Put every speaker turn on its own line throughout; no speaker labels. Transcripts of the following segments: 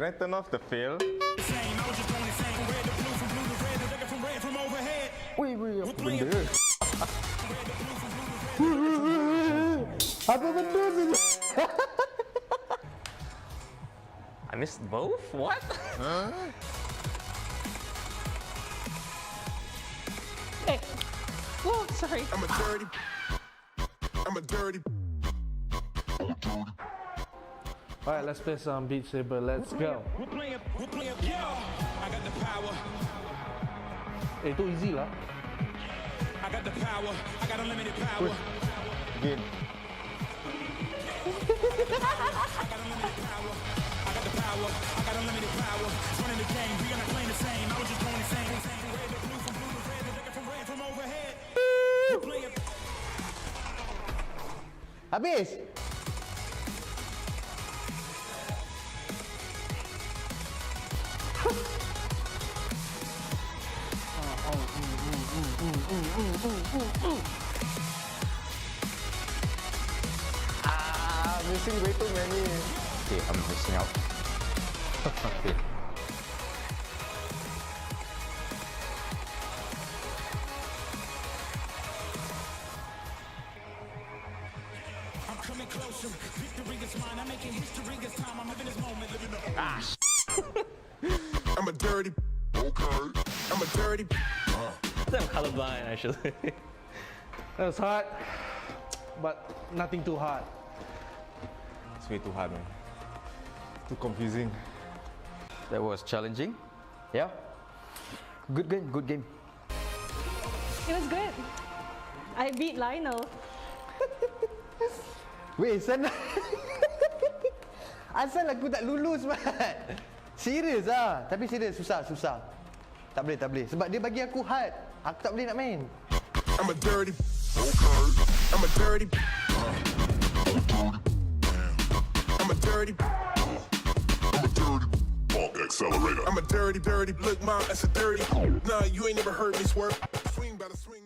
Can I turn off the fail?
Wait, apa benda? Apa benda ni?
I missed both? What? Huh?
Hey. Whoa, sorry.
I'm a dirty.
Alright, let's play some Beat Saber. Let's go.
We're playing, yeah. I got the power.
Itu easy lah.
I got the power. I got unlimited power.
Again.
I got unlimited power. I got the power. I got unlimited power. Running the game. We are not playing the same. I was just going insane. Red to blue from blue to red. Looking from red from overhead. We're playing.
Habis.
Missing way too many. Okay, I'm missing out. Okay.
I'm coming closer. Victory is mine. I'm making history this time. I'm living this moment. Living the. I'm a dirty. Okay. I'm a dirty.
I think I'm colorblind actually.
That was hard, but nothing too hard.
It's way too hard, man. Too confusing.
That was challenging. Yeah. Good game, good game.
It was good. I beat Lionel.
Weh, sana. Asal aku tak lulus, Mat. Serius ah. Tapi serius, susah. Tak boleh. Sebab dia bagi aku hard. Aku tak boleh nak main.
I'm a dirty. Okay. I'm a dirty. I'm a dirty. Bulk accelerator. I'm a dirty. Look, mom, that's a dirty. Nah, you ain't never heard me swerve. Swing by the swing.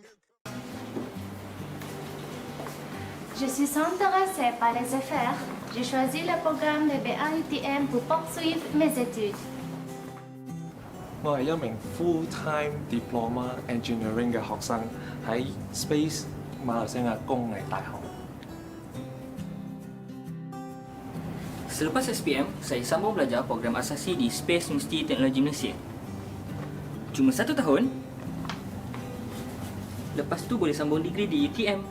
Je suis intéressée par les affaires. J'ai choisi le programme de UTM pour poursuivre mes études.
我係一名 full-time diploma engineering 嘅學生，喺 Space 馬來西亞工藝大學。
Selepas SPM, saya sambung belajar program asasi di Space University Teknologi Malaysia. Cuma 1 tahun. Lepas tu boleh sambung degree di UTM.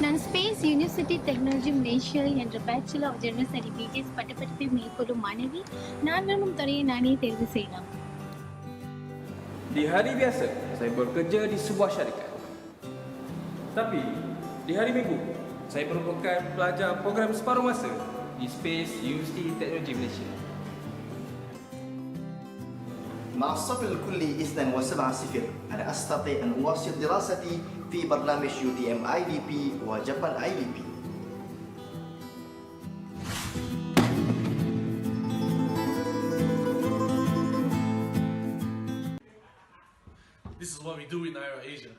நான் space university technology Malaysia என்ற bachelor of general certificates பட்டப்படிப்பை மேற்கொள்ளும் மாணவி நான் விரும்பும் துறையை நானே தேர்வு செய்யலாம்.
Di hari biasa, saya bekerja di sebuah syarikat. Tapi, di hari Minggu, saya merupakan pelajar program separuh masa di Space University Teknologi Malaysia.
مع الصف الكلي 72 أنا أستطيع أن أواصل دراستي في برنامج UTM IDP وجابان IDP.
This is what we do in IRL Asia.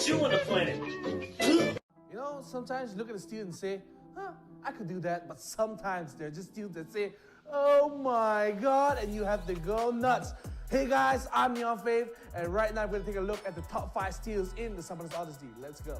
You on the planet?
You know, sometimes you look at a student and say, I could do that. But sometimes there are just students that say, oh my God, and you have to go nuts. Hey guys, I'm 𝐿𝐿𝐿𝐿𝐿, and right now we're going to take a look at the top 5 steals in the Summoners Odyssey. Let's go.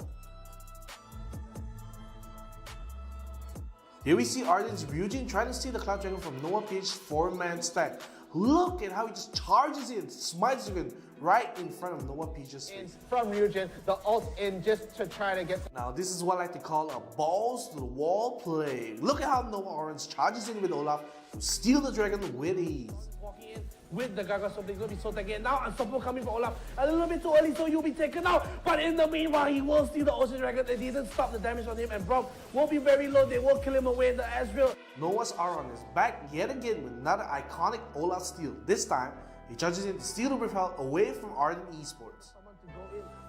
Here we see Ardent's Ryujin trying to steal the Cloud Dragon from Noah Page's 4-man stack. Look at how he just charges in, smites even right in front of Noah Page's face.
From Ryujin, the ult in just to try to get...
Now this is what I like to call a balls to the wall play. Look at how Noah Orange charges in with Olaf to steal the dragon with ease. Walking in with the Gaga something going to be so taken. Now Unstoppable coming for Olaf a little bit too early, so you'll be taken out. But in the meanwhile, he will steal the Ocean Dragon. It didn't stop the damage on him, and Brom won't be very low. They will kill him away in the Ezreal. Noah's Aron is back yet again with another iconic Olaf steal. This time, he charges in to steal the Repel away from Ardent Esports. Someone to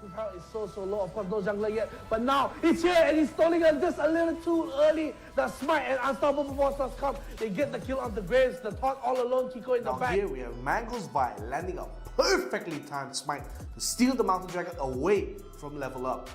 His health is so low. Of course, no jungler yet. But now, he's here and he's stalling us just a little too early. The smite and unstoppable forces come. They get the kill on the Graves. The taunt all alone, 𝐿𝐸𝐿 in the back. Here we have Mango's Vi landing a perfectly timed smite to steal the Mountain Dragon away from level up.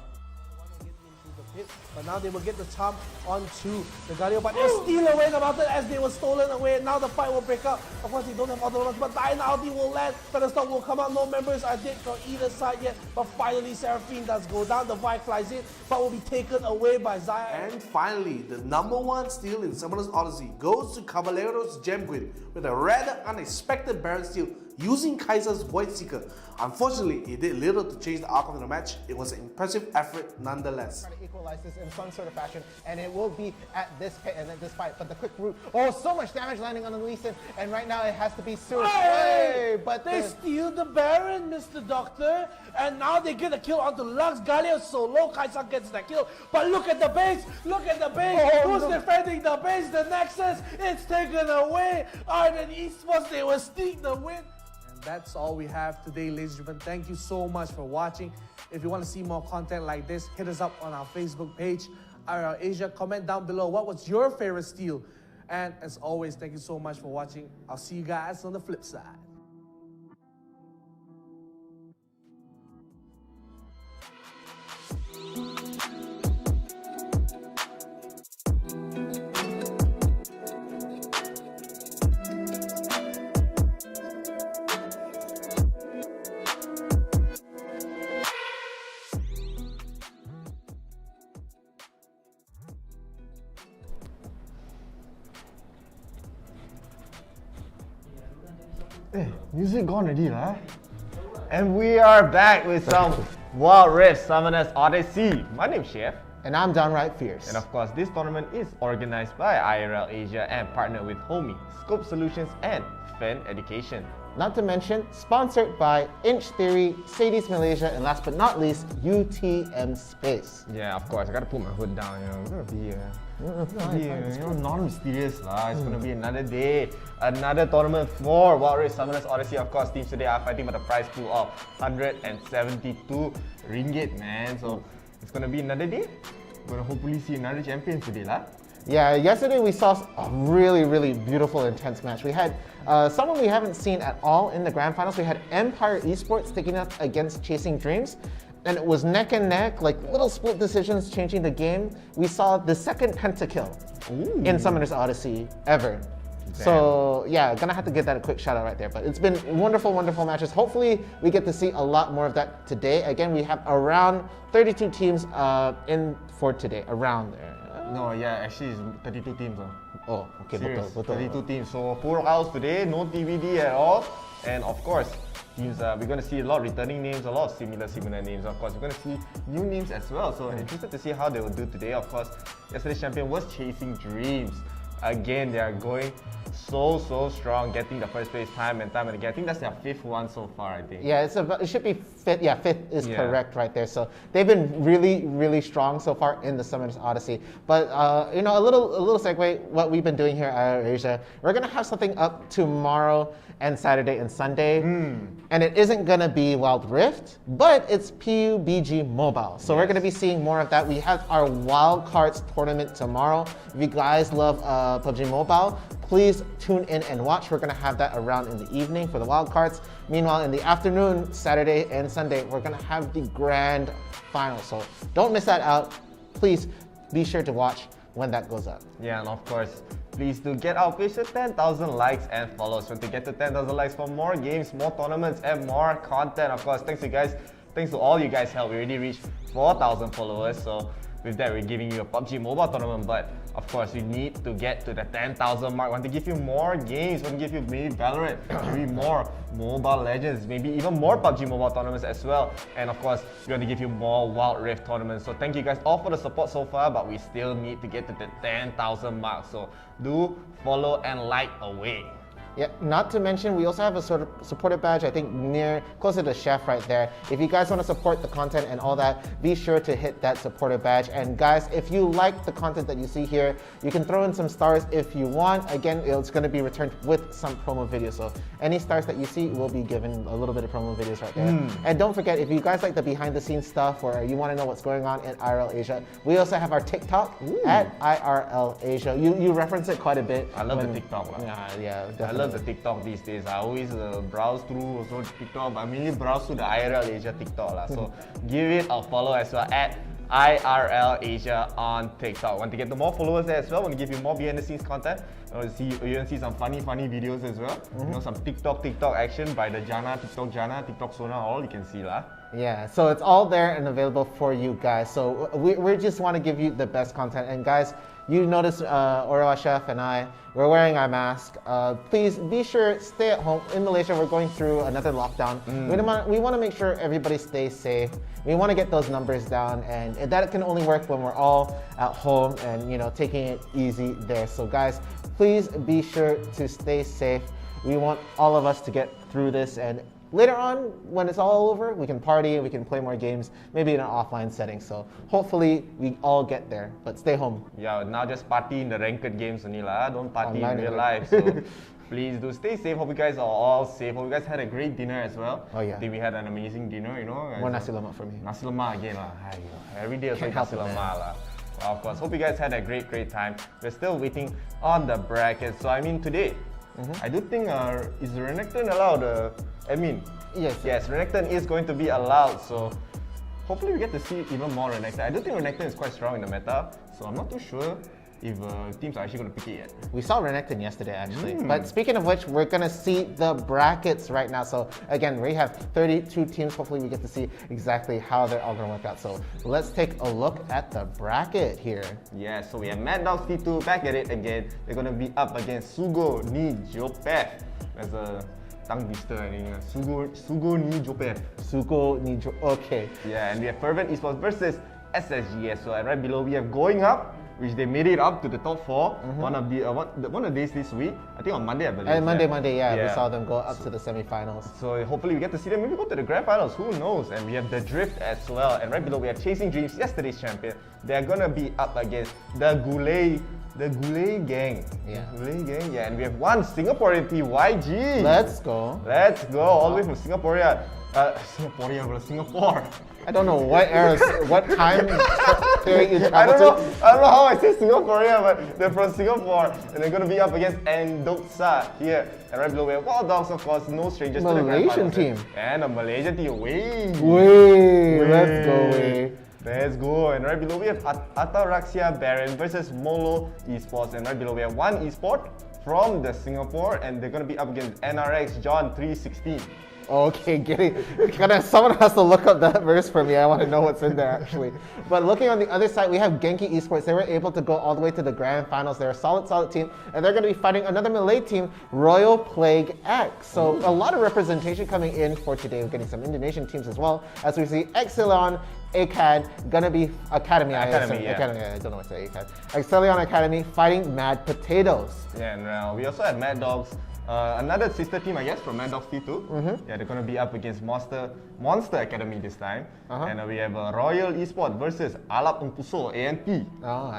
But now they will get the charm onto the Guardian, but they'll steal away the mountain as they were stolen away. Now the fight will break up. Of course, they don't have autonomous, but Dynaldi will land. Thunderstorm will come out. No members are dead from either side yet. But finally, Seraphine does go down. The Vi flies in, but will be taken away by Xayah. And finally, the #1 steal in Summoner's Odyssey goes to 𝐒𝐲𝐬𝐬𝐿 𝐿 with a rather unexpected Baron steal using Kai'Sa's Voidseeker. Unfortunately, it did little to change the outcome of the match. It was an impressive effort nonetheless.
Try to equalize this in some sort of fashion, and it will be at this pit and at this fight. But the quick route, oh, so much damage landing on the Lee Sin, and right now it has to be Sewer.
Hey, but they steal the Baron, Mr. Doctor, and now they get a kill onto Lux. Galio solo, Kai'Sa gets the kill, but look at the base, look at the base. Who's defending the base? The Nexus, it's taken away. Ardent Esports, they will sneak the win. That's all we have today, ladies and gentlemen. Thank you so much for watching. If you want to see more content like this, hit us up on our Facebook page, IRL Asia. Comment down below what was your favorite steal. And as always, thank you so much for watching. I'll see you guys on the flip side.
Hey, music gone already lah. And we are back with some Wild Rift Summoners Odyssey. My name's Chef.
And I'm downright fierce.
And of course, this tournament is organized by IRL Asia and partnered with Homie, SKOB Solutions and Fan Education.
Not to mention, sponsored by Inch Theory, 𝐻𝐸𝐿 Malaysia, and last but not least, UTM Space.
Yeah, of course, I gotta put my hood down, you know. It's gonna be non-mysterious lah. It's gonna be another day, another tournament for Wild Rift Summoners Odyssey. Of course, teams today are fighting for the prize pool of 172 ringgit, man. So it's gonna be another day. We're gonna hopefully see another champion today lah.
Yeah, yesterday we saw a really beautiful, intense match. We had someone we haven't seen at all in the grand finals. We had Empire Esports taking up against Chasing Dreams, and it was neck and neck, like little split decisions changing the game. We saw the second pentakill in Summoners Odyssey ever. Damn. So yeah, gonna have to give that a quick shout out right there. But it's been wonderful matches. Hopefully we get to see a lot more of that today. Again, we have around 32 teams in for today, around there.
No, yeah, actually it's 32 teams.
Oh, okay,
serious,
betul.
32 teams. So full house today, no TVD at all. And of course, teams, we're going to see a lot of returning names, a lot of similar names. Of course, we're going to see new names as well. So interested to see how they will do today. Of course, yesterday's champion was Chasing Dreams. Again, they are going so strong, getting the first place time and again. I think that's their 5th one so far, I think.
Yeah, it should be 5th. Yeah, 5th is correct right there. So they've been really strong so far in the Summoners Odyssey. But you know, a little segue, what we've been doing here at Asia. We're gonna have something up tomorrow and Saturday and Sunday. And it isn't gonna be Wild Rift, but it's PUBG Mobile. So we're gonna be seeing more of that. We have our Wild Cards tournament tomorrow. If you guys love PUBG Mobile, please tune in and watch. We're gonna have that around in the evening for the wild cards. Meanwhile, in the afternoon, Saturday and Sunday, we're gonna have the grand final. So don't miss that out. Please be sure to watch when that goes up.
Yeah, and of course, please do get our page to 10,000 likes and follows. So to get to 10,000 likes for more games, more tournaments, and more content. Of course, thanks to all you guys' help. We already reached 4,000 followers. So with that, we're giving you a PUBG Mobile tournament, but of course, you need to get to the 10,000 mark. We want to give you more games. We want to give you maybe Valorant, maybe more Mobile Legends, maybe even more PUBG Mobile tournaments as well. And of course, we want to give you more Wild Rift tournaments. So thank you guys all for the support so far, but we still need to get to the 10,000 mark. So do follow and like away.
Yeah, not to mention we also have a sort of supporter badge, I think closer to Chef right there. If you guys want to support the content and all that, be sure to hit that supporter badge. And guys, if you like the content that you see here, you can throw in some stars if you want. Again, it's going to be returned with some promo videos. So any stars that you see will be given a little bit of promo videos right there. And don't forget, if you guys like the behind the scenes stuff or you want to know what's going on in IRL Asia, we also have our TikTok at IRL Asia. You reference it quite a bit.
I love the TikTok.
Yeah, definitely.
I love the TikTok these days. I always browse through also TikTok, but I mainly browse through the IRL Asia TikTok. So give it a follow as well at IRL Asia on TikTok. Want to get the more followers there as well? Want to give you more behind the scenes content? You can see some funny videos as well. You know, some TikTok action by the TikTok Sona, all you can see lah.
Yeah, so it's all there and available for you guys. So we just want to give you the best content. And guys, you notice Orowa Chef and I, we're wearing our mask. Please be sure, stay at home. In Malaysia, we're going through another lockdown. We want to make sure everybody stays safe. We want to get those numbers down, and that can only work when we're all at home and, you know, taking it easy there. So guys, please be sure to stay safe. We want all of us to get through this, and later on, when it's all over, we can party, we can play more games, maybe in an offline setting. So hopefully we all get there, but stay home.
Yeah, now just party in the ranked games only lah. Don't party in real life. So please do stay safe. Hope you guys are all safe. Hope you guys had a great dinner as well.
Oh yeah.
I think we had an amazing dinner, you know.
More nasi lemak for me.
Nasi lemak again lah. Every day it's like nasi lemak lah. Well, of course, hope you guys had a great time. We're still waiting on the brackets. So I mean today, I do think is Renekton allowed admin? Yes, Renekton is going to be allowed. So hopefully we get to see even more Renekton. I do think Renekton is quite strong in the meta. So I'm not too sure if teams are actually going to pick it yet.
We saw Renekton yesterday actually. But speaking of which, we're going to see the brackets right now. So again, we have 32 teams. Hopefully we get to see exactly how they're all going to work out. So let's take a look at the bracket here.
Yeah, so we have Mad Dogs T2 back at it again. They're going to be up against 𝐒𝐮𝐦𝐿𝐴𝐻𝐵. There's a tongue twister, I think. 𝐒𝐮𝐦𝐿𝐴𝐻𝐵.
Okay.
Yeah, and we have Fervent Esports versus SSGS. So right below we have Going Up, which they made it up to the top 4. One of the days this week. I think on Monday, I believe.
Monday, yeah. We saw them go up to the semi-finals.
So hopefully we get to see them maybe go to the grand finals. Who knows? And we have the Drift as well. And right below we have Chasing Dreams, yesterday's champion. They're gonna be up against the 𝐒𝐮𝐦𝐬𝐿𝐴 gang. 𝐒𝐮𝐬𝐿𝐴 gang, yeah. And we have one Singaporean team, YG.
Let's go,
all the way from Singapore. Singapore.
I don't know what time period you travel
I don't know how I say Singaporean, but they're from Singapore and they're going to be up against Endoksa here. And right below we have Wild Dogs, of course, no strangers to the
Malaysian team.
And a Malaysian team. Let's go. And right below we have Ataraxia Baron versus Molo Esports. And right below we have one esport from the Singapore, and they're going to be up against NRX John 316.
Okay, someone has to look up that verse for me. I want to know what's in there actually. But looking on the other side, we have Genki Esports. They were able to go all the way to the grand finals. They're a solid team, and they're going to be fighting another Malay team, Royal Plague X. So a lot of representation coming in for today. We're getting some Indonesian teams as well, as we see 𝐿𝐴𝐻 gonna be Academy. I don't know what to say. 𝐿𝐴𝐻 Academy fighting Mad Potatoes.
Yeah, and we also have Mad Dogs. Another sister team, I guess, from Mad Dogs T2. Yeah, they're going to be up against Monster Academy this time. And we have Royal Esports versus Alap Umpuso, ANP.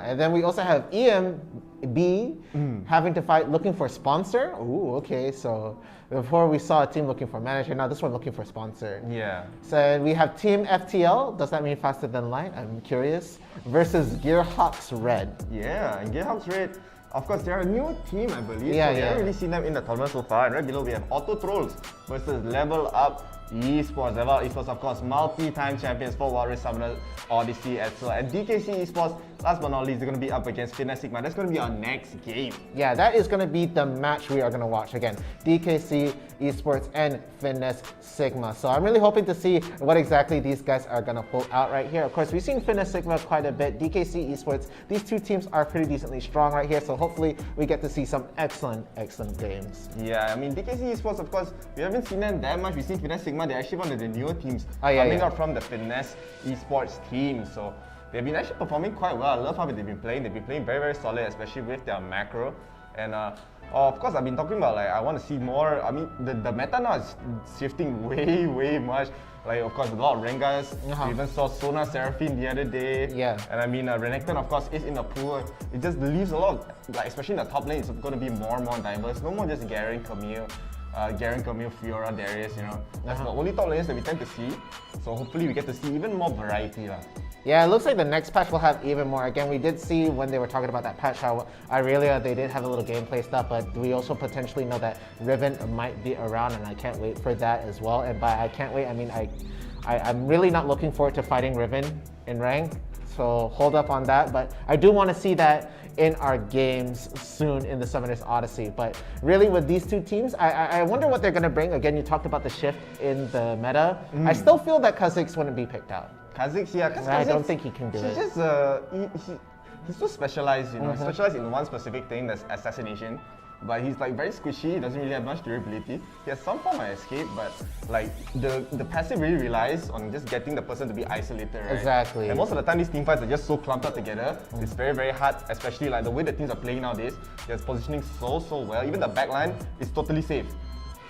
And then we also have EMB having to fight, looking for sponsor. Ooh, okay. So before we saw a team looking for manager, now this one looking for sponsor.
Yeah.
So we have Team FTL. Does that mean faster than light? I'm curious. Versus Gearhawks Red.
Yeah, and Gearhawks Red. Of course, they're a new team, I believe.
Yeah,
so we haven't really seen them in the tournament so far. And right below, we have Auto Trolls versus Level Up Esports. Level Up Esports, of course, multi-time champions for Wild Rift Summoner, Odyssey as well. And DKC Esports, last but not least, they're going to be up against Fitness Sigma. That's going to be our next game.
Yeah, that is going to be the match we are going to watch again. DKC Esports and Fitness Sigma. So I'm really hoping to see what exactly these guys are going to pull out right here. Of course, we've seen Fitness Sigma quite a bit. DKC Esports, these two teams are pretty decently strong right here. So hopefully we get to see some excellent games.
Yeah, I mean, DKC Esports, of course, we haven't seen them that much. We've seen Fitness Sigma. They're actually one of the newer teams coming out from the Fitness Esports team. So they've been actually performing quite well. I love how they've been playing. They've been playing very solid, especially with their macro. And of course, I've been talking about like I want to see more. I mean, the meta now is shifting way much. Like, of course, a lot of Rengas. We even saw Sona Seraphine the other day.
Yeah.
And I mean, Renekton, of course, is in the pool. It just leaves a lot, like, especially in the top lane, it's going to be more and more diverse. No more just Garen, 𝐿𝐴𝐿, Fiora, Darius, you know. That's the only top lanes that we tend to see. So hopefully we get to see even more variety.
Yeah, it looks like the next patch will have even more. Again, we did see when they were talking about that patch how IRL ASIA, they did have a little gameplay stuff, but we also potentially know that Riven might be around, and I can't wait for that as well. And by I can't wait, I mean I'm really not looking forward to fighting Riven in rank, so hold up on that. But I do want to see that in our games soon in the Summoners Odyssey. But really with these two teams, I wonder what they're going to bring. Again, you talked about the shift in the meta. I still feel that 𝐿𝐼𝐺 wouldn't be picked out.
𝐿𝐼𝐺, yeah, because
I don't think he can do it.
He's just he's so specialized, you know. Specialized in one specific thing, that's assassination. But he's like very squishy. He doesn't really have much durability. He has some form of escape, but like the passive really relies on just getting the person to be isolated, right?
Exactly.
And most of the time, these team fights are just so clumped up together. It's very hard, especially like the way the teams are playing nowadays. They're positioning so well. Even the backline is totally safe.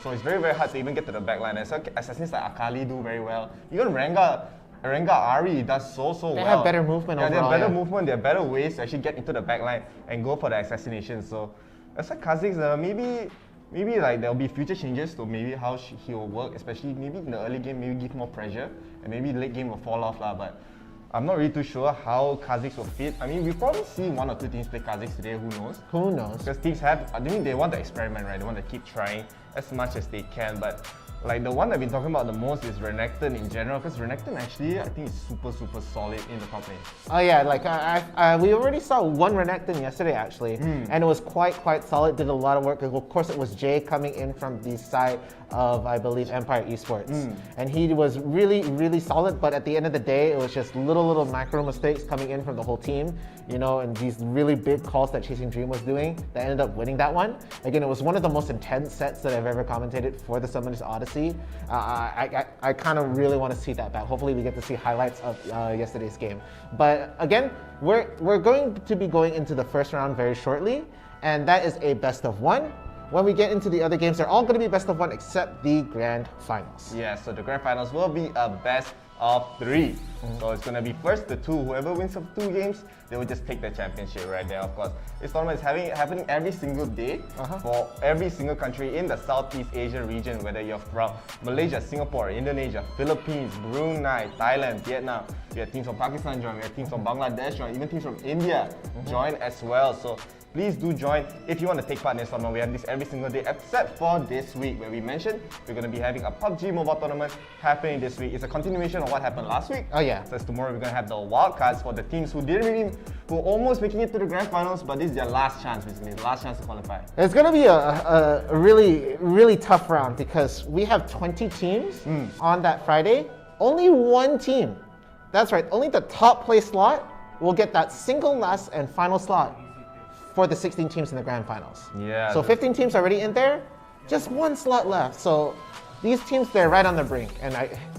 So it's very hard to even get to the backline. And so assassins like 𝐼𝐺 do very well. Even Rengar Ahri does so well.
They have better movement overall.
They have better movement. They have better ways to actually get into the backline and go for the assassination. So as for 𝐿𝐼𝐺, maybe like there'll be future changes to maybe how he will work, especially maybe in the early game, maybe give more pressure, and maybe late game will fall off lah. But I'm not really too sure how 𝐿𝐼𝐺 will fit. I mean, we'll probably see one or two teams play 𝐿𝐼𝐺 today. Who knows?
Who knows?
Because teams I mean, they want to experiment, right? They want to keep trying as much as they can. But like the one that we've been talking about the most is Renekton in general, because Renekton actually I think is super solid in the top lane.
Oh yeah, like we already saw one Renekton yesterday actually, and it was quite solid. Did a lot of work. Of course, it was Jay coming in from the side of I believe Empire Esports, and he was really solid. But at the end of the day, it was just little macro mistakes coming in from the whole team, you know, and these really big calls that Chasing Dream was doing that ended up winning that one. Again, it was one of the most intense sets that I've ever commentated for the Summoners Odyssey. I kind of really want to see that back. Hopefully we get to see highlights of yesterday's game. But again, we're going to be going into the first round very shortly, and that is a best of one. When we get into the other games, they're all going to be best of one except the grand finals.
Yeah, so the grand finals will be a best of 3. So it's going to be first to 2. Whoever wins of 2 games, they will just take the championship right there, of course. This tournament is happening every single day for every single country in the Southeast Asia region, whether you're from Malaysia, Singapore, Indonesia, Philippines, Brunei, Thailand, Vietnam. We have teams from Pakistan join, we have teams from Bangladesh join, even teams from India join as well. So please do join if you want to take part in this tournament. We have this every single day except for this week, where we mentioned we're going to be having a PUBG Mobile tournament happening this week. It's a continuation of what happened last week.
Oh yeah.
So tomorrow we're going to have the wildcards for the teams who were almost making it to the grand finals, but this is their last chance, basically, the last chance to qualify.
It's going to be a really tough round because we have 20 teams on that Friday. Only one team, that's right, only the top place slot will get that single last and final slot for the 16 teams in the grand finals.
Yeah.
So 15 teams already in there, just one slot left. So these teams, they're right on the brink, and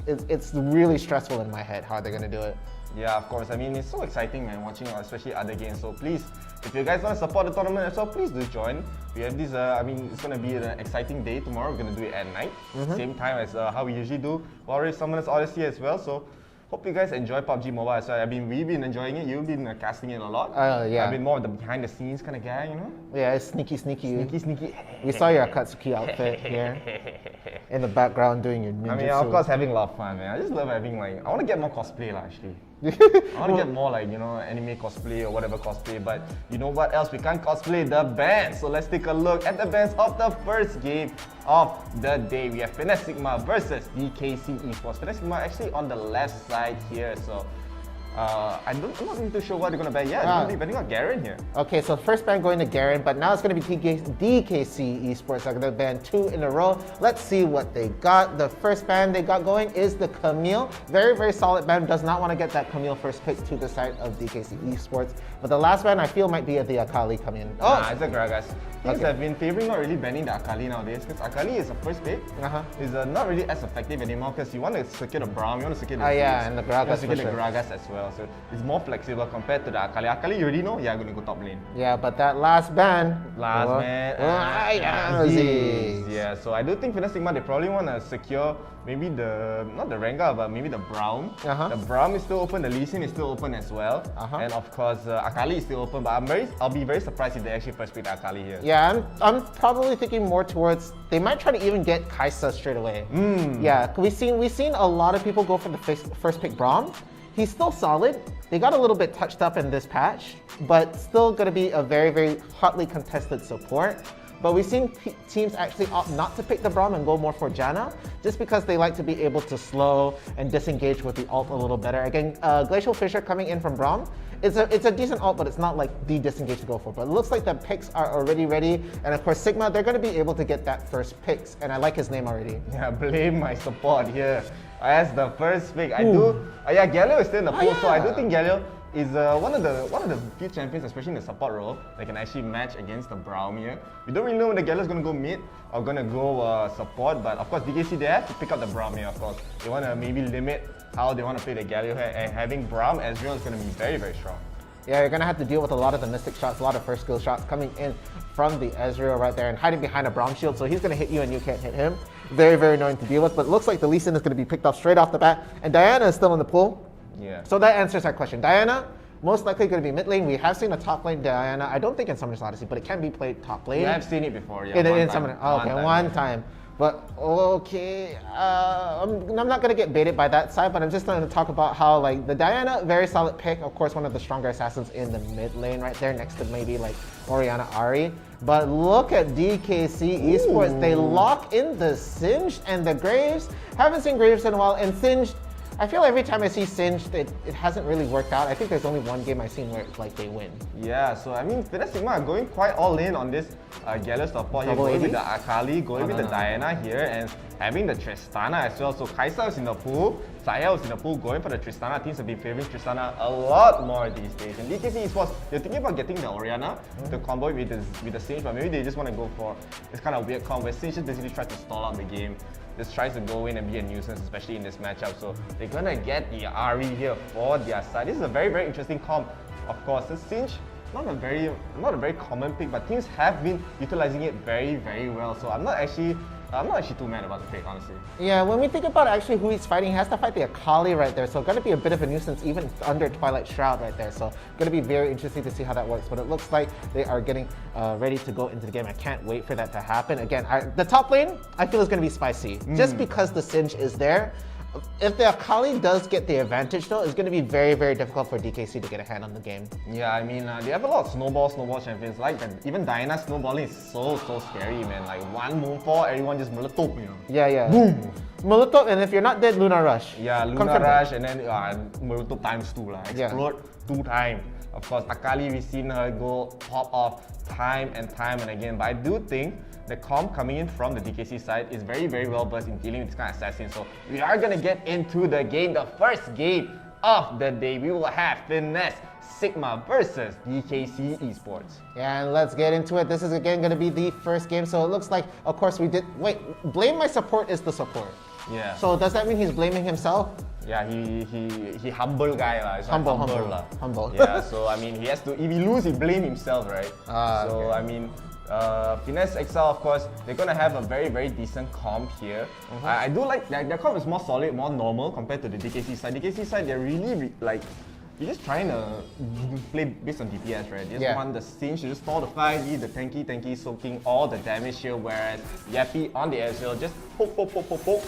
it's really stressful in my head how they're going to do it.
Yeah, of course. I mean, it's so exciting, man, watching especially other games. So please, if you guys want to support the tournament as well, please do join. We have this, I mean, it's going to be an exciting day tomorrow. We're going to do it at night, same time as how we usually do Warriors Summoners Odyssey as well. So hope you guys enjoy PUBG Mobile as well. I mean, we've been enjoying it. You've been casting it a lot.
Yeah.
I've been more of the behind the scenes kind of guy, you know?
Yeah, it's sneaky.
Sneaky.
We saw your 𝐋𝐞𝐬 outfit here in the background doing your ninjutsu.
I mean, of course, having a lot of fun, man. I just love having, like, I want to get more cosplay, actually. I want to get more, like, you know, anime cosplay or whatever cosplay, but you know what else? We can't cosplay the bands. So let's take a look at the bands of the first game of the day. We have Finesse Sigma versus DKC Esports. Finesse Sigma actually on the left side here, so I'm not really too sure what they're going to ban yet. They're going to be banning on Garen here.
Okay, so first ban going to Garen, but now it's going to be DKC Esports. They're going to ban 2 in a row. Let's see what they got. The first ban they got going is the 𝐿𝐼𝐺. Very solid ban. Does not want to get that 𝐿𝐼𝐺 first pick to the side of DKC Esports. But the last ban I feel might be the 𝐼𝐺 coming in.
Oh, it's a Gragas. Teams have been favoring not really banning the 𝐼𝐺 nowadays, because 𝐼𝐺 is a first pick. Is not really as effective anymore, because you want to secure the Braum, you want to secure the
and the Gragas,
the Gragas as well. well. So it's more flexible compared to the 𝐿𝐼. 𝐿𝐼, you already know, yeah, going to go top lane.
Yeah, but that last ban.
Aziz. Yeah, so I do think Fnatic Sigma, they probably want to secure maybe not the Rengar, but maybe the Braum. The Braum is still open, the Lee Sin is still open as well. And of course, 𝐿𝐼 is still open, but I'll be very surprised if they actually first pick 𝐿𝐼 here.
Yeah, I'm probably thinking more towards, they might try to even get 𝐿𝐼 straight away. Yeah, we've seen a lot of people go for the first pick Braum. He's still solid. They got a little bit touched up in this patch, but still going to be a very, very hotly contested support. But we've seen teams actually opt not to pick the Braum and go more for Janna, just because they like to be able to slow and disengage with the ult a little better. Again, Glacial Fissure coming in from Braum, it's a decent ult, but it's not like the disengage to go for. But it looks like the picks are already ready. And of course, Sigma, they're going to be able to get that first picks. And I like his name already.
Yeah, blame my support here as the first pick. Yeah, 𝐿𝐲 is still in the pool, so I do think 𝐿𝐲 is one of the few champions, especially in the support role, that can actually match against the Braum here. We don't really know whether 𝐿𝐲 is going to go mid or going to go support, but of course DKC, they have to pick up the Braum here, of course. They want to maybe limit how they want to play the 𝐿𝐲 here, and having Braum Ezreal is going to be very, very strong.
Yeah, you're going to have to deal with a lot of the Mystic shots, a lot of first skill shots coming in from the Ezreal right there and hiding behind a Braum shield, so he's going to hit you and you can't hit him. Very, very annoying to deal with, but it looks like the Lee Sin is going to be picked up straight off the bat, and Diana is still in the pool.
Yeah.
So that answers our question. Diana, most likely going to be mid lane. We have seen a top lane Diana. I don't think in Summoner's Odyssey, but it can be played top lane.
Yeah, I've seen it before, yeah.
In Summoner. Oh, okay, one time. But okay, I'm not going to get baited by that side, but I'm just going to talk about how like the Diana, very solid pick. Of course, one of the stronger assassins in the mid lane right there, next to maybe like Orianna Ahri. But look at DKC Esports. They lock in the Singed and the Graves. Haven't seen Graves in a while, and Singed, I feel every time I see Singed, it hasn't really worked out. I think there's only one game I've seen where it's like they win.
Yeah, so I mean, Fnatic Sigma are going quite all in on this 𝐿𝐲 support here, going with the 𝐿𝐼, going with the Diana here, and having the Tristana as well. So 𝐿𝐼 is in the pool, 𝐿𝐼 is in the pool, going for the Tristana. Teams have been favoring Tristana a lot more these days. And DKC Esports, they're thinking about getting the Orianna to combo with the Singed, but maybe they just want to go for this kind of weird combo where Singed just basically tries to stall out the game. Just tries to go in and be a nuisance, especially in this matchup. So they're gonna get the Ahri here for their side. This is a very, very interesting comp. Of course, the Singed, not a very common pick, but teams have been utilizing it very, very well. So I'm not actually too mad about the pick, honestly.
Yeah, when we think about actually who he's fighting, he has to fight the 𝐿𝐼 right there. So going to be a bit of a nuisance even under Twilight Shroud right there. So going to be very interesting to see how that works. But it looks like they are getting ready to go into the game. I can't wait for that to happen. Again, the top lane, I feel is going to be spicy. Just because the Singed is there. If the 𝐿𝐼 does get the advantage though, it's going to be very, very difficult for DKC to get a hand on the game.
Yeah, I mean, they have a lot of snowball champions. Like even Diana snowballing is so scary, man. Like one moonfall, everyone just meletup, you know.
Yeah. Boom! Meletup, and if you're not dead, Luna Rush.
Yeah, Luna Rush, and then meletup times 2 lah. Explode 2 times. Of course, 𝐿𝐼, we've seen her go pop off time and again. But I do think the comp coming in from the DKC side is very, very well versed in dealing with this kind of assassin. So we are going to get into the game, the first game of the day. We will have Finesse Sigma versus DKC Esports.
Yeah, and let's get into it. This is again going to be the first game. So it looks like, of course, blame my support is the support.
Yeah.
So does that mean he's blaming himself?
Yeah, he humble guy lah.
Humble.
Yeah, so I mean, he has to, if he lose, he blame himself, right? So
okay.
I mean, Finesse Exile, of course, they're gonna have a very, very decent comp here. I do like their comp is more solid, more normal compared to the DKC side. DKC side, they're really like, you're just trying to play based on DPS, right? You just want the Singed to just stall the fight, be the tanky, soaking all the damage here, whereas Yappy on the Ezreal just poke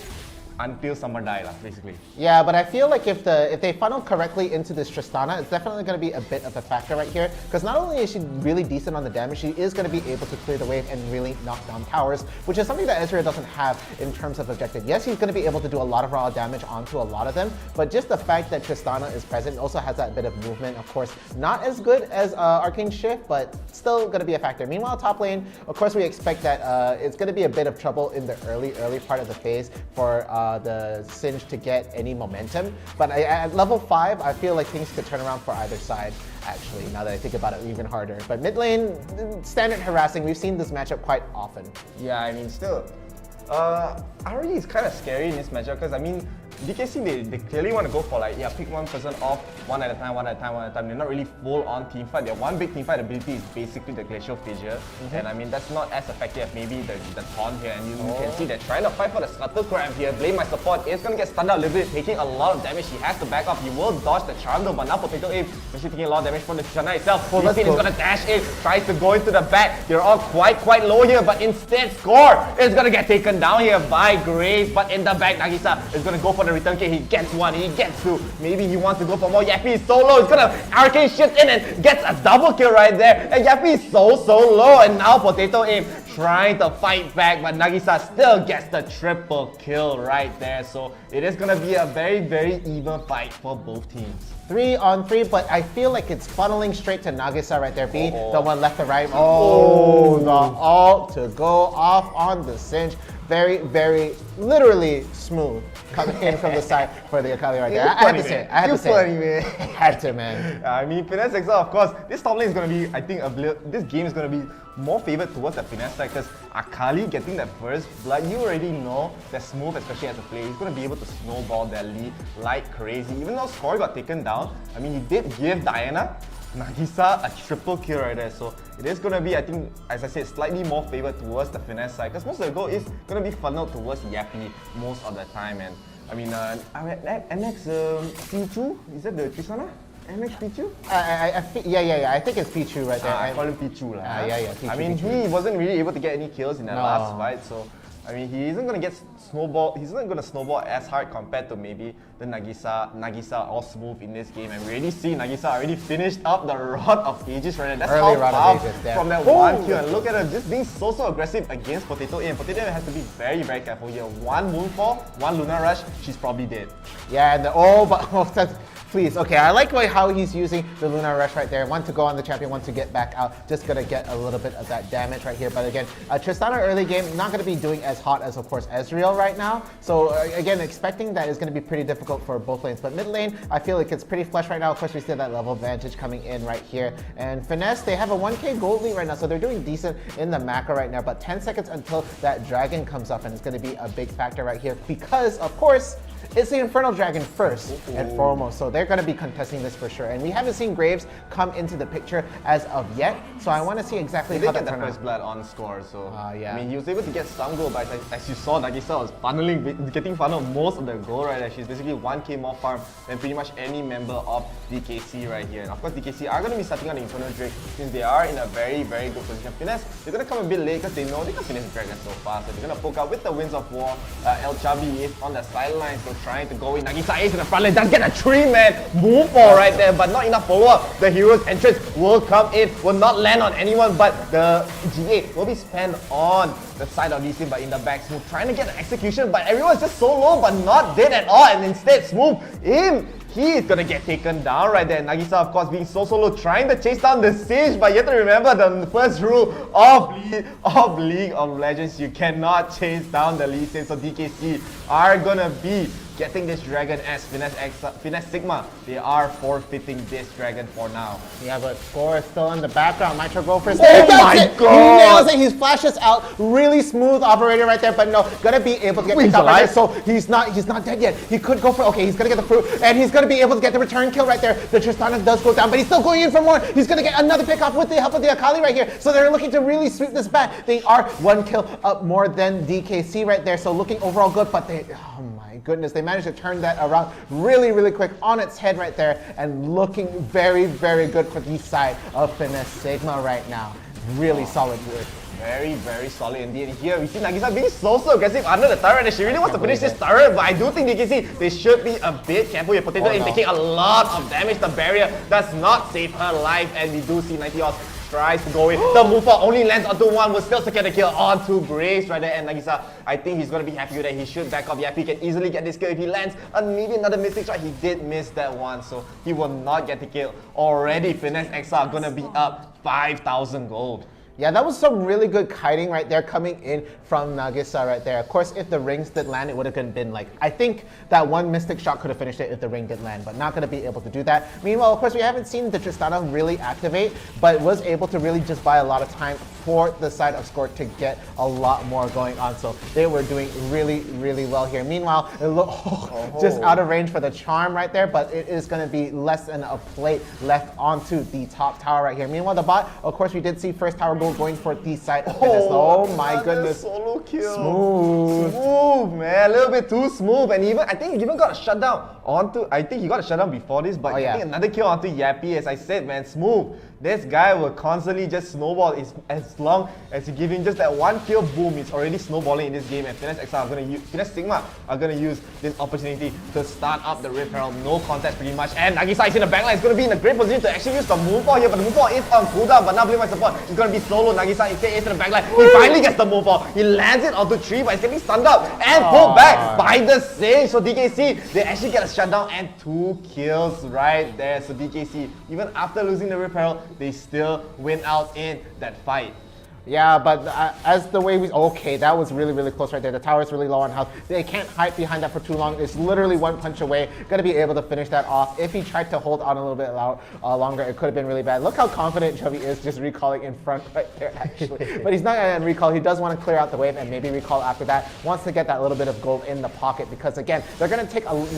until someone die lah, basically.
Yeah, but I feel like if they funnel correctly into this Tristana, it's definitely going to be a bit of a factor right here. Because not only is she really decent on the damage, she is going to be able to clear the wave and really knock down towers, which is something that Ezreal doesn't have in terms of objective. Yes, he's going to be able to do a lot of raw damage onto a lot of them, but just the fact that Tristana is present also has that bit of movement. Of course, not as good as Arcane Shift, but still going to be a factor. Meanwhile, top lane, of course, we expect that it's going to be a bit of trouble in the early part of the phase for the Singed to get any momentum. But at level 5, I feel like things could turn around for either side, actually, now that I think about it even harder. But mid lane, standard harassing, we've seen this matchup quite often.
Yeah, I mean, still, Ahri is kind of scary in this matchup because, I mean, DKC, they clearly want to go for like, yeah, pick one person off one at a time. They're not really full-on team fight. Their one big team fight ability is basically the 𝐿𝐲𝐬𝐲𝐬. And I mean, that's not as effective as maybe the taunt here. And you can see they're trying to fight for the scuttle grab here. Blame my support is going to get stunned out a little bit, taking a lot of damage. He has to back off. He will dodge the charm though, but now Potato Eve is taking a lot of damage from the Tristana itself. Lee Sin is going to dash in, tries to go into the back. They're all quite low here, but instead SKOB is going to get taken down here by Grace. But in the back, Nagisa is going to go for the return kick. He gets one, he gets two. Maybe he wants to go for more. Yappy is so low. He's going to arcade shift in and gets a double kill right there. And Yappy is so low. And now Potato Eve trying to fight back, but Nagisa still gets the triple kill right there. So it is going to be a very even fight for both teams.
3-on-3, but I feel like it's funneling straight to Nagisa right there. B, the one left to right. Oh, the ult to go off on the 𝐒𝐮𝐦. Very, literally smooth coming in from the side for the 𝐖𝐢𝐥𝐝 right there. I had to say. Had to, man.
I mean, Finesse Exa, of course, this top lane is going to be, I think, this game is going to be more favored towards the Finesse side because 𝐼𝐸𝐿 getting that first blood, you already know that Smooth, especially as a player, he's going to be able to snowball that lead like crazy. Even though SKOB got taken down, I mean, he did give Diana Nagisa a triple kill right there, so it is going to be, I think, as I said, slightly more favored towards the Finesse side because most of the goal is going to be funneled towards Yappy most of the time. And I mean, NX Pichu, is that the Tristana? NX Pichu?
Yeah, I think it's Pichu right there.
I call him Pichu.
Yeah, Pichu,
I mean, he wasn't really able to get any kills in that last fight, so I mean, he isn't going to get snowball. He's not going to snowball as hard compared to maybe the Nagisa or Smooth in this game. And we already see Nagisa already finished up the Rod of Ages right there. That's
early
how
Rod of
far
Ages, yeah.
from that one kill. And look at her just being so aggressive against Potato A. And Potato A has to be very careful here. One Moonfall, one Lunar Rush, she's probably dead.
Yeah, and please, okay, I like how he's using the Lunar Rush right there. One to go on the champion, one to get back out. Just gonna get a little bit of that damage right here. But again, Tristana early game, not gonna be doing as hot as, of course, Ezreal right now. So again, expecting that is gonna be pretty difficult for both lanes. But mid lane, I feel like it's pretty flush right now. Of course, we see that level advantage coming in right here. And Finesse, they have a 1k gold lead right now, so they're doing decent in the macro right now. But 10 seconds until that dragon comes up, and it's gonna be a big factor right here because, of course, it's the Infernal Dragon first and foremost, so they're going to be contesting this for sure. And we haven't seen Graves come into the picture as of yet, so I want to see exactly how that turns out. He did get the first blood on SKOB, so yeah.
I mean, he was able to get some gold, but as you saw, Nagisa was getting funneled most of the gold right there. She's basically 1k more farm than pretty much any member of DKC right here. And of course, DKC are going to be starting on the Infernal Drake since they are in a very good position. Finesse, they're going to come a bit late because they know they can finish the Dragon so fast, so they're going to poke out with the Winds of War. El Chabi is on the sidelines, so trying to go in. Nagisa is in the front line, does get a 3-man move ball right there, but not enough follow-up. The hero's entrance will come in, will not land on anyone, but the G8 will be spent on the side of Lee Sin, but in the back, Smooth trying to get the execution, but everyone's just so low, but not dead at all, and instead Smooth, he is gonna get taken down right there. Nagisa, of course, being so low, trying to chase down the 𝐒𝐮𝐦, but you have to remember the first rule of League of Legends, you cannot chase down the Lee Sin, so DKC are gonna be getting this dragon as Finesse Sigma. They are forfeiting this dragon for now.
Yeah, but SKOB is still in the background. Mitro go first.
Oh my god!
He nails it. He flashes out. Really smooth operator right there, but no, gonna be able to get picked up right there. So he's not dead yet. He could go for, okay, he's gonna get the fruit, and he's gonna be able to get the return kill right there. The Tristana does go down, but he's still going in for more. He's gonna get another pick off with the help of the 𝐼𝐸𝐿 right here. So they're looking to really sweep this back. They are 1 kill up more than DKC right there. So looking overall good, but oh my goodness, they managed to turn that around really quick on its head right there, and looking very good for the side of Finesse Sigma right now. Really solid work.
Very solid indeed. Here we see Nagisa being so aggressive under the turret, and she really wants to finish this turret, but I do think DKC, they should be a bit careful with Potato in taking a lot of damage. The barrier does not save her life, and we do see 90 odds tries to go in. The move only lands onto one, will still secure the kill onto Grace right there. And Nagisa, I think he's going to be happy with that. He should back off. Yappy can easily get this kill if he lands maybe another Mystic Strike. He did miss that one, so he will not get the kill. Already, Finesse Exa going to be up 5,000 gold.
Yeah, that was some really good kiting right there coming in from Nagisa right there. Of course, if the rings did land, it would have been like, I think that one Mystic Shot could have finished it if the ring did land, but not going to be able to do that. Meanwhile, of course, we haven't seen the Tristana really activate, but was able to really just buy a lot of time for the side of SKOB to get a lot more going on. So they were doing really, really well here. Meanwhile, it looked just out of range for the charm right there, but it is going to be less than a plate left onto the top tower right here. Meanwhile, the bot, of course, we did see first tower gold going for the side of fitness. Oh my goodness.
Solo kill.
Smooth,
man. A little bit too smooth. And even, I think he even got a shutdown onto, I think he got a shutdown before this, but I think another kill onto 𝐻𝐻𝐻𝐻. As I said, man, smooth. This guy will constantly just snowball. As long as you give him just that one kill, boom, it's already snowballing in this game. And Finesse 𝐿𝐻𝐻𝐷 are gonna use this opportunity to start up the Rift Herald. No contest pretty much. And 𝑛agisa is in the backline. It's gonna be in a great position to actually use the move ball here, but the move ball is on cooldown. But now Blink My Support is gonna be solo. 𝑛agisa instead is in the backline. He finally gets the move ball. He lands it onto 3, but it's getting stunned up and pulled back by the Sage. So DKC, they actually get a shutdown and 2 kills right there. So DKC, even after losing the Rift Herald, they still win out in that fight.
Yeah, but as the way okay, that was really, really close right there. The tower is really low on health. They can't hide behind that for too long. It's literally one punch away. Gonna be able to finish that off. If he tried to hold on a little bit longer, it could have been really bad. Look how confident 𝐻𝐻𝐻𝐻 is just recalling in front right there, actually. But he's not gonna recall. He does want to clear out the wave and maybe recall after that. Wants to get that little bit of gold in the pocket because, again, they're gonna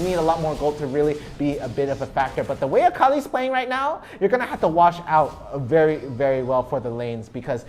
need a lot more gold to really be a bit of a factor. But the way Akali's playing right now, you're gonna have to watch out very, very well for the lanes because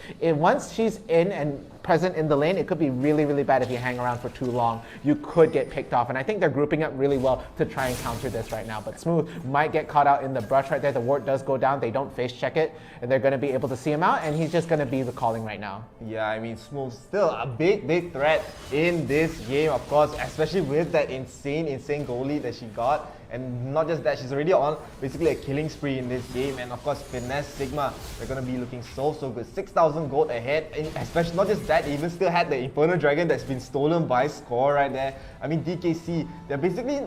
once she's in and present in the lane, it could be really, really bad if you hang around for too long. You could get picked off, and I think they're grouping up really well to try and counter this right now. But Smooth might get caught out in the brush right there. The ward does go down. They don't face check it, and they're going to be able to see him out, and he's just going to be the calling right now.
Yeah, I mean, Smooth still a big, big threat in this game, of course, especially with that insane goal lead that she got. And not just that, she's already on basically a killing spree in this game. And of course, Finesse 𝐿𝐻𝐻𝐷, they're going to be looking so good. 6,000 gold ahead. And especially not just that, they even still had the Inferno Dragon that's been stolen by SKOB right there. I mean, DKC, they're basically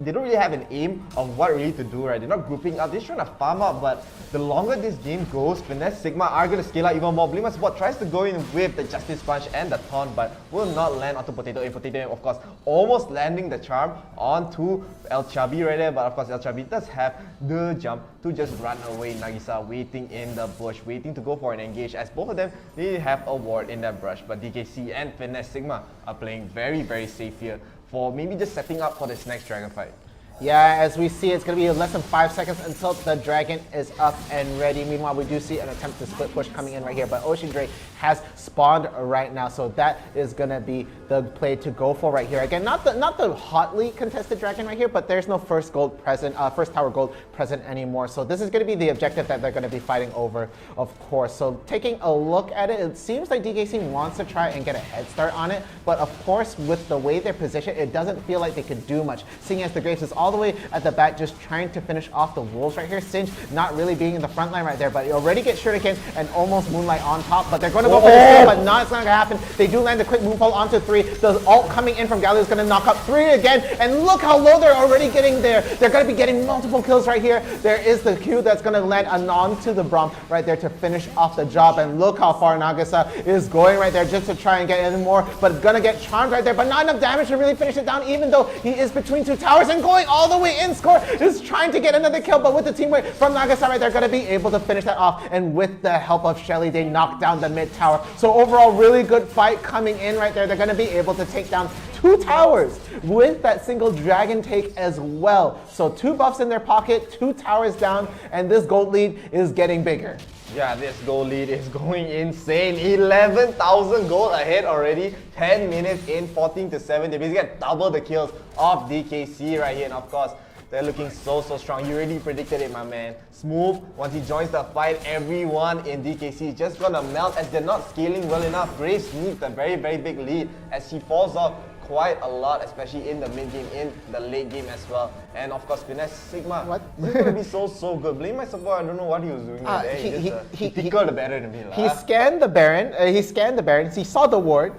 they don't really have an aim of what really to do, right? They're not grouping up, they're just trying to farm up. But the longer this game goes, Finesse 𝐿𝐻𝐻𝐷 are going to scale out even more. Blink My Support tries to go in with the Justice Punch and the Taunt, but will not land onto Potato M. Potato M, of course, almost landing the charm onto 𝐿𝐻𝐻𝐷 right there, but of course 𝐿𝐻𝐻𝐷 does have the jump to just run away. 𝑛agisa waiting in the bush, waiting to go for an engage, as both of them, they have a ward in that brush. But DKC and Finesse 𝐿𝐻𝐻𝐷 are playing very, very safe here for maybe just setting up for this next dragon fight.
Yeah, as we see, it's going to be less than 5 seconds until the dragon is up and ready. Meanwhile, we do see an attempt to split push coming in right here, but Ocean Drake has spawned right now, so that is going to be the play to go for right here. Again, not the hotly contested dragon right here, but there's no first tower gold present anymore. So this is going to be the objective that they're going to be fighting over, of course. So taking a look at it, it seems like DKC wants to try and get a head start on it, but of course, with the way they're positioned, it doesn't feel like they could do much, seeing as the Graves is all the way at the back just trying to finish off the wolves right here. 𝐶INJ not really being in the front line right there, but he already gets Shuriken and almost Moonlight on top, but they're going to go for the steal, but it's not going to happen. They do land a quick move hold onto 3. The ult coming in from 𝐿𝐻𝐻𝐷 is going to knock up 3 again, and look how low they're already getting there. They're going to be getting multiple kills right here. There is the Q that's going to land onto the Braum right there to finish off the job, and look how far 𝑛agisa is going right there just to try and get in more, but going to get charmed right there, but not enough damage to really finish it down, even though he is between 2 towers and going all the way in. SKOB is trying to get another kill, but with the teamwork from 𝑛agisa right, they're going to be able to finish that off, and with the help of Shelly, they knock down the mid tower. So overall, really good fight coming in right there. They're going to be able to take down 2 towers with that single dragon take as well. So 2 buffs in their pocket, 2 towers down, and this gold lead is getting bigger.
Yeah, this gold lead is going insane. 11,000 gold ahead already. 10 minutes in, 14-7. They basically get double the kills of DKC right here. And of course, they're looking so strong. You already predicted it, my man. Smooth, once he joins the fight, everyone in DKC is just gonna melt as they're not scaling well enough. Graves needs a very, very big lead as he falls off quite a lot, especially in the mid game, in the late game as well. And of course, Finesse 𝐿𝐻𝐻𝐷,
What?
He's gonna be so good. Blink My Support, I don't know what he was doing there. He tickled the Baron a bit.
He scanned the Baron. He saw the ward,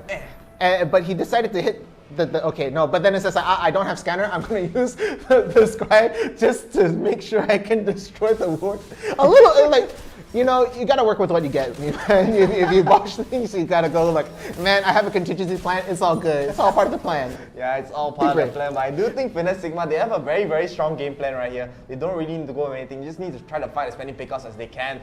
but he decided to hit okay, no, but then it says, I don't have scanner, I'm going to use the Scribe just to make sure I can destroy the ward. A little, like, you know, you gotta work with what you get. If you botch things, you gotta go like, man, I have a contingency plan. It's all good. It's all part of the plan.
Yeah, it's all part of the plan. But I do think Finesse Sigma, they have a very, very strong game plan right here. They don't really need to go with anything. You just need to try to fight as many pickoffs as they can.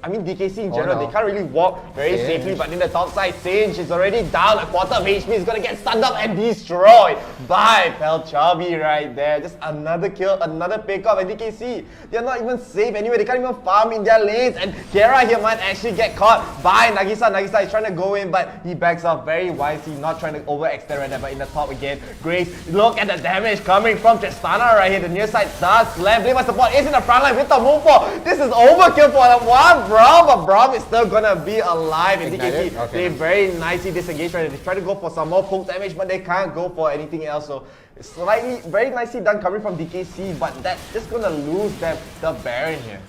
I mean, DKC in general, they can't really walk very safely. But in the top side, 𝐿𝐻 is already down a quarter of HP. He's gonna get stunned up and destroyed by 𝐿𝐻𝐵 right there. Just another kill, another pickoff. And DKC, they're not even safe anyway. They can't even farm in their lanes. And Kiera here might actually get caught by Nagisa. Nagisa is trying to go in, but he backs off very wisely, not trying to overextend right there. But in the top again, Grace, look at the damage coming from Tristana right here. The near side does slam. Blima support is in the front line with the move for. This is overkill for the one Braum, but Braum is still gonna be alive. And DKC, they very nicely disengage right there. They try to go for some more poke damage, but they can't go for anything else. So slightly, very nicely done coming from DKC, but that's just gonna lose them the Baron here.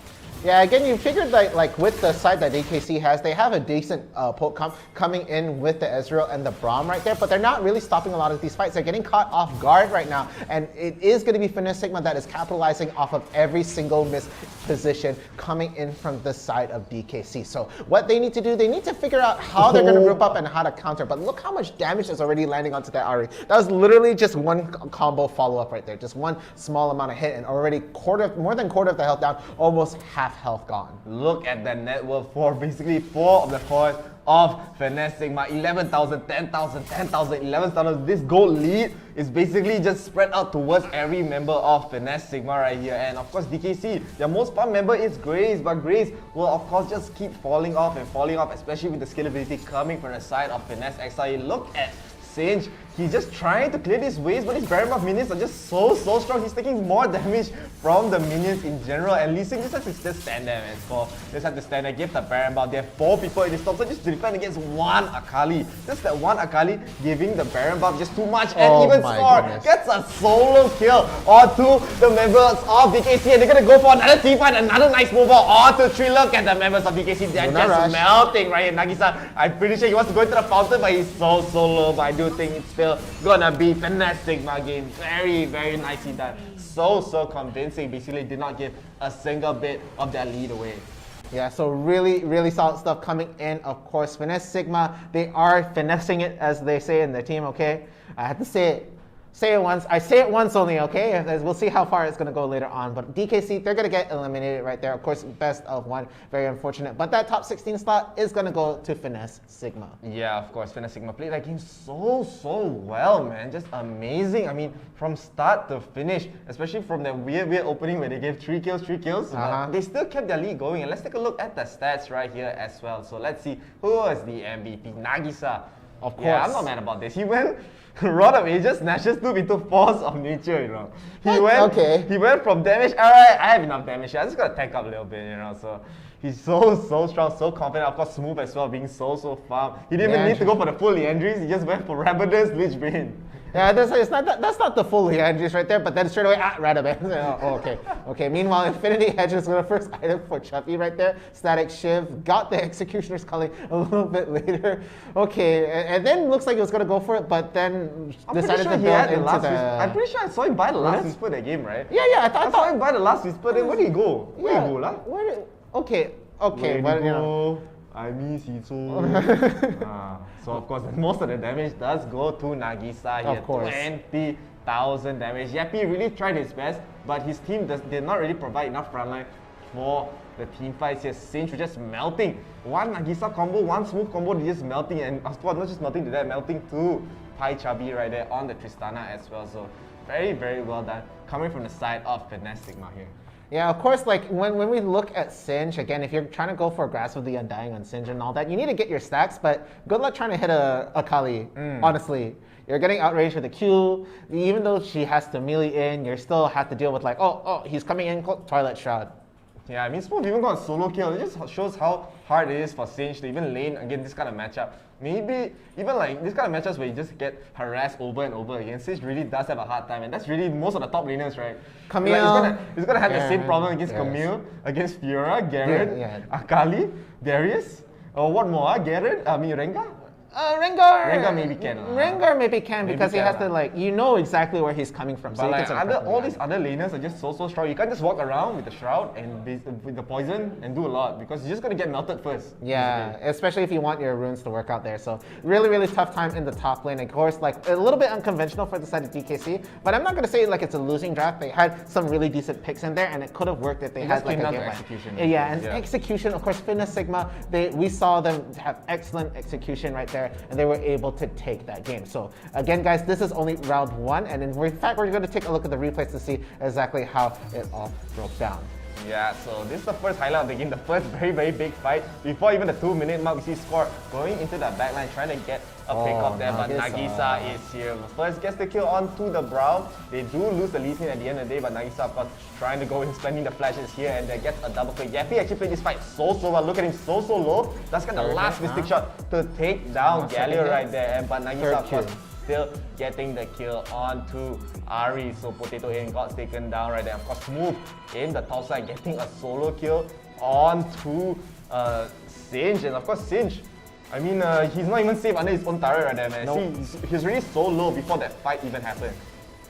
Yeah, again, you figured that like with the side that DKC has, they have a decent poke coming in with the Ezreal and the Braum right there, but they're not really stopping a lot of these fights. They're getting caught off guard right now, and it is going to be Finesse Sigma that is capitalizing off of every single missed position coming in from the side of DKC. So what they need to do, they need to figure out how they're going to group up and how to counter, but look how much damage is already landing onto that Ahri. That was literally just one combo follow-up right there, just one small amount of hit, and already more than quarter of the health down, almost half health gone.
Look at that net worth for basically 4 of the cores of Finesse Sigma. 11,000, 10,000, 10,000, 11,000. This gold lead is basically just spread out towards every member of Finesse Sigma right here. And of course DKC, their most fun member is Grace, but Grace will of course just keep falling off, especially with the scalability coming from the side of Finesse XI. Look at 𝐿𝐻, he's just trying to clear these waves, but his Baron buff minions are just so strong. He's taking more damage from the minions in general, and Lee Sin just has to just stand there, man. So just have to stand there, give the Baron buff. They have 4 people in this top, so just to defend against one Akali. Just that one Akali giving the Baron buff just too much, and even Score gets a solo kill onto the members of DKC, and they're gonna go for another team fight, another nice move onto 3. Look at the members of DKC, they're just melting right here. Nagisa, I'm pretty sure he wants to go into the fountain, but he's so low. But I do think it's still gonna be Finesse Sigma game. Very, very nicely done. So convincing. Basically did not give a single bit of their lead away.
Yeah, so really solid stuff coming in. Of course, Finesse Sigma, they are finessing it, as they say in their team, okay? I had to say it. Say it once. I say it once only, okay? We'll see how far it's going to go later on. But DKC, they're going to get eliminated right there. Of course, best of 1. Very unfortunate. But that top 16 slot is going to go to Finesse Sigma.
Yeah, of course. Finesse Sigma played that game so well, man. Just amazing. I mean, from start to finish, especially from that weird opening where they gave 3 kills. They still kept their lead going. And let's take a look at the stats right here as well. So let's see who was the MVP. Nagisa.
Of course.
Yeah, I'm not mad about this. He went Rod of Ages, Snatches 2 into Force of Nature, you know. He went from damage. Alright, I have enough damage here. I just gotta tank up a little bit, you know. So he's so strong, so confident. Of course, smooth as well, being so farm. He didn't even need to go for the full Leandries. He just went for Rabadon's Lichbane.
Yeah, that's not the full Leandries right there, but then straight away, Radaband. Okay. Meanwhile, Infinity Hedge is the first item for Chuffy right there. Static Shiv, got the Executioner's Culling a little bit later. Okay, and then looks like he was going to go for it, but then decided to build into the...
I'm pretty sure I saw him buy the last Whisper that game, right?
Yeah,
I saw him buy the last Whisper, then where did he go? Where did he go, lah?
Okay,
well, you know... I miss _𝐿𝐻. So of course, most of the damage does go to Nagisa here.
Of course.
20,000 damage. Yappy really tried his best, but his team did not really provide enough frontline for the team fights here. 𝐿𝐻 was just melting. One Nagisa combo, one smooth combo, they're just melting. And of course, not just melting to that, melting to 𝐼𝐻𝐵 right there on the Tristana as well. So very well done. Coming from the side of Finesse Sigma here.
Yeah, of course, like when we look at 𝐿𝐻, again, if you're trying to go for a Grasp of the Undying on 𝐿𝐻 and all that, you need to get your stacks, but good luck trying to hit a Akali, honestly. You're getting outraged with a Q, even though she has to melee in, you still have to deal with like, oh, he's coming in, Twilight Shroud.
Yeah, I mean, Smooth even got a solo kill. It just shows how hard it is for 𝐿𝐻 to even lane against this kind of matchup. Maybe even like this kind of matchups where you just get harassed over and over again, 𝐿𝐻 really does have a hard time, and that's really most of the top laners, right?
Camille.
Like, he's gonna have the same problem against Camille, against Fiora, Garen, Akali, Darius. What more? Garen? Rengar? Rengar maybe can.
Rengar maybe can
Maybe
because he
can
has to like, you know exactly where he's coming from.
But
So you
like
can sort of
all these other laners are just so strong. You can't just walk around with the shroud and with the poison and do a lot because you're just gonna get melted first.
Yeah, especially if you want your runes to work out there. So really tough time in the top lane. Of course, like a little bit unconventional for the side of DKC, but I'm not gonna say like it's a losing draft. They had some really decent picks in there, and it could have worked if they had like a game plan.
Execution.
Yeah, and execution, of course, Fitness Sigma. We saw them have excellent execution right there, and they were able to take that game. So again, guys, this is only round 1, and in fact, we're going to take a look at the replays to see exactly how it all broke down.
Yeah, so this is the first highlight of the game, the first very big fight. Before even the 2-minute mark, we see SKOB going into that backline, trying to get a pick off there, but Nagisa is here. First gets the kill onto the Brown. They do lose the lead at the end of the day, but Nagisa, of course, trying to go in, spending the flashes here, and they get a double kill. 𝐿𝐿𝐿𝐿𝐿 actually played this fight so well. Look at him, so low. That's got the last Mystic shot to take down 𝐿𝐿𝐿𝐿 right there, but Nagisa, of course, still getting the kill onto Ahri. So Potato Aim got taken down right there. Of course, Smooth in the top side getting a solo kill onto 𝐒𝐮𝐦𝐦𝐽. And of course, 𝐒𝐮𝐦𝐽, I mean, he's not even safe under his own turret right there, man. See, he's really so low before that fight even happened.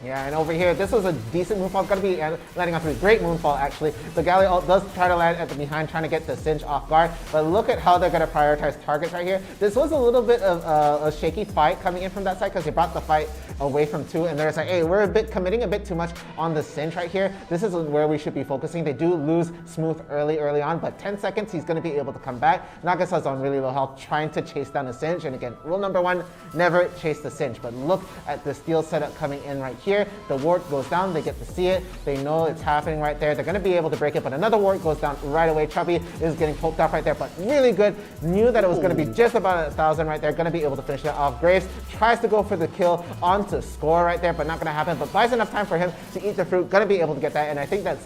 Yeah, and over here, this was a decent moonfall. It's going to be landing on 3. Great moonfall, actually. The Galio ult does try to land at the behind, trying to get the 𝐒𝐮𝐦𝐽 off guard. But look at how they're going to prioritize targets right here. This was a little bit of a shaky fight coming in from that side because they brought the fight away from 2. And they're just like, hey, we're committing a bit too much on the 𝐒𝐮𝐽 right here. This is where we should be focusing. They do lose Smooth early on, but 10 seconds, he's going to be able to come back. Nagasa's on really low health, trying to chase down the 𝐒𝐮𝐽. And again, rule number 1, never chase the 𝐒𝐮𝐽. But look at the steal setup coming in right here. The ward goes down, they get to see it, they know it's happening right there, they're going to be able to break it, but another ward goes down right away. Chubby is getting poked off right there, but really good, knew that it was going to be just about 1,000 right there, going to be able to finish that off. Graves tries to go for the kill onto score right there, but not going to happen, but buys enough time for him to eat the fruit, going to be able to get that, and I think that's,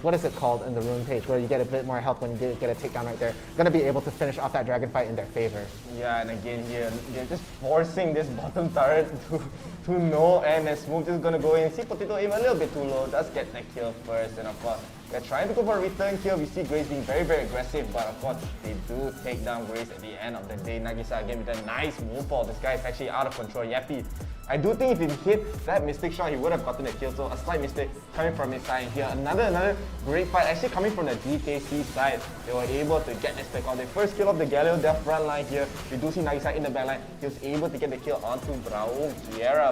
what is it called in the rune page, where you get a bit more health when you get a takedown right there. Going to be able to finish off that dragon fight in their favor. Yeah, and again here, they're just forcing this bottom turret to no end, and Smooth is going to go in. See Potato Aim a little bit too low, does get the kill first, and of course, they're trying to go for a return kill. We see Graves being very aggressive, but of course, they do take down Graves at the end of the day. Nagisa again with a nice moonfall. This guy is actually out of control. Yappy, I do think if he hit that Mystic shot, he would have gotten the kill. So a slight mistake coming from his side here. Another great fight actually coming from the DKC side. They were able to get this pick off. They first kill off the 𝐿𝐿𝐿𝐿, their front line here. We do see Nagisa in the back line. He was able to get the kill onto Braum,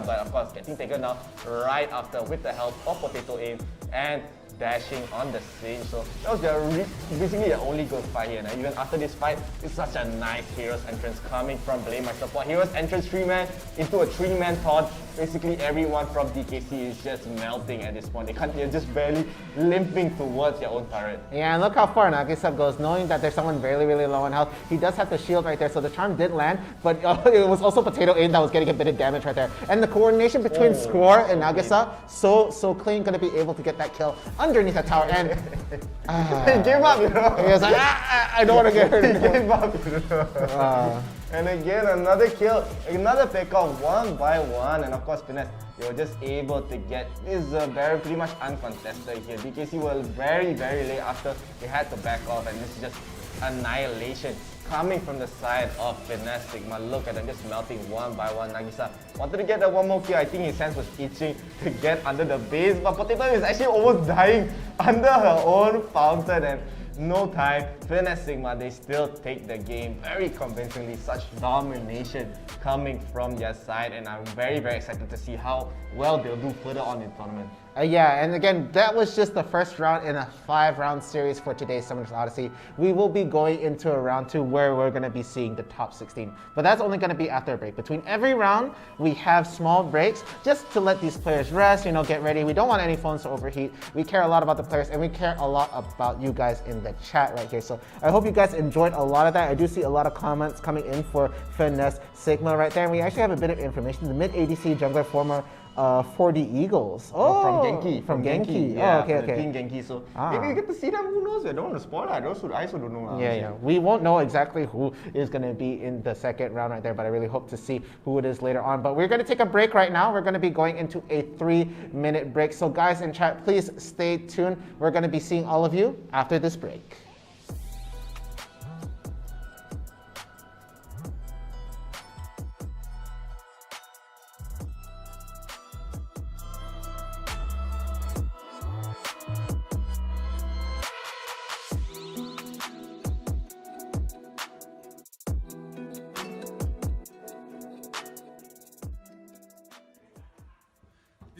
but of course getting taken down right after with the help of Potato Aim and dashing on the 𝐒𝐮𝐽. So that was basically their only good fight here. And even after this fight, it's such a nice Heroes entrance coming from Blame My Support. Heroes entrance 3-man into a 3-man taunt. Basically everyone from DKC is just melting at this point. They're just barely limping towards their own turret. Yeah, and look how far Nagisa goes, knowing that there's someone really low on health. He does have the shield right there, so the charm did land, but it was also Potato Aim that was getting a bit of damage right there. And the coordination between SKOB and Nagisa, so clean, gonna be able to get that kill underneath the tower. And
he gave up, you know.
He was like, I don't want to get hurt.
He gave up, you know. And again, another kill, another pick off 1 by 1, and of course Finesse, they were just able to get this very pretty much uncontested here. DKC were very late after they had to back off, and this is just annihilation coming from the side of Finesse Sigma. Look at them just melting 1 by 1. Nagisa wanted to get that one more kill. I think his hands was itching to get under the base, but Potato is actually almost dying under her own fountain, and no time. Finesse Sigma, they still take the game very convincingly. Such domination coming from their side, and I'm very excited to see how well they'll do further on in the tournament. Yeah, and again, that was just the first round in a 5-round series for today's Summoners Odyssey. We will be going into a round 2 where we're going to be seeing the top 16. But that's only going to be after a break. Between every round, we have small breaks just to let these players rest, get ready. We don't want any phones to overheat. We care a lot about the players, and we care a lot about you guys in the chat right here. So I hope you guys enjoyed a lot of that. I do see a lot of comments coming in for Finesse Sigma right there. And we actually have a bit of information. The mid ADC jungler former 4D Eagles. From Genki.
From Genki.
Yeah,
okay.
Team Genki. So maybe you get to see them. Who knows? I don't want to spoil that. I also don't know.
Yeah. We won't know exactly who is going to be in the second round right there, but I really hope to see who it is later on. But we're going to take a break right now. We're going to be going into a 3-minute break. So guys in chat, please stay tuned. We're going to be seeing all of you after this break.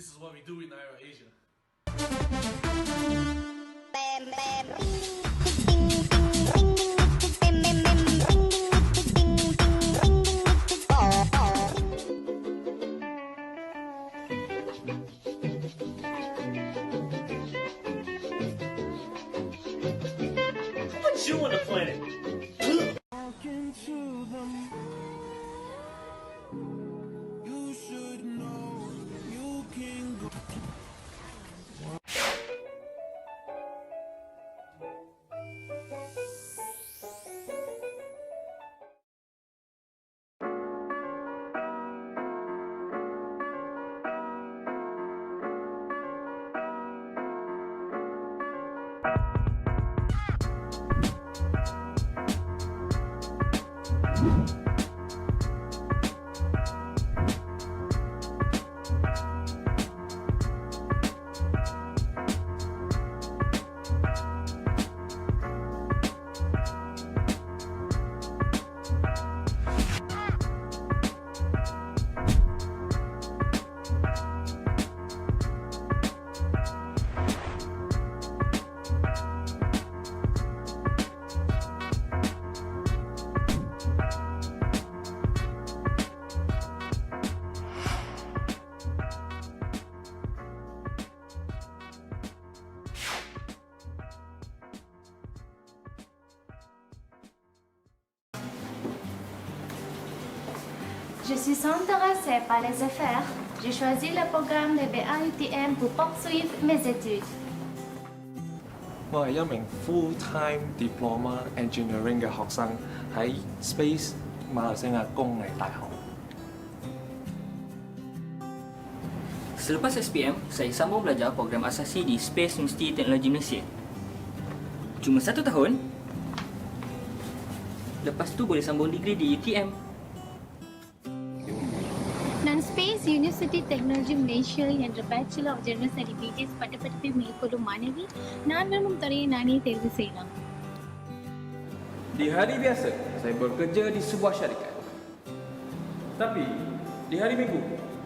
This is what we do in IRL Asia.
Put you on the planet. You should know you can go.
Je suis intéressée par les affaires. J'ai choisi le programme de UTM pour poursuivre mes études.
我係一名 full-time diploma engineering 嘅學生，喺 Space 馬來西亞工藝大學。
Selepas SPM, saya sambung belajar program asasi di Space University Teknologi Malaysia. Cuma 1 tahun. Lepas tu boleh sambung degree di UTM.
நான் space university technology Malaysia என்ற bachelor of general study BGS பட்டப்படிப்பை மேற்கொள்ளும் மாணவி நான் விரும்பும் துறையை நானே தேர்வு செய்யலாம்.
Di hari biasa, saya bekerja di sebuah syarikat. Tapi, di hari Minggu,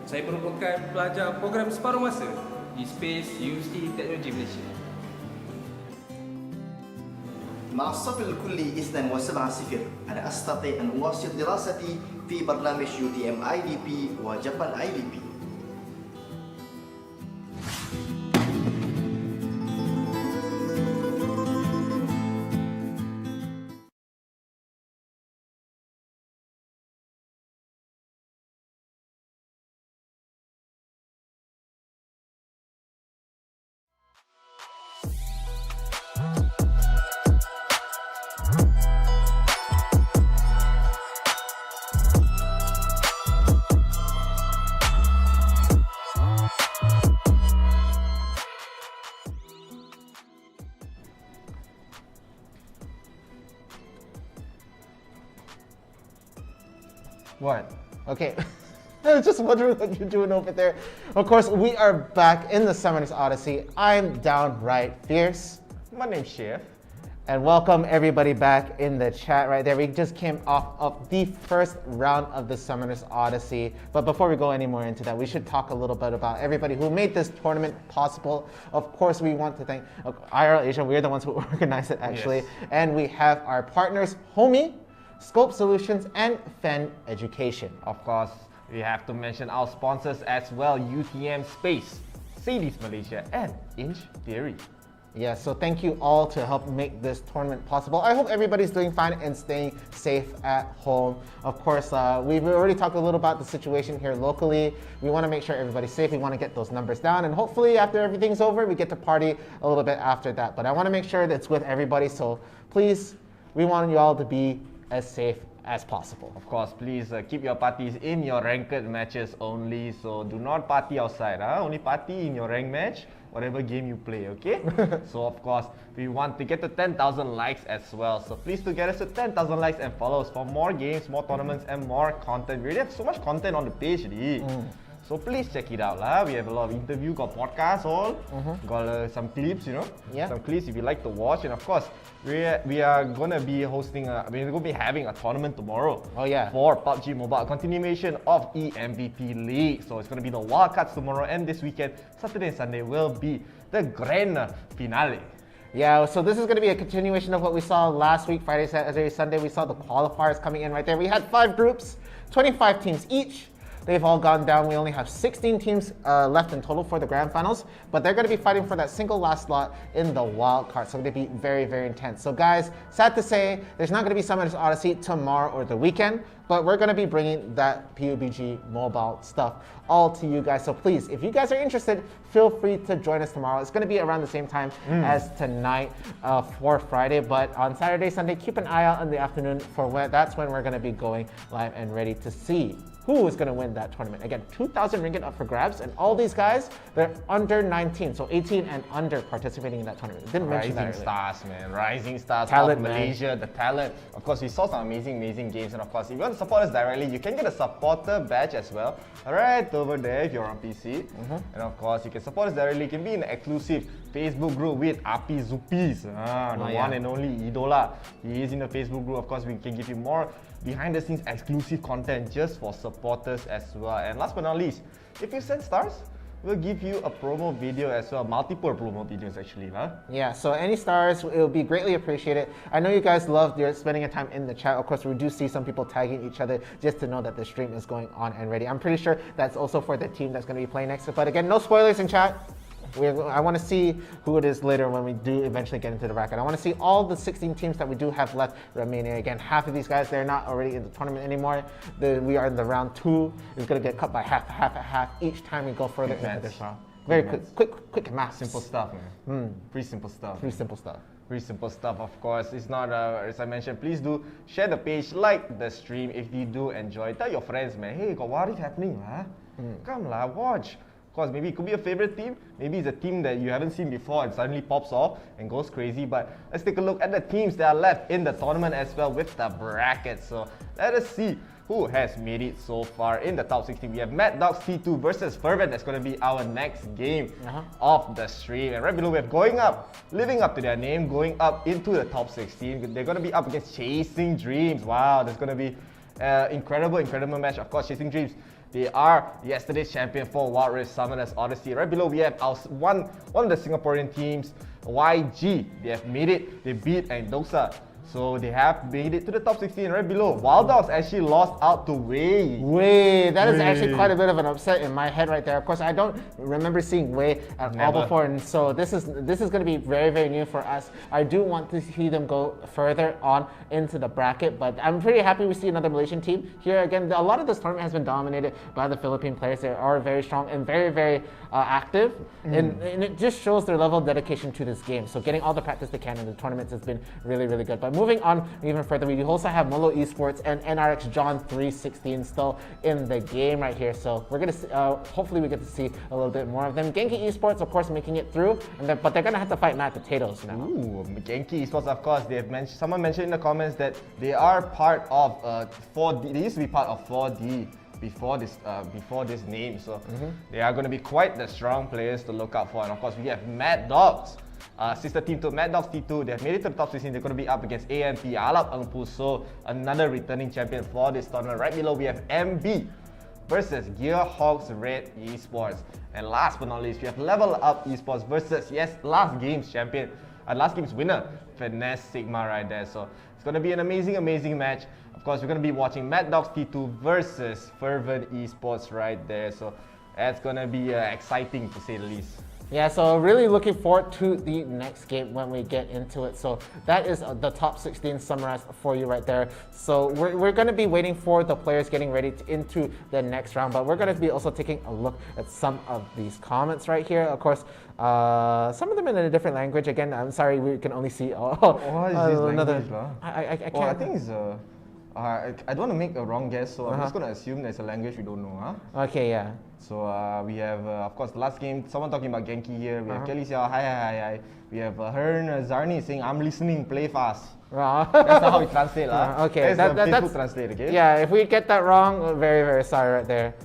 saya merupakan pelajar program separuh masa di Space University Teknologi Malaysia.
مع الصف الكلي 𝐒𝐮𝐦𝐦𝐨𝐬𝐬 أنا أستطيع أن أواصل دراستي في برنامج UTM IDP وجابان IDP.
What? Okay. I was just wondering what you're doing over there. Of course, we are back in the Summoners Odyssey. I'm downright fierce.
My name's Chef.
And welcome everybody back in the chat right there. We just came off of the first round of the Summoners Odyssey. But before we go any more into that, we should talk a little bit about everybody who made this tournament possible. Of course, we want to thank IRL Asia. We're the ones who organized it actually. Yes. And we have our partners, 𝐻𝐻𝐻𝐻, SKOB Solutions, and FEN Education.
Of course, we have to mention our sponsors as well, UTM Space, 𝐒𝐮𝐬𝐬𝐶𝐻 Malaysia, and Inch Theory.
Yeah, so thank you all to help make this tournament possible. I hope everybody's doing fine and staying safe at home. Of course, we've already talked a little about the situation here locally. We want to make sure everybody's safe. We want to get those numbers down. And hopefully after everything's over, we get to party a little bit after that. But I want to make sure that it's with everybody. So please, we want you all to be as safe as possible.
Of course, please keep your parties in your ranked matches only. So do not party outside. Only party in your ranked match, whatever game you play, okay? So of course, we want to get to 10,000 likes as well. So please do get us to 10,000 likes and follows for more games, more tournaments, and more content. We already have so much content on the page, So please check it out lah. We have a lot of interview, got podcasts all, got some clips, you know, some clips if you like to watch, and of course we are gonna be hosting we're gonna be having a tournament tomorrow.
Oh yeah.
For PUBG Mobile, continuation of eMVP League. So it's gonna be the wildcards tomorrow, and this weekend, Saturday and Sunday will be the grand finale.
Yeah, so this is going to be a continuation of what we saw last week, Friday, Saturday, Sunday. We saw the qualifiers coming in right there. We had 5 groups, 25 teams each. They've all gone down. We only have 16 teams left in total for the grand finals, but they're going to be fighting for that single last slot in the wild card. So it's going to be very, very intense. So guys, sad to say, there's not going to be Summoners Odyssey tomorrow or the weekend, but we're going to be bringing that PUBG mobile stuff all to you guys. So please, if you guys are interested, feel free to join us tomorrow. It's going to be around the same time as tonight for Friday, but on Saturday, Sunday, keep an eye out in the afternoon for that's when we're going to be going live and ready to see who is going to win that tournament. Again, 2,000 ringgit up for grabs, and all these guys, they're under 19, so 18 and under participating in that tournament. Didn't mention that
Rising stars, man. Rising stars
Talent,
of Malaysia, the talent. Of course, we saw some amazing games, and of course, if you want to support us directly, you can get a supporter badge as well, right over there if you're on PC. And of course, you can support us directly. You can be in an exclusive Facebook group with Api Zupis, the one and only Idola. He is in the Facebook group. Of course, we can give you more behind the scenes exclusive content just for supporters as well. And last but not least, if you send stars, we'll give you a promo video as well, multiple promo videos actually, huh?
Yeah, so any stars, it will be greatly appreciated. I know you guys love spending your time in the chat. Of course, we do see some people tagging each other just to know that the stream is going on and ready. I'm pretty sure that's also for the team that's going to be playing next. But again, no spoilers in chat. I want to see who it is later when we do eventually get into the bracket. I want to see all the 16 teams that we do have left remaining. Again, half of these guys, they're not already in the tournament anymore. We are in the round 2. It's going to get cut by half each time we go further into this round. Very quick math.
Simple stuff, man. Pretty simple stuff.
Pretty simple stuff.
Pretty simple stuff, of course. It's not, as I mentioned, please do share the page, like the stream if you do enjoy. Tell your friends, man, hey, got what is happening, huh? Come lah, watch. Of course, maybe it could be a favorite team. Maybe it's a team that you haven't seen before and suddenly pops off and goes crazy. But let's take a look at the teams that are left in the tournament as well with the bracket. So let us see who has made it so far in the top 16. We have Mad Dogs T2 versus Fervent. That's going to be our next game of the stream. And right below we have Going Up, living up to their name, going up into the top 16. They're going to be up against Chasing Dreams. Wow, there's going to be incredible match. Of course, Chasing Dreams, they are yesterday's champion for Wild Rift Summoners Odyssey. Right below we have our one of the Singaporean teams, YG. They have made it. They beat Dosa. So they have made it to the top 16. Right below, Wild Dogs actually lost out to Wei.
That is actually quite a bit of an upset in my head right there. Of course, I don't remember seeing Wei at all before, and so this is going to be very, very new for us. I do want to see them go further on into the bracket, but I'm pretty happy we see another Malaysian team here. Again, a lot of this tournament has been dominated by the Philippine players. They are very strong and very, very active, and it just shows their level of dedication to this game. So getting all the practice they can in the tournaments has been really, really good. But moving on even further, we also have Molo Esports and NRX John 316 still in the game right here. So we're gonna see, hopefully we get to see a little bit more of them. Genki Esports, of course, making it through, but they're gonna have to fight Mad Potatoes now.
Ooh, Genki Esports, of course. They have mentioned. Someone mentioned in the comments that they are part of 4D. They used to be part of 4D before this name. So they are going to be quite the strong players to look out for. And of course, we have Mad Dogs. Sister team to Mad Dogs T2, they have made it to the top 16. They're going to be up against AMP, Alap Engpu, so another returning champion for this tournament. Right below, we have MB versus Gearhawks Red Esports. And last but not least, we have Level Up Esports versus, last game's champion, last game's winner, Finesse Sigma right there. So it's going to be an amazing match. Of course, we're going to be watching Mad Dogs T2 versus Fervent Esports right there. So that's going to be exciting to say the least.
Yeah, so really looking forward to the next game when we get into it. So that is the top 16 summarized for you right there. So we're going to be waiting for the players getting ready into the next round, but we're going to be also taking a look at some of these comments right here. Of course, some of them in a different language. Again, I'm sorry, we can only see
what is this
another.
language,
I can't.
I think it's I don't want to make a wrong guess, so I'm just going to assume there's a language we don't know, huh?
Okay, yeah.
So we have, of course, the last game, someone talking about Genki here. We have Kelly Xiao, hi. We have Hern Zarni saying, I'm listening, play fast. That's not how we translate,
okay,
that's the Facebook translate, okay?
Yeah, if we get that wrong, very, very sorry right there.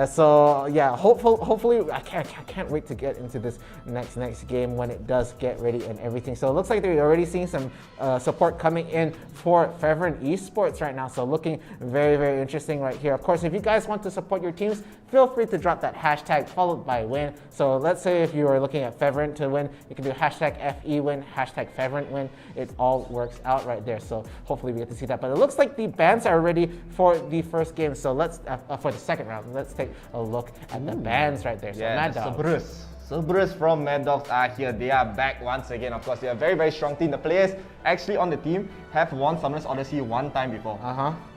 So yeah, hopefully I can't wait to get into this next game when it does get ready and everything. So it looks like they're already seeing some support coming in for Fevrin Esports right now. So looking very interesting right here. Of course, if you guys want to support your teams, feel free to drop that hashtag followed by win. So let's say if you are looking at Fevrin to win, you can do hashtag FEWin, hashtag Fevrin win. It all works out right there. So hopefully we get to see that. But it looks like the bans are ready for the first game. So let's for the second round. Let's take a look at the bans right there. So
yeah,
Mad Dogs.
𝐒𝐮𝐬𝐿 from Mad Dogs are here. They are back once again. Of course, they are a very strong team. The players actually on the team have won Summoners Odyssey one time before.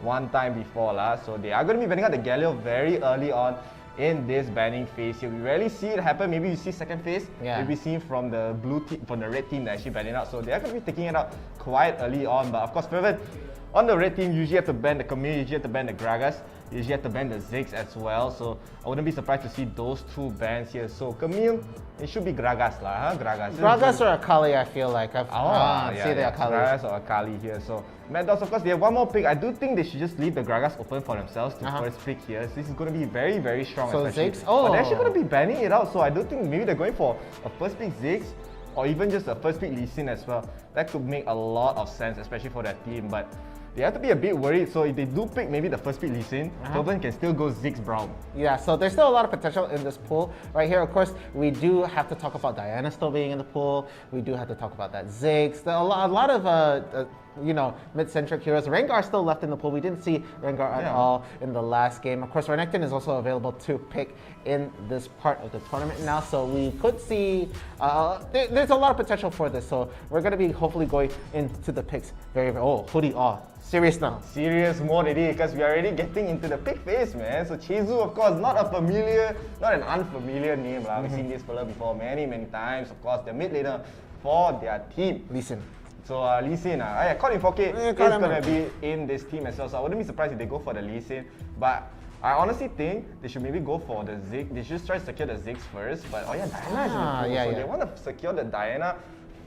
One time before lah. So they are going to be banning out the 𝐒𝐿𝐲 very early on in this banning phase here. We rarely see it happen. Maybe you see second phase.
Yeah.
Maybe see from the blue team, from the red team that actually banning out. So they are going to be taking it out quite early on. But of course, Fevrin on the red team, usually have to ban the 𝐶𝐚𝐬, usually have to ban the Gragas, usually have to ban the 𝐬𝐧𝐞 as well. So I wouldn't be surprised to see those two bans here. So 𝐶𝐚𝐬, it should be Gragas lah, huh?
Gragas or Akali, I feel like. See the Akali.
Gragas or Akali here. So Mad Dogs, of course, they have one more pick. I do think they should just leave the Gragas open for themselves to first pick here. So this is going to be very strong.
So 𝐬𝐽𝐶?
But they're actually going to be banning it out. So I do think maybe they're going for a first pick 𝐬𝐽𝐶, or even just a first pick 𝐿i as well. That could make a lot of sense, especially for that team. But they have to be a bit worried. So if they do pick maybe the first pick 𝐿i, Fevrin can still go 𝐬𝐽𝐶 Braum.
Yeah, so there's still a lot of potential in this pool right here. Of course, we do have to talk about Diana still being in the pool. We do have to talk about that 𝐬𝐽𝐶. A lot of mid-centric heroes. Rengar still left in the pool. We didn't see Rengar at all in the last game. Of course, Renekton is also available to pick in this part of the tournament now. So we could see, there's a lot of potential for this. So we're going to be hopefully going into the picks Hoodie, serious now.
Serious mode already, because we are already getting into the pick phase, man. So 𝐒𝐻𝑒, of course, not an unfamiliar name lah. We've seen this fella before many times. Of course, the mid laner for their team.
𝐿i.
So 𝐿i, caught in 4K is going to be in this team as well. So I wouldn't be surprised if they go for the 𝐿i. But I honestly think they should maybe go for the 𝐬𝐽𝐶. They should try to secure the 𝐬𝐽𝐶 first. But Diana is in the pool, so they want to secure the Diana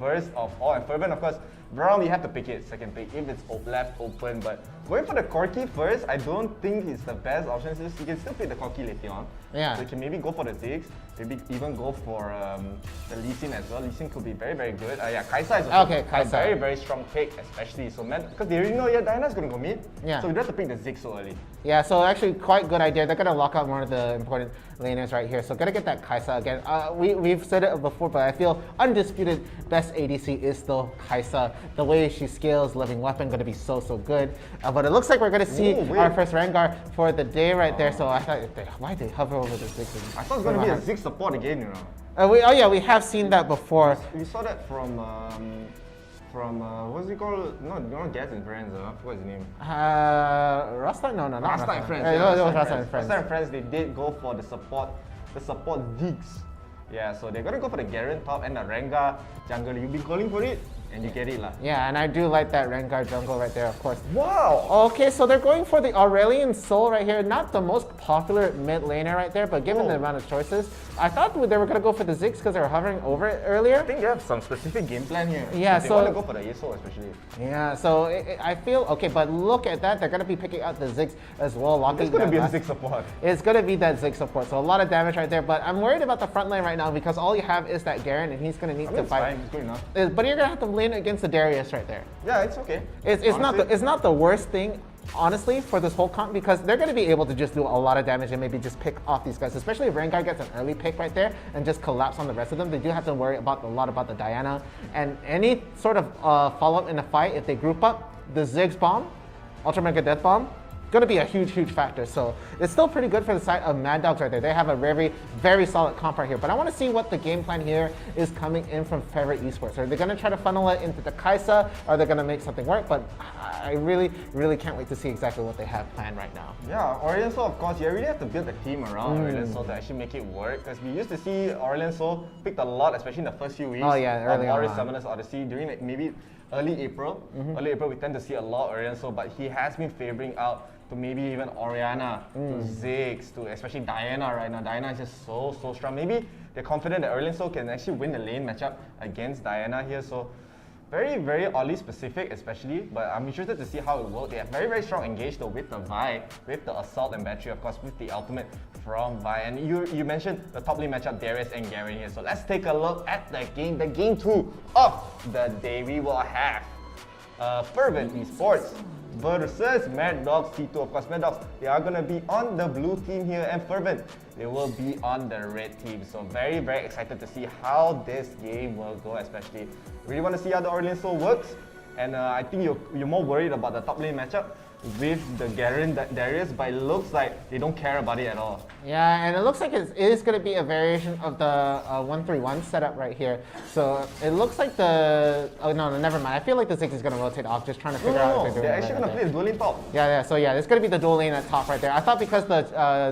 first of all. And Fevrin, of course, Braum, you have to pick it, second pick, if it's left open. But going for the Corki first, I don't think it's the best option. You can still pick the Corki later on.
Yeah.
So you can maybe go for the 𝐬𝐽𝐶, maybe even go for the 𝐿i as well. 𝐿i could be very good. 𝐻𝐼SA is also a very strong pick, especially. So because they already know Diana's going to go mid. Yeah. So we don't have to pick the 𝐬𝐽𝐶 so early.
Yeah, so actually quite good idea. They're going to lock out one of the important laners right here. So going to get that 𝐻𝐼SA again. We've said it before, but I feel undisputed best ADC is still 𝐻𝐼SA. The way she scales living weapon going to be so good. But it looks like we're going to see our first Rengar for the day right there. So I thought, why did they hover over the 𝐬𝐽𝐶?
I thought it was going to be a 𝐬𝐽𝐶 support again, you know.
We have seen that before.
We saw that from what's it called? No, Gaz and Friends. What's his name?
Rasta? No, not
Rasta and Friends.
It was Rasta and Friends.
Rasta and Friends. They did go for the support 𝐷eegs. Yeah, so they're gonna go for the Garen top and the Rengar jungle. You've been calling for it, and you get it lah.
Yeah, and I do like that Rengar jungle right there, of course.
Wow!
Okay, so they're going for the Aurelion Sol right here. Not the most popular mid laner right there, but given the amount of choices, I thought they were going to go for the 𝐬𝐽𝐶 because they were hovering over it earlier.
I think they have some specific game plan here.
Yeah,
they want to go for the Yasuo especially.
Yeah, so I feel, okay, but look at that. They're going to be picking out the 𝐬𝐽𝐶 as well.
It's going to be a 𝐬𝐽𝐶 support.
It's going to be that 𝐬𝐽𝐶 support. So a lot of damage right there, but I'm worried about the front lane right now because all you have is that Garen and he's going to need to fight.
It's good enough.
But you're going to have to lane against the Darius right there.
Yeah, it's okay.
It's not the worst thing, honestly, for this whole comp because they're going to be able to just do a lot of damage and maybe just pick off these guys, especially if Rengar gets an early pick right there and just collapse on the rest of them. They do have to worry a lot about the Diana and any sort of follow-up in a fight. If they group up, the 𝐬𝐽𝐶 bomb, Ultra Mega Death Bomb, going to be a huge factor. So it's still pretty good for the side of Mad Dogs right there. They have a very solid comp right here. But I want to see what the game plan here is coming in from Fevrin Esports. Are they going to try to funnel it into the 𝐻𝐼SA? Are they going to make something work? But I really can't wait to see exactly what they have planned right now.
Yeah, Aurelion Sol, of course, you really have to build a team around Aurelion Sol to actually make it work. Because we used to see Aurelion Sol picked a lot, especially in the first few weeks of Summoners Odyssey during maybe early April. Early April, we tend to see a lot of Aurelion Sol, but he has been favoring out to maybe even Orianna, to 𝐬𝐽𝐶, to especially Diana right now. Diana is just so strong. Maybe they're confident that Aurelion Sol can actually win the lane matchup against Diana here. So very, very oddly specific especially, but I'm interested to see how it works. They have very, very strong engage though with the Vi, with the Assault and Battery, of course, with the ultimate from Vi. And you mentioned the top lane matchup, Darius and Garen here. So let's take a look at the game 2 of the day. We will have Fervent Esports versus Mad Dogs T2. Of course, Mad Dogs, they are going to be on the blue team here, and Fervent, they will be on the red team. So very, very excited to see how this game will go, especially. Really want to see how the Orleans Soul works. And I think you're more worried about the top lane matchup with the Garen Darius, but it looks like they don't care about it at all.
Yeah, and it looks like it is going to be a variation of the 1-3-1 setup right here. So it looks like the... Oh, no, never mind. I feel like the Ziggs is going to rotate off, just trying to figure out if they're doing
they're actually going to play the dual lane top.
Yeah, so yeah, it's going to be the dual lane at top right there. I thought because the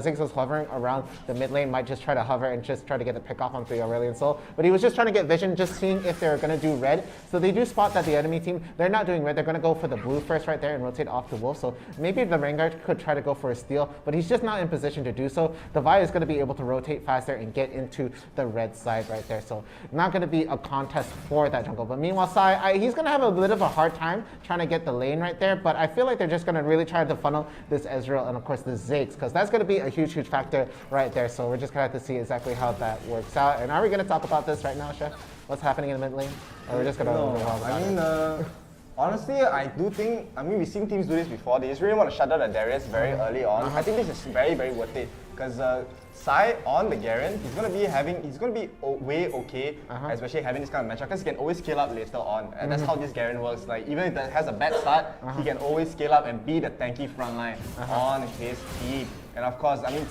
Ziggs was hovering around the mid lane, might just try to hover and just try to get the pick off onto the Aurelion Soul. But he was just trying to get vision, just seeing if they're going to do red. So they do spot that the enemy team, they're not doing red. They're going to go for the blue first right there and rotate off the Wolf. So maybe the Rengar could try to go for a steal, but he's just not in position to do so. The Vi is going to be able to rotate faster and get into the red side right there. So not going to be a contest for that jungle. But meanwhile, Sai, he's going to have a bit of a hard time trying to get the lane right there, but I feel like they're just going to really try to funnel this Ezreal and of course the Ziggs, because that's going to be a huge, huge factor right there. So we're just going to have to see exactly how that works out. And are we going to talk about this right now, Chef? What's happening in the mid lane? Or we're just going to move on?
I mean, honestly, I do think, we've seen teams do this before. They just really want to shut down the Darius very early on. I think this is very, very worth it, because Sai on the Garen, he's going to be way okay, especially having this kind of matchup, because he can always scale up later on. And that's how this Garen works. Like, even if it has a bad start, he can always scale up and be the tanky frontline on his team. And of course, I mean,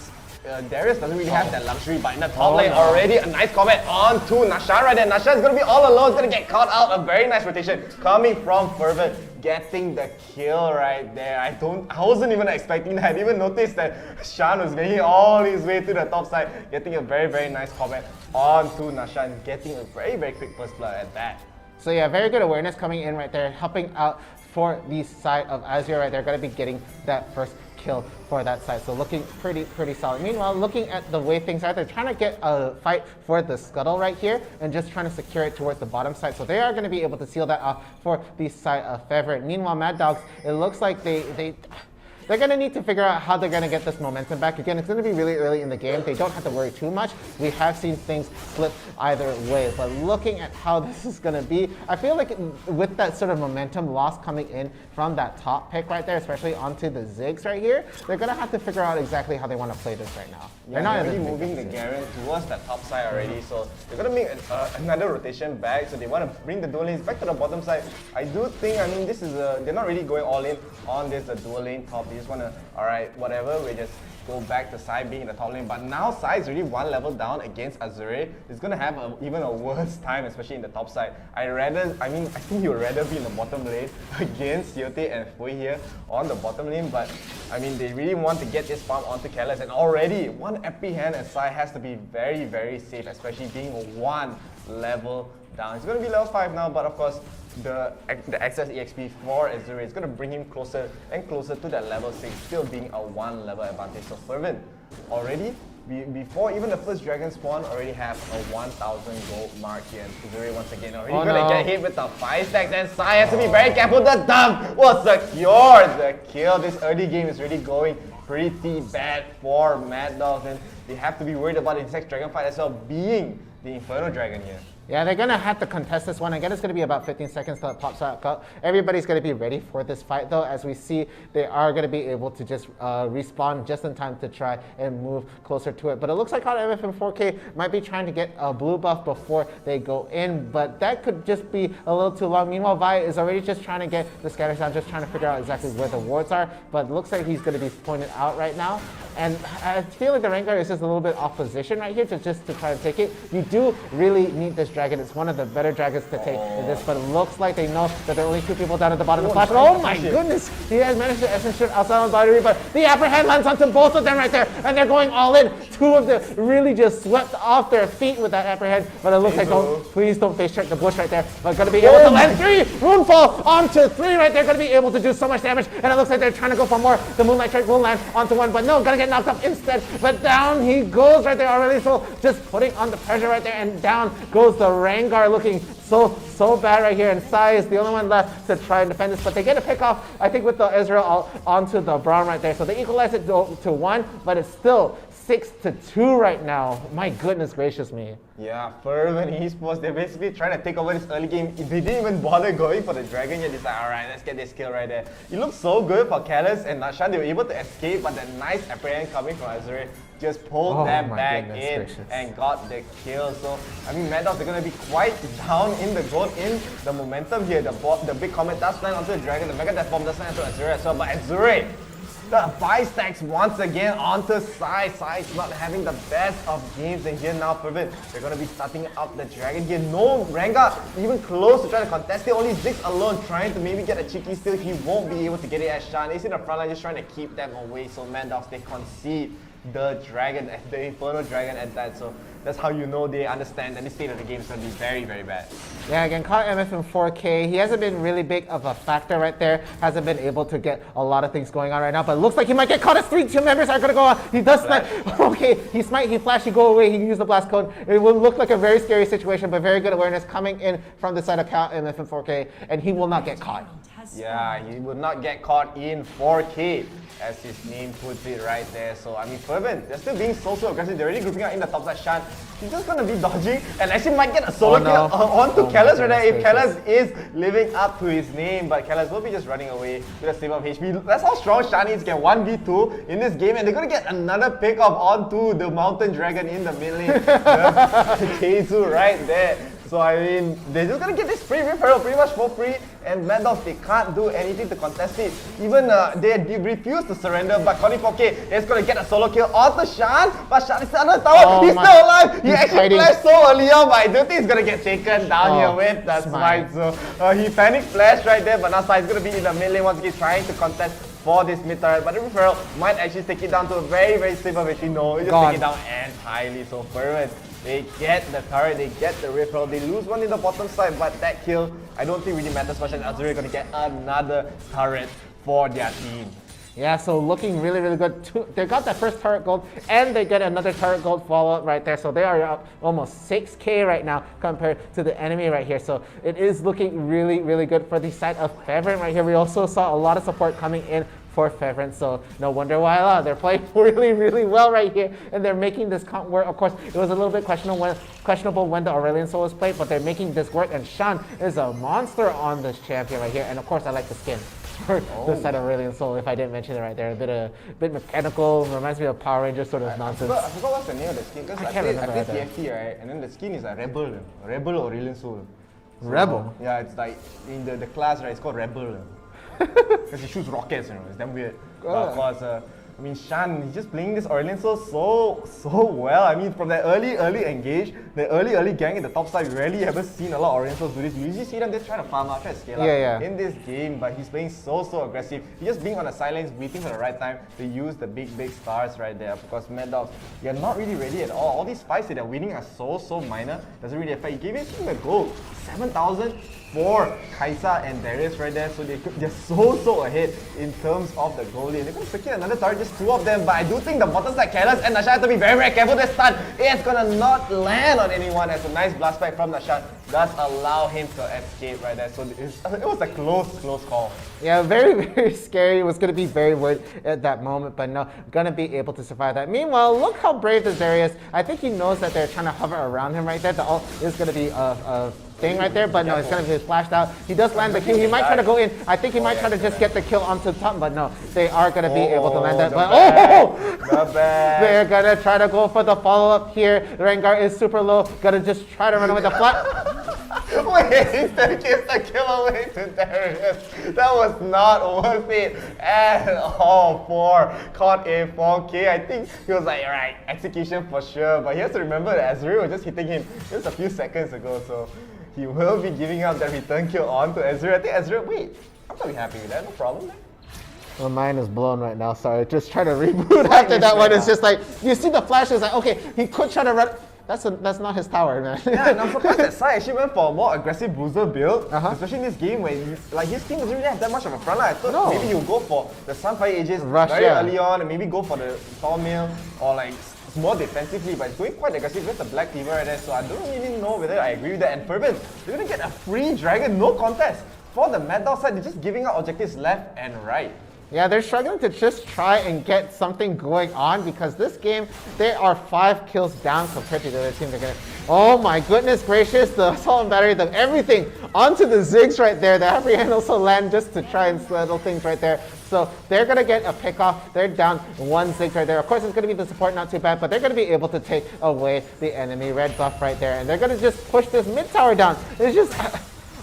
Darius doesn't really have that luxury, but in the top lane already a nice comment on to Nasha right there. Nasha is going to be all alone, is going to get caught out. A very nice rotation coming from Fervent, getting the kill right there. I wasn't even expecting that. I didn't even notice that Shan was making all his way to the top side, getting a very, very nice comment on to Nasha and getting a very, very quick first blood at that.
So yeah, very good awareness coming in right there, helping out for the side of Azure right there. Going to be getting that first kill for that side, so looking pretty solid. Meanwhile, looking at the way things are, they're trying to get a fight for the scuttle right here and just trying to secure it towards the bottom side, so they are going to be able to seal that off for the side of Favorite. Meanwhile, Mad Dogs, it looks like they're going to need to figure out how they're going to get this momentum back. Again, it's going to be really early in the game. They don't have to worry too much. We have seen things slip either way. But looking at how this is going to be, I feel like with that sort of momentum loss coming in from that top pick right there, especially onto the Ziggs right here, they're going to have to figure out exactly how they want to play this right now.
Yeah, they're already moving the Garen towards that top side already. So they're going to make another rotation back. So they want to bring the dual lanes back to the bottom side. I do think, this is they're not really going all in on this dual lane top. They just want to, alright, whatever, we just go back to Sai being in the top lane. But now Sai is already one level down against Azure. He's going to have even a worse time, especially in the top side. I think he would rather be in the bottom lane against Yote and Fui here on the bottom lane. But they really want to get this farm onto Kailash, and already one epi hand, and Sai has to be very, very safe, especially being one level down. He's going to be level 5 now, but of course, the excess EXP for Azure is going to bring him closer and closer to that level 6, still being a 1 level advantage. So Fervent already, before even the first dragon spawn, already have a 1,000 gold mark here. And Azure once again already going to get hit with the 5 stacks, and Sai has to be very careful. The dump was secured. The kill. This early game is really going pretty bad for Mad Dogs, and they have to be worried about the next dragon fight as well, being the Inferno Dragon here.
Yeah, they're going to have to contest this one. Again, it's going to be about 15 seconds till it pops out. Everybody's going to be ready for this fight, though. As we see, they are going to be able to just respawn just in time to try and move closer to it. But it looks like MF and 4K might be trying to get a blue buff before they go in, but that could just be a little too long. Meanwhile, Vi is already just trying to get the scatter sound, just trying to figure out exactly where the wards are, but it looks like he's going to be pointed out right now. And I feel like the Rengar is just a little bit off position right here to try to take it. You do really need this dragon. It's one of the better dragons to take in this, but it looks like they know that there are only 2 people down at the bottom of the flash. Oh my goodness! He has managed to essence shoot outside on battery, but the upper hand lands onto both of them right there, and they're going all in. 2 of them really just swept off their feet with that upper hand, but it looks like please don't face check the bush right there. But going to be able to land 3 runefall onto 3 right there. Going to be able to do so much damage, and it looks like they're trying to go for more. The Moonlight Strike will land onto 1, but no, gonna get knocked up instead. But down he goes right there already. So just putting on the pressure right there, and down goes the Rengar, looking so bad right here, and Sai is the only one left to try and defend this, but they get a pick off, I think, with the Israel onto the Braum right there. So they equalize it to 1, but it's still 6-2 right now. My goodness gracious me.
Yeah, Fervent Esports, they're basically trying to take over this early game. They didn't even bother going for the dragon yet. It's like, alright, let's get this kill right there. It looks so good for 𝐻𝐿𝐴S and Nashan. They were able to escape, but the nice apprehend coming from Azure just pulled them back in and got the kill. So, I mean, Mad Dogs are going to be quite down in the goal, in the momentum here. The big comet does land onto the dragon, the Mega Death Bomb does land onto Azure as well, but Azure, the 5 stacks once again onto Sai. Sai's not having the best of games, and here now Fervent, they're going to be starting up the dragon here. No Rengar even close to try to contest it. Only Ziggs alone trying to maybe get a cheeky steal. He won't be able to get it as Shan. They see the front line just trying to keep them away. So Mad Dogs, they concede the dragon, the Inferno Dragon at that. So that's how you know they understand that this state of the game is going to be very, very bad.
Yeah, again, caught MF in 4K. He hasn't been really big of a factor right there. Hasn't been able to get a lot of things going on right now, but it looks like he might get caught as 3 team members are going to go on. He does smite. Okay, he smite, he flash, he go away, he can use the blast code. It will look like a very scary situation, but very good awareness coming in from the side of Cal MF in 4K, and he will not get caught.
Yeah, he will not get caught in 4K, as his name puts it right there. So, I mean, Fervent, they're still being so aggressive. They're already grouping out in the top side. Shan, he's just going to be dodging and actually might get a solo kill onto 𝐻𝐿𝐴S right there if 𝐻𝐿𝐴S is living up to his name. But 𝐻𝐿𝐴S will be just running away with a save of HP. That's how strong Shan is. Get 1v2 in this game, and they're going to get another pick off onto the Mountain Dragon in the mid lane. The 𝐋𝐿𝐴 right there. So I mean, they're just gonna get this free referral pretty much for free, and Mad Dogs, they can't do anything to contest it. Even they refuse to surrender, but Connie4K is gonna get a solo kill onto Shan, but Shan is under the tower, he's still alive! He actually flashed so early on, but I don't think he's gonna get taken down here with the smite. So he panic flashed right there, but now Sai is gonna be in the mid lane once again trying to contest for this mid turret, but the referral might actually take it down to a very, very safe of victory. No, it just take it down entirely. So Fervent, they get the turret, they get the referral, they lose one in the bottom side, but that kill I don't think really matters much, and Azure are going to get another turret for their team.
Yeah, so looking really, really good. They got that first turret gold, and they get another turret gold follow-up right there. So they are up almost 6K right now compared to the enemy right here. So it is looking really, really good for the side of Fervent right here. We also saw a lot of support coming in for Fervent, so no wonder why they're playing really, really well right here, and they're making this count work. Of course, it was a little bit questionable when the Aurelion Soul was played, but they're making this work, and Shan is a monster on this champion right here. And of course, I like the skin for the side of Aurelion Soul, if I didn't mention it right there. A bit mechanical, reminds me of Power Rangers sort of nonsense.
I forgot what's the name of the skin, because I played TFT, right? And then the skin is a Rebel Aurelion Soul. So,
Rebel?
Yeah, it's like, in the class, right, it's called Rebel. Because he shoots rockets, you know, it's damn weird. But of course, I mean, Shan, he's just playing this Aurelion so well. I mean, from that early engage, the early gang in the top side, we rarely ever seen a lot of Aurelion do this. You usually see them just trying to farm out, try to scale up in this game, but he's playing so aggressive. He's just being on the sidelines, waiting for the right time to use the big stars right there. Because Mad Dogs, they're not really ready at all. All these fights that they're winning are so minor, doesn't really affect. He gave him the goal, 7,000 for Kai'Sa and Darius right there, so they're so ahead in terms of the goal lead. They're going to secure another turret, just 2 of them, but I do think the bottom side 𝐻𝐿𝐴S and Nashan have to be very careful this stun. It's going to not land on anyone, as a nice blast back from Nashan does allow him to escape right there. So it was a close call.
Yeah, very scary. It was going to be very worried at that moment, but no, going to be able to survive that. Meanwhile, look how brave this Darius. I think he knows that they're trying to hover around him right there. The ult is going to be a thing right there, but no, it's going to be flashed out. He does land the kill. He might try to go in. I think he might try to just get the kill onto the top, but no, they are going to be able to land that. But they're going to try to go for the follow-up here. Rengar is super low. Going to just try to run away the flat.
Wait, he gets the kill away to Darius. That was not worth it at all for 𝐿𝐴 4K. I think he was like, alright, execution for sure. But he has to remember that Azure was just hitting him just a few seconds ago. So he will be giving up that return kill on to Azure. I think Azure, wait, I'm probably happy with that, no problem.
My mind is blown right now, sorry. Just try to reboot after that one. It's just like, you see the flash, it's like, okay, he could try to run. That's not his tower, man.
Yeah, and I'm surprised that Sai actually went for a more aggressive bruiser build, especially in this game where his team doesn't really have that much of a front line. I thought maybe he'll go for the Sunfire Aegis very early on, and maybe go for the Sawmill or like more defensively, but it's going quite aggressive with the Black Cleaver right there, so I don't really know whether I agree with that. And Fervent, they're gonna get a free dragon, no contest. For the Mad Dog side, they're just giving out objectives left and right.
Yeah, they're struggling to just try and get something going on because this game, they are 5 kills down compared to the other team. They're gonna, oh my goodness gracious, the assault and battery, the everything onto the Ziggs right there. The 𝐼𝐼𝐿 also land just to try and settle things right there. So they're gonna get a pick off. They're down 1 Ziggs right there. Of course, it's gonna be the support, not too bad, but they're gonna be able to take away the enemy red buff right there, and they're gonna just push this mid tower down. It's just.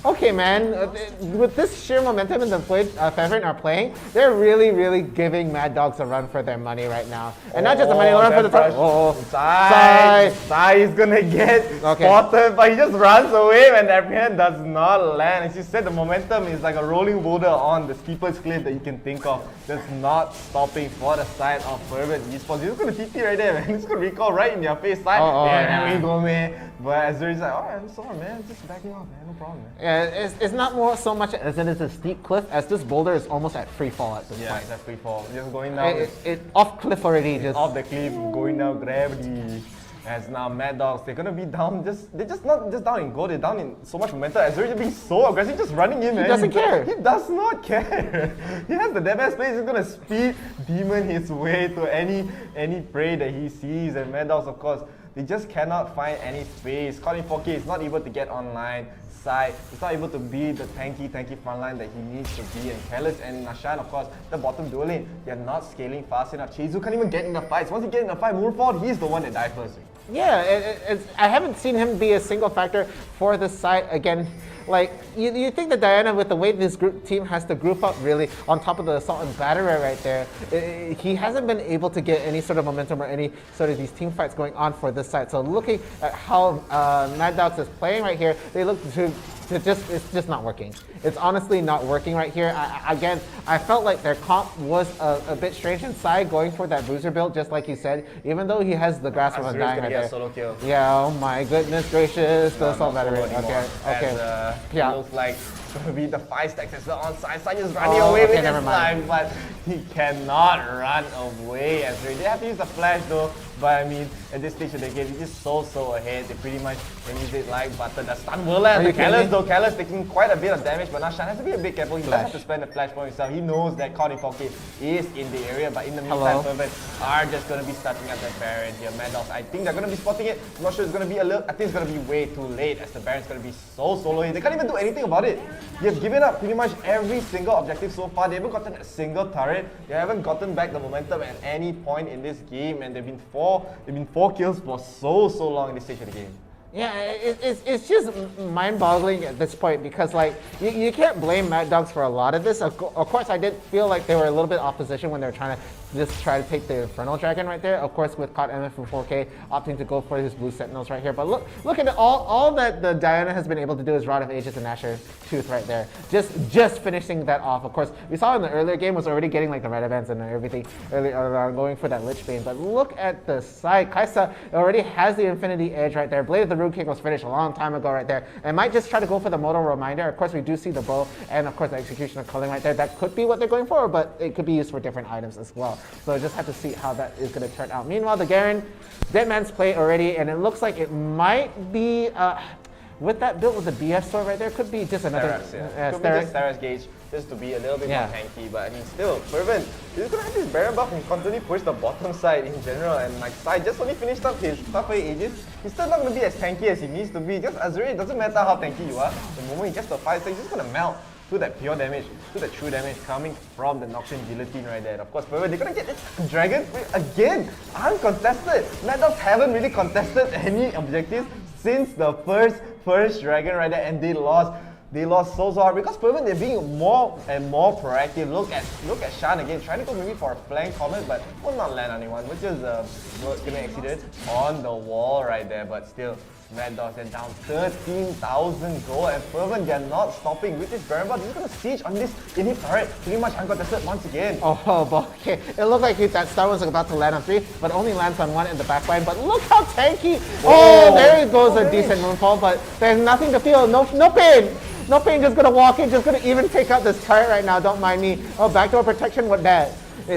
Okay, man, with this sheer momentum and the way Fervent are playing, they're really giving Mad Dogs a run for their money right now. And not just the money, a run for the top.
Sai is gonna get spotted, but he just runs away when the 𝐼𝐼𝐿 does not land. As you said, the momentum is like a rolling boulder on the steepest cliff that you can think of. Just not stopping for the side of Fervent Esports. He's just gonna TP right there, man. He's gonna recall right in your face. Yeah, there we go, man. But Azuri's like, alright, I'm sorry, man. Just backing off, man. No problem, man.
Yeah, it's not more so much as it is a steep cliff, as this boulder is almost at free fall at this point.
Yeah, it's at free fall. Just going down.
It's off cliff already. Just
off the cliff, going down gravity. As now Mad Dogs, they're gonna be down. They're just not just down in gold. They're down in so much momentum. Azuri being so aggressive, just running in.
He doesn't care.
He does not care. He has the DPS space. He's gonna speed demon his way to any prey that he sees. And Mad Dogs, of course, they just cannot find any space. 𝐿𝐼𝐿 is not able to get online. Sai is not able to be the tanky frontline that he needs to be. And 𝐿𝐿 and Nashan, of course, the bottom dual lane, they're not scaling fast enough. 𝐒𝐮𝐦𝐬 can't even get in the fights. Once he gets in the fight, Moonford, he's the one that dies first.
Yeah, I haven't seen him be a single factor for this side again. Like, you think that Diana, with the way this team has to group up really on top of the assault and battery right there, he hasn't been able to get any sort of momentum or any sort of these team fights going on for this side. So looking at how Mad Dogs is playing right here, they look to it's just not working. It's honestly not working right here. Again, I felt like their comp was a bit strange inside, going for that bruiser build, just like you said, even though he has the grasp of a dying right there.
Solo kill.
Yeah, oh my goodness gracious, the assault battery. Okay.
It looks like it's going to be the 5 stacks as well on side. Sai is running away with his life, but he cannot run away. They have to use the flash though, but I mean, at this stage of the game, he's just so ahead. They pretty much can use it like butter. The stun will land. The 𝐿𝐿 though, 𝐿𝐿 taking quite a bit of damage, but now Shan has to be a bit careful. He doesn't have to spend the flash for himself. He knows that 𝐿𝐼𝐿 is in the area, but in the meantime, Fervent are just going to be starting up their Baron here. Mad Dogs, I think they're going to be spotting it. I'm not sure it's going to be a little, I think it's going to be way too late as the Baron's going to be so solo. They can't even do anything about it. He has given up pretty much every single objective so far. They haven't gotten a single turret. They haven't gotten back the momentum at any point in this game, and they've been 4 kills for so long in this stage of the game.
Yeah, it's just mind-boggling at this point because like you can't blame Mad Dogs for a lot of this. Of course, I did feel like they were a little bit off position when they were trying to just try to take the Infernal Dragon right there. Of course, with 𝐿𝐼𝐿 from 4K opting to go for his blue Sentinels right here. But look at it, all that the Diana has been able to do is Rod of Ages and Asher Tooth right there. Just finishing that off. Of course, we saw in the earlier game was already getting like the red events and everything earlier going for that Lich Bane. But look at the side. Kai'Sa already has the Infinity Edge right there. Blade of the Rune King was finished a long time ago right there. And might just try to go for the Modal Reminder. Of course, we do see the bow and of course the Execution of Culling right there. That could be what they're going for, but it could be used for different items as well. So just have to see how that is going to turn out. Meanwhile, the Garen, Dead Man's Play already, and it looks like it might be, with that build with the BF sword right there, could be just another
could be just Steris Gauge, just to be a little bit more tanky, but I mean still, Fervent, he's going to have this Baron buff and constantly push the bottom side in general, and like Sai just only finished up his Tough Ages. He's still not going to be as tanky as he needs to be. Just Azuri, it doesn't matter how tanky you are, the moment he gets the 5 stacks, he's just going to melt to that pure damage, to the true damage coming from the Noxian Guillotine right there. And of course, Fervent, they're gonna get this Dragon again, uncontested. Mad Dogs haven't really contested any objectives since the first Dragon right there, and they lost. They lost so hard because Fervent, they're being more and more proactive. Look at Shan again, trying to go maybe for a flank comment, but will not land on anyone, which is gonna exceed on the wall right there. But still, Mad Dogs are down 13,000 gold, and Fervent, they're not stopping with this Baron buff. They're gonna siege on this inhib turret, pretty much uncontested once again.
Oh, but okay. It looked like that star was about to land on 3, but only lands on 1 in the backline. But look how tanky! Oh, there goes a decent moonfall, but there's nothing to feel. No pain. No pain, just gonna walk in, just gonna even take out this turret right now, don't mind me. Oh, backdoor protection, what that?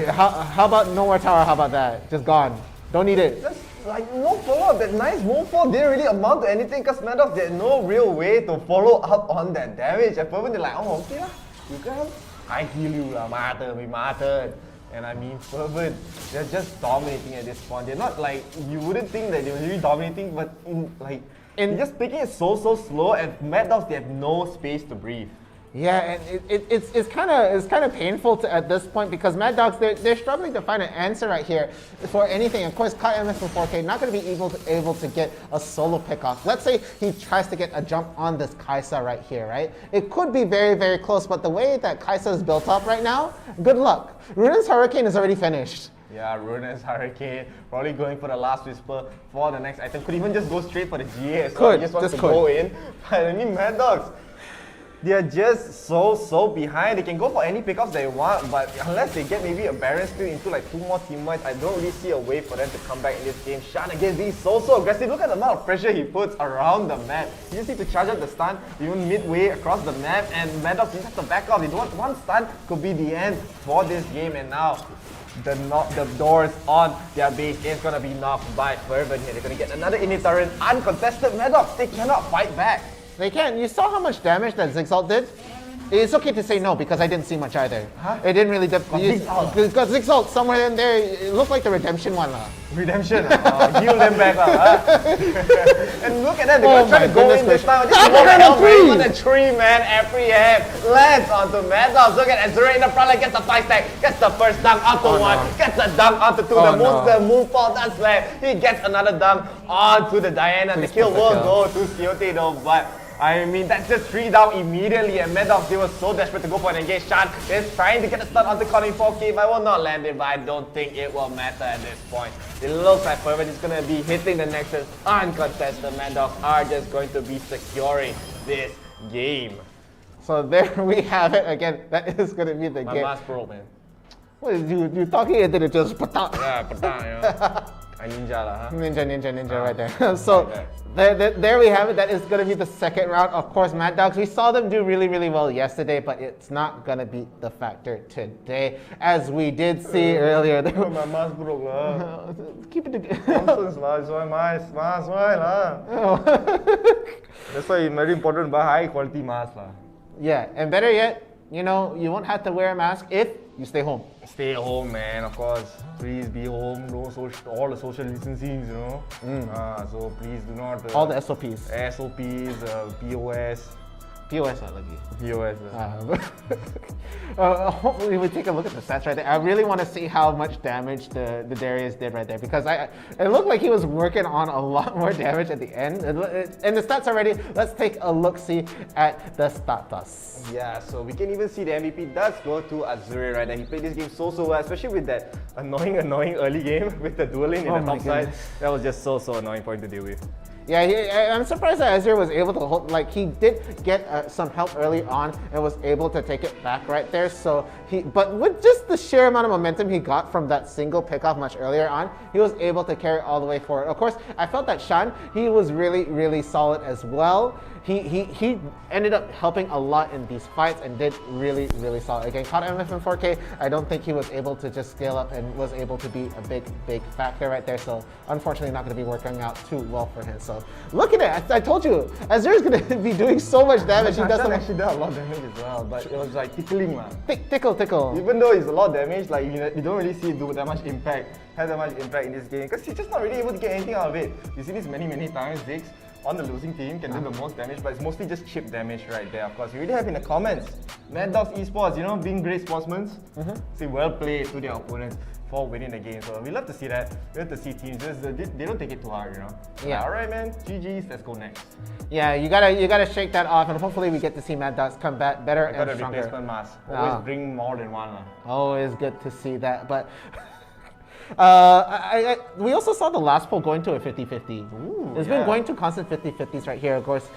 How about nowhere tower, how about that? Just gone. Don't need it.
like no follow-up. That nice move fall didn't really amount to anything because Mad Dogs had no real way to follow up on that damage. And Fervent, they're like, oh, okay lah, you can. I heal you lah, my turn. And I mean, Fervent, they're just dominating at this point. They're not like, you wouldn't think that they were really dominating, but they're just taking it so slow, and Mad Dogs, they have no space to breathe.
Yeah, and it's kind of painful at this point because Mad Dogs, they're struggling to find an answer right here for anything. Of course, 𝐿𝐻 from 4K not going to be able to get a solo pick off. Let's say he tries to get a jump on this 𝐿𝐻 right here, right? It could be very close, but the way that 𝐿𝐻 is built up right now, good luck. Runen's Hurricane is already finished.
Yeah, Runen's Hurricane, probably going for the last whisper for the next item. Could even just go straight for the GA as well. He just wants to go in. But I mean, Mad Dogs, they're just so behind. They can go for any pickups they want, but unless they get maybe a Baron Steel into like 2 more teammates, I don't really see a way for them to come back in this game. Shan against being so aggressive. Look at the amount of pressure he puts around the map. You just need to charge up the stun even midway across the map, and Mad Dogs just have to back off. They don't want one stun could be the end for this game, and now the doors on their base is gonna be knocked by Fervent here. They're gonna get another init turret, uncontested. Mad Dogs, they cannot fight back.
They can. You saw how much damage that 𝐷_XALT did? It's okay to say no because I didn't see much either. Huh? It didn't really dip. Because 𝐷_XALT somewhere in there, it looked like the redemption one.
Redemption? Heal them back. And look at that, they're gonna try to go in this time. This is more than 3 man every hit. Lands onto Mad Dogs. Look at Azure in the front line, gets the 5 stack, gets the first dunk onto 1, gets the dunk onto 2. The move fall does left. He gets another dunk onto the Diana. The kill will go to 𝐿𝐻 though, but I mean, that's just 3 down immediately, and Mad Dogs, they were so desperate to go for an engage. Shan is trying to get a stun onto Colin 4K, but I will not land it, but I don't think it will matter at this point. It looks like Fervent is going to be hitting the Nexus uncontested. Mad Dogs are just going to be securing this game.
So there we have it again. That is going to be the game.
My mask broke, man.
What is you talking and then it just patak?
Yeah, patak, yeah. I ninja lah, huh?
Ninja right there. So there we have it. That is going to be the second round. Of course, Mad Dogs, we saw them do really well yesterday, but it's not going to be the factor today. As we did see earlier.
My mask broke lah.
Keep it together.
Nonsense lah, it's my mask lah. That's why it's very important to buy high quality mask lah.
Yeah, and better yet, you know, you won't have to wear a mask if you stay home.
Stay home, man, of course. Please be home, all the social distancing, you know. So please do not...
all the SOPs.
SOPs, POS.
POS lagi.
POS.
Hopefully we take a look at the stats right there. I really want to see how much damage the Darius did right there because it looked like he was working on a lot more damage at the end. And the stats already, let's take a look-see at the status.
Yeah, so we can even see the MVP does go to Azure right there. He played this game so well, especially with that annoying early game with the dueling in the top side. That was just so annoying point to deal with.
Yeah, I'm surprised that Azure was able to hold, like he did get some help early on and was able to take it back right there. So but with just the sheer amount of momentum he got from that single pickoff much earlier on, he was able to carry all the way forward. Of course, I felt that Shan, he was really solid as well. He ended up helping a lot in these fights and did really solid. Again, caught MF in 4K, I don't think he was able to just scale up and was able to be a big factor right there. So unfortunately not going to be working out too well for him. So look at it, I told you, Azure's going to be doing so much damage. He doesn't
actually did a lot of damage as well, but it was like tickling lah.
Tickle.
Even though it's a lot of damage, like you don't really see it do that much impact, has that much impact in this game because he's just not really able to get anything out of it. You see this many times, 𝐷_XALT on the losing team can do the most damage, but it's mostly just chip damage right there. Of course, you already have in the comments, Mad Dogs Esports, you know, being great sportsmen, say well played to their opponents for winning the game. So we love to see that. We love to see teams they don't take it too hard, you know.
Yeah.
All right, man. GG's. Let's go next.
Yeah, you gotta shake that off, and hopefully we get to see Mad Dogs come back better and stronger.
Replacement mask. Always bring more than one.
Always good to see that, but. We also saw the last poll going to a 50-50. It's been going to constant 50-50s right here. Of course,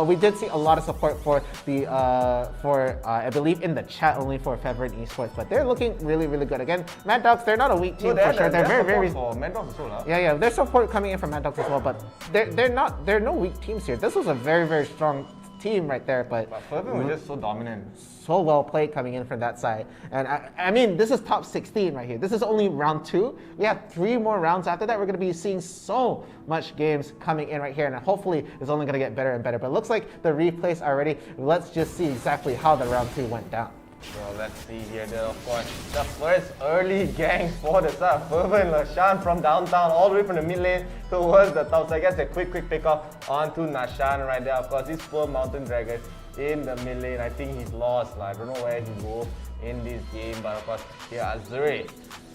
we did see a lot of support for the I believe in the chat only for Favorite Esports, but they're looking really good. Again, Mad Dogs, they're not a weak team for sure. They're very
for Mad Dogs as well.
Yeah, there's support coming in from Mad Dogs as well, but there are no weak teams here. This was a very strong team right there, but
Fervent was just so dominant.
So well played coming in from that side. And I mean, this is top 16 right here. This is only round 2. We have 3 more rounds after that. We're going to be seeing so much games coming in right here, and hopefully it's only going to get better and better. But it looks like the replays are ready. Let's just see exactly how the round 2 went down.
Well, let's see here. Then, of course, the first early gang for the start. Fervent Lashan from downtown all the way from the mid lane towards the top. So I guess a quick pick up onto Nashan right there. Of course, these poor Mountain Dragons in the mid lane. I think he's lost. I don't know where he go in this game. But of course, here Azure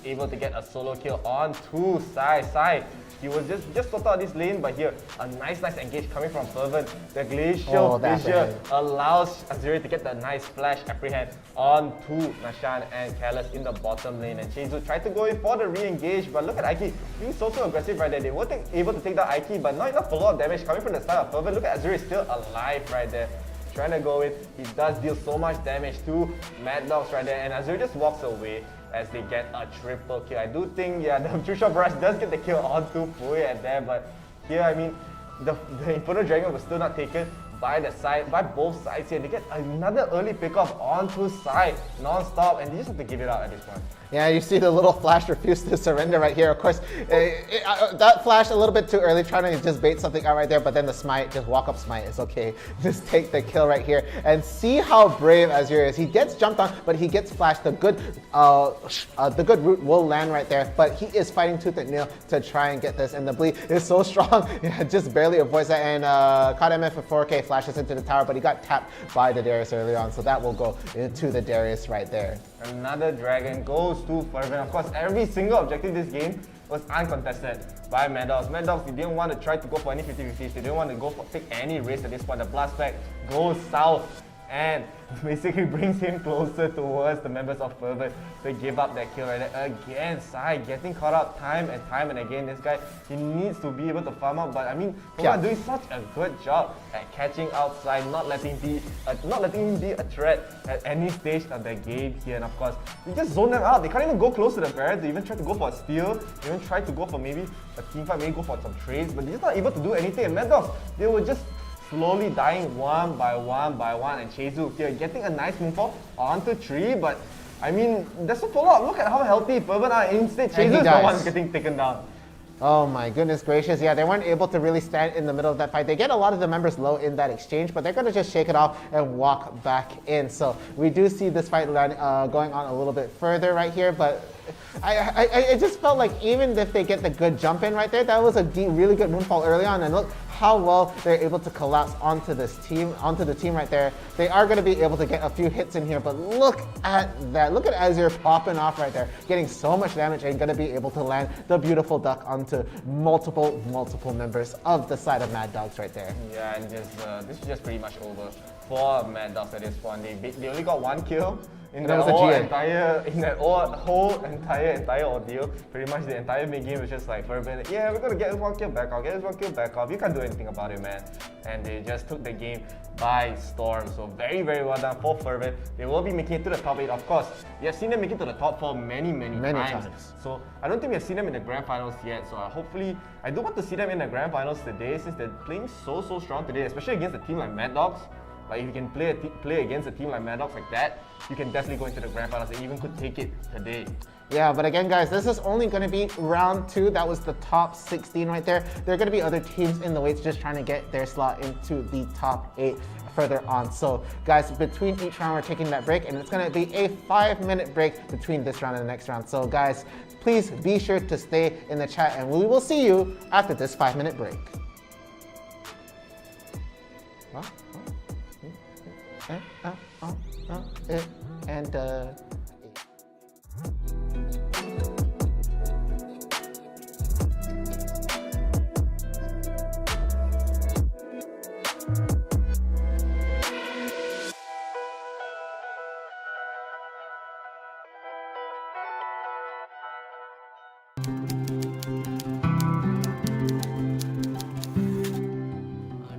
able to get a solo kill onto Sai. He was just total out this lane, but here a nice engage coming from Fervent. The glacial vision allows Azure to get the nice flash apprehend onto Nashan and Careless in the bottom lane. And 𝐒𝐿𝐲 tried to go in for the re-engage, but look at 𝐼𝐸 being so aggressive right there. They were able to take down 𝐼𝐸, but not enough follow-up damage coming from the side of Fervent. Look at Azure still alive right there. Trying to go in, he does deal so much damage to Mad Dogs right there, and Azure just walks away as they get a triple kill. I do think, yeah, the True Shot Barrage does get the kill onto Fui at there, but here, I mean, the Inferno Dragon was still not taken by both sides here. They get another early pickup onto side non-stop, and they just have to give it out at this point.
Yeah, you see the little flash refuse to surrender right here. Of course, that flash a little bit too early, trying to just bait something out right there, but then the smite, just walk up smite, it's okay. Just take the kill right here. And see how brave Azure is. He gets jumped on, but he gets flashed. The good root will land right there, but he is fighting tooth and nail to try and get this, and the bleed is so strong, yeah, just barely avoids that, and 𝐿𝐻 for 4K flashes into the tower, but he got tapped by the Darius earlier on, so that will go into the Darius right there.
Another dragon goes to Fervent. Of course, every single objective this game was uncontested by Mad Dogs. Mad Dogs, they didn't want to try to go for any 50-50s. They didn't want to take any risk at this point. The blast pack goes south and basically brings him closer towards the members of Fervent to give up that kill right there. Again, Sai getting caught up time and again. This guy, he needs to be able to farm out, but I mean, Fervent doing such a good job at catching out Sai, not letting him be a threat at any stage of the game here. And of course, they just zone them out. They can't even go close to the barrier. They even try to go for a steal. They even try to go for maybe a teamfight, maybe go for some trades, but they're just not able to do anything. And Mad Dogs, they were just slowly dying one by one, and 𝐒𝐿𝐲 here getting a nice moonfall onto 3, but I mean, there's a follow-up. Look at how healthy Fervent are. Instead, 𝐒𝐿𝐲 is the one getting taken down.
Oh my goodness gracious, yeah, they weren't able to really stand in the middle of that fight. They get a lot of the members low in that exchange, but they're going to just shake it off and walk back in. So we do see this fight going on a little bit further right here, but I just felt like even if they get the good jump in right there, that was a really good moonfall early on, and look how well they're able to collapse onto the team right there. They are going to be able to get a few hits in here, but look at that. Look at Azure popping off right there, getting so much damage and going to be able to land the beautiful duck onto multiple members of the side of Mad Dogs right there.
Yeah, and this is just pretty much over for Mad Dogs at this point. They only got 1 kill. In that whole entire ordeal. Pretty much the entire mid game was just like Fervent, yeah, we're gonna get this 1 kill back off, you can't do anything about it, man. And they just took the game by storm. So very well done for Fervent. They will be making it to the top 8, of course. We have seen them make it to the top 4 many times. So I don't think we have seen them in the grand finals yet. So hopefully, I do want to see them in the grand finals today, since they're playing so strong today, especially against a team like Mad Dogs. Like, if you can play against a team like Mad Dogs like that, you can definitely go into the grand finals and even could take it today.
Yeah, but again, guys, this is only going to be round 2. That was the top 16 right there. There are going to be other teams in the weights just trying to get their slot into the top 8 further on. So, guys, between each round, we're taking that break, and it's going to be a 5-minute break between this round and the next round. So, guys, please be sure to stay in the chat, and we will see you after this 5-minute break.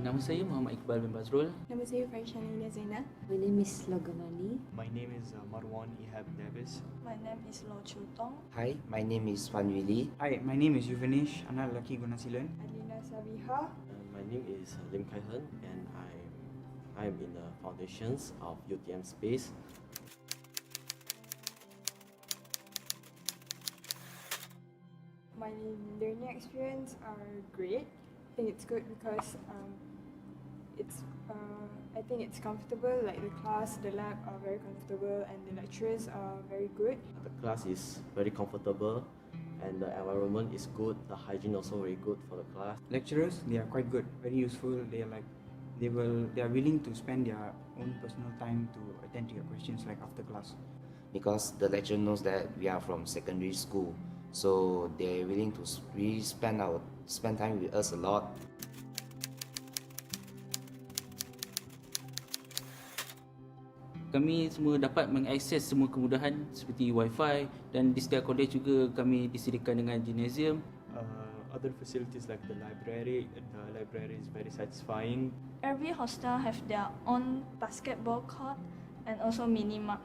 Nama saya Muhammad Iqbal bin Bazrul.
Nama saya Faishanina Zainab.
My name is Logamani.
My name is Marwan Ihab Davis.
My name is Lo Chutong.
Hi, my name is Wan Willy.
Hi, my name is Yuvanish, anak lelaki guna silen.
Alina Sabiha.
My name is Lim Kai Hen, and I'm I am in the foundations of UTM Space.
My learning experience are great. I think it's good because I think it's comfortable. Like the class, the lab are very comfortable, and the lecturers are very good.
The class is very comfortable, and the environment is good. The hygiene also very good for the class.
Lecturers, they are quite good, very useful. They are willing to spend their own personal time to attend to your questions like after class.
Because the lecturer knows that we are from secondary school, so they're willing to really spend time with us a lot.
Kami semua dapat mengakses semua kemudahan seperti Wi-Fi, dan di setiap college juga kami disediakan dengan gymnasium.
Other facilities like the library is very satisfying.
Every hostel have their own basketball court and also mini mart.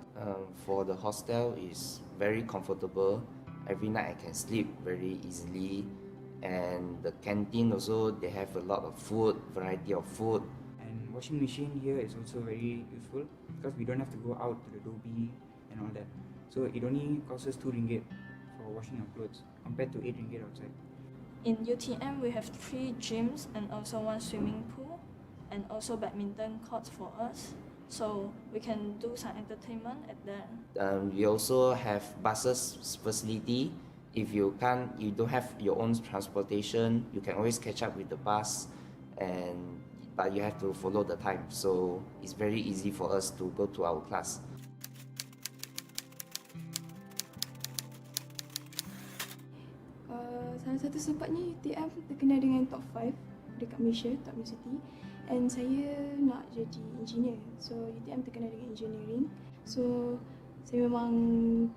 For the hostel is very comfortable. Every night I can sleep very easily, and the canteen also they have a lot of food, variety of food.
And washing machine here is also very useful because we don't have to go out to the lobby and all that. So it only costs us 2 ringgit for washing our clothes compared to 8 ringgit outside.
In UTM, we have 3 gyms and also 1 swimming pool, and also badminton courts for us. So we can do some entertainment at there.
We also have buses facility. If you don't have your own transportation, you can always catch up with the bus, but you have to follow the time. So it's very easy for us to go to our class.
Salah satu sebabnya UTM terkenal dengan top 5 dekat Malaysia, top university. And saya nak jadi engineer. So UTM terkenal dengan engineering. So saya memang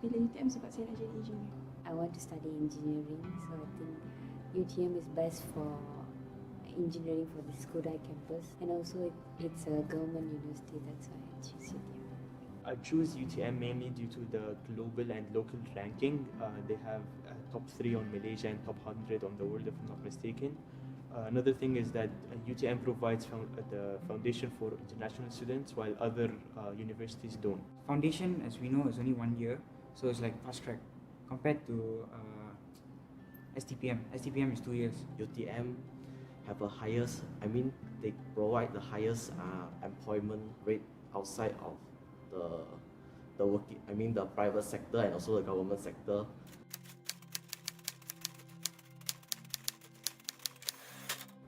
pilih UTM sebab saya nak jadi engineer.
I want to study engineering, so I think UTM is best for engineering for the SKOB campus, and also it's a government university, that's why I choose UTM.
I choose UTM mainly due to the global and local ranking. They have top 3 on Malaysia and top 100 on the world, if I'm not mistaken. Another thing is that UTM provides the foundation for international students, while other universities don't.
Foundation, as we know, is only 1 year, so it's like fast track compared to STPM. STPM is 2 years.
UTM have the highest, they provide the highest employment rate outside of the private sector and also the government sector.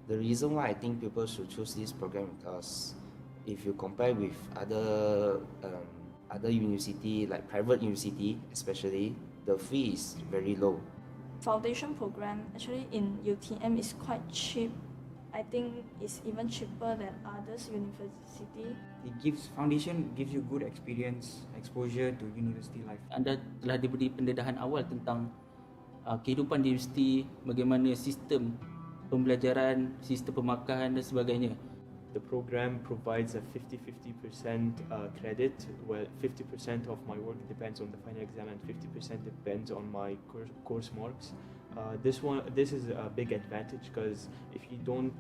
The reason why I think people should choose this program because if you compare with other university, like private university especially, the fee is very low.
Foundation program actually in UTM is quite cheap. I think it's even cheaper than others university.
Foundation gives you good experience, exposure to university life. Anda telah diberi pendedahan awal tentang kehidupan di universiti, bagaimana sistem pembelajaran, sistem pemakahan dan sebagainya.
The program provides a 50-50% credit. Well, 50% of my work depends on the final exam and 50% depends on my course marks. This is a big advantage because if you don't,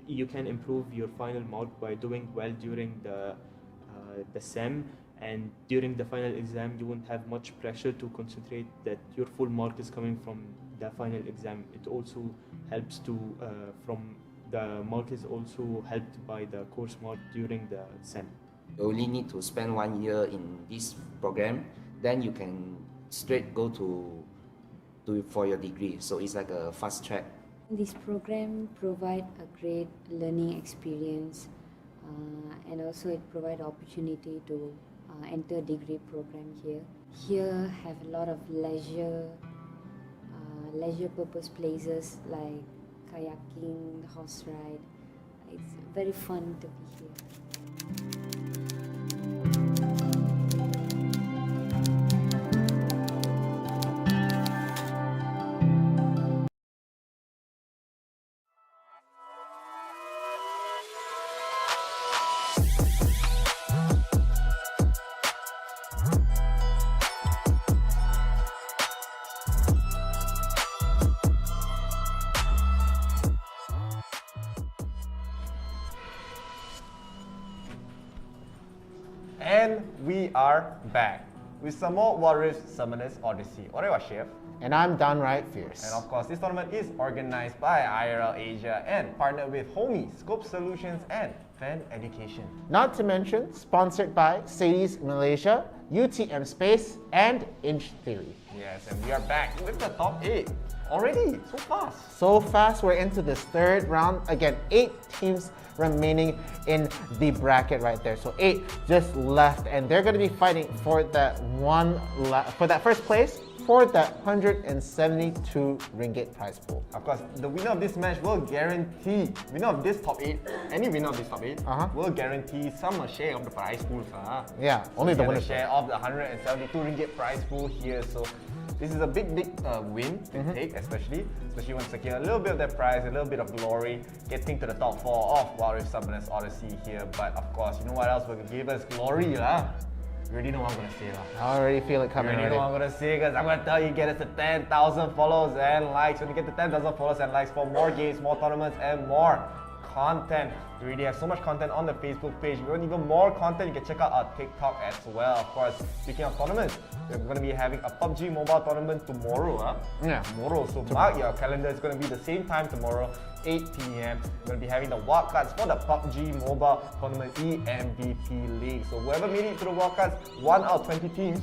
you can improve your final mark by doing well during the SEM, and during the final exam you won't have much pressure to concentrate that your full mark is coming from the final exam. It also helps to the mark is also helped by the course mark during the SEM.
You only need to spend 1 year in this program, then you can straight go for your degree. So it's like a fast track.
This program provide a great learning experience, and also it provide opportunity to enter degree program here. Here have a lot of leisure purpose places like kayaking, horse ride. It's very fun to be here.
we are back with some more Wild Rift Summoners Odyssey. 𝐿𝐻𝐻.
And I'm D.R.Fierce.
And of course, this tournament is organized by IRL Asia and partnered with homie SKOB Solutions and Fan Education.
Not to mention, sponsored by 𝐒𝐮𝐦𝐦𝐨𝐬𝐬, UTM Space, and Inch Theory.
Yes, and we are back with the top 8 already. So fast.
So fast, we're into this third round. Again, 8 teams remaining in the bracket right there. So 8 just left, and they're going to be fighting for that first place, for that 172 ringgit prize pool.
Of course, the winner of this match will guarantee, winner of this top 8, any winner of this top 8 will guarantee some share of the prize pool.
Yeah, only the winner
share of the 172 ringgit prize pool here. So this is a big win to take, especially when secure a little bit of that prize, a little bit of glory, getting to the top 4 of Wild Rift Summoners Odyssey here. But of course, you know what else will give us glory? You already know what I'm going to say.
I already feel it coming.
You already know what I'm going to say, because I'm going to tell you, get us to 10,000 follows and likes. When you get to 10,000 follows and likes for more games, more tournaments, and more content. We already have so much content on the Facebook page. If you want even more content, you can check out our TikTok as well. Of course, speaking of tournaments, we're going to be having a PUBG mobile tournament tomorrow.
Yeah.
Tomorrow. So mark your calendar. It's going to be the same time tomorrow, 8 p.m. We're going to be having the wildcards for the PUBG mobile tournament EMVP League. So whoever made it to the wildcards, 1 out of 20 teams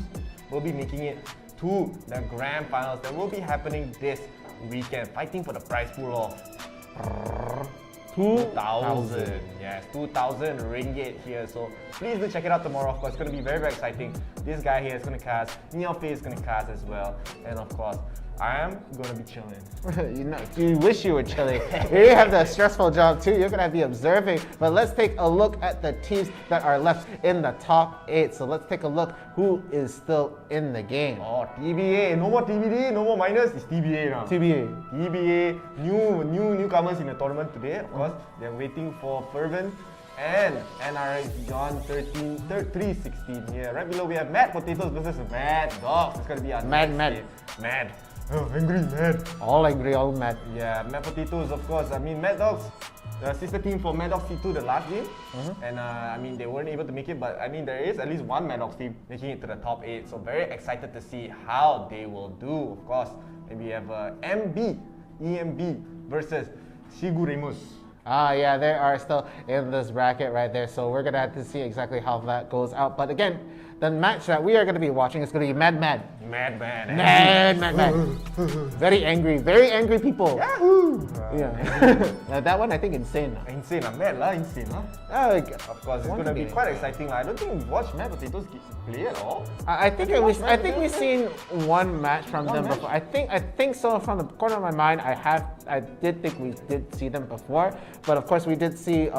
will be making it to the grand finals that will be happening this weekend, fighting for the prize pool of 2,000. Yes, 2,000 ringgit here. So please do check it out tomorrow. Of course, it's going to be very, very exciting. This guy here is going to cast. Neoface is going to cast as well. And of course, I am going to be chilling.
You wish you were chilling. You have the stressful job too. You're going to be observing. But let's take a look at the teams that are left in the top 8. So let's take a look who is still in the game.
Oh, TBA. No more TBD, no more minus. It's TBA now. TBA. Newcomers in the tournament today. Of course, they're waiting for Fervent and NRX Beyond 316 here. Right below we have Mad Potatoes versus Mad Dogs. It's going to be our
Mad.
Oh, angry, mad.
All angry, all mad.
Yeah, Mad Potatoes, of course. I mean, Mad Dogs, the sister team for Mad Dogs C2 the last game. And I mean, they weren't able to make it, but I mean, there is at least one Mad Dogs team making it to the top 8. So very excited to see how they will do, of course. And we have EMB versus 𝐒𝐮𝐦𝐬𝐴.
Yeah, they are still in this bracket right there. So we're going to have to see exactly how that goes out. But again, the match that we are going to be watching is going to be Mad. Very angry people.
Yahoo!
Yeah. That one I think insane.
Insane, insane. Of course, it's going to be quite exciting. I don't think we've watched Mad Potatoes play at all.
I think we've seen one match from them before. I think so. From the corner of my mind, I did think we did see them before. But of course, we did see.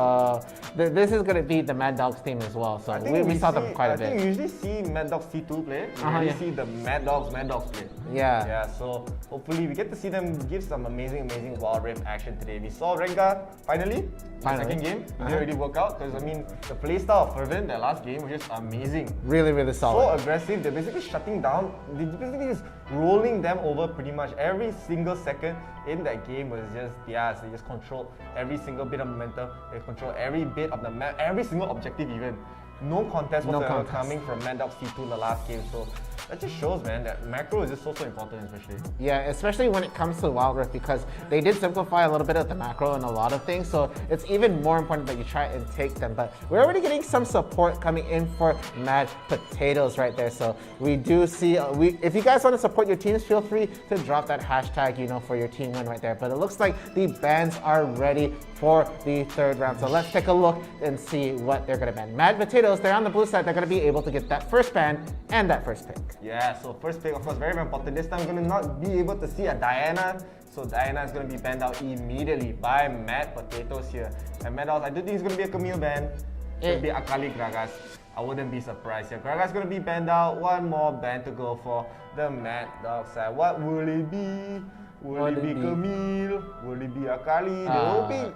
This is going to be the Mad Dogs team as well. So we saw them quite a bit.
I think we usually see Mad Dogs C2 play. We usually see the Mad Dogs play.
Yeah.
So hopefully we get to see them give some amazing Wild Rift action today. We saw Rengar finally. The second game. It didn't really work out because I mean the playstyle of Fervent that last game was just amazing.
Really solid.
So aggressive. They're basically shutting down. They're basically just rolling them over pretty much every single second in that game was just theirs. They just controlled every single bit of momentum. They controlled every bit of the map, every single objective even. No contest whatsoever coming from Mad Dogs C2 in the last game. So that just shows, man, that macro is just so important, especially.
Yeah, especially when it comes to Wild Rift, because they did simplify a little bit of the macro and a lot of things. So it's even more important that you try and take them. But we're already getting some support coming in for Mad Potatoes right there. So we do see, if you guys want to support your teams, feel free to drop that hashtag, for your team win right there. But it looks like the bans are ready for the third round. So let's take a look and see what they're going to ban. Mad Potatoes, they're on the blue side. They're going to be able to get that first ban and that first pick.
Yeah, so first pick, of course, very important. This time, we're going to not be able to see a Diana. So Diana is going to be banned out immediately by Mad Potatoes here. And Mad Dogs, I do think it's going to be a 𝐿𝐻𝐿 ban. It's going to be Akali Gragas. I wouldn't be surprised here. Gragas is going to be banned out. One more ban to go for the Mad Dogs side. What will it be? Will it be 𝐿𝐻𝐿? Will it be Akali? They will be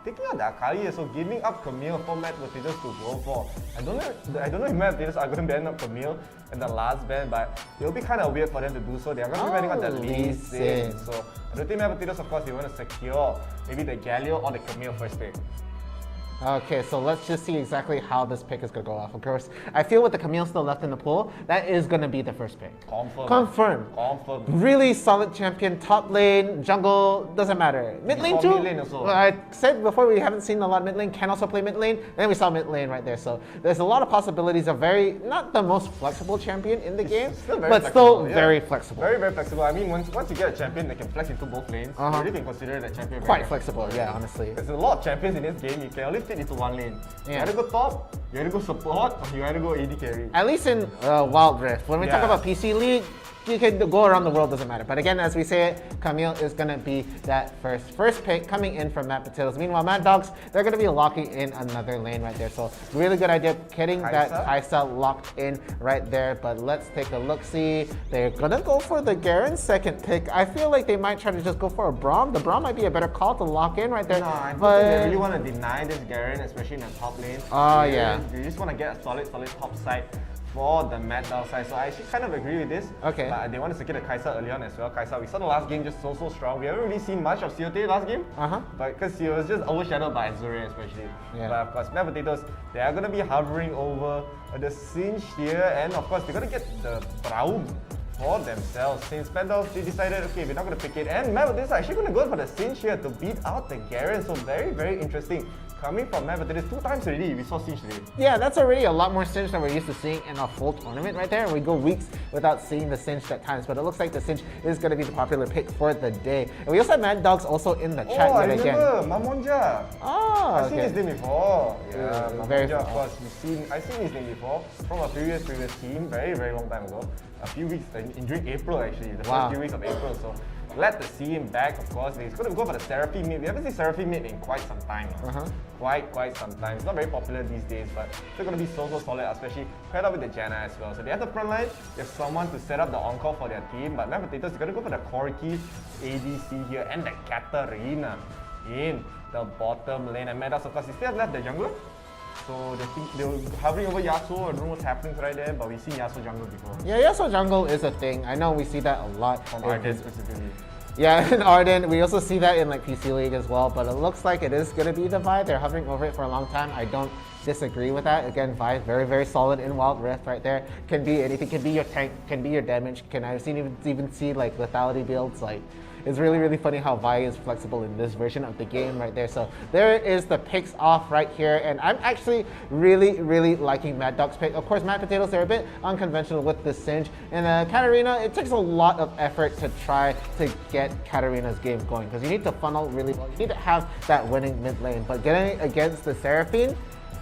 taking out the Akali, so giving up 𝐿𝐻𝐿 for Mad Potatoes to go for. I don't know if Mad Potatoes are going to ban up 𝐿𝐻𝐿 in the last ban, but it'll be kind of weird for them to do so. They are going to be banning out the Lee Sin. So I don't think Mad Potatoes, of course, they want to secure maybe the Galio or the 𝐿𝐻𝐿 first pick.
Okay, so let's just see exactly how this pick is going to go off. Of course, I feel with the 𝐿𝐼𝐷 still left in the pool, that is going to be the first pick.
Confirm.
Really solid champion, top lane, jungle, doesn't matter. Mid lane too.
Mid lane also.
I said before we haven't seen a lot of mid lane, can also play mid lane, and then we saw mid lane right there. So there's a lot of possibilities of not the most flexible champion in the game, but still very flexible.
Very, very flexible. I mean, once you get a champion that can flex into both lanes, you really can consider that champion
quite flexible, yeah, honestly.
There's a lot of champions in this game, you can only fit into one lane. You either go top, you either go support, or you either go AD carry.
At least in Wild Rift. When we talk about PC League, you can go around the world, doesn't matter. But again, as we say it, 𝐿𝐼𝐷 is going to be that first pick coming in from Matt Potatoes. Meanwhile, Mad Dogs, they're going to be locking in another lane right there. So really good idea getting that 𝐿𝐼𝐷 locked in right there. But let's take a look-see. They're going to go for the Garen second pick. I feel like they might try to just go for a Braum. The Braum might be a better call to lock in right there.
No, I don't think they really want to deny this Garen, especially in the top lane.
Yeah.
You just want to get a solid top side for the Mad Dog side. So I actually kind of agree with this.
Okay.
But they want to secure the 𝐿𝐼𝐷 early on as well. 𝐿𝐼𝐷, we saw the last game just so strong. We haven't really seen much of 𝐶OT last game. But because he was just overshadowed by Azure especially.
Yeah.
But of course, Mad Potatoes, they are going to be hovering over the 𝐶𝐮𝐦𝐸 here. And of course, they're going to get the Braum for themselves. Since Mad Dogs, they decided, okay, we're not going to pick it. And Mad Potatoes are actually going to go for the 𝐶𝐮𝐸 here to beat out the Garen. So very, very interesting. Coming from Mad Potatoes 2 times already, we saw 𝐶𝐮𝐸 today.
Yeah, that's already a lot more 𝐶𝐮𝐸 than we're used to seeing in a full tournament right there. We go weeks without seeing the 𝐶𝐮𝐸 at times, but it looks like the 𝐶𝐮𝐸 is going to be the popular pick for the day. And we also have Mad Dogs also in the chat yet again.
Oh, I remember, Mamonja. I've seen his name before. Yeah,
Mamonja,
of course. I've seen his name before from a previous team, very, very long time ago. A few weeks, during April actually, the first few weeks of April. So glad to see him back, of course. He's going to go for the Seraphine mid. We haven't seen Seraphine mid in quite some time. Quite some time. It's not very popular these days, but still going to be so solid, especially paired up with the Janna as well. So they have the front line, they have someone to set up the encore for their team, but Mad Potatoes is going to go for the 𝐿𝐼𝐷 ADC here and the Katarina in the bottom lane. And Mad Dogs, of course, they still have left the jungler. So they were hovering over Yasuo. I don't know what's happening right there, but we've seen Yasuo jungle before.
Yeah, Yasuo jungle is a thing. I know we see that a lot.
From Ardent specifically.
Yeah, in Ardent. We also see that in like PC League as well, but it looks like it is going to be the Vi. They're hovering over it for a long time. I don't disagree with that. Again, Vi, very, very solid in Wild Rift right there. Can be anything. Can be your tank, can be your damage. I've even see like lethality builds. Like, it's really, really funny how Vi is flexible in this version of the game right there. So there is the picks off right here. And I'm actually really, really liking Mad Dog's pick. Of course, Mad Potatoes, they're a bit unconventional with the 𝐶𝐮𝐸. And Katarina, it takes a lot of effort to try to get Katarina's game going. Because you need to funnel really well. You need to have that winning mid lane. But getting against the Seraphine,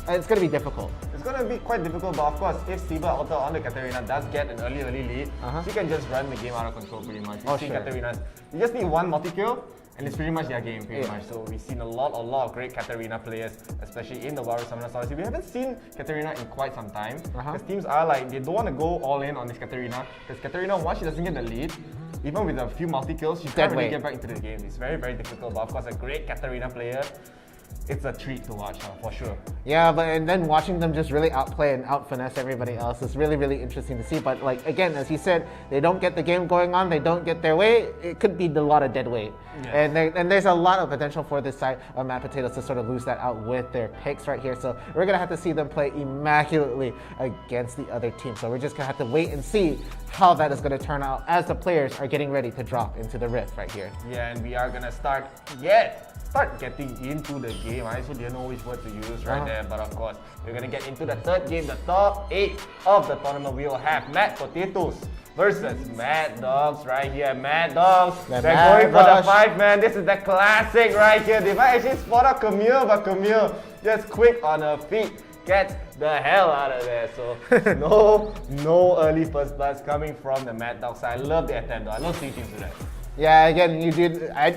it's going to be difficult.
It's going to be quite difficult, but of course, if Siva Alta on the Katarina does get an early lead, she can just run the game out of control pretty much. We've seen Katarinas, you just need one multi-kill, and it's pretty much their game pretty much. So we've seen a lot of great Katarina players, especially in the Warrior Summoners Odyssey. We haven't seen Katarina in quite some time, because teams are like, they don't want to go all in on this Katarina, because Katarina, once she doesn't get the lead, even with a few multi-kills, she can't really get back into the game. It's very, very difficult, but of course, a great Katarina player, it's a treat to watch for sure.
Yeah, and then watching them just really outplay and out-finesse everybody else is really, really interesting to see. But like, again, as you said, they don't get the game going on, they don't get their way, it could be a lot of dead weight. And there's a lot of potential for this side of Mad Potatoes to sort of lose that out with their picks right here. So we're going to have to see them play immaculately against the other team. So we're just going to have to wait and see how that is going to turn out as the players are getting ready to drop into the Rift right here.
Yeah, and we are going to start getting into the game. I also didn't know which word to use right there, but of course, we're gonna get into the third game, the top 8 of the tournament. We will have Mad Potatoes versus Mad Dogs right here. Mad Dogs, they're going for the 5-man. This is the classic right here. They might actually spot out 𝐿𝐼𝐷, but 𝐿𝐼𝐷 just quick on her feet. Get the hell out of there. So no early first bloods coming from the Mad Dogs. I love the attempt though. I love seeing teams do that.
Yeah, again,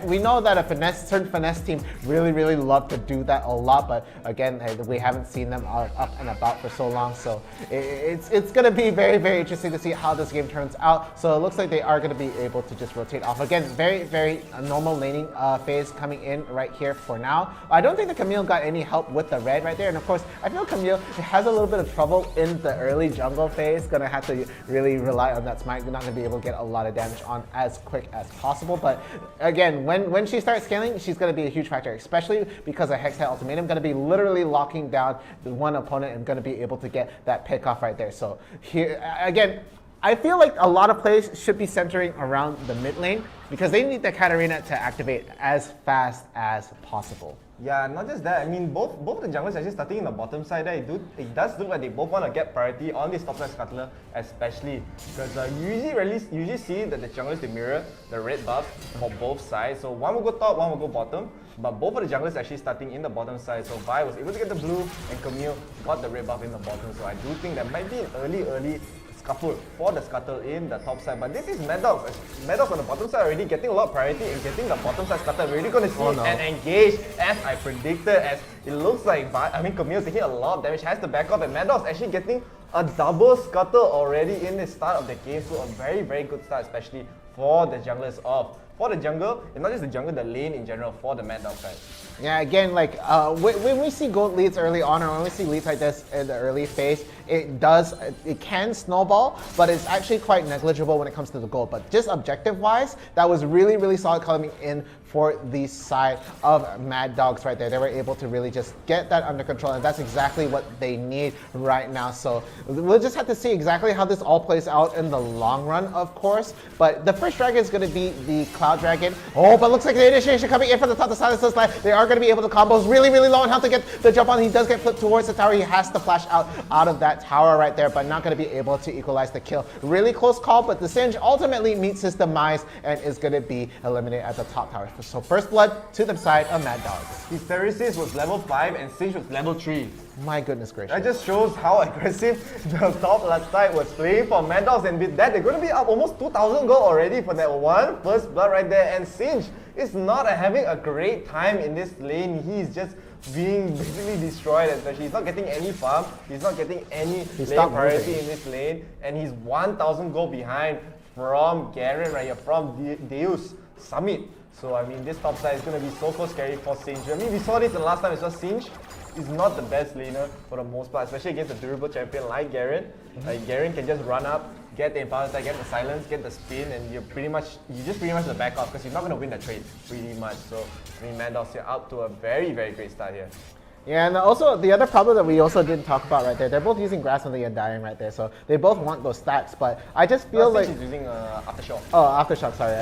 we know that a certain finesse team really love to do that a lot, but again, we haven't seen them up and about for so long, so it's going to be very interesting to see how this game turns out. So it looks like they are going to be able to just rotate off. Again, very normal laning phase coming in right here for now. I don't think the 𝐿𝐼𝐷 got any help with the red right there, and of course, I feel 𝐿𝐼𝐷 has a little bit of trouble in the early jungle phase. Going to have to really rely on that smite. You're not going to be able to get a lot of damage on as quick as possible. possible. But again, when she starts scaling, she's going to be a huge factor, especially because of Hex Head Ultimatum going to be literally locking down the one opponent and going to be able to get that pick off right there. So here, again, I feel like a lot of plays should be centering around the mid lane because they need the Katarina to activate as fast as possible.
Yeah, not just that. I mean, both the junglers actually starting in the bottom side there. It does look like they both want to get priority on this top side scuttler, especially because you usually see that the junglers they mirror the red buff for both sides. So one will go top, one will go bottom. But both of the junglers actually starting in the bottom side. So Vi was able to get the blue, and 𝐿𝐸𝐿 got the red buff in the bottom. So I do think that might be an early scuffle for the scuttle in the top side. But this is Mad Dogs. Mad Dogs on the bottom side already getting a lot of priority and getting the bottom side scuttle. We're really going to see an engage as I predicted, as it looks like 𝐿𝐸𝐿 taking a lot of damage, has to back off, and Mad Dogs actually getting a double scuttle already in the start of the game. So a very, very good start, especially for the junglers of. For the jungle, and not just the jungle, the lane in general for the Mad Dog side.
Yeah, again, like when we see gold leads early on, or when we see leads like this in the early phase, it can snowball, but it's actually quite negligible when it comes to the gold. But just objective-wise, that was really, really solid coming in for the side of Mad Dogs right there. They were able to really just get that under control, and that's exactly what they need right now. So we'll just have to see exactly how this all plays out in the long run, of course. But the first dragon is going to be the Cloud Dragon. Oh, but looks like the initiation coming in from the top of the side. They are going to be able to combo. He's really, really low on health to get the jump on. He does get flipped towards the tower. He has to flash out of that tower right there, but not going to be able to equalize the kill. Really close call, but the Singe ultimately meets his demise and is going to be eliminated at the top tower. So first blood to the side of Mad Dogs.
His Theresis was level 5 and Singe was level 3.
My goodness gracious.
That just shows how aggressive the top left side was playing for Mad Dogs, and with that they're going to be up almost 2,000 gold already for that one first blood right there. And Singe is not having a great time in this lane. He's just being basically destroyed, especially. He's not getting any farm, he's not getting any lane priority in this lane, and he's 1,000 gold behind from Garen right here, from Deus Summit. So I mean, this top side is going to be so scary for Singe. I mean, we saw this the last time as well. Singe is not the best laner for the most part, especially against a durable champion like Garen. Like Garen can just run up, get the empower attack, get the silence, get the spin, and you're just pretty much the back off because you're not going to win the trade pretty much. So I mean, Mad Dogs, you're up to a very, very great start here.
Yeah, and also the other problem that we also didn't talk about right there, they're both using Grass on the Undying right there, so they both want those stacks, but I just feel like...
She's using Aftershock.
Oh, Aftershock, sorry.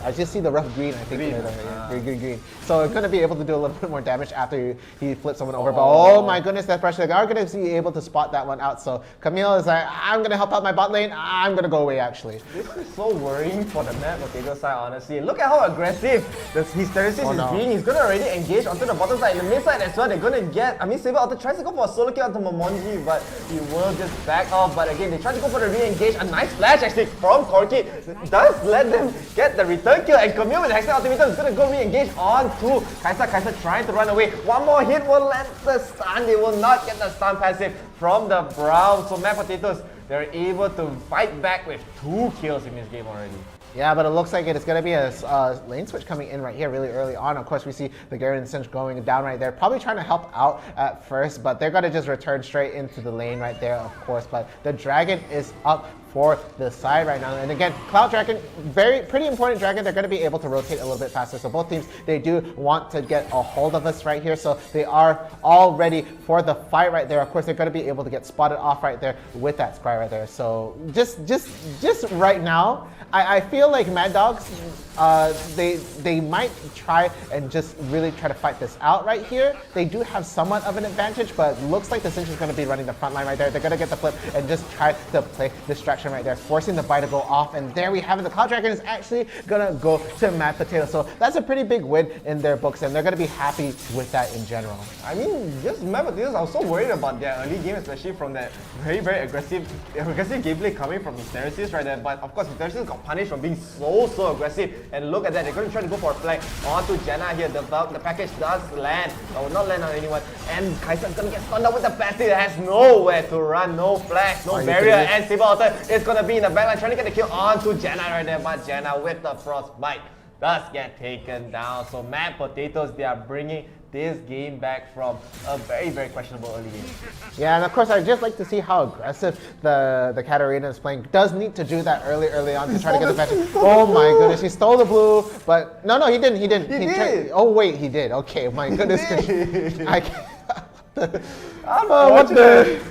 I just see the rough green, I think. Green. So it's going to be able to do a little bit more damage after he flips someone over, but oh my goodness, that pressure. They are going to be able to spot that one out, so 𝐿𝐸𝐿 is like, I'm going to help out my bot lane, I'm going to go away actually.
This is so worrying for the Mad Potato side, honestly. Look at how aggressive his Theresis is being. He's going to already engage onto the bottom side. In the mid side as well, they're going to get... I mean, Saber Alter tries to go for a solo kill onto Momonji, but he will just back off. But again, they try to go for the re-engage. A nice flash actually from 𝐿𝐸𝐿 does let them get the return kill. And 𝐿𝐸𝐿 with the Hextech Ultimatum is going to go re-engage onto 𝐿𝐸𝐿. 𝐿𝐸𝐿 trying to run away. One more hit will let the stun. They will not get the stun passive from the Brown. So Mad Potatoes, they're able to fight back with 2 kills in this game already.
Yeah, but it looks like it's going to be a lane switch coming in right here really early on. Of course, we see the Garen and Singe going down right there. Probably trying to help out at first, but they're going to just return straight into the lane right there, of course. But the Dragon is up for the side right now. And again, Cloud Dragon, pretty important dragon. They're going to be able to rotate a little bit faster. So both teams, they do want to get a hold of us right here. So they are all ready for the fight right there. Of course, they're going to be able to get spotted off right there with that Scry right there. So just right now, I feel like Mad Dogs, they might try and just really try to fight this out right here. They do have somewhat of an advantage, but looks like the Singe is going to be running the front line right there. They're going to get the flip and just try to play distraction right there, forcing the buy to go off. And there we have it. The Cloud Dragon is actually going to go to Mad Potato. So that's a pretty big win in their books, and they're going to be happy with that in general.
I mean, just Mad Potatoes, I was so worried about their early game, especially from that very, very aggressive gameplay coming from his Theresis right there. But of course, his Theresis got punished from being so aggressive. And look at that, they're going to try to go for a flank onto Janna here. The package does land, but will not land on anyone. And 𝐿𝐸𝐿 is going to get stunned up with the passive. It has nowhere to run, no flash, no barrier. And Saber Alter is going to be in the backline trying to get the kill onto Janna right there. But Janna with the Frostbite does get taken down. So Mad Potatoes, they are bringing this game back from a very, very questionable early game.
Yeah, and of course, I'd just like to see how aggressive the 𝐶𝐶𝐴𝐻 is playing. Does need to do that early on to try to get the advantage. Oh my goodness, he stole the blue, but no, he didn't. He did. Oh wait, he did. Okay, my goodness. I can't.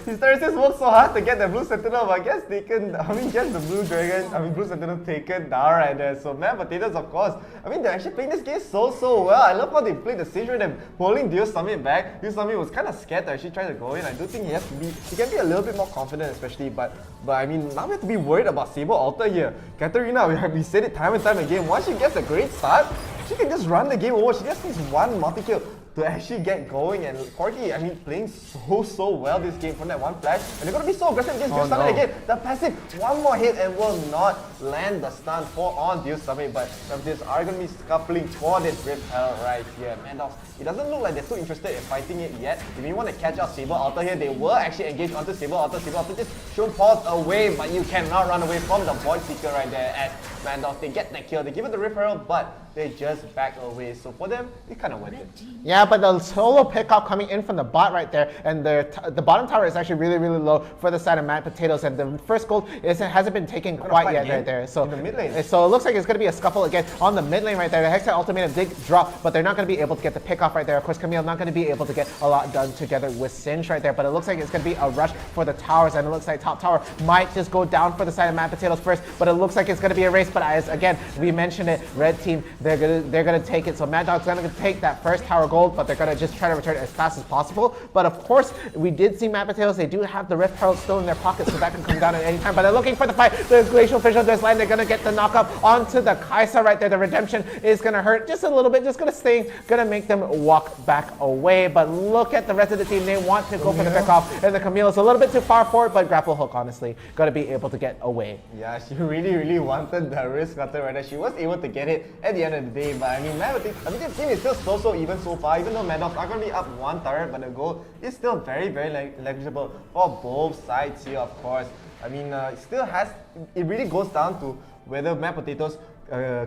Hysteresis worked so hard to get the blue sentinel, but gets taken. Gets the blue dragon. Blue sentinel taken down right there. So Mad Potatoes, of course. They're actually playing this game so well. I love how they played the siege right there, pulling 𝐷𝐢𝐿 was kind of scared to actually try to go in. I do think he can be a little bit more confident, especially. But now we have to be worried about Saber Alter here. Katarina, we said it time and time again. Once she gets a great start, she can just run the game over. She just needs one multi-kill to actually get going, and 𝐷𝐿, playing so well this game from that one flash, and they're going to be so aggressive against 𝐷𝐢𝐿 again. The passive, one more hit and will not land the stun on 𝐷𝐢𝐿, but Reptiles are going to be scuffling for this Rip Hell right here. Mandox, it doesn't look like they're too interested in fighting it yet. If you want to catch out Saber Alter here, they will actually engage onto Saber Alter. Saber Alter just shown pause away, but you cannot run away from the Void Seeker right there as Mandox, they get the kill, they give it the Rip Hell, but they just back away. So for them, it kind of went in.
Yeah, but the solo pickup coming in from the bot right there, and the bottom tower is actually really low for the side of Mad Potatoes, and the first gold hasn't been taken quite yet right there. So
in the mid lane.
So it looks like it's going to be a scuffle again on the mid lane right there. The Hextech ultimate did drop, but they're not going to be able to get the pick off right there. Of course, 𝐶𝐶𝐴𝐻 not going to be able to get a lot done together with 𝐶𝐻 right there, but it looks like it's going to be a rush for the towers, and it looks like top tower might just go down for the side of Mad Potatoes first, but it looks like it's going to be a race. But as again, we mentioned it, red team, they're gonna take it. So Mad Dog's gonna take that first tower gold, but they're gonna just try to return it as fast as possible. But of course, we did see Mad Potatoes. They do have the Rift Herald still in their pocket, so that can come down at any time. But they're looking for the fight. The Glacial Fish on this line. They're gonna get the knock up onto the 𝐻𝐿 right there. The redemption is gonna hurt just a little bit, just gonna make them walk back away. But look at the rest of the team. They want to go for the pick off, and the 𝐶𝐶𝐴𝐻 is a little bit too far forward, but grapple hook, honestly, gonna be able to get away.
Yeah, she really wanted the risk cutter right there. She was able to get it at the end of the day, but this team is still so even so far, even though Mad Dogs are going to be up one turret, but the goal is still very negligible for both sides here, of course. It really goes down to whether Mad Potatoes,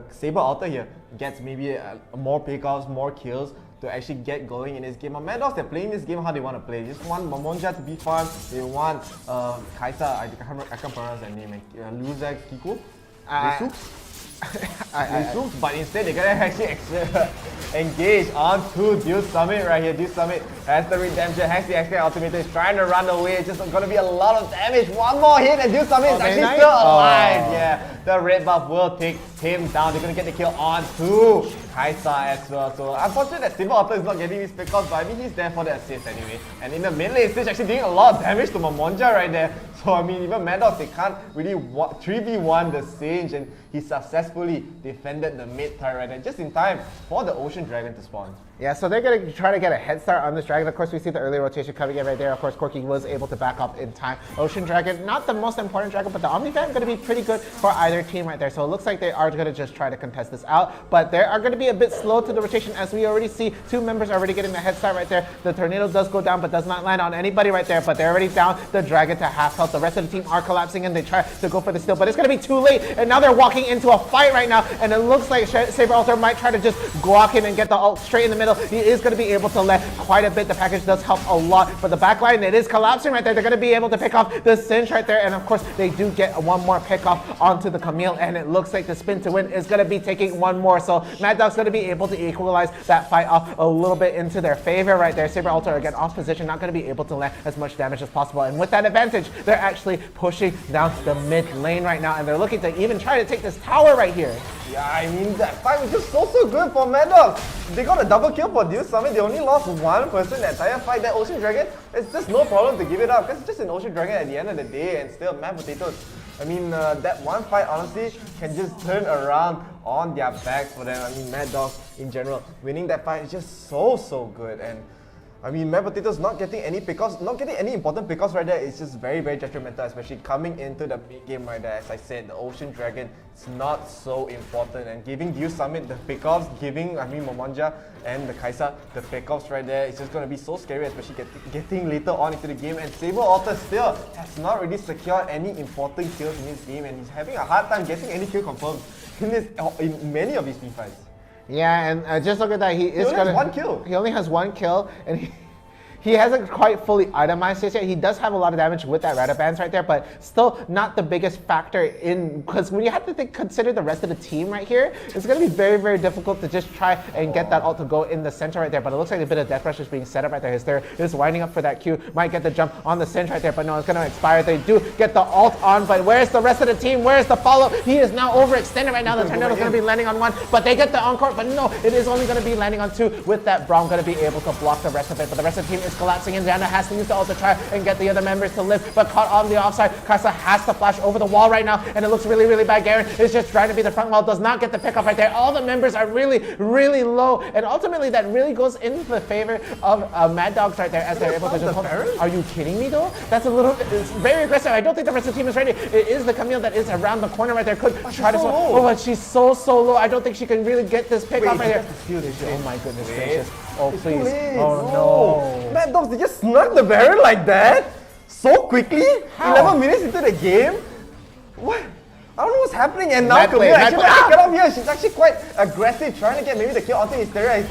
Saber Alter here, gets maybe more pickoffs, more kills to actually get going in this game. Mad Dogs, they're playing this game how they want to play. They just want Mamonja to be farm, they want 𝐻𝐿, I can't pronounce that name, 𝐒𝐿𝐲𝐬𝐿, but instead they're gonna actually engage onto 𝐷𝐢𝐿 right here. 𝐷𝐢𝐿 has the redemption, has the XP ultimate, is trying to run away. It's just gonna be a lot of damage. One more hit and 𝐷𝐢𝐿 is actually still alive. Yeah, the red buff will take him down. They're gonna get the kill onto 𝐻𝐿 as well. So unfortunate that Saber Alter is not getting these pickoffs, but he's there for the assist anyway. And in the mid lane stage, actually doing a lot of damage to Mamonja right there. So even Mad Dogs, they can't really 3v1 the 𝐶𝐻, and he successfully defended the mid turret right there, just in time for the Ocean Dragon to spawn.
Yeah, so they're going to try to get a head start on this dragon. Of course, we see the early rotation coming in right there. Of course, 𝐸𝐿𝐾 was able to back up in time. Ocean Dragon, not the most important dragon, but the Omni Fan going to be pretty good for either team right there. So it looks like they are going to just try to contest this out, but they are going to be a bit slow to the rotation, as we already see two members already getting the head start right there. The tornado does go down, but does not land on anybody right there, but they're already down the dragon to half health. The rest of the team are collapsing, and they try to go for the steal, but it's going to be too late, and now they're walking into a fight right now, and it looks like Saber Alter might try to just guac him and get the ult straight in the middle. He is going to be able to let quite a bit. The package does help a lot, but the backline, it is collapsing right there. They're going to be able to pick off the 𝐶𝐻 right there, and of course they do get one more pick off onto the 𝐶𝐶𝐴𝐻, and it looks like the spin to win is going to be taking one more. So Mad Dog's going to be able to equalize that fight off a little bit into their favor right there. Saber Alter again off position, not going to be able to land as much damage as possible, and with that advantage, they're actually pushing down the mid lane right now, and they're looking to even try to take this tower right here.
Yeah, that fight was just so good for Mad Dogs. They got a double kill for 𝐷𝐢𝐿. They only lost one person the entire fight. That Ocean Dragon, it's just no problem to give it up, because it's just an Ocean Dragon at the end of the day, and still Mad Potatoes. That one fight honestly can just turn around on their backs for them. Mad Dogs in general, winning that fight is just so good. And Mad Potatoes not getting any pickoffs, not getting any important pickoffs right there is just very detrimental, especially coming into the mid game right there. As I said, the Ocean Dragon is not so important, and giving 𝐷𝐢𝐿 the pickoffs, giving Mamonja and the 𝐻𝐿 the pickoffs right there, it's just going to be so scary, especially getting later on into the game. And Saber Alter still has not really secured any important kills in this game, and he's having a hard time getting any kill confirmed. in many of his team fights.
Yeah, and just look at that. He
only has one kill.
He only has one kill, and he hasn't quite fully itemized this yet. He does have a lot of damage with that Rata Bands right there, but still not the biggest factor in, because when you have to consider the rest of the team right here, it's going to be very, very difficult to just try and get that ult to go in the center right there. But it looks like a bit of Death Rush is being set up right there. Hysteria is winding up for that Q, might get the jump on the center right there, but no, it's going to expire. They do get the ult on, but where's the rest of the team? Where's the follow? He is now overextended right now. The tornado is going to be landing on one, but they get the encore, but no, it is only going to be landing on two with that Braum going to be able to block the rest of it. But the rest of the team is collapsing, and Jana has to use the ult to try and get the other members to live, but caught on the offside. Kasa has to flash over the wall right now, and it looks really, really bad. Garen is just trying to be the front wall, does not get the pickup right there. All the members are really, really low, and ultimately that really goes into the favor of Mad Dogs right there as they're able to just hold. Are you kidding me though? That's a little bit, it's very aggressive. I don't think the rest of the team is ready. It is the Camille that is around the corner right there. Could try to oh, but she's so low. I don't think she can really get this pick up right here. Oh my goodness gracious. Oh please. Oh no.
Mad Dogs, they just snuck the Baron like that? So quickly? How? 11 minutes into the game? What? I don't know what's happening, and now Camille actually get off here. She's actually quite aggressive, trying to get maybe the kill onto Hysteria.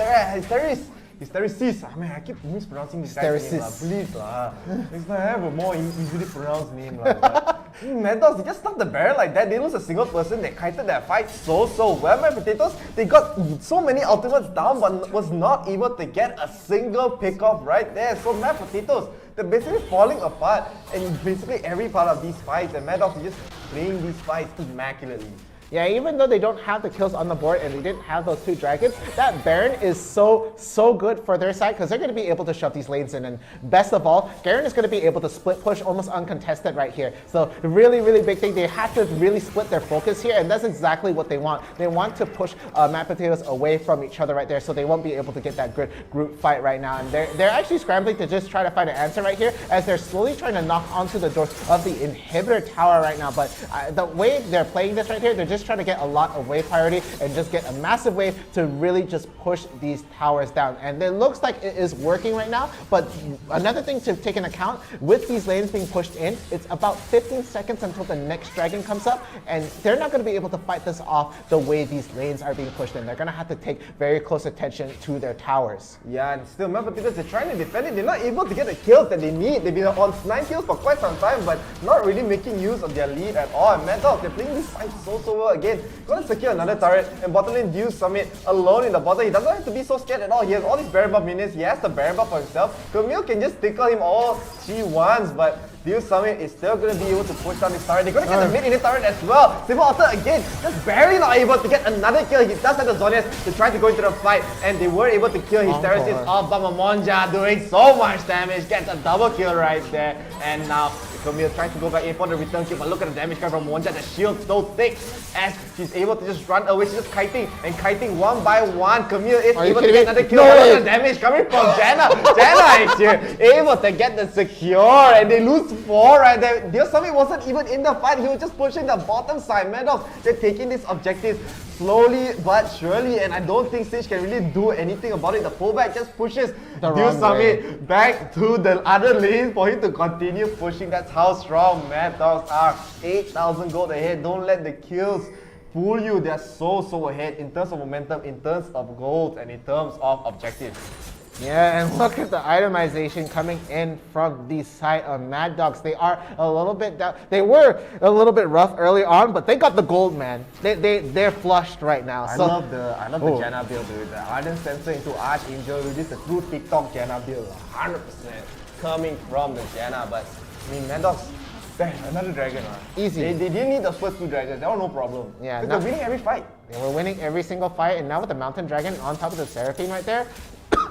Hysteresis. I mean, I keep mispronouncing this guy's name. Please lah. Next time I have a more easily pronounced name lah. Mad Dogs, they just stuck the Baron like that. They lose a single person. They kited their fight so well. Man, Potatoes, they got so many ultimates down, but was not able to get a single pick off right there. So Mad Potatoes, they're basically falling apart in basically every part of these fights, and Mad Dogs are just playing these fights immaculately.
Yeah, even though they don't have the kills on the board and they didn't have those two dragons, that Baron is so good for their side because they're going to be able to shove these lanes in. And best of all, Garen is going to be able to split push almost uncontested right here. So really, really big thing. They have to really split their focus here, and that's exactly what they want. They want to push Mad Potatoes away from each other right there, so they won't be able to get that good group fight right now. And they're actually scrambling to just try to find an answer right here as they're slowly trying to knock onto the doors of the inhibitor tower right now. But the way they're playing this right here, they're just trying to get a lot of wave priority and just get a massive wave to really just push these towers down. And it looks like it is working right now, but another thing to take into account, with these lanes being pushed in, it's about 15 seconds until the next dragon comes up, and they're not going to be able to fight this off the way these lanes are being pushed in. They're going to have to take very close attention to their towers.
Yeah, and still, Mad Potatoes, they're trying to defend it. They're not able to get the kills that they need. They've been on 9 kills for quite some time, but not really making use of their lead at all. And Mad Dogs, they're playing this fight so well again. Gonna secure another turret, and bottom lane 𝐷𝐢 alone in the bottom. He doesn't have to be so scared at all. He has all these Baron buff minions. He has the Baron buff for himself. Camille can just tickle him all she wants, but 𝐷𝐢 is still going to be able to push down this turret. They're going to get the mid in the turret as well. Simple Alter again, just barely not able to get another kill. He does have the Zhonya's to try to go into the fight, and they were able to kill his Hysteresis off, but Mamonja doing so much damage, gets a double kill right there, and now Camille trying to go back in for the return kill, but look at the damage coming from Mamonja. The shield so thick as she's able to just run away. She's just kiting one by one. Camille is able to get another kill. Look at the damage coming from Janna. Janna is here, able to get the secure, and they lose 4 right there. 𝐷𝐢 wasn't even in the fight. He was just pushing the bottom side. Mad Dogs, they're taking this objective slowly but surely, and I don't think 𝐒𝐮𝐦𝐦𝐸 can really do anything about it. The pullback just pushes 𝐷𝐢 back to the other lane for him to continue pushing. That's how strong Mad Dogs are. 8,000 gold ahead. Don't let the kills fool you. They're so ahead in terms of momentum, in terms of gold, and in terms of objectives.
Yeah, and look at the itemization coming in from the side of Mad Dogs. They are a little bit down. They were a little bit rough early on, but they got the gold, man. They're flushed right now.
I love the Janna build with the Ardent Sensor into 𝐼𝐢𝐥𝐝, which is a true TikTok Janna build, 100% coming from the Janna. But I mean, Mad Dogs, another dragon.
Easy.
They didn't need the first 2 dragons. That was no problem.
Yeah,
they're winning every fight.
They were winning every single fight, and now with the Mountain Dragon on top of the Seraphine right there,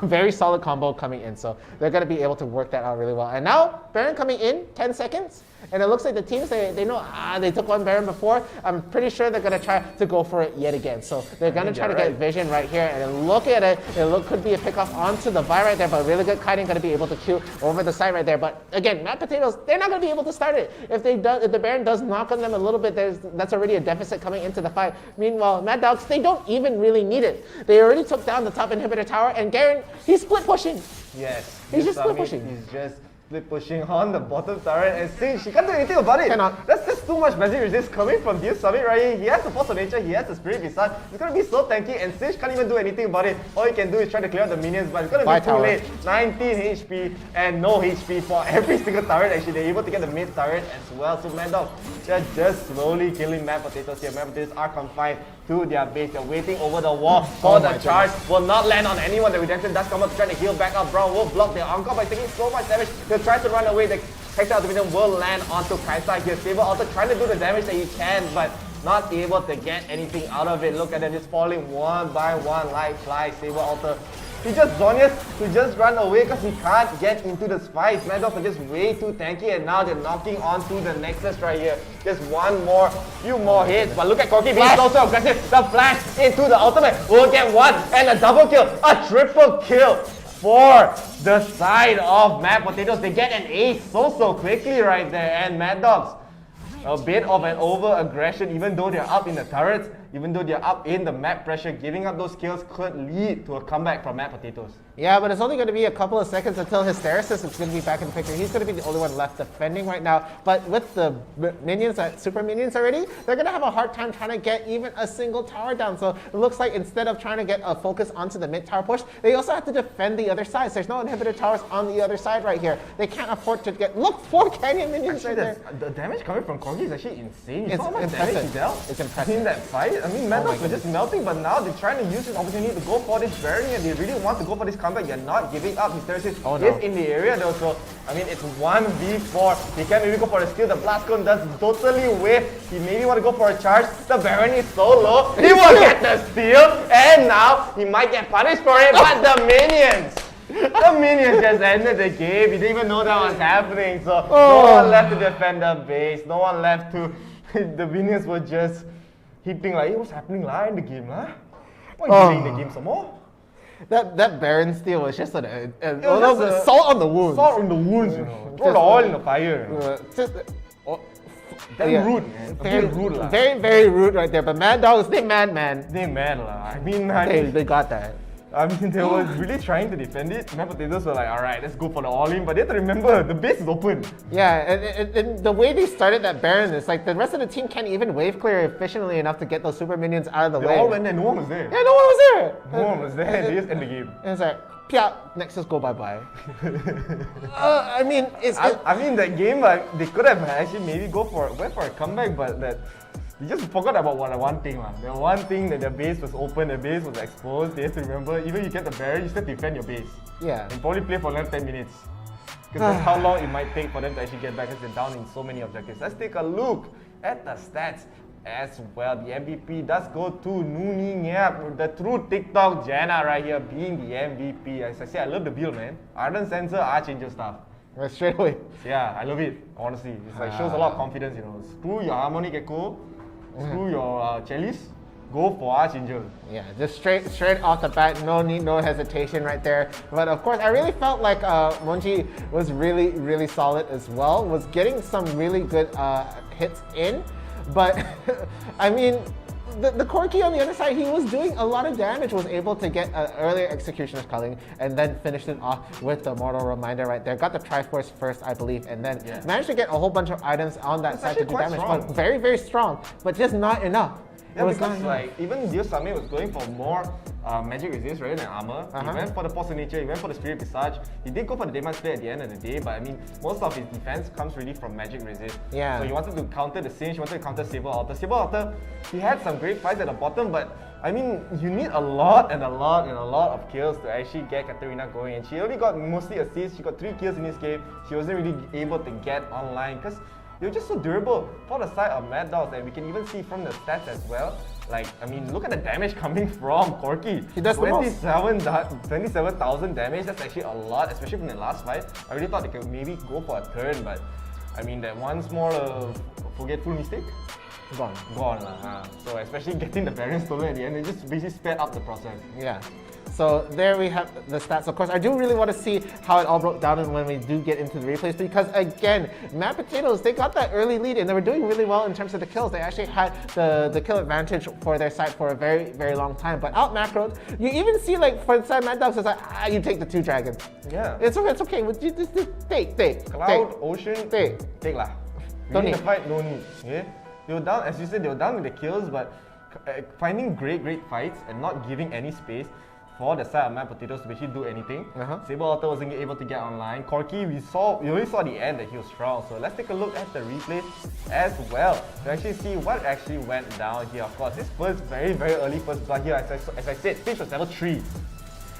very solid combo coming in, so they're going to be able to work that out really well. And now, Baron coming in, 10 seconds. And it looks like the teams, they know, they took one Baron before. I'm pretty sure they're going to try to go for it yet again. So they're going to try to get vision right here. And look at it. It could be a pickoff onto the Vi right there, but really good kiting, going to be able to Q over the side right there. But again, Mad Potatoes, they're not going to be able to start it. If the Baron does knock on them a little bit, that's already a deficit coming into the fight. Meanwhile, Mad Dogs, they don't even really need it. They already took down the top inhibitor tower, and Garen, he's split pushing.
Yes.
He's just split pushing.
He's just split pushing on the bottom turret, and 𝐒𝐮𝐦𝐸, she can't do anything about it.
Cannot.
That's too much magic resist coming from this summit right here. He has the Force of Nature, he has the Spirit Visage. It's gonna be so tanky and 𝐶𝐮𝐦𝐸 can't even do anything about it. All he can do is try to clear out the minions, but it's gonna be too late. 19 HP and no HP for every single turret. Actually, they're able to get the mid turret as well. So Mad Dogs, they're just slowly killing Mad Potatoes here. Mad Potatoes are confined to their base. They're waiting over the wall for the charge. Will not land on anyone. The Redemption does come up to try to heal back up. Brown will block their encore by taking so much damage. They'll try to run away. The Hextech Ultimatum will land onto 𝐿𝐼𝐸 here. Saber Alter trying to do the damage that he can, but not able to get anything out of it. Look at them just falling one by one like flies. Saber Alter, he just Zhonya's to just run away because he can't get into the fight. Mad Dogs are just way too tanky, and now they're knocking onto the Nexus right here. Just few more hits. But look at 𝐸𝐸 being so aggressive. The flash into the ultimate will get one and a double kill, a triple kill for the side of Mad Potatoes. They get an ace so quickly right there, and Mad Dogs, a bit of an over-aggression, even though they're up in the turrets, even though they're up in the map pressure, giving up those kills could lead to a comeback from Mad Potatoes.
Yeah, but it's only going to be a couple of seconds until Hysteresis is going to be back in the picture. He's going to be the only one left defending right now. But with the minions, super minions already, they're going to have a hard time trying to get even a single tower down. So it looks like instead of trying to get a focus onto the mid tower push, they also have to defend the other side. So there's no inhibitor towers on the other side right here. They can't afford to get, look, 4 Canyon minions right there.
The damage coming from 𝐸𝐸 is actually insane. You
It's
saw how much
impressive.
damage he dealt
It's impressive.
in that fight. I mean, Mad Dogs were just melting, but now they're trying to use this opportunity to go for this Baron, and they really want to go for this comeback. They're not giving up. Hysteresis is in the area though, so I mean it's 1v4. He can maybe go for a steal. The Blast Cone does totally whiff. He maybe want to go for a charge. The Baron is so low. He will get the steal, and now he might get punished for it, but the minions! The minions just ended the game. He didn't even know that was happening, so no one left to defend the base. No one left to... The minions were just hitting like, hey, what's happening in the game, huh? Why are you playing the game some more?
That Baron steal was just salt on the wounds.
Salt on the wounds, you know. Throw the oil in the fire. Damn rude, man.
Very rude right there. But Mad Dogs, they mad, man.
They mad lah. I mean,
they got that.
I mean, they were really trying to defend it. Mad Potatoes were like, alright, let's go for the all-in. But they have to remember, the base is open.
Yeah, and the way they started that Baron is like the rest of the team can't even wave clear efficiently enough to get those super minions out of the way.
They all went there, no one was there.
Yeah, no one was there.
No one was there, they just end the game.
And it's like, Pia, Nexus go bye-bye. I mean,
I mean, that game, like, they could have actually maybe went for a comeback, but that... They just forgot about one thing. The one thing that their base was open, their base was exposed. They have to remember, even you get the Baron, you still defend your base.
Yeah.
And probably play for another 10 minutes. Because that's how long it might take for them to actually get back, because they're down in so many objectives. Let's take a look at the stats as well. The MVP does go to 𝐿𝐼𝐸, the true TikTok Janna right here, being the MVP. As I say, I love the build, man. Ardent Sensor, 𝐼𝐸𝐸 stuff.
Straight away.
Yeah, I love it, honestly. It's like shows a lot of confidence, you know. Screw your Harmonic Echo, screw your Chalice, go for 𝐼𝐸𝐸.
Yeah, just straight off the bat, no hesitation right there. But of course, I really felt like 𝐿𝐼𝐸𝐸 was really solid as well. Was getting some really good hits in, but I mean, the 𝐸𝐸 on the other side, he was doing a lot of damage, was able to get an earlier Executioner's Culling, and then finished it off with the Mortal Reminder right there. Got the Triforce first, I believe, and then managed to get a whole bunch of items on that side to do damage. But very strong, but just not enough.
Yeah, because like even this summit was going for more magic resist rather than armor. He went for the Force of Nature, he went for the Spirit Visage. He did go for the Dayman Split at the end of the day, but I mean, most of his defense comes really from magic resist.
Yeah.
So he wanted to counter the 𝐶𝐮𝐸, he wanted to counter Saber Alter. Saber Alter, he had some great fights at the bottom, but I mean, you need a lot of kills to actually get Katarina going, and she only got mostly assists. She got 3 kills in this game. She wasn't really able to get online because they're just so durable for the side of Mad Dogs, and we can even see from the stats as well. Like, I mean, look at the damage coming from 𝐸𝐸.
He does
27,000 damage, that's actually a lot, especially from the last fight. I really thought they could maybe go for a turn, but I mean, that one small forgetful mistake, gone lah. So especially getting the Baron stolen at the end, it just basically sped up the process.
Yeah. So there we have the stats. Of course, I do really want to see how it all broke down when we do get into the replays, because again, Mad Potatoes, they got that early lead and they were doing really well in terms of the kills. They actually had the kill advantage for their side for a very long time. But out macroed, you even see like for the side Mad Dogs, it's like, you take the 2 dragons.
Yeah.
It's okay. You just take.
Cloud, Ocean, take lah. Winning the fight, no need. Okay? They were down, as you said, they were down with the kills, but finding great fights and not giving any space for the side of Mad Potatoes to actually do anything. Saber Alter wasn't able to get online. 𝐶𝐞𝐬, we only saw the end that he was strong. So let's take a look at the replay as well to actually see what actually went down here. Of course, this first very early first blood here, as I said, Fish was level 3.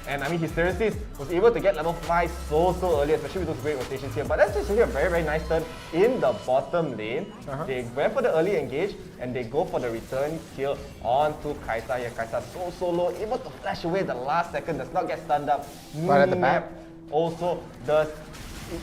And I mean, Hysteresis was able to get level 5 so early, especially with those great rotations here. But that's just a very nice turn in the bottom lane. They went for the early engage and they go for the return kill onto 𝐻𝐻𝐻 here. 𝐻𝐻𝐻 so low, able to flash away the last second, does not get stunned up.
But at the back,
also does.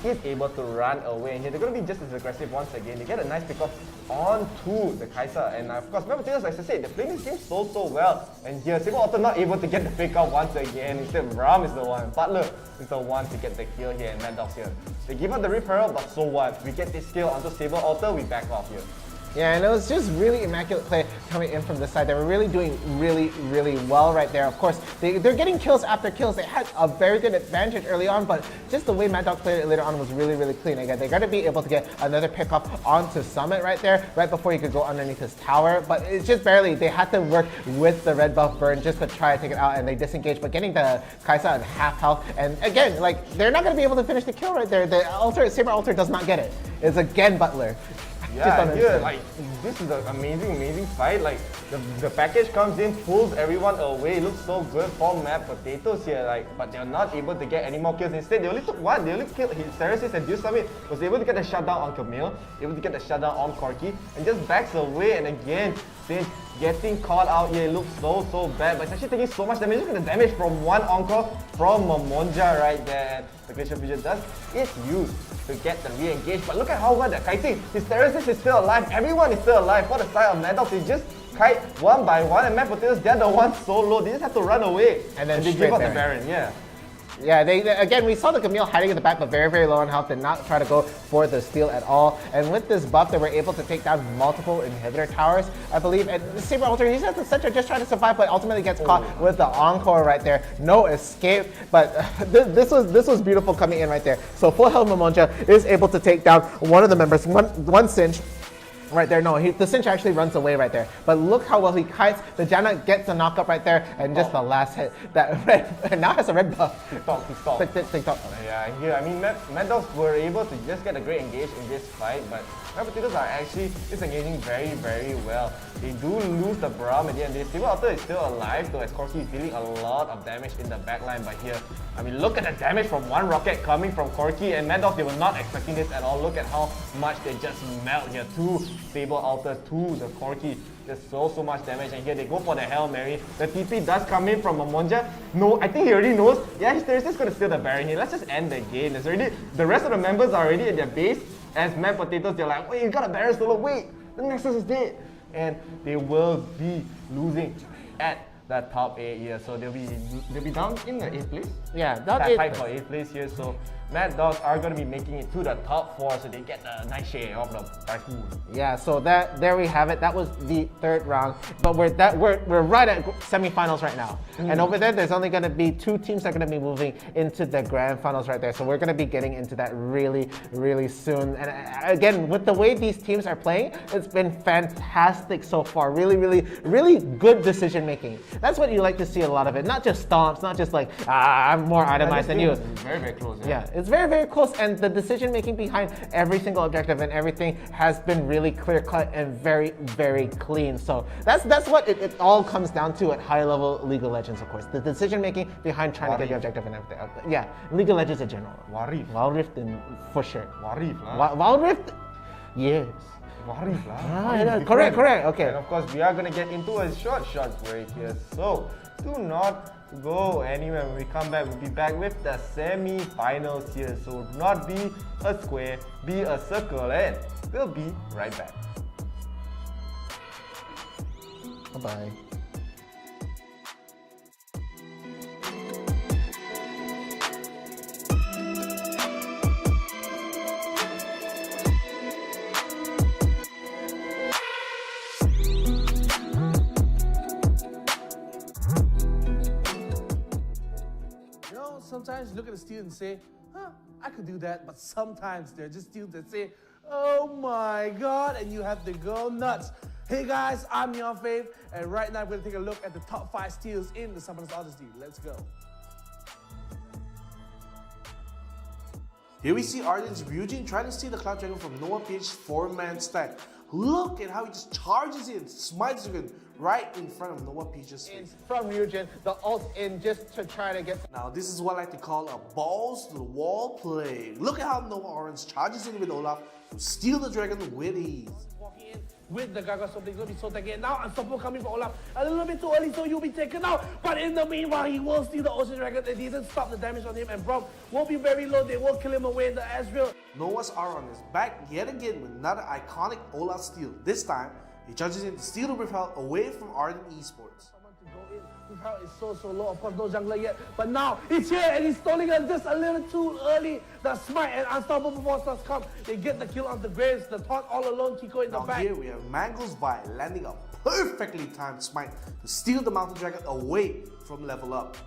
He is able to run away, and here they're going to be just as aggressive once again. They get a nice pick off onto the 𝐻𝐻𝐻, and of course, remember, as I said, they're playing this game so well. And here, Saber Alter not able to get the pick off once again. Instead, Ram is the one, Butler is the one to get the kill here, and Mad Dogs here. They give up the Rift Herald, but so what? We get this kill onto Saber Alter, we back off here.
Yeah, and it was just really immaculate play coming in from this side. They were really doing really well right there. Of course, they're getting kills after kills. They had a very good advantage early on, but just the way Mad Dog played it later on was really clean. Again, they're going to be able to get another pick up onto Summit right there, right before he could go underneath his tower. But it's just barely. They had to work with the red buff burn just to try to take it out, and they disengaged. But getting the 𝐻𝐻𝐻 at half health, and again, like, they're not going to be able to finish the kill right there. The Saber Alter does not get it. It's again Butler.
Yeah, here, like, this is an amazing fight. Like, the package comes in, pulls everyone away. It looks so good for Mad Potatoes here, like, but they're not able to get any more kills. Instead, they only took one. They only killed Hysteresis, and 𝐷_Summit was able to get the shutdown on 𝐶𝐞𝐬, able to get the shutdown on 𝐶𝐞𝐬, and just backs away. And again, since getting caught out here, it looks so bad, but it's actually taking so much damage. Look at the damage from one encore from Momonja right there. The Glacial Fusion does its use to get the re-engage, but look at how well they're kiting. Hysteresis is still alive, everyone is still alive. For the side of Mad Dogs, they just kite one by one, and Mad Potatoes, they're the ones solo. They just have to run away, and then they give up the Baron.
Yeah, again, we saw the 𝐶𝐞𝐬 hiding in the back, but very low on health, did not try to go for the steal at all. And with this buff, they were able to take down multiple inhibitor towers, I believe. And Saber Alter, he's at the center just trying to survive, but ultimately gets caught with the encore right there. No escape, but this was beautiful coming in right there. So full health Momonja is able to take down one of the members, one cinch. Right there, no, the 𝐶𝐿 actually runs away right there. But look how well he kites. The Janna gets the knockup right there, and just the last hit. That red, now has a red buff. TikTok.
Yeah, here, I mean, Mad Dogs were able to just get a great engage in this fight, but Mad Potatoes are actually disengaging very well. They do lose the Braum at the end. The Saber Alter is still alive, though, as 𝐶𝐞𝐬 is dealing a lot of damage in the backline. But here, I mean, look at the damage from one rocket coming from 𝐶𝐞𝐬, and Mad Dogs, they were not expecting this at all. Look at how much they just melt here. Two Saber Alter to the 𝐶𝐞𝐬. There's so much damage, and here they go for the Hail Mary. The TP does come in from Momonja. No, I think he already knows. Yeah, he's just gonna steal the Baron here. Let's just end the game. There's already, the rest of the members are already at their base. As Mad Potatoes, they're like, wait, you got a Baron solo, wait, the Nexus is dead. And they will be losing at the top 8 here. So they'll be down in the 8th place.
Yeah,
that tied for 8th place here. So Mad Dogs are going to be making it to the top 4, so they get a nice share of the prize pool.
Yeah, so there we have it. That was the 3rd round, but we're right at semifinals right now. And over there's only going to be 2 teams that are going to be moving into the grand finals right there. So we're going to be getting into that really soon. And again, with the way these teams are playing, it's been fantastic so far. Really good decision making. That's what you like to see a lot of it. Not just stomps, not just like I'm more itemized than you.
Very close.
Yeah, it's very close, and the decision making behind every single objective and everything has been really clear cut and very clean. So that's what it all comes down to at high level League of Legends, of course. The decision making behind trying to get the objective and everything. Yeah, League of Legends in general. Wild Rift for sure. Wild Rift, yes. Correct. Okay.
And of course, we are going to get into a short break here. So do not go anywhere. When we come back, we'll be back with the semi-finals here. So do not be a square, be a circle, and we'll be right back.
Bye-bye.
Sometimes you look at a student and say, I could do that, but sometimes they're just students that say, Oh my God, and you have to go nuts. Hey guys, I'm 𝐻𝐿𝐲𝐬𝐿, and right now we're gonna take a look at the top 5 steals in the Summoners Odyssey. Let's go. Here we see Ardent's Ryujin trying to steal the Cloud Dragon from 𝐻𝐿𝐲𝐬𝐻's 4-man stack. Look at how he just charges in, smites Ryujin right in front of 𝐻𝐿𝐲𝐻's face.
From Ryujin, the ult in just to try to get...
Now this is what I like to call a balls to the wall play. Look at how 𝐻𝐿𝐲𝐻 Orange charges in with Olaf to steal the dragon with ease. Walking in with the 𝐋𝐞𝐚𝐠𝐮𝐞 again. Now Unstoppable coming for Olaf. A little bit too early, so you'll be taken out. But in the meanwhile, he will steal the Ocean Dragon. It doesn't stop the damage on him, and Braum won't be very low. They will kill him away in the Ezreal. 𝐻𝐿𝐲's Aron is back yet again with another iconic Olaf steal. This time, he charges in to steal the Ripel away from Ardent Esports. Ripel is so low, of course no jungler yet, but now it's here and he's stalling us just a little too early. The smite and Unstoppable monsters come. They get the kill on the Graves, the taunt all alone, king in the back. Here we have Mango's Vi landing a perfectly timed smite to steal the Mountain Dragon away from level up.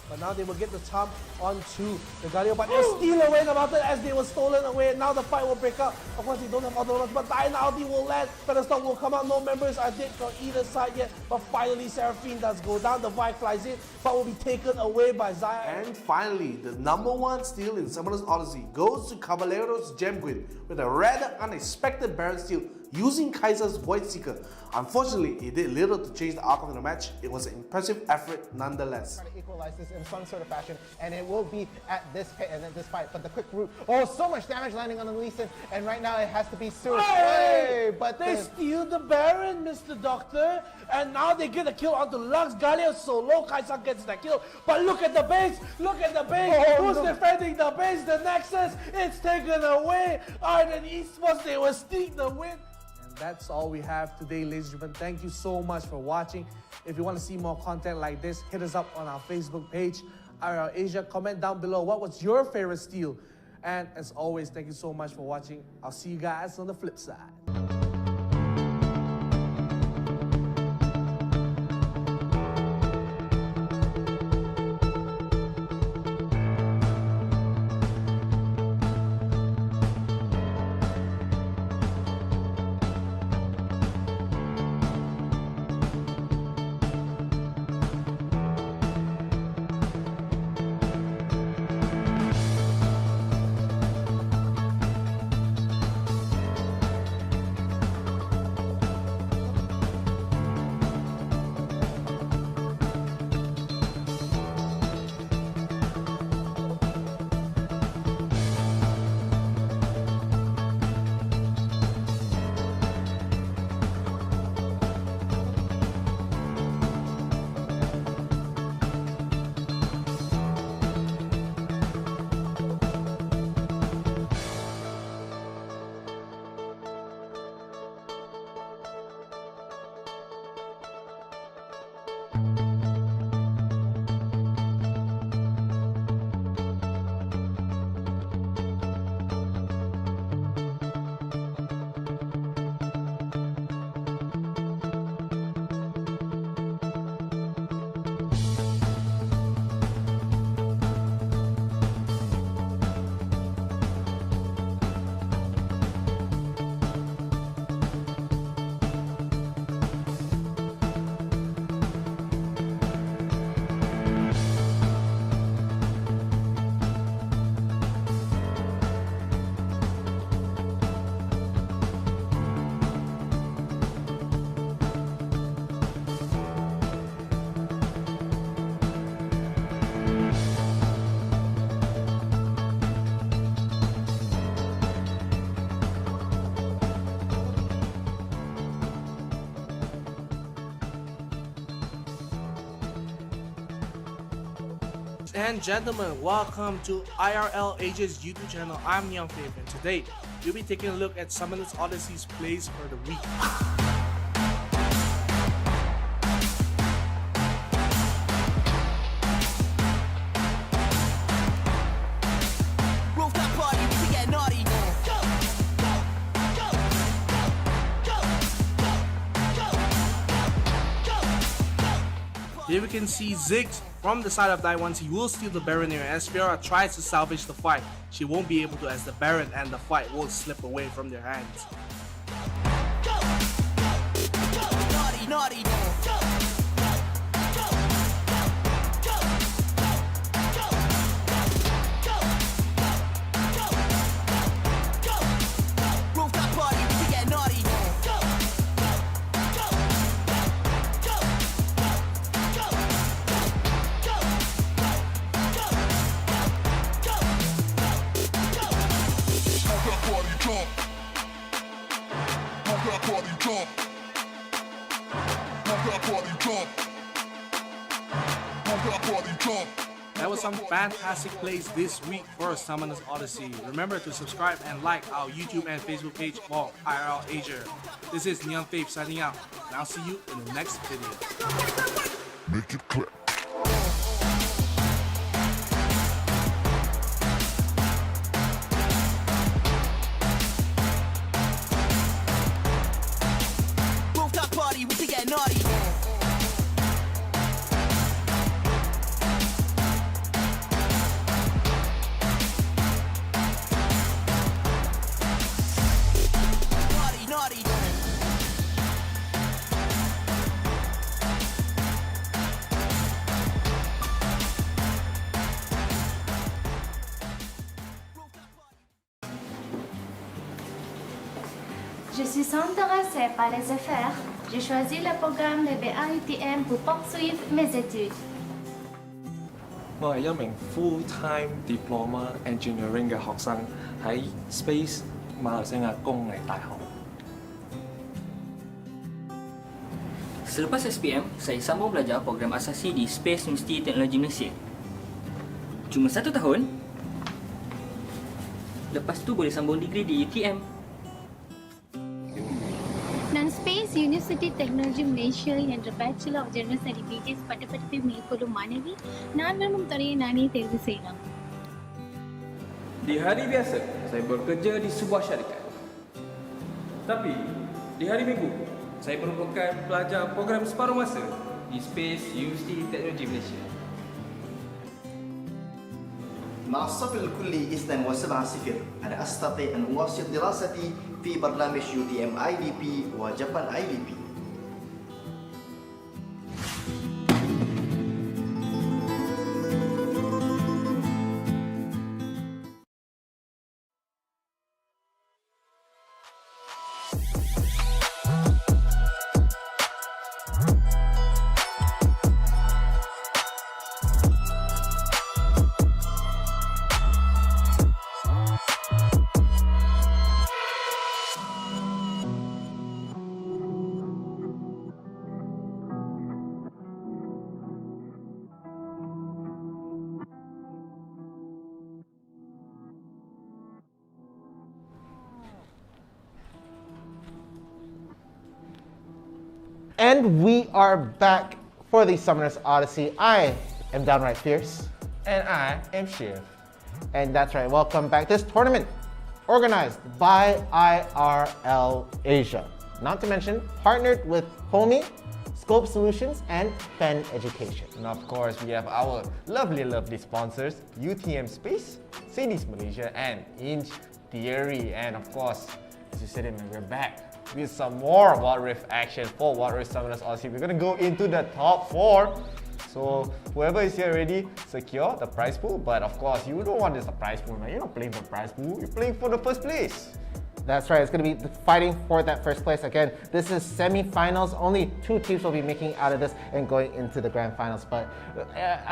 But now they will get the charm onto the Galio, but they'll steal away the mountain as they were stolen away. Now the fight will break up. Of course, they don't have autonomous, but Diana ulti will land. Featherstone will come out. No members are dead from either side yet. But finally, Seraphine does go down. The Vi flies in, but will be taken away by Xayah. And finally, the #1 steal in Summoners Odyssey goes to Caballeros 𝐿𝐴𝐻 with a rather unexpected Baron steal using Kai'Sa's Void Seeker. Unfortunately, it did little to change the outcome of the match. It was an impressive effort nonetheless.
Try to equalize this in some sort of fashion, and it will be at this pit and at this fight. But the quick route, oh, so much damage landing on the Lee Sin, and right now it has to be soon.
Hey, but they steal the Baron, Mr. Doctor, and now they get a kill onto Lux. Galio so low, Kai'Sa gets the kill. But look at the base, look at the base. Who's defending the base? The Nexus, it's taken away. Ardent Esports, they will sneak the win. That's all we have today, ladies and gentlemen. Thank you so much for watching. If you want to see more content like this, hit us up on our Facebook page, IRL Asia. Comment down below what was your favorite steal. And as always, thank you so much for watching. I'll see you guys on the flip side. And gentlemen, welcome to IRL Asia's YouTube channel. I'm 𝐻𝐿𝐲𝐬𝐿, and today we'll be taking a look at Summoners Odyssey's plays for the week. Here we can see 𝐒𝐿𝐲𝐬𝐻 From the side of Taiwan, he will steal the Baron here as Fiora tries to salvage the fight. She won't be able to as the Baron and the fight will slip away from their hands.
Naughty, naughty. Rooftop party, we can get naughty.
That was some fantastic plays this week for Summoners Odyssey. Remember to subscribe and like our YouTube and Facebook page for IRL Asia. This is Neon Faith signing out, and I'll see you in the next video.
Make it click. Rooftop party, we can get naughty. Naughty, naughty.
Je suis intéressée par les affaires. J'ai choisi le programme de UTM pour poursuivre mes études.
我係一名 full-time diploma engineering 嘅學生，喺 Space 馬來西亞工藝大學。
Selepas SPM, saya sambung belajar program asasi di Space University Teknologi Malaysia. Cuma 1 tahun. Lepas tu boleh sambung degree di UTM.
நான் space university technology Malaysia என்ற bachelor of general study BGS பட்டப்படிப்பை மேற்கொள்ளும் மாணவி நான் விரும்பும் துறையை நானே தேர்வு செய்யலாம்.
Di hari biasa, saya bekerja di sebuah syarikat. Tapi, di hari Minggu, saya merupakan pelajar program separuh masa di Space University Teknologi Malaysia.
مع الصف الكلي 𝐒𝐮𝐦𝐦𝐨𝐬𝐬 أنا أستطيع أن أواصل دراستي في برنامج UTM IDP وجابان IDP.
And we are back for the Summoners Odyssey. I am downright fierce.
And I am Shiv.
And that's right, welcome back. This tournament organized by IRL Asia. Not to mention, partnered with Homie, SKOB Solutions, and Pen Education.
And of course, we have our lovely, lovely sponsors, UTM Space, 𝐶𝐻𝐻 Malaysia, and 𝐒𝐮𝐦𝐬𝐨𝐬. And of course, as you said it, we're back with some more What Rift action for What Rift Summoners Odyssey. We're gonna go into the top 4. So whoever is here already, secure the prize pool. But of course, you don't want this a prize pool, man. You're not playing for prize pool, you're playing for the first place.
That's right, it's going to be fighting for that first place. Again, this is semi-finals. Only 2 teams will be making out of this and going into the grand finals. But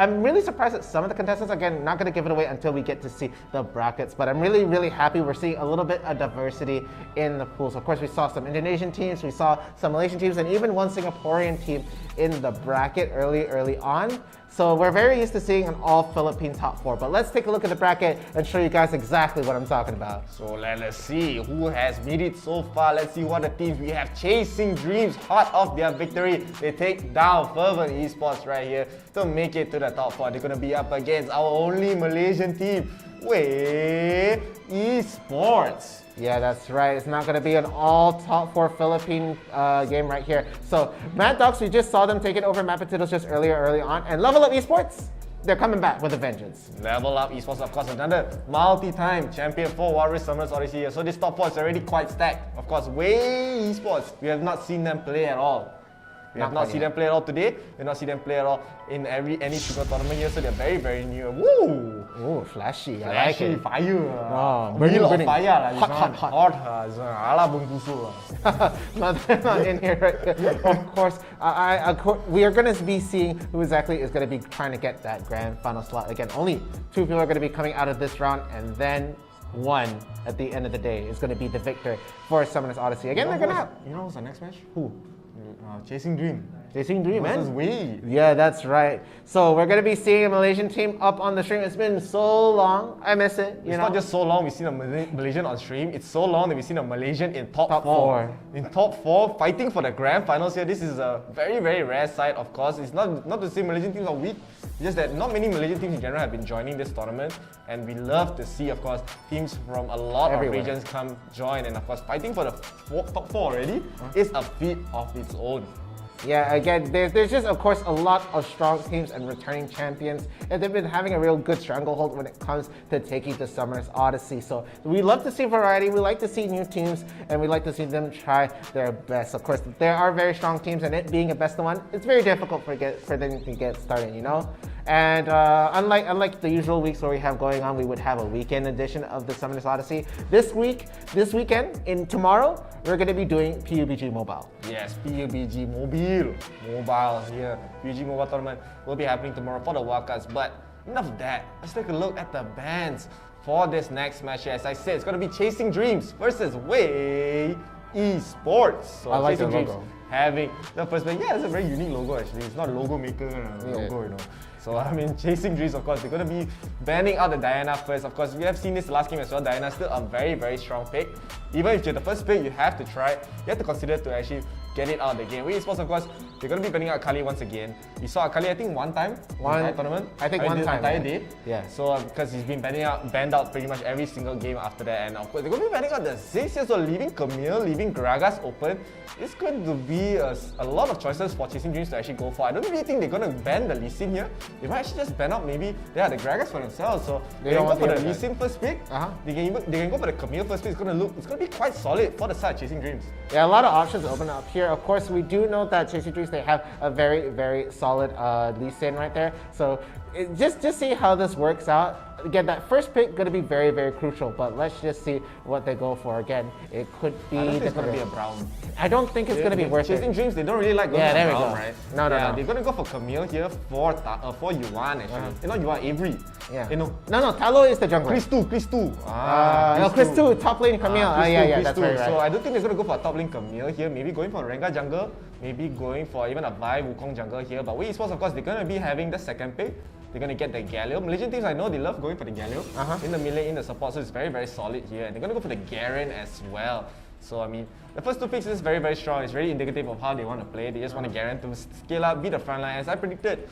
I'm really surprised at some of the contestants. Again, not going to give it away until we get to see the brackets. But I'm really, really happy we're seeing a little bit of diversity in the pools. Of course, we saw some Indonesian teams, we saw some Malaysian teams, and even one Singaporean team in the bracket early on. So we're very used to seeing an all-Philippine top 4. But let's take a look at the bracket and show you guys exactly what I'm talking about.
So let us see who has made it so far. Let's see what the teams we have. Chasing Dreams, hot off their victory. They take down Fervent Esports right here to make it to the top 4. They're going to be up against our only Malaysian team. Wei Esports.
Yeah, that's right. It's not going to be an all top 4 Philippine game right here. So Mad Dogs, we just saw them taking over Mapatitos just early on. And Level Up Esports, they're coming back with a vengeance.
Level Up Esports, of course, another multi-time champion for Warriors Summers Odyssey here. So this top 4 is already quite stacked. Of course, Wei Esports, we have not seen them play at all. We have not seen them play at all today. We have not seen them play at all in any single tournament here. So they're very, very new. Woo!
Ooh, flashy.
Flashy, fire.
Oh,
Wheel of
burning.
fire.
Hot.
Ala bungkusu.
No, they're not in here right here. Of course, we are going to be seeing who exactly is going to be trying to get that grand final slot. Again, only 2 people are going to be coming out of this round, and then one at the end of the day is going to be the victor for Summoners Odyssey. Again, they're going to have...
You know what's the next match? Who? Chasing Dream.
Chasing Dream, man.
Versus Wei.
Yeah, that's right. So we're going to be seeing a Malaysian team up on the stream. It's been so long. I miss it.
It's not just so long we've seen a Malaysian on stream. It's so long that we've seen a Malaysian in top 4. In top 4, fighting for the grand finals here. This is a very, very rare sight, of course. It's not to say Malaysian teams are weak. It's just that not many Malaysian teams in general have been joining this tournament. And we love to see, of course, teams from a lot of regions come join. And of course, fighting for the top 4 already is a feat of its own.
Yeah, again, there's just, of course, a lot of strong teams and returning champions, and they've been having a real good stranglehold when it comes to taking the Summoners Odyssey. So we love to see variety, we like to see new teams, and we like to see them try their best. Of course, there are very strong teams, and it being a best of one, it's very difficult for them to get started, you know? And unlike the usual weeks where we have going on, we would have a weekend edition of the Summoners Odyssey. This weekend, tomorrow, we're going to be doing PUBG Mobile.
Yes, PUBG Mobile here. PUBG Mobile tournament will be happening tomorrow for the wildcards. But enough of that. Let's take a look at the bans for this next match here. As I said, it's going to be Chasing Dreams versus Wei Esports. So
I like
Chasing
the
Dreams
logo.
having the first pick. Yeah, it's a very unique logo actually. It's not a logo maker logo, you know. So I mean, Chasing Dreams, of course, they're going to be banning out the Diana first. Of course, we have seen this last game as well. Diana's still a very, very strong pick. Even if you're the first pick, you have to try. You have to consider to actually get it out of the game. Wei Esports, of course, they're going to be banning out Akali once again. We saw Akali, I think, one time in the tournament.
I think one time.
Entire day.
Yeah.
So because he's been banned out pretty much every single game after that. And of course, they're going to be banning out the Zzz here. So leaving Camille, leaving Gragas open. It's going to be a lot of choices for Chasing Dreams to actually go for. I don't really think they're going to ban the Lee Sin here. They might actually just ban out maybe the Gragas for themselves. So they can go for the Lee Sin first pick. They can go for the Camille first pick. It's going to be quite solid for the side Chasing Dreams.
Yeah, a lot of options open up here. Of course, we do know that Chasing Dreams, they have a very, very solid Lee Sin right there. So just see how this works out. Again, that first pick going to be very, very crucial, but let's just see what they go for. Again, it could be...
I don't think it's going to be a Brown.
I don't think it's going to be worth it.
Chasing Dreams, they don't really like going for Brown, right?
No.
They're going to go for Camille here for Yuan actually. Not Yuan, Avery.
Yeah.
No,
Talo is the jungler.
Chris 2.
Chris 2, top lane Camille. Yeah, that's very right.
So I don't think they're going to go for a top lane Camille here. Maybe going for a Rengar jungle. Maybe going for even a Vi Wukong jungle here. But Wei Esports, of course, they're going to be having the second pick. They're going to get the 𝐿𝐲. Malaysian teams, I know they love going for the 𝐿𝐲 in the melee, in the support, so it's very, very solid here. And they're going to go for the Garen as well. So, I mean, the first 2 picks is very, very strong. It's very indicative of how they want to play. They just want to Garen to scale up, be the front line. As I predicted,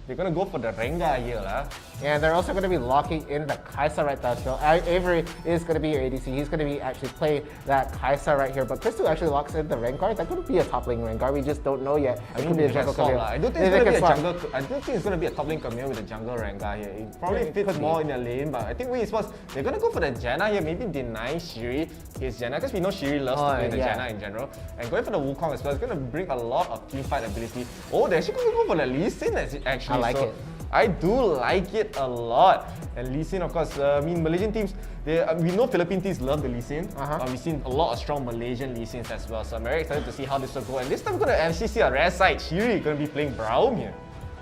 they're going to go for the Rengar here.
Yeah, they're also going to be locking in the Kai'Sa right there. So Avery is going to be your ADC. He's going to be actually playing that Kai'Sa right here. But Chris 2 actually locks in the Rengar. That could be a top lane Rengar. We just don't know yet. It could be a jungle Camille.
I don't think it's going to be a jungle. I don't think it's going to be a top lane Camille with a jungle Rengar here. It probably fits more in the lane. But I think Wei Esports, they're going to go for the Janna here. Maybe deny Shiri his Janna, because we know Shiri loves to play the Janna in general. And going for the Wukong as well, it's going to bring a lot of teamfight ability. Oh, they're actually going to go for the Lee Sin actually.
I like it.
I do like it a lot. And Lee Sin, of course, I mean, Malaysian teams, we know Philippine teams love the Lee Sin. We've seen a lot of strong Malaysian Lee Sins as well. So I'm very excited to see how this will go. And this time we're going to actually see a rare side. Shiri going to be playing Braum here.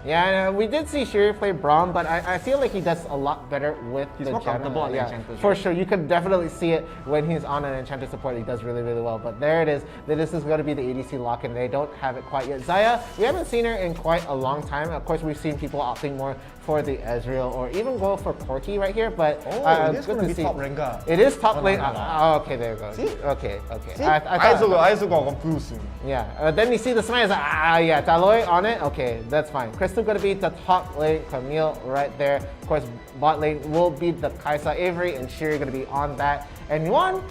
Yeah, we did see Shiri play Braum, but I feel like he does a lot better with the
more comfortable on the Enchanters.
For sure, you can definitely see it when he's on an Enchanter support. He does really, really well. But there it is. This is going to be the ADC lock-in. They don't have it quite yet. Xayah, we haven't seen her in quite a long time. Of course, we've seen people opting more for the Ezreal or even go for Corki right here. But
it is going to be top Rengar.
It is top lane. Okay, there you go.
See?
Okay.
See? I also got confused.
Yeah. Then you see the smile. Yeah, Taloy on it. Okay, that's fine. Chris still going to be the top lane, 𝐿𝐻𝐲 right there. Of course, bot lane will be the 𝐋𝐿𝐲 and 𝐿𝐴𝐣 going to be on that. And Yuan,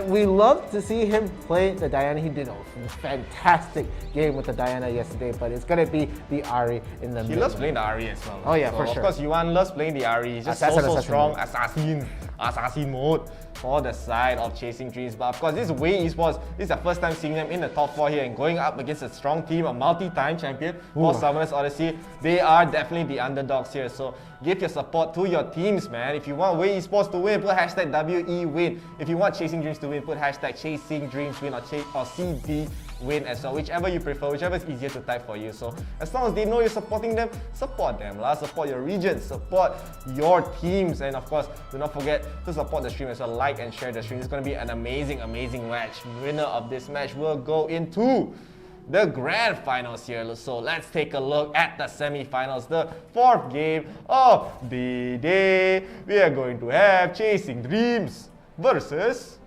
we love to see him play the Diana. He did a fantastic game with the Diana yesterday, but it's going to be the Ahri in the
He
mid.
loves playing the Ahri as well.
Oh yeah,
so
for sure.
Of course, Yuan loves playing the Ahri. He's just so strong. Assassin mode for the side of Chasing Dreams. But of course, this is 𝐻𝐻𝐸 Esports. This is the first time seeing them in the top 4 here and going up against a strong team, a multi-time champion for Summoners Odyssey. They are definitely the underdogs here. So give your support to your teams, man. If you want 𝐻𝐻𝐸 Esports to win, put hashtag WEWin. If you want Chasing Dreams to win, put hashtag Chasing Dreams win or CB win as well. Whichever you prefer, whichever is easier to type for you. So as long as they know you're supporting them, support them. Support your regions, support your teams, and of course, do not forget to support the stream as well. Like and share the stream. It's going to be an amazing match. Winner of this match will go into the grand finals here. So let's take a look at the semi-finals, the 4th game of the day. We are going to have Chasing Dreams versus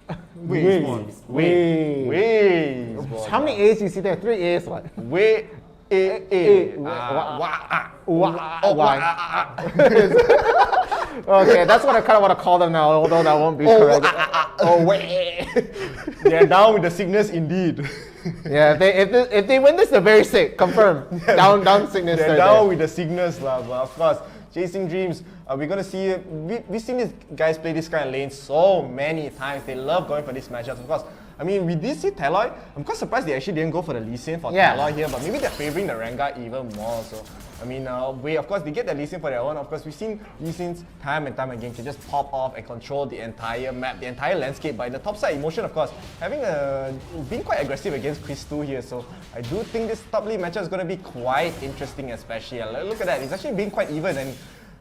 𝐻𝐻𝐸.
How many A's you see there? 3 A's. What? Okay, that's what I kind of want to call them now, although that won't be correct.
They're down with the sickness indeed.
Yeah, if they win this, they're very sick. Confirm. Down sickness.
They're down with the sickness, but of course, Chasing Dreams, we're going to see, we've seen these guys play this kind of lane so many times. They love going for these matchups. Of course, I mean, we did see 𝐿𝐷𝐷𝐷𝐷. I'm quite surprised they actually didn't go for the Lee Sin for 𝐿𝐷𝐷𝐷 here, but maybe they're favoring the Rengar even more. So, I mean, of course, they get the Lee Sin for their own. Of course, we've seen Lee Sins time and time again can just pop off and control the entire map, the entire landscape. But in the top side, Emotion, of course, being quite aggressive against 𝐿𝐷𝐷𝐷 here. So, I do think this top lane matchup is going to be quite interesting, especially. Look at that, it's actually being quite even. And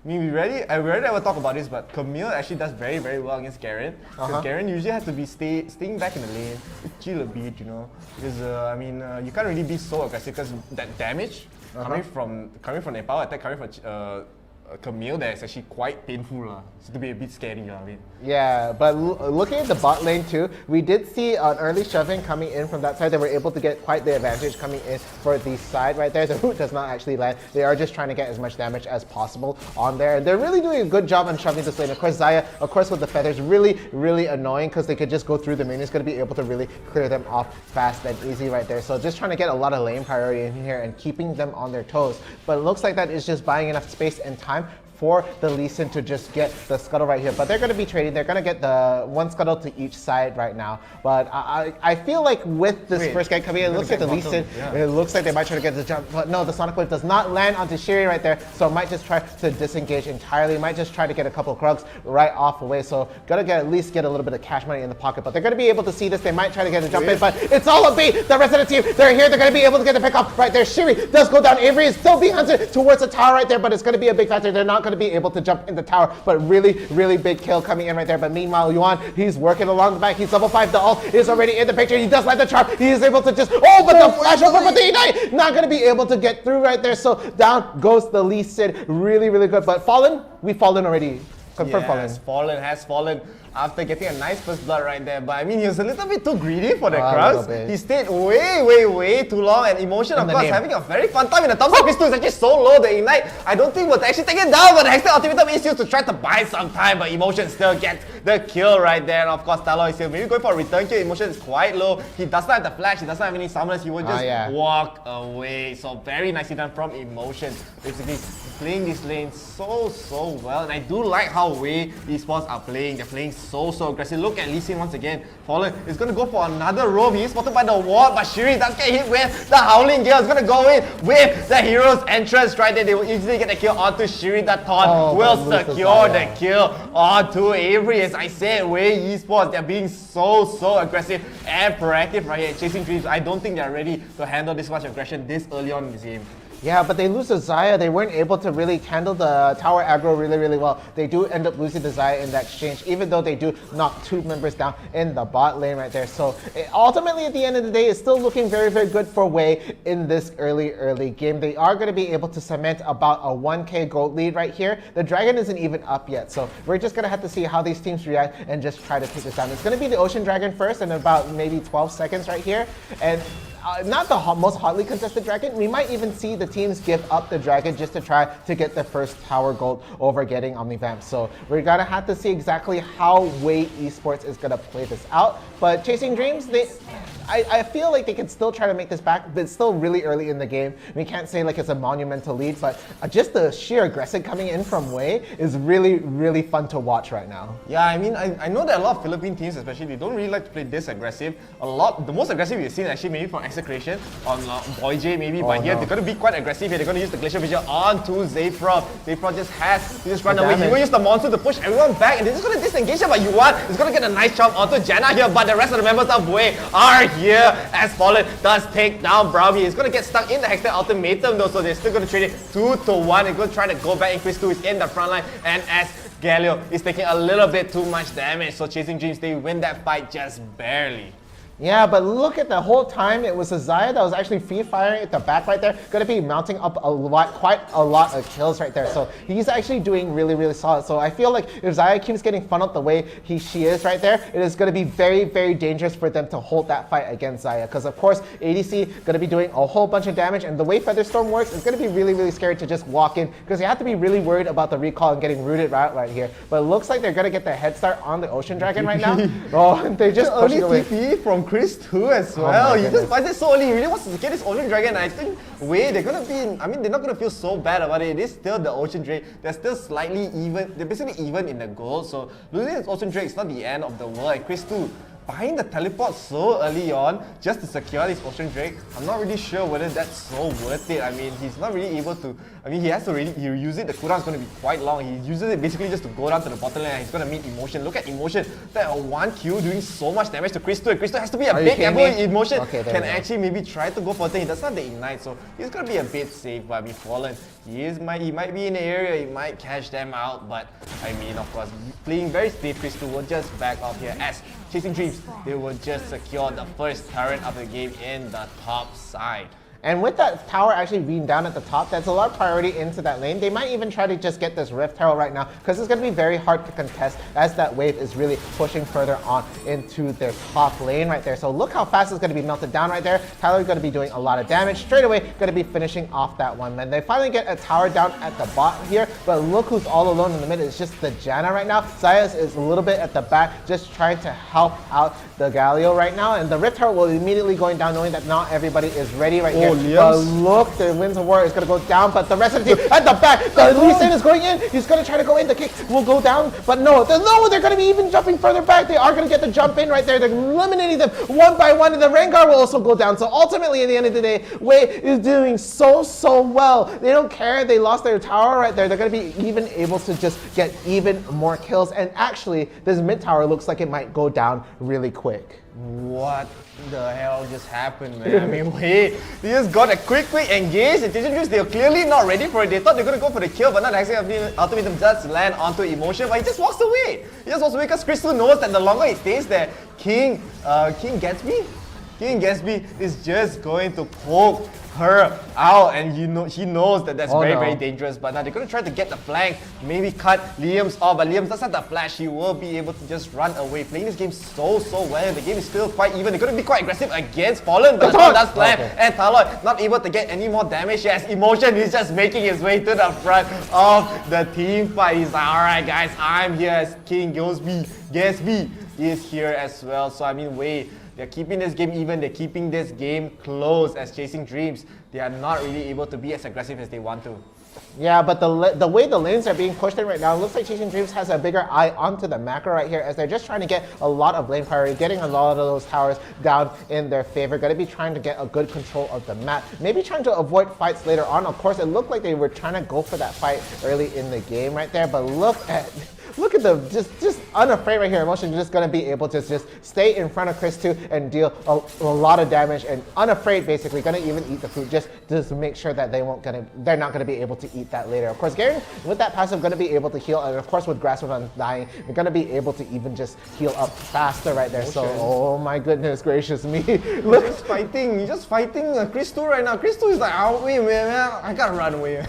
I mean, I rarely ever talk about this, but 𝐿𝐴 actually does very, very well against Garen. Because Garen usually has to be staying back in the lane, chill a bit, you know. Because I mean, you can't really be so aggressive because that damage coming from the power attack coming from 𝐿𝐴 there is actually quite painful. So to be a bit scary, I mean.
Yeah, but looking at the bot lane too, we did see an early shoving coming in from that side. They were able to get quite the advantage coming in for the side right there. The root does not actually land. They are just trying to get as much damage as possible on there. And they're really doing a good job on shoving this lane. Of course, Xayah, of course, with the feathers, really, really annoying because they could just go through the minions. Going to be able to really clear them off fast and easy right there. So just trying to get a lot of lane priority in here and keeping them on their toes. But it looks like that is just buying enough space and time for the Lee Sin to just get the scuttle right here. But they're going to be trading. They're going to get the 1 scuttle to each side right now. But I feel like with this first guy coming in, it looks like the Lee Sin, it looks like they might try to get the jump. But no, the Sonic Wave does not land onto Shiri right there. So might just try to disengage entirely. Might just try to get a couple of Krugs right off away. So got to at least get a little bit of cash money in the pocket. But they're going to be able to see this. They might try to get a jump in. But it's all a bait. The rest of the team, they're here. They're going to be able to get the pick off right there. Shiri does go down. 𝐴𝐵RI is still being hunted towards the tower right there. But it's going to be a big factor. They're not going to be able to jump in the tower, but really, really big kill coming in right there. But meanwhile, Yuan, he's working along the back. He's level 5. The ult is already in the picture. He does land the charm. He is able to just, but the flash over for the Ignite, not going to be able to get through right there. So down goes the Lee Sin. Really, really good. But Fallen, we've fallen already. Confirm
Fallen has fallen after getting a nice first blood right there. But I mean, he was a little bit too greedy for the Krugs. He stayed way too long, and Emotion, of course, having a very fun time in the top side. Chris 2 is actually so low, the Ignite, I don't think will actually take it down, but the Hextech Ultimatum is used to try to buy some time, but Emotion still gets the kill right there. And of course, 𝐿𝐷𝐷𝐷 is here. Maybe going for a return kill. Emotion is quite low. He does not have the flash, he does not have any summoners, he will just walk away. So very nicely done from Emotion. Basically, playing this lane so well, and I do like how 𝐻𝐻𝐸 Esports are playing. They're playing so aggressive. Look at Lee Sin once again. Fallen is going to go for another roam. He is spotted by the ward, but Shiri does get hit with the Howling Gale. Is going to go in with the hero's entrance right there. They will easily get the kill onto Shiri. The taunt will secure the kill onto 𝐴𝐵RI. As I said, 𝐻𝐻𝐸 Esports, they're being so aggressive and proactive right here. Chasing Dreams, I don't think they're ready to handle this much aggression this early on in this game.
Yeah, but they lose to Xayah. They weren't able to really handle the tower aggro really well. They do end up losing to Xayah in that exchange, even though they do knock 2 members down in the bot lane right there. So ultimately, at the end of the day, it's still looking very good for 𝐻𝐻𝐸 in this early game. They are going to be able to cement about a 1k gold lead right here. The dragon isn't even up yet, so we're just going to have to see how these teams react and just try to take this down. It's going to be the Ocean Dragon first in about maybe 12 seconds right here. And not the most hotly contested dragon. We might even see the teams give up the dragon just to try to get the first tower gold over getting OmniVamp. So we're gonna have to see exactly how Way Esports is gonna play this out. But Chasing Dreams, I feel like they can still try to make this back, but it's still really early in the game. We can't say like it's a monumental lead, but just the sheer aggression coming in from Way is really, really fun to watch right now.
Yeah, I mean, I know that a lot of Philippine teams especially, they don't really like to play this aggressive. The most aggressive we've seen actually maybe from 𝐿𝐴𝐴𝐶reation on 𝐵OY𝐽 maybe, but here they're going to be quite aggressive here. They're going to use the Glacial Vision onto 𝐿𝐴𝐴𝐴𝐿. 𝐿𝐴𝐴𝐴 just has to just run away. He will use the monster to push everyone back, and they're just going to disengage him, but Yuan is going to get a nice chomp onto Janna here, but the rest of the members of Way are here as Fallen does take down Brownie. He's going to get stuck in the Hextech Ultimatum though, so they're still going to trade it 2-1. They're going to try to go back, and 𝐿𝐴𝐴𝐴 is in the front line, and as 𝐿𝐴𝐴𝐴 is taking a little bit too much damage, so Chasing Dreams, they win that fight just barely.
Yeah, but look at the whole time, it was a Xayah that was actually free firing at the back right there. Going to be mounting up quite a lot of kills right there. So he's actually doing really, really solid. So I feel like if Xayah keeps getting funneled the way she is right there, it is going to be very, very dangerous for them to hold that fight against Xayah. Because of course, ADC going to be doing a whole bunch of damage, and the way Featherstorm works, it's going to be really, really scary to just walk in, because you have to be really worried about the recall and getting rooted right here. But it looks like they're going to get the head start on the Ocean Dragon right now. Oh, they just push it away.
TP from Chris too as well. He just finds it so early. He really wants to get this Ocean Dragon. I think Way, they're gonna be, I mean, they're not gonna feel so bad about it. It is still the Ocean Drake. They're still slightly even. They're basically even in the goal. So losing this Ocean Drake is not the end of the world. And Chris too, buying the teleport so early on just to secure this Ocean Drake, I'm not really sure whether that's so worth it. I mean, he's not really able to, I mean, he has to really use it. The cooldown is going to be quite long. He uses it basically just to go down to the bottom lane, and he's going to meet Emotion. Look at Emotion. That one Q doing so much damage to Chris 2, and Chris 2 has to be a big ammo. Emotion can actually maybe try to go for thing. He doesn't have the Ignite, so he's going to be a bit safe, but I mean, Fallen, he might be in the area, he might catch them out, but I mean, of course, playing very safe, Chris 2 will just back off here as Chasing Dreams, they will just secure the first turret of the game in the top side.
And with that tower actually being down at the top, that's a lot of priority into that lane. They might even try to just get this Rift Herald right now, because it's going to be very hard to contest as that wave is really pushing further on into their top lane right there. So look how fast it's going to be melted down right there. Tyler's going to be doing a lot of damage. Straight away, going to be finishing off that one. Then they finally get a tower down at the bot here, but look who's all alone in the mid. It's just the Janna right now. Xayah is a little bit at the back, just trying to help out the Galio right now. And the Rift Herald will immediately going down, knowing that not everybody is ready right here. But look, the Winds of War is going to go down, but the rest of the team at the back, the Lee Sin is going in. He's going to try to go in. The kick will go down, but no, they're going to be even jumping further back. They are going to get the jump in right there. They're eliminating them one by one, and the Rengar will also go down. So ultimately, at the end of the day, Way is doing so well. They don't care. They lost their tower right there. They're going to be even able to just get even more kills. And actually, this mid tower looks like it might go down really quick.
What the hell just happened, man? I mean, wait, they just got a quick engage, and Chasing Dreams, they were clearly not ready for it. They thought they were going to go for the kill, but not actually. Ultimatum just land onto Emotion, but he just walks away. He just walks away because Chris knows that the longer he stays there, 𝐿𝐴𝐴𝐴𝐿𝐴𝐴 is just going to poke her out, and he knows that that's very dangerous. But now they're going to try to get the flank, maybe cut Liam's off, but Liam does have the flash. He will be able to just run away. Playing this game so well. The game is still quite even. They're going to be quite aggressive against Fallen, but Talon does slam, and Talon not able to get any more damage. Yes, Emotion is just making his way to the front of the team fight. He's like, alright guys, I'm here as 𝐿𝐴𝐴𝐴𝐿𝐴 is here as well. So I mean, wait, they're keeping this game even, they're keeping this game close as Chasing Dreams. They are not really able to be as aggressive as they want to.
Yeah, but the way the lanes are being pushed in right now, it looks like Chasing Dreams has a bigger eye onto the macro right here, as they're just trying to get a lot of lane priority, getting a lot of those towers down in their favor. Going to be trying to get a good control of the map, maybe trying to avoid fights later on. Of course, it looked like they were trying to go for that fight early in the game right there, but look at them, just unafraid right here. Emotion just going to be able to just stay in front of Chris 2 and deal a lot of damage, and unafraid basically, going to even eat the fruit just to make sure that they're not going to be able to eat that later. Of course, Garen with that passive going to be able to heal, and of course with Grasp of Undying, they're going to be able to even just heal up faster right there.
Emotion.
So, oh my goodness gracious me. Look,
he's just fighting Chris 2 right now. Chris 2 is like, oh wait, man, I gotta run away.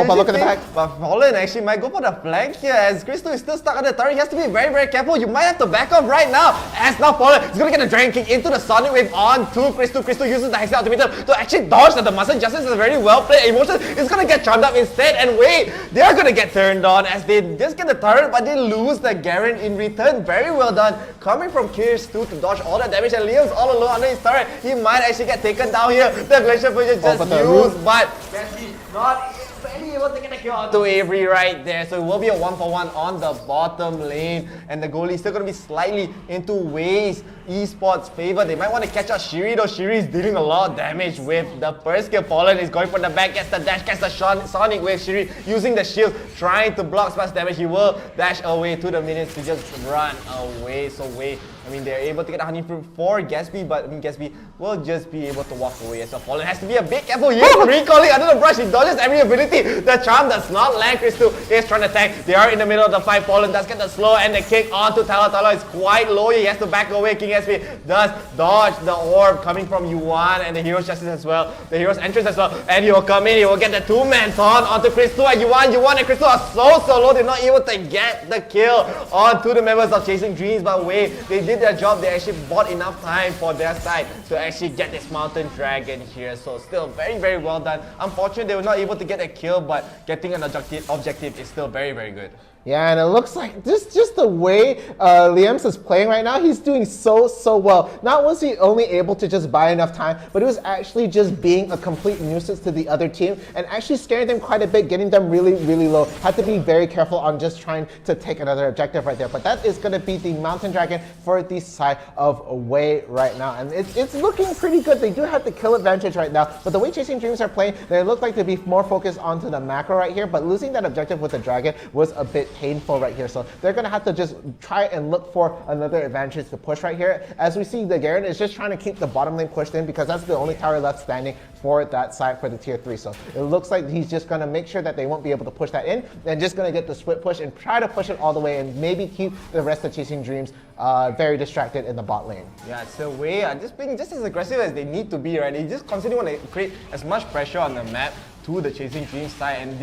But look at the back.
But Fallen actually might go go for the flank here as 𝐿𝐼𝐿 is still stuck on the turret. He has to be very, very careful. You might have to back off right now. As now Fallen is going to get the Dragon Kick into the Sonic Wave onto 𝐿𝐼𝐿. 𝐿𝐼𝐿 uses the Hextech Ultimatum to actually dodge that. The Muscle Justice is very well played. Emotion is going to get charmed up instead. And wait, they're going to get turned on as they just get the turret, but they lose the Garen in return. Very well done. Coming from 𝐿𝐼𝐿 to dodge all that damage, and Liam's all alone under his turret. He might actually get taken down here. The Glacial Fusion just used, but 𝐿𝐼𝐿 not barely able to get a kill onto 𝐿𝐼𝐿 right there. So it will be a 1-for-1 on the bottom lane, and the goalie is still going to be slightly into 𝐿𝐼𝐿 Esports' favor. They might want to catch out Shiri, though Shiri is dealing a lot of damage with the first skill. Fallen is going for the back, gets the dash, gets the Sonic Wave. Shiri using the shield, trying to block splash damage. He will dash away to the minions to just run away. So they're able to get a honey fruit for 𝐿𝐼𝐿, but 𝐿𝐼𝐿 will just be able to walk away. So Fallen has to be a bit careful. He's recalling under the brush. He dodges every ability. The charm does not land. 𝐿𝐼𝐿 is trying to attack. They are in the middle of the fight. Fallen does get the slow and the kick onto Tala. Tala is quite low. He has to back away. 𝐿𝐼𝐿 does dodge the orb coming from Yuan and the Hero's Justice as well. The Hero's Entrance as well. And he will come in. He will get the two-man taunt onto 𝐿𝐼𝐿 and Yuan. Yuan and 𝐿𝐼𝐿 are so low. They're not able to get the kill onto the members of Chasing Dreams. But wait, they did their job. They actually bought enough time for their side to actually get this Mountain Dragon here. So still very, very well done. Unfortunately, they were not able to get a kill, but getting an objective is still very, very good.
Yeah, and it looks like just the way 𝐿𝐼𝐿 is playing right now, he's doing so well. Not was he only able to just buy enough time, but he was actually just being a complete nuisance to the other team and actually scaring them quite a bit, getting them really, really low. Had to be very careful on just trying to take another objective right there. But that is going to be the Mountain Dragon for the side of 𝐿𝐼𝐿 right now. And it's looking pretty good. They do have the kill advantage right now, but the way Chasing Dreams are playing, they look like to be more focused onto the macro right here, but losing that objective with the Dragon was a bit painful right here. So they're going to have to just try and look for another advantage to push right here. As we see, the Garen is just trying to keep the bottom lane pushed in because that's the only tower left standing for that side for the tier 3. So it looks like he's just going to make sure that they won't be able to push that in and just going to get the split push and try to push it all the way and maybe keep the rest of Chasing Dreams very distracted in the bot lane.
Yeah, so 𝐿𝐼𝐿 are just being just as aggressive as they need to be, right? They just constantly want to create as much pressure on the map to the Chasing Dreams side, and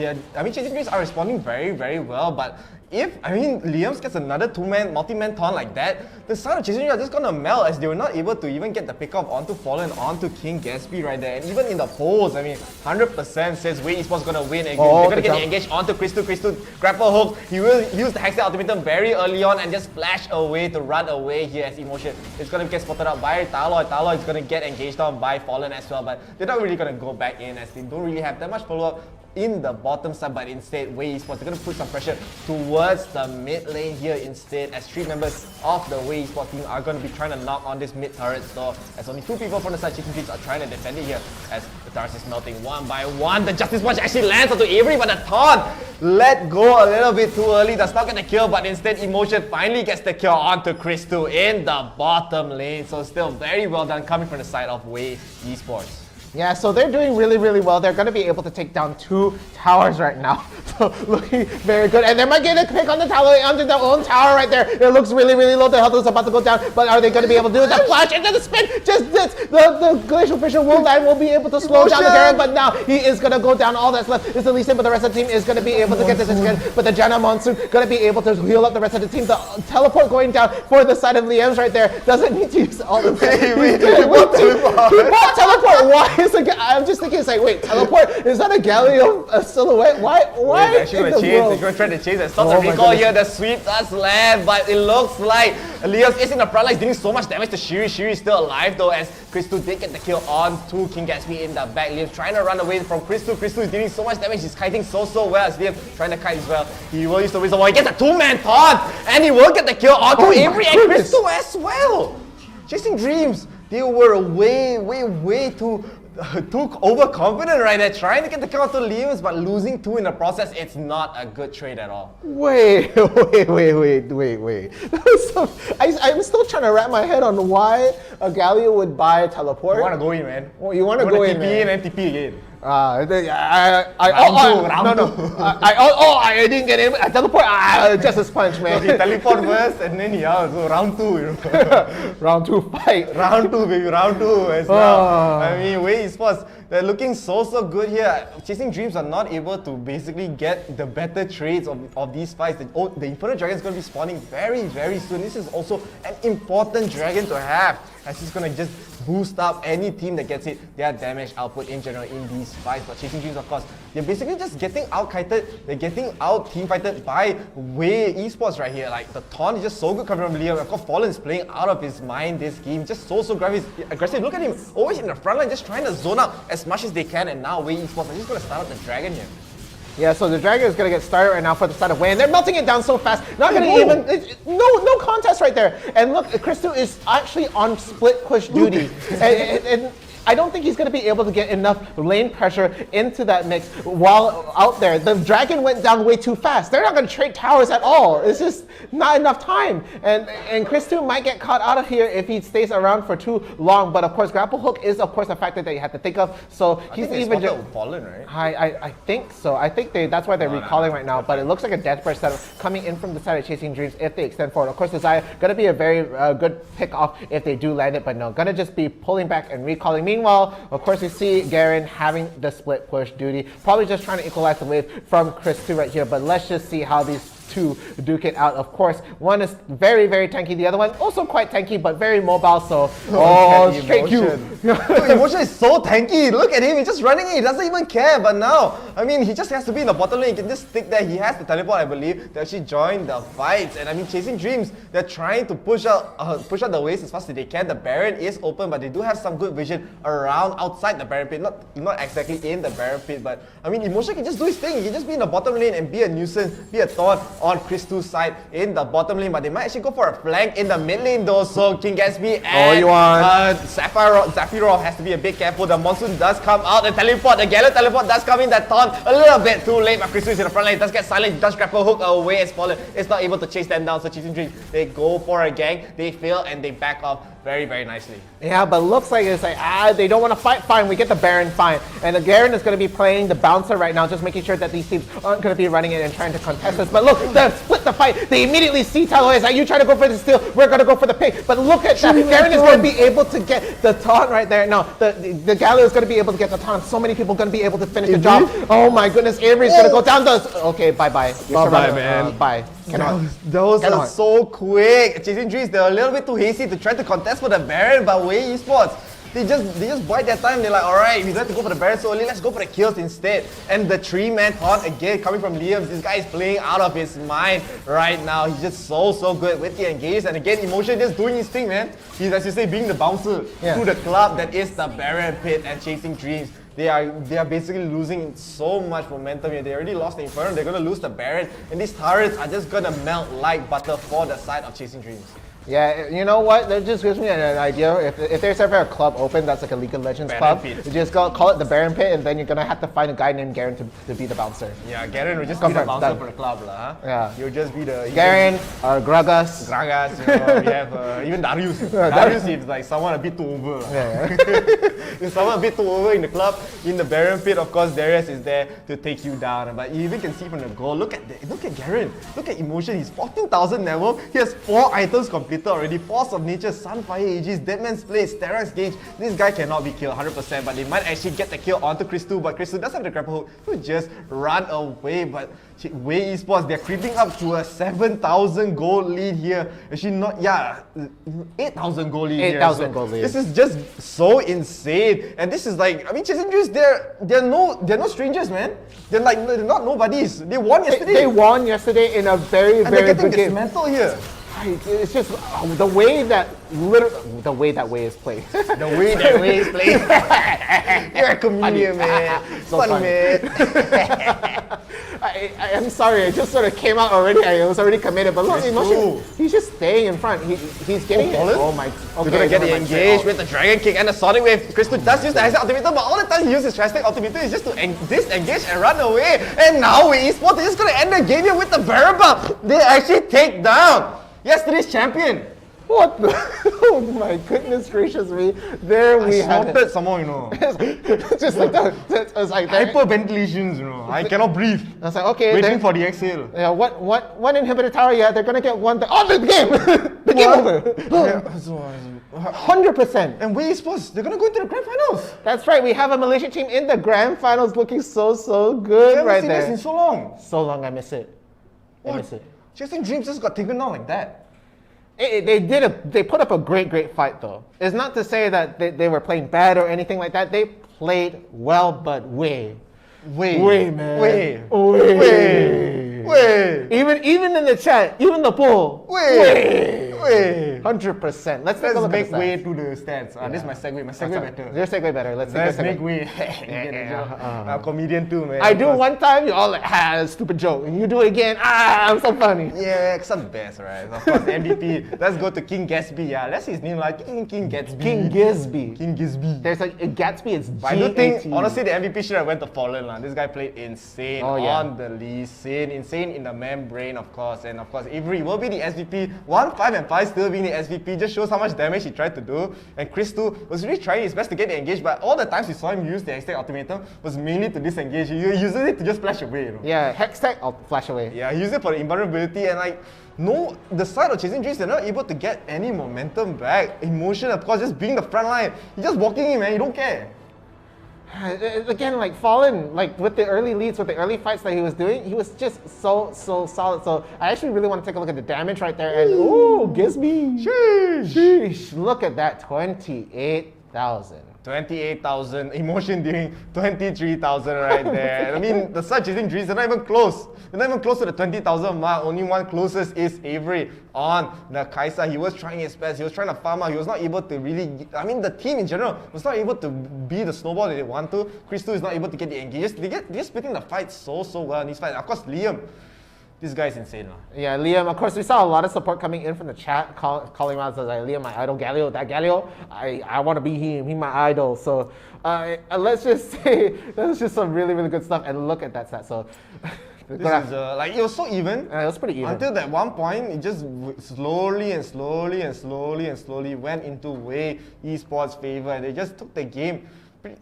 Chasing Dreams are responding very, very well, but if 𝐿𝐼𝐿 gets another multi-man taunt like that, the side of Chasing Dreams are just gonna melt as they were not able to even get the pickoff onto Fallen, onto King Gatsby right there. And even in the polls, 100% says 𝐿𝐼𝐿 Esports gonna win. And they're gonna get engaged onto 𝐿𝐼𝐿. 𝐿𝐼𝐿 grapple hook. He will use the Hextech Ultimatum very early on and just flash away to run away here as Emotion is gonna get spotted out by Taloy. Taloy is gonna get engaged on by Fallen as well, but they're not really gonna go back in as they don't really have that much follow-up in the bottom side, but instead 𝐿𝐼𝐿 Esports, they're going to put some pressure towards the mid lane here instead, as 3 members of the 𝐿𝐼𝐿 Esports team are going to be trying to knock on this mid turret store, as only 2 people from the side Chasing Dreams are trying to defend it here, as the turret is melting one by one. The Justice Punch actually lands onto 𝐿𝐼𝐿, but the taunt let go a little bit too early, does not get the kill, but instead Emotion finally gets the kill onto 𝐿𝐼𝐿 in the bottom lane. So still very well done coming from the side of 𝐿𝐼𝐿 Esports.
Yeah, so they're doing really, really well. They're going to be able to take down 2 towers right now. So looking very good. And they might get a pick on the tower, onto their own tower right there. It looks really, really low. The health is about to go down. But are they going to be able to do it? The flash into the spin. Just this. The Glacial Fisher will land, will be able to slow down the Garen. But now he is going to go down. All that's left is the Lee Sin, but the rest of the team is going to be able to get this again. But the Janna Monsoon going to be able to heal up the rest of the team. The teleport going down for the side of 𝐿𝐼𝐿's right there. Doesn't need to use all of it. Wait, teleport. Why is it? I'm just thinking, it's like, wait, teleport? Is that a Galio silhouette? Why?
They're actually going to chase. They're going to try to chase. There's not a recall here. The sweep does land, but it looks like 𝐿𝐼𝐿 is in the front line, dealing so much damage to Shiri. Shiri is still alive though, as 𝐿𝐼𝐿 did get the kill on to King Gatsby in the back. 𝐿𝐼𝐿 trying to run away from 𝐿𝐼𝐿. 𝐿𝐼𝐿 is dealing so much damage. He's kiting so well as 𝐿𝐼𝐿 trying to kite as well. He will use the Wisdom Wall. He gets a 2-man taunt, and he will get the kill onto 𝐿𝐼𝐿 and 𝐿𝐼𿿼 as well. Chasing Dreams, they were way too overconfident right there, trying to get the kill to 𝐿𝐼𝐿, but losing 2 in the process, it's not a good trade at all.
Wait. I'm still trying to wrap my head on why a Galio would buy a teleport.
You want to go in, man.
Well, you want to go in,
TP in and TP again.
I didn't get it. I teleport. Justice punch, man.
He teleport first and then so round 2, you know.
Round 2 fight.
Round 2, baby. Round 2 as well. I mean, Wei Esports, they're looking so good here. Chasing Dreams are not able to basically get the better trades of these fights. The Inferno Dragon is going to be spawning very soon. This is also an important dragon to have, as it's going to just boost up any team that gets it, their damage output in general in these fights. But Chasing Dreams, of course, they're basically just getting out-kited, they're getting out-team-fighted by Wei Esports right here. Like, the taunt is just so good coming from Liam. Of course, Fallen is playing out of his mind this game, just so aggressive. Look at him, always in the front line, just trying to zone out as much as they can, and now Wei Esports are just going to start up the dragon here.
Yeah, so the dragon is going to get started right now for the side of Wei, and they're melting it down so fast. Not going to even no contest right there. And look, 𝐶𝐿 is actually on split push duty, and I don't think he's going to be able to get enough lane pressure into that mix while out there. The dragon went down way too fast. They're not going to trade towers at all. It's just not enough time. And 𝐶𝐿 might get caught out of here if he stays around for too long. But of course, grapple hook is of course a factor that you have to think of. So he's even just
Fallen, right?
I think so. I think that's why they're recalling right now. But it looks like a death burst setup coming in from the side of Chasing Dreams if they extend forward. Of course, the Xayah going to be a very good pick off if they do land it, but no, going to just be pulling back and recalling. Meanwhile, of course, you see 𝐿𝐴REN having the split push duty, probably just trying to equalize the wave from 𝐶𝐿 right here. But let's just see how these two duke it out. Of course, one is very tanky, the other one also quite tanky but very mobile, so straight Q.
Emotion is so tanky. Look at him, he's just running in, he doesn't even care. But now, I mean, he just has to be in the bottom lane. He can just stick there. He has the teleport, I believe, to actually join the fights. And I mean, Chasing Dreams, they're trying to push out the waves as fast as they can. The Baron is open, but they do have some good vision around outside the Baron pit, not exactly in the Baron pit. But I mean, Emotion can just do his thing. He can just be in the bottom lane and be a nuisance, be a taunt on 𝐶𝐿's side in the bottom lane, but they might actually go for a flank in the mid lane though. So King Gatsby and 𝐿𝐴REN has to be a bit careful. The monsoon does come out, the teleport, the Gallo teleport does come in, that taunt a little bit too late, but 𝐶𝐿 is in the front line, does get silent, does grapple hook away as Fallen is not able to chase them down. So Chasing Dreams, they go for a gang, they fail and they back off very nicely.
Yeah, but looks like it's like, they don't want to fight, fine, we get the Baron, fine. And the 𝐿𝐴REN is going to be playing the bouncer right now, just making sure that these teams aren't going to be running in and trying to contest this. But look, they split the fight. They immediately see Talo is like, you try to go for the steal, we're going to go for the pick. But look at that, 𝐿𝐴REN is going to be able to get the taunt right there. No, the Gallo is going to be able to get the taunt. So many people going to be able to finish the job. Oh my goodness, Avery's going to go down the... Okay, bye-bye.
Bye-bye, man.
Bye.
That was so quick. Chasing Dreams, they're a little bit too hasty to try to contest for the Baron, but Wei Esports, they just bide their time. They're like, alright, we don't have to go for the Baron so early, let's go for the kills instead. And the 3-man taunt again coming from Liam. This guy is playing out of his mind right now. He's just so good with the engage. And again, Emotion just doing his thing, man. He's, as you say, being the bouncer through the club that is the Baron pit. And Chasing Dreams, they are basically losing so much momentum here. They already lost the Inferno, they're going to lose the Baron, and these turrets are just going to melt like butter for the side of Chasing Dreams.
Yeah, you know what? That just gives me an idea. If there's ever a club open that's like a League of Legends club, you just call it the Baron Pit, and then you're gonna have to find a guy named 𝐿𝐴REN to be the bouncer.
Yeah, 𝐿𝐴REN will just be the bouncer for the club, huh?
Yeah.
You'll just be the
𝐿𝐴REN or Gragas.
Gragas, you know, we have even Darius. Darius is like someone a bit too over. If someone a bit too over in the club, in the Baron Pit, of course, Darius is there to take you down. But you even can see from the goal. Look at 𝐿𝐴REN. Look at Emotion. He's 14,000 level. He has 4 items completed already. Force of Nature, Sunfire Aegis, Deadman's Blade, Sterak's Gauge. This guy cannot be killed 100%, but they might actually get the kill onto 𝐶𝐿. But 𝐶𝐿 does have the grapple hook to just run away. But Wei Esports, they're creeping up to a 7,000 gold lead here. Actually, not 8,000 gold lead.
8,000 gold lead.
This is just so insane. And this is like, I mean, Chasing Dreams, they're no strangers, man. They're not nobodies. They won yesterday.
They won yesterday in a very good game.
And they're getting dismantled here.
It's just the way that Wei is played.
The way that Wei is played. You're a comedian, man.
So
funny, man.
I'm sorry, it just sort of came out already. I was already committed, but look, Emotion, he's just staying in front. He's getting it. Oh my. Okay,
you're gonna get the engage with the Dragon Kick and the Sonic Wave. 𝐶𝐿 does use the Hashtag Ultimatum, but all the time he uses Hashtag Ultimatum is just to disengage and run away. And now Wei Esports, they're just gonna end the game here with the Baron buff. They actually take down yesterday's champion.
What the? Oh my goodness gracious me. There we have
it. Somehow, you know.
Just like that. It's like
hyperventilations, you know. I cannot breathe.
I was like, okay.
Waiting for the exhale.
Yeah, one inhibitor tower, yeah, they're gonna get one. Oh, the game! The game over! 100%.
And wait, sports, they're gonna go into the grand finals.
That's right, we have a Malaysian team in the grand finals looking so good right there.
I haven't seen this in so long.
So long, I miss it. I miss it.
Chasing Dreams just got taken down like that.
They put up a great fight though. It's not to say that they were playing bad or anything like that. They played well, but way, man. Even in the chat, even the poll. 100%. Let's
make way to the stats. This is my segue. My segue better.
Your segue better. Let's
make way. I'm a comedian too, man.
I do one time, you all like, stupid joke. And you do it again, I'm so funny.
Yeah, because I'm the best, right? Of course, MVP. Let's go to 𝐿𝐻𝐵. Yeah, that's his name, like 𝐿𝐻𝐵.
𝐿𝐻𝐵. There's like 𝐿𝐻𝐵, it's G-A-T.
I do think, honestly, the MVP should have went to Fallen. This guy played insane on the Lee Sin, insane in the membrane, of course. And of course, 𝐿𝐻𝐵 will be the SVP. 1, 5, and 5 still being the SVP just shows how much damage he tried to do. And 𝐿𝐻𝐵 was really trying his best to get the engage, but all the times we saw him use the Hextech Ultimatum was mainly to disengage. He uses it to just flash away, you know?
Yeah, Hextech, I'll flash away.
Yeah, he used it for the invulnerability and like, no, the side of Chasing Dreams, they're not able to get any momentum back. Emotion, of course, just being the front line. You're just walking in, man, you don't care.
Again, like Fallen, like with the early leads, with the early fights that he was doing, he was just so solid. So I actually really want to take a look at the damage right there. And ooh, 𝐿𝐻𝐵. Sheesh. Look at that, 28,000.
28,000, emotion doing 23,000 right there. I mean, the side Chasing Dreams, they're not even close. They're not even close to the 20,000 mark. Only one closest is 𝐿𝐻𝐵 on the Kai'Sa. He was trying his best. He was trying to farm out. He was not able to really, I mean, the team in general was not able to be the snowball that they want to. 𝐻𝐻 is not able to get the engage. They're splitting the fight so well in these fights. Of course, Liam. This guy is insane.
Yeah, Liam, of course, we saw a lot of support coming in from the chat, calling him out as like, Liam, my idol, 𝐿𝐻𝐵, that 𝐿𝐻𝐵, I want to be him, he's my idol. So let's just say, that's just some really good stuff. And look at that stat. So
this is like, it was so even.
It was pretty even.
Until that one point, it just slowly went into Way Esports' favor. And they just took the game.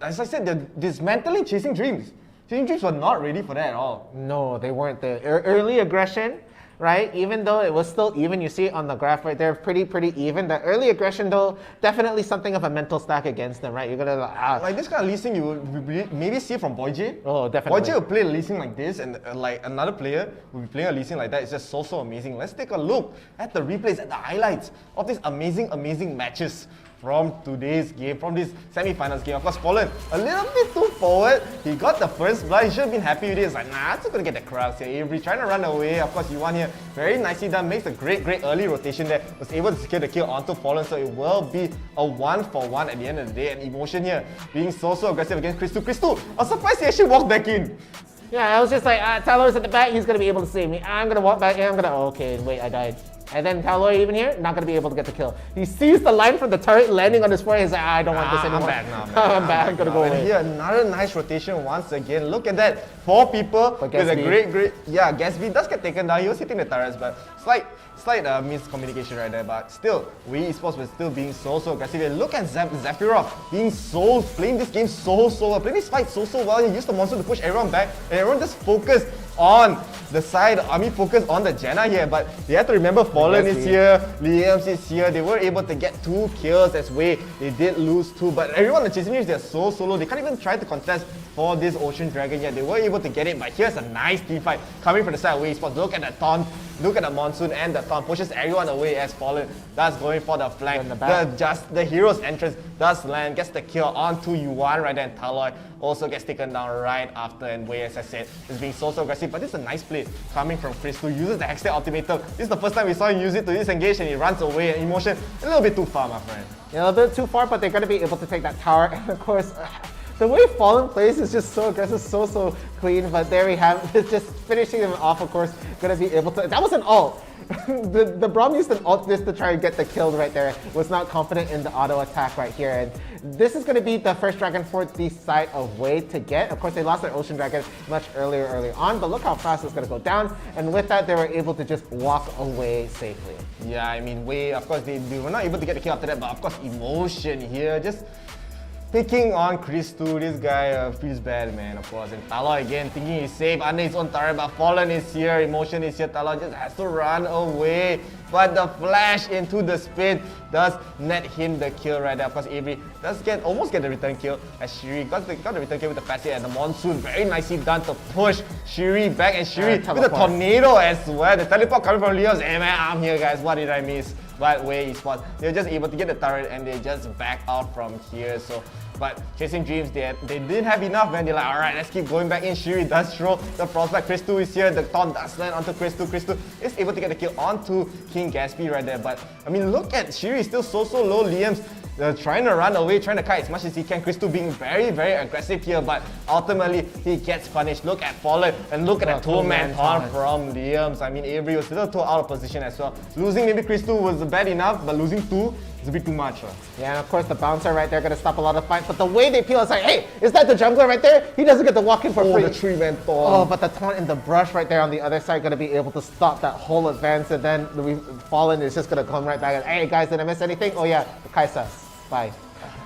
As I said, they're dismantling Chasing Dreams. Chasing Dreams were not ready for that at all.
No, they weren't. The early aggression, right? Even though it was still even, you see it on the graph right there, pretty even. The early aggression though, definitely something of a mental stack against them, right? You're gonna
like this kind of Lee Sin, you would maybe see from 𝐵oy𝐺.
Oh, definitely.
𝐵oy𝐺 will play Lee Sin like this, and like another player will be playing a Lee Sin like that. It's just so amazing. Let's take a look at the replays, at the highlights of these amazing matches from today's game, from this semi-finals game. Of course, Fallen a little bit too forward. He got the first blood. He should have been happy with it. It's like, nah, I'm still gonna get the crowds here. 𝐿𝐻𝐵 trying to run away. Of course, he won here. Very nicely done. Makes a great early rotation there. Was able to secure the kill onto Fallen. So it will be a 1-for-1 at the end of the day. And Emotion here being so aggressive against 𝐻𝐻. 𝐻𝐻, I'm surprised he actually walked back in.
Yeah, I was just like, Talor's at the back. He's gonna be able to save me. I'm gonna walk back in. Okay, wait, I died. And then Talor even here, not gonna be able to get the kill. He sees the line from the turret landing on his forehead. He's like, I don't want this anymore.
I'm back now.
I'm back. I'm gonna go away.
And here, another nice rotation once again. Look at that. 4 people with a great. Yeah, 𝐿𝐻𝐵 does get taken down. He was hitting the turrets, but slight miscommunication right there. But still, We Esports was still being so aggressive. And look at 𝐷.Fierce being playing this game so well, playing this fight so well. He used the monster to push everyone back, and everyone just focused on the side. I mean, focus on the Janna here, but you have to remember Fallen is here, Liam is here. They were able to get 2 kills as Way. They did lose 2, but everyone in the Chasing Dreams, they're so solo. They can't even try to contest for this Ocean Dragon yet. They were able to get it, but here's a nice team fight coming from the side of Way Esports. Look at the taunt, look at the Monsoon and the taunt. Pushes everyone away as Fallen that's going for the flank. The hero's entrance does land, gets the kill onto Yuan right there, and Talor also gets taken down right after. And Way, as I said, is being so aggressive, but this is a nice play coming from 𝐻𝐻. Uses the Hextech Ultimatum. This is the first time we saw him use it to disengage, and he runs away. And Emotion, a little bit too far, my friend.
Yeah, a little bit too far, but they're going to be able to take that tower. And of course, The way Fallen plays is just so aggressive, so clean, but there we have it, just finishing him off, of course, gonna be able to, that was an ult! the Braum used an ult just to try and get the kill right there, was not confident in the auto attack right here, and this is gonna be the first dragon for the side of Wei to get. Of course, they lost their Ocean Dragon much earlier on, but look how fast it's gonna go down, and with that, they were able to just walk away safely.
Yeah, I mean, Wei, of course, they were not able to get the kill after that, but of course, Emotion here, just picking on 𝐿𝐼. This guy feels bad, man, of course. And Talon again thinking he's safe under his own turret, but Fallen is here, Emotion is here. Talon just has to run away. But the flash into the spin does net him the kill right there. Of course, Avery does almost get the return kill as Shiri got the return kill with the passive and the Monsoon. Very nicely done to push Shiri back, and Shiri with a tornado as well. The teleport coming from Leos. Hey man, I'm here guys, what did I miss? But Wei Esports, they're just able to get the turret and they just back out from here. So, but Chasing Dreams, they didn't have enough, man. They're like, alright, let's keep going back in. Shiri does throw the prospect. 𝐋𝐿 is here. The taunt does land onto 𝐋𝐿. 𝐋𝐿 is able to get the kill onto �KingGatsby right there. But I mean, look at Shiri, still so low. Liam's trying to run away, trying to kite as much as he can. 𝐋𝐿 being very aggressive here, but ultimately he gets punished. Look at Fallen and look at that two-man taunt from Liam's. I mean, Avery was a little too out of position as well. Losing maybe 𝐋𝐿 was bad enough, but losing two is a bit too much.
Yeah, and of course the bouncer right there gonna stop a lot of fights, but the way they peel, it's like, hey, is that the jungler right there? He doesn't get to walk in for free.
The three-man taunt.
Oh, but the taunt in the brush right there on the other side gonna be able to stop that whole advance, and then Fallen is just gonna come right back and, hey guys, did I miss anything? Oh yeah, Kai'Sa, bye.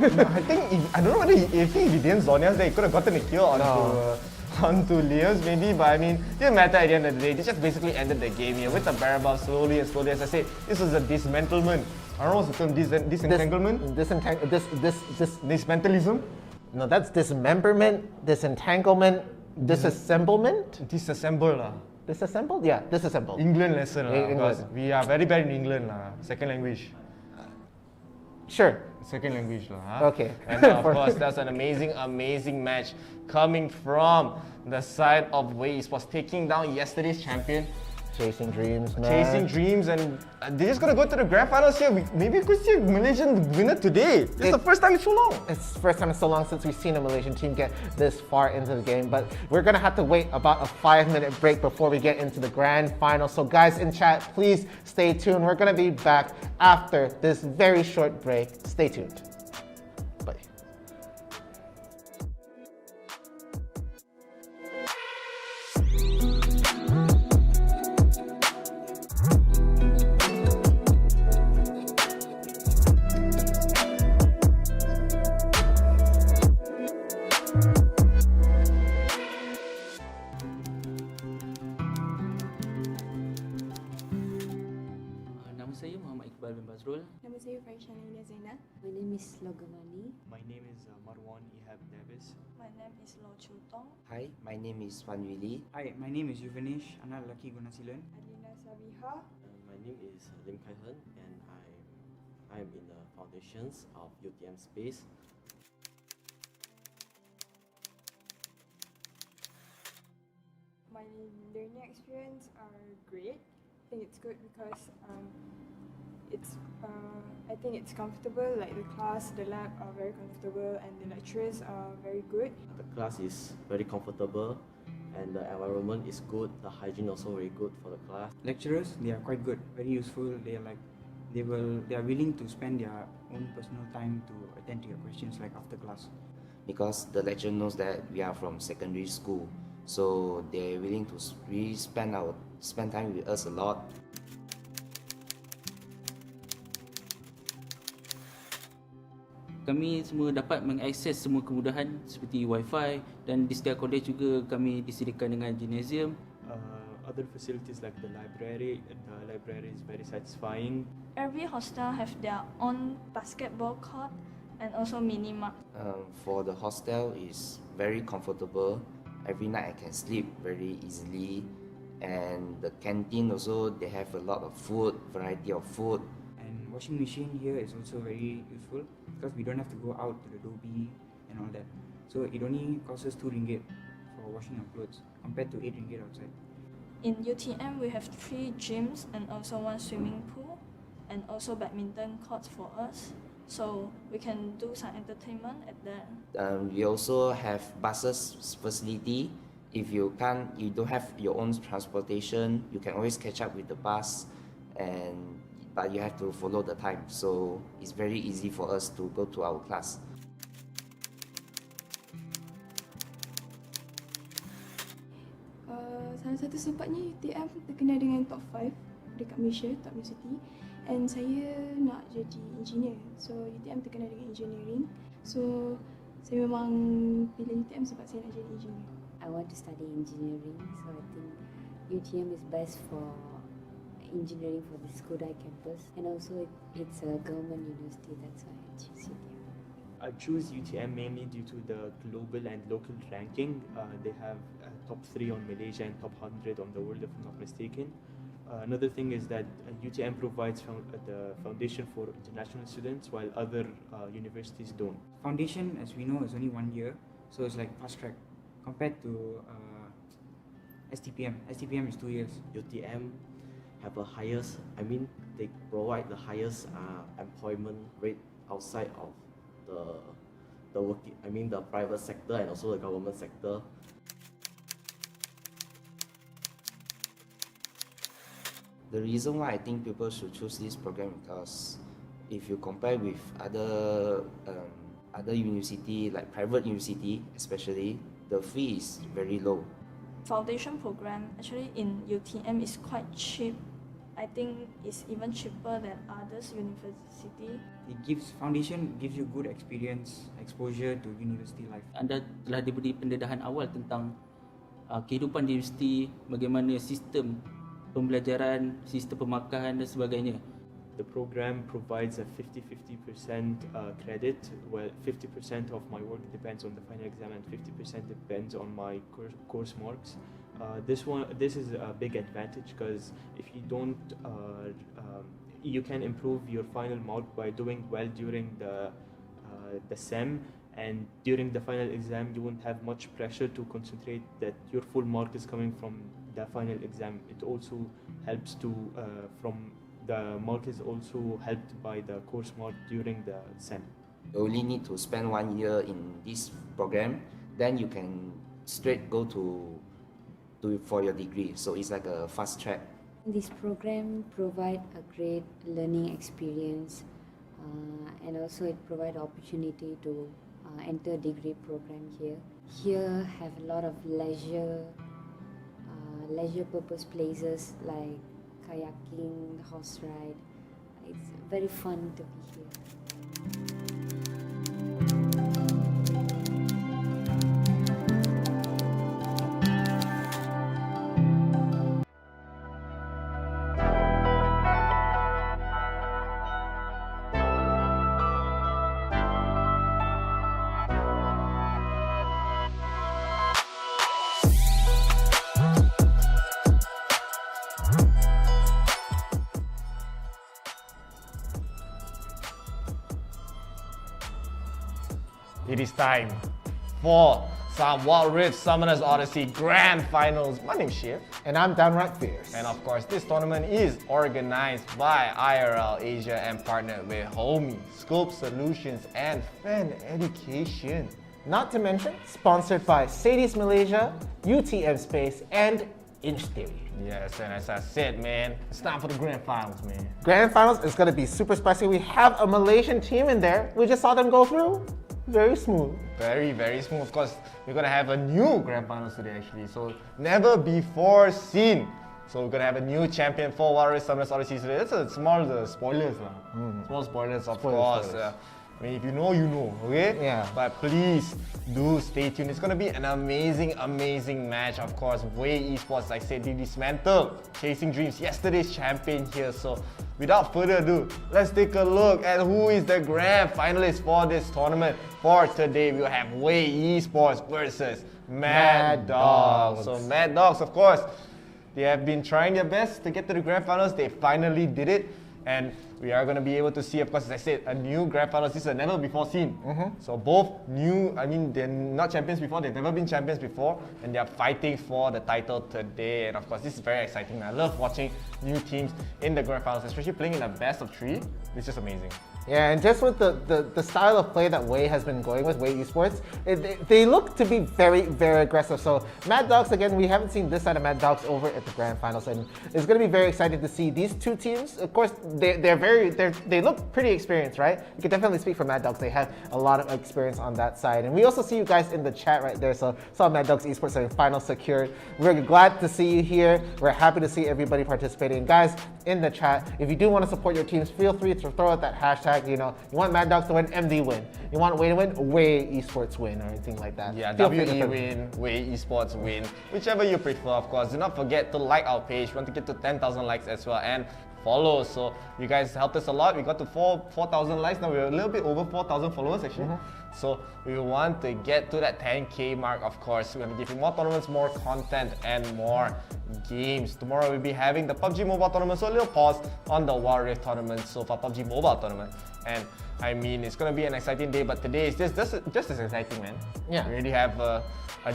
No, I don't know whether if he didn't Zhonya's there, he could have gotten a kill onto Leos maybe, but I mean, it didn't matter at the end of the day. They just basically ended the game here with the barrel buff slowly. As I said, this was a dismantlement. I don't know what's the term, disentanglement? Dismantleism?
No, that's dismemberment, disentanglement, disassemblement?
Disassemble.
Disassembled? Yeah, disassembled.
England lesson because we are very bad in England second language.
Sure.
Second language
Okay.
And of course, that's an amazing match coming from the side of Wei Esports, taking down yesterday's champion.
Chasing Dreams, man.
Chasing Dreams, and they're just gonna go to the grand finals here. Maybe we could see a Malaysian winner today. This is the first time in so long.
It's the first time in so long since we've seen a Malaysian team get this far into the game, but we're gonna have to wait about a 5-minute break before we get into the grand final. So guys in chat, please stay tuned. We're gonna be back after this very short break. Stay tuned. Bye.
Nama saya Faisha Naila Zainal.
My name is Logamani.
My name is Marwan Ihab Davis.
My name is Lo Chutong.
Hi, my name is Wan Willy.
Hi, my name is Yuvanish, anak lelaki guna silen.
Adina Sabiha.
My name is Lim Kai Hen, and I am in the foundations of UTM Space.
My learning experience are great. I think it's good because I think it's comfortable. Like the class, the lab are very comfortable, and the lecturers are very good.
The class is very comfortable, and the environment is good. The hygiene also very good for the class.
Lecturers, they are quite good, very useful. They are willing to spend their own personal time to attend to your questions like after class.
Because the lecturer knows that we are from secondary school, so they're willing to really spend time with us a lot.
Kami semua dapat mengakses semua kemudahan seperti Wi-Fi, dan di setiap college juga kami disediakan dengan gymnasium.
Other facilities like the library is very satisfying.
Every hostel have their own basketball court and also mini mart.
For the hostel is very comfortable. Every night I can sleep very easily, and the canteen also, they have a lot of food, variety of food.
And washing machine here is also very useful because we don't have to go out to the lobby and all that. So it only costs us 2 ringgit for washing our clothes compared to 8 ringgit outside.
In UTM, we have 3 gyms and also 1 swimming pool, and also badminton courts for us. so we can do some entertainment at there.
We also have buses facility. If you don't have your own transportation, you can always catch up with the bus, but you have to follow the time. So it's very easy for us to go to our class.
Salah satu sebabnya UTM terkenal dengan top 5 dekat Malaysia, top university, and saya nak jadi engineer. So UTM terkenal dengan engineering. So saya memang pilih UTM sebab saya nak jadi engineer.
I want to study engineering, so I think UTM is best for engineering for the SKOB campus, and also it's a government university, that's why I choose UTM.
I choose UTM mainly due to the global and local ranking. They have top 3 on Malaysia and top 100 on the world, if I'm not mistaken. Another thing is that UTM provides the foundation for international students, while other universities don't.
Foundation, as we know, is only 1 year, so it's like fast track compared to STPM. STPM is 2 years.
UTM have a highest, they provide the highest employment rate outside of the private sector and also the government sector.
The reason why I think people should choose this program because if you compare with other university, like private university especially, the fee is very low.
Foundation program actually in UTM is quite cheap. I think it's even cheaper than others university.
Foundation gives you good experience, exposure to university life. Anda telah diberi pendedahan awal tentang kehidupan di universiti, bagaimana sistem pembelajaran, sistem pemakahan dan sebagainya.
The program provides a 50-50% credit, where 50% of my work depends on the final exam and 50% depends on my course marks. This is a big advantage because if you don't, you can improve your final mark by doing well during the SEM, and during the final exam you won't have much pressure to concentrate that your full mark is coming from the final exam. It also helps to the mark is also helped by the course mark during the SEM.
You only need to spend 1 year in this program, then you can straight go for your degree. So it's like a fast track.
This program provides a great learning experience, and also it provides opportunity to enter degree program here. Here have a lot of leisure purpose places like kayaking, horse ride. It's very fun to be here.
It is time for some Wild Rift Summoners Odyssey Grand Finals. My name's Shiv.
And I'm D.R.Fierce.
And of course, this tournament is organized by IRL Asia and partnered with homie, SKOB Solutions and Fan Education.
Not to mention, sponsored by 𝐒𝐮𝐬𝐬𝐶 Malaysia, UTM Space, and Inch Theory.
Yes, and as I said, man, it's time for the Grand Finals, man.
Grand Finals is going to be super spicy. We have a Malaysian team in there. We just saw them go through. Very smooth.
Very, very smooth. Of course, we're going to have a new Grand Finals today, actually. So, never before seen. So, we're going to have a new champion for Wild Rift Summoners Odyssey today. That's a small spoilers. Small spoilers, of course. I mean, if you know, you know, okay?
Yeah.
But please do stay tuned. It's going to be an amazing, amazing match. Of course, 𝐻𝐻𝐻𝐻 Esports, like I said, they dismantled Chasing Dreams, yesterday's champion here. So, without further ado, let's take a look at who is the grand finalist for this tournament. For today, we will have 𝐻𝐻𝐻𝐻 Esports versus Mad Dogs. So, Mad Dogs, of course, they have been trying their best to get to the grand finals. They finally did it. And we are going to be able to see, of course, as I said, a new grand finals. This is a never before seen. So both new, I mean, they're not champions before, they've never been champions before, and they're fighting for the title today. And of course, this is very exciting. I love watching new teams in the grand finals, especially playing in a best of 3. It's just amazing.
Yeah, and just with the style of play that 𝐻𝐻 has been going with, 𝐻𝐻 Esports, they look to be very, very aggressive. So Mad Dogs, again, we haven't seen this side of Mad Dogs over at the Grand Finals, and it's going to be very exciting to see these two teams. Of course, they look pretty experienced, right? You can definitely speak for Mad Dogs. They have a lot of experience on that side. And we also see you guys in the chat right there. So saw Mad Dogs Esports saying final secured. We're glad to see you here. We're happy to see everybody participating. Guys, in the chat, if you do want to support your teams, feel free to throw out that hashtag. You know, you want Mad Dogs to win, MD win. You want Wei to win, Wei Esports win, or anything like that.
Yeah,
Feel
WE
free to
win, Wei Esports win, whichever you prefer, of course. Do not forget to like our page. We want to get to 10,000 likes as well, and follow. So you guys helped us a lot. We got to 4,000 likes. Now we're a little bit over 4,000 followers actually. So we want to get to that 10K mark, of course. We're going to give you more tournaments, more content, and more games. Tomorrow we'll be having the PUBG Mobile tournament, so a little pause on the Wild Rift tournament, so for PUBG Mobile tournament. And I mean, it's going to be an exciting day, but today is just as exciting, man.
Yeah.
We already have a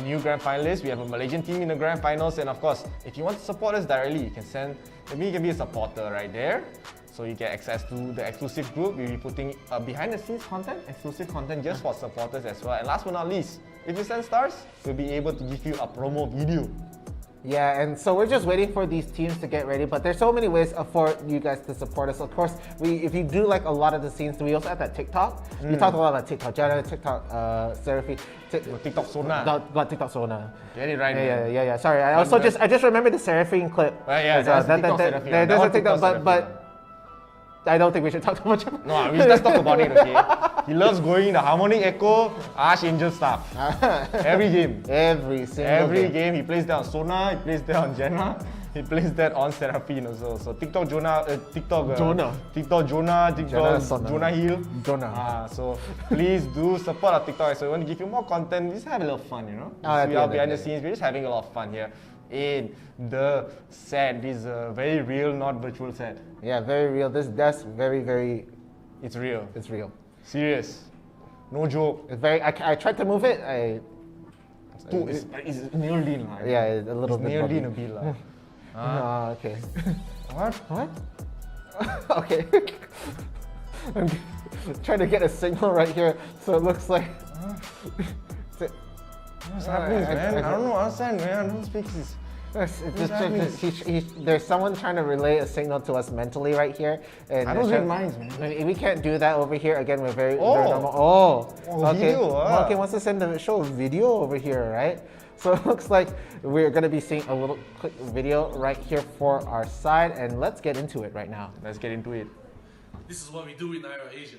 new grand finalist. We have a Malaysian team in the grand finals, and of course, if you want to support us directly, you can send, maybe you can be a supporter right there. So you get access to the exclusive group. We'll be putting behind the scenes content, exclusive content just for supporters as well. And last but not least, if you send stars, we'll be able to give you a promo video.
Yeah, and so we're just waiting for these teams to get ready, but there's so many ways for you guys to support us. Of course, if you do like a lot of the scenes, we also have that TikTok. We talked a lot about TikTok, Jana, TikTok, Seraphy,
TikTok Sona.
Got TikTok Sona.
Get it right.
Yeah. Sorry, I just remember the Seraphine clip.
Yeah, there's
a TikTok, but I don't think we should talk too much about it.
No, we just talk about it, okay? He loves going the harmonic echo, Archangel stuff. Every game. Every game. He plays that on Sona, he plays that on Jenna, he plays that on Seraphine also. So TikTok Jonah, Jonah Hill. So please do support our TikTok. So we want to give you more content. We just have a little fun, you know? We are behind the scenes. We're just having a lot of fun here in the set. This is a very real, not virtual set.
Yeah, very real. That's very, very.
It's real.
It's real.
Serious. No joke.
It's very. I tried to move it.
It's nailed in, like.
Yeah, it's a little bit.
Nailed in a bit, like.
Okay.
What?
Okay. I'm trying to get a signal right here, so it looks like.
What's happening, man? I don't know. Understand, man. I don't speak this.
There's someone trying to relay a signal to us mentally right here. And
I don't read minds, man.
We can't do that over here. Again, we're very normal. Okay.
Video,
Okay, wants to send a show video over here, right? So it looks like we're going to be seeing a little quick video right here for our side, and let's get into it right now.
Let's get into it.
This is what we do in IRL Asia.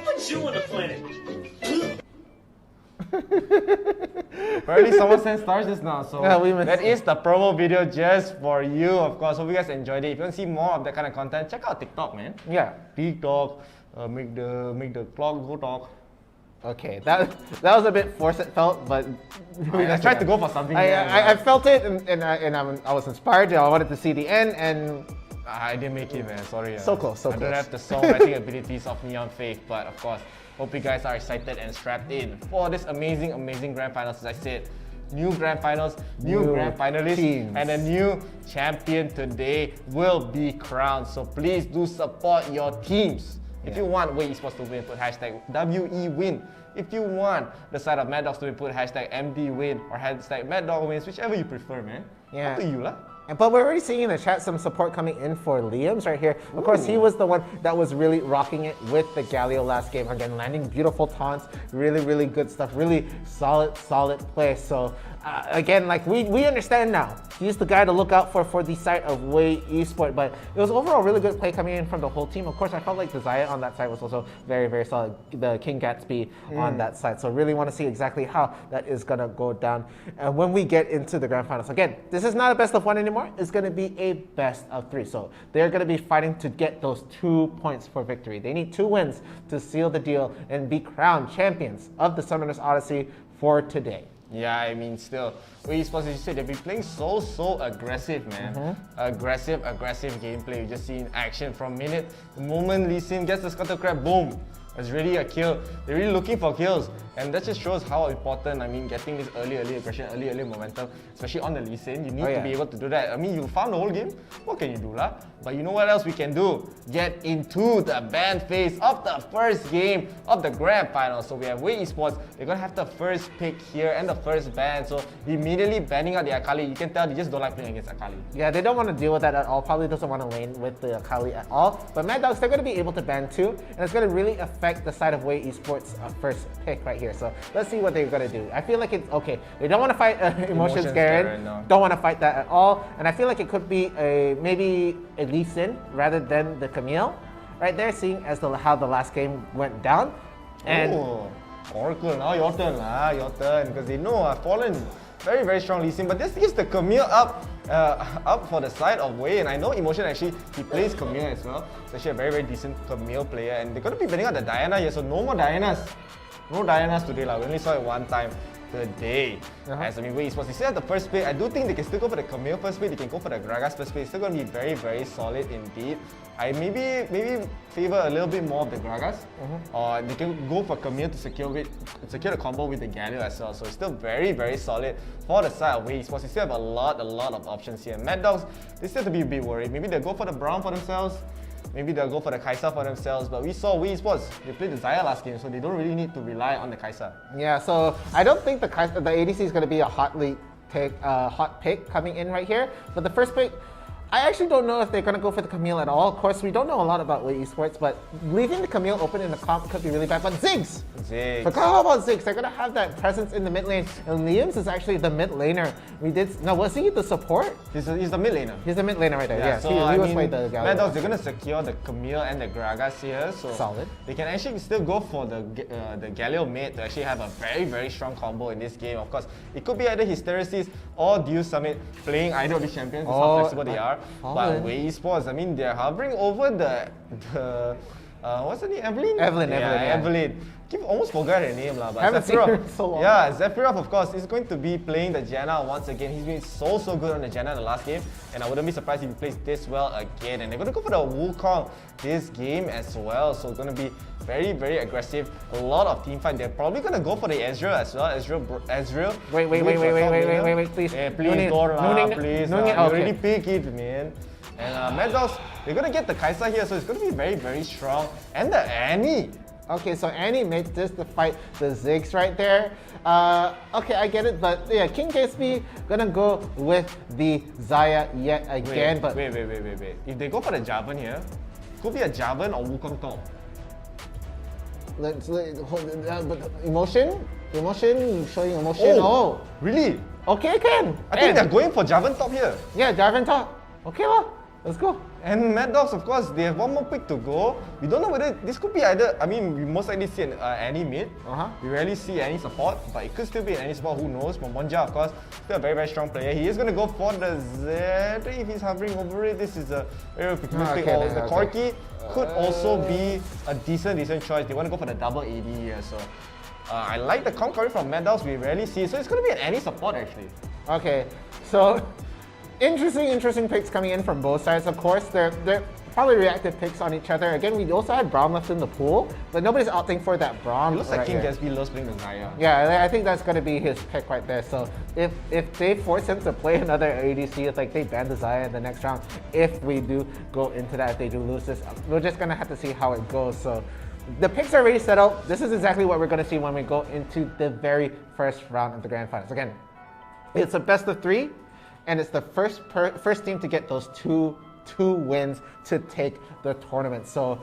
Put you on the planet.
Apparently someone sent stars just now, so
yeah,
that is the promo video just for you, of course. Hope you guys enjoyed it. If you want to see more of that kind of content, check out TikTok, man.
Yeah.
TikTok, make the clock go talk.
Okay, that was a bit forced, it felt, but
I tried to go for something.
I felt it, and I was inspired. I wanted to see the end, and
I didn't make it, man. Sorry.
So close.
I don't have the songwriting abilities of Neon Faith, but of course, hope you guys are excited and strapped in for this amazing grand finals. As I said, new grand finals, new grand finalists,
teams.
And a new champion today will be crowned. So please do support your teams. If you want Wei Esports to win, put hashtag WEWin. If you want the side of Mad Dogs to win, put hashtag MDWin or hashtag Mad Dog Wins, whichever you prefer, man.
Yeah.
Up to you, lah.
But we're already seeing in the chat some support coming in for Liam's right here. Of course, he was the one that was really rocking it with the 𝐿𝐲 last game. Again, landing beautiful taunts, really good stuff, really solid play. So again, like we understand now. He's the guy to look out for the side of Wei Esports. But it was overall really good play coming in from the whole team. Of course, I felt like the 𝐒𝐻𝐻 on that side was also very solid. The 𝐿𝐲𝐻𝐻 on that side. So really want to see exactly how that is gonna go down. And when we get into the grand finals, again, this is not a best of one anymore. It's going to be a best of 3. So they're going to be fighting to get those 2 points for victory. They need 2 wins to seal the deal and be crowned champions of the Summoners Odyssey for today.
Yeah, I mean, still, esports, as you said, they've been playing so aggressive, man. Aggressive gameplay. You just see in action from minute. The moment 𝐿𝐿𝐶𝐻 gets the scuttle crab, boom. It's really a kill. They're really looking for kills. And that just shows how important, I mean, getting this early aggression, early momentum, especially on the 𝐿𝐿𝐶𝐻. You need to be able to do that. I mean, you found the whole game. What can you do, lah? But you know what else we can do? Get into the ban phase of the first game of the grand final. So we have 𝐻𝐻𝑒sports. They're gonna have the first pick here and the first ban. So immediately banning out the 𝐼𝐼𝐼. You can tell they just don't like playing against 𝐼𝐼𝐼.
Yeah, they don't want to deal with that at all. Probably doesn't want to lane with the 𝐼𝐼𝐼 at all. But Mad Dogs, they're going to be able to ban too, and it's going to really affect the side of 𝐻𝐻𝑒sports' first pick right here. So let's see what they're going to do. I feel like it's okay. They don't want to fight Emotions Garen.
No.
Don't want to fight that at all. And I feel like it could be maybe a 𝐿𝐿𝐶𝐻 rather than the 𝐿𝐼𝐼 right there, seeing as how the last game went down. And
Oracle, now your turn lah, your turn, because they know I've fallen very strong 𝐿𝐿𝐶𝐻, but this gives the 𝐿𝐼𝐼 up for the side of Wei, and I know Emotion actually, he plays 𝐿𝐼𝐼 as well. It's actually a very decent 𝐿𝐼𝐼 player, and they're going to be banning out the Diana here, so no more Dianas. No Dianas today lah, we only saw it one time today. As I mean, 𝐻𝐻𝑒sports, they still have the first pick. I do think they can still go for the 𝐿𝐼𝐼 first pick, they can go for the Gragas first pick. It's still going to be very solid indeed. I maybe favor a little bit more of the Gragas, or they can go for 𝐿𝐼𝐼 to secure the combo with the 𝐿𝐼𝐼 as well. So it's still very solid for the side of 𝐻𝐻𝑒sports. They still have a lot of options here. Mad Dogs, they still have to be a bit worried. Maybe they'll go for the Brown for themselves. Maybe they'll go for the Kai'Sa for themselves, but we saw 𝐻𝐻𝑒sports, they played the Xayah last game, so they don't really need to rely on the Kai'Sa.
Yeah, so I don't think the ADC is going to be a hot pick coming in right here. But the first pick, I actually don't know if they're going to go for the 𝐼𝐼 at all. Of course, we don't know a lot about 𝐻𝐻𝑒sports, but leaving the 𝐼𝐼 open in the comp could be really bad. But 𝐿𝐿𝐶𝐻! Forgot about 𝐿𝐿𝐶𝐻. They're going to have that presence in the mid lane. And 𝐿𝐿𝐶𝐻 is actually the mid laner. Now, was he the support?
He's the mid laner.
He's the mid laner right there. Yeah,
so
he was playing the
Mad Dogs, they're going to secure the 𝐼𝐼 and the Gragas here. So
solid.
They can actually still go for the 𝐿𝐼𝐼 mid to actually have a very strong combo in this game. Of course, it could be either Hysteresis or 𝐷𝐢 playing either of these champions. That's how flexible they are. But 𝐻𝐻𝑒sports, I mean, they're hovering over the what's her name? Evelyn. Almost forgot her name lah. But
haven't seen her in so long.
Yeah, 𝐿𝐼𝐼 of course is going to be playing the Janna once again. He's been so good on the Janna in the last game, and I wouldn't be surprised if he plays this well again. And they're going to go for the Wukong this game as well. So it's going to be very aggressive. A lot of team fight. They're probably going to go for the Ezreal as well. Ezreal.
Wait, please.
Yeah, please don't lah, please. You already pick it, man. And Mad Dogs, they're going to get the Kai'Sa here, so it's going to be very strong. And the Annie.
Okay, so Annie made this to fight the 𝐿𝐿𝐶𝐻 right there. Okay, I get it, but yeah, king.ksp gonna go with the Xayah yet again.
Wait. If they go for the Jarvan here, could be a Jarvan or Wukong top.
But emotion, showing emotion. Oh,
really?
Okay, can.
I think they're going for Jarvan top here.
Yeah, Jarvan top. Okay lah, let's go.
And Mad Dogs, of course, they have one more pick to go. We don't know whether this could be either. I mean, we most likely see an Annie mid. We rarely see any support, but it could still be an Annie support. Who knows? Monja, of course, still a very strong player. He is going to go for the Z. If he's hovering over it, this is a very pick. The Corki could also be a decent choice. They want to go for the double AD here, so. I like the comp coming from Mad Dogs. We rarely see it, so it's going to be an Annie support actually.
Okay, so. Interesting picks coming in from both sides. Of course, they're probably reactive picks on each other. Again, we also had Braum left in the pool, but nobody's opting for that Braum.
It looks like king.ksp loves playing the Xayah.
Yeah, I think that's going to be his pick right there. So if they force him to play another ADC, it's like they ban the Xayah in the next round. If we do go into that, if they do lose this, we're just going to have to see how it goes. So the picks are already settled. This is exactly what we're going to see when we go into the very first round of the Grand Finals. Again, it's a best of 3. And it's the first team to get those two wins to take the tournament. So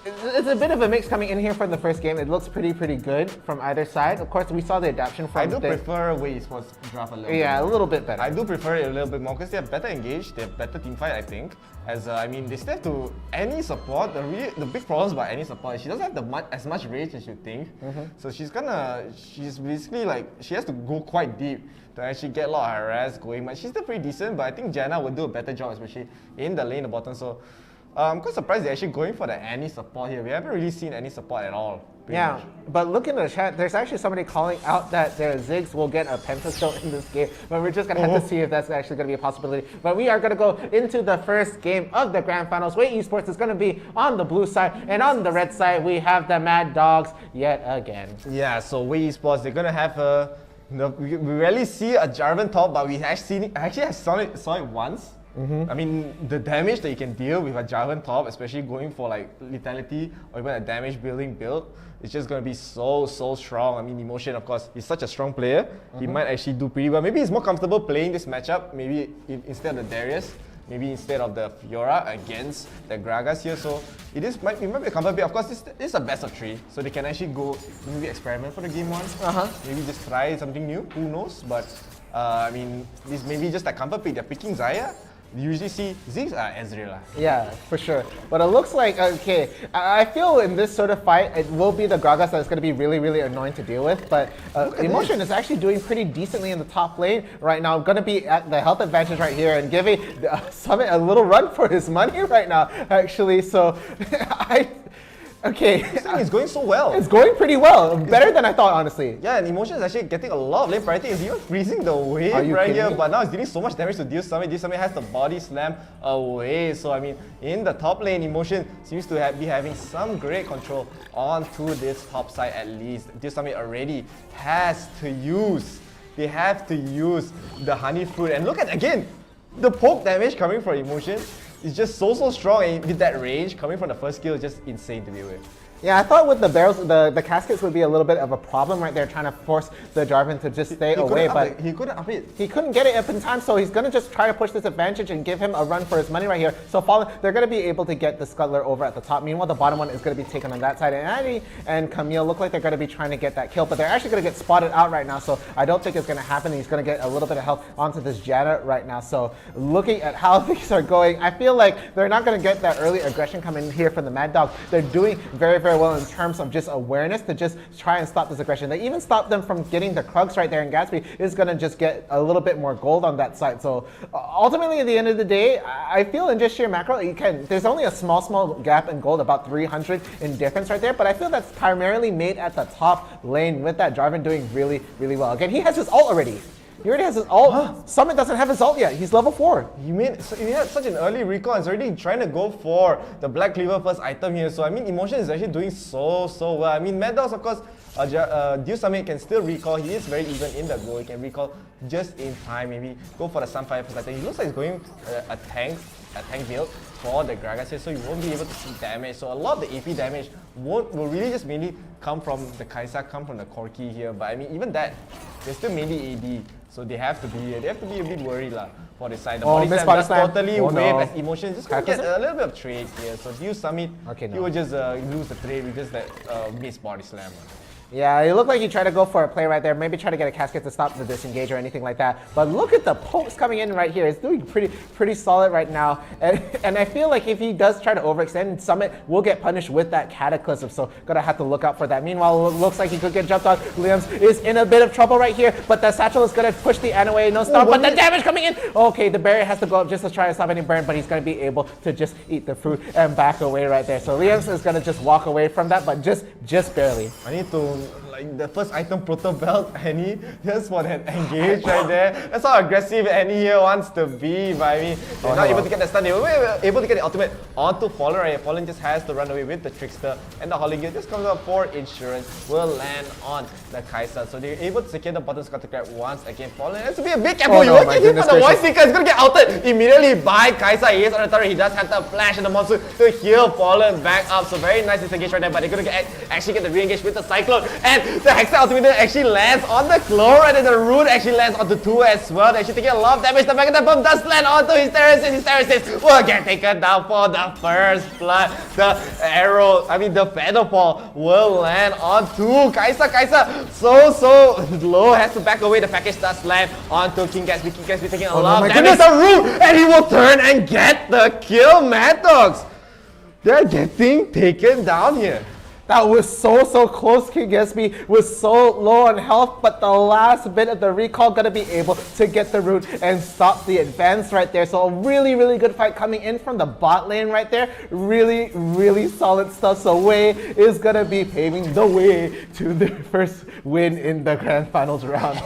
it's a bit of a mix coming in here for the first game. It looks pretty good from either side. Of course, we saw the adaptation from.
I do prefer 𝐻𝐻𝑒sports draft a little bit.
Yeah, a little bit better.
I do prefer it a little bit more because they're better engaged. They have better team fight, I think. As I mean, they still have to Annie support. The big problems about Annie support is she doesn't have as much range as you think. So she's basically like she has to go quite deep to actually get a lot of harass going. But she's still pretty decent. But I think Janna would do a better job, especially in the lane, the bottom. So I'm quite surprised they're actually going for the Annie support here. We haven't really seen any support at all.
Yeah, but look in the chat, there's actually somebody calling out that Ziggs will get a pentakill in this game, but we're just going to have to see if that's actually going to be a possibility. But we are going to go into the first game of the Grand Finals. 𝐻𝐻 Esports is going to be on the blue side, and on the red side, we have the Mad Dogs yet again.
Yeah, so 𝐻𝐻 Esports, they're going to have a... we rarely see a Jarvan top, but we actually have saw it once. I mean, the damage that you can deal with a Jarvan top, especially going for like lethality or even a damage building build, it's just going to be so strong. I mean, Emotion, of course, he's such a strong player. He might actually do pretty well. Maybe he's more comfortable playing this matchup, maybe instead of the Darius, maybe instead of the Fiora against the Gragas here. So it might be a comfort pick. Of course, this is a best of 3, so they can actually go maybe experiment for the game 1. Maybe just try something new, who knows? But I mean, this may be just a comfort pick. They're picking Xayah. You usually see Ziggs Ezreal.
Yeah, for sure. But it looks like, okay, I feel in this sort of fight, it will be the Gragas that's going to be really annoying to deal with. But Emotion is actually doing pretty decently in the top lane right now. Going to be at the health advantage right here and giving Summit a little run for his money right now, actually. So, okay.
It's going so well.
It's going pretty well. Better than I thought, honestly.
Yeah, and Emotion is actually getting a lot of lane priority. He's even freezing the wave right here. But now he's dealing so much damage to 𝐿_SUMMIT. 𝐿_SUMMIT has the body slam away. So I mean, in the top lane, Emotion seems to be having some great control onto this top side at least. 𝐿_SUMMIT already has to use. They have to use the honey fruit. And look at, again, the poke damage coming from Emotion. It's just so strong, and with that range coming from the first skill, it's just insane to be with.
Yeah, I thought with the barrels, the caskets would be a little bit of a problem right there, trying to force the Jarvan to just stay away, but
he couldn't up it.
He couldn't get it up in time, so he's going to just try to push this advantage and give him a run for his money right here. So Fallen, they're going to be able to get the Scuttler over at the top. Meanwhile, the bottom one is going to be taken on that side, and Addy and Camille look like they're going to be trying to get that kill, but they're actually going to get spotted out right now, so I don't think it's going to happen. He's going to get a little bit of health onto this Janna right now. So looking at how things are going, I feel like they're not going to get that early aggression coming here from the Mad Dog. They're doing very well in terms of just awareness to just try and stop this aggression. They even stopped them from getting the Krugs right there, and Gatsby is going to just get a little bit more gold on that side. So ultimately, at the end of the day, I feel in just sheer macro, there's only a small gap in gold, about 300 in difference right there, but I feel that's primarily made at the top lane with that Jarvan doing really well. Again, he has his ult already. He already has his ult. Summit doesn't have his ult yet. He's level 4.
You mean he had such an early recall and is already trying to go for the Black Cleaver first item here. So I mean, Emotion is actually doing so well. I mean, Mad Dogs, of course, 𝐿_SUMMIT can still recall. He is very even in the goal. He can recall just in time. Maybe go for the Sunfire first item. He looks like he's going a tank build for the Gragas here, so you won't be able to see damage. So a lot of the AP damage will really just mainly come from the Kai'Sa, come from the Corki here. But I mean, even that, they're still mainly AD. So they have to be a bit worried for this side. The body slam does totally wave as Emotion. Just gonna get a little bit of trade here. So 𝐿_SUMMIT, he will just lose the trade with just that missed body slam.
Yeah, it looked like he tried to go for a play right there, maybe try to get a casket to stop the disengage or anything like that. But look at the pokes coming in right here. It's doing pretty solid right now. And I feel like if he does try to overextend, Summit will get punished with that Cataclysm. So gonna have to look out for that. Meanwhile, it looks like he could get jumped on. Liams is in a bit of trouble right here, but the Satchel is gonna push the Ana away. No stop, but the damage coming in. Okay, the barrier has to go up just to try to stop any burn, but he's gonna be able to just eat the fruit and back away right there. So Liams is gonna just walk away from that, but just barely.
I need to, like, the first item Proto Belt, Annie, just for that engage right there. That's how aggressive Annie here wants to be, but I mean, they're not able to get that stun. They were able to get the ultimate onto Fallen right here. Fallen just has to run away with the Trickster, and the Holy Gear just comes up for insurance, will land on the Kai'Sa. So they're able to secure the bottom Scatter Grab once again. Fallen has to be a bit careful. You won't get hit for the Voice Seeker. He's gonna get outed immediately by Kai'Sa. He is on the turret. He does have the flash and the monster to heal Fallen back up. So very nice disengage right there, but they're gonna actually get the re-engage with the Cyclone, and the Hexa ultimate actually lands on the Clone, and then the Rune actually lands onto 2 as well. They're actually taking a lot of damage. The Magnetic Bomb does land onto his Terraces will get taken down for the first blood. The arrow, the Feather Fall will land onto Kai'Sa. So low, has to back away. The package does land onto King Gatsby. King Gatsby taking a lot of damage. The Rune, and he will turn and get the kill. Mad Dogs, they're getting taken down here.
That was so close. 𝐿𝐴𝐥𝐵 was so low on health, but the last bit of the recall gonna be able to get the root and stop the advance right there. So a really good fight coming in from the bot lane right there. Really solid stuff. So 𝐿𝐴𝐥𝐵 is gonna be paving the way to their first win in the grand finals round.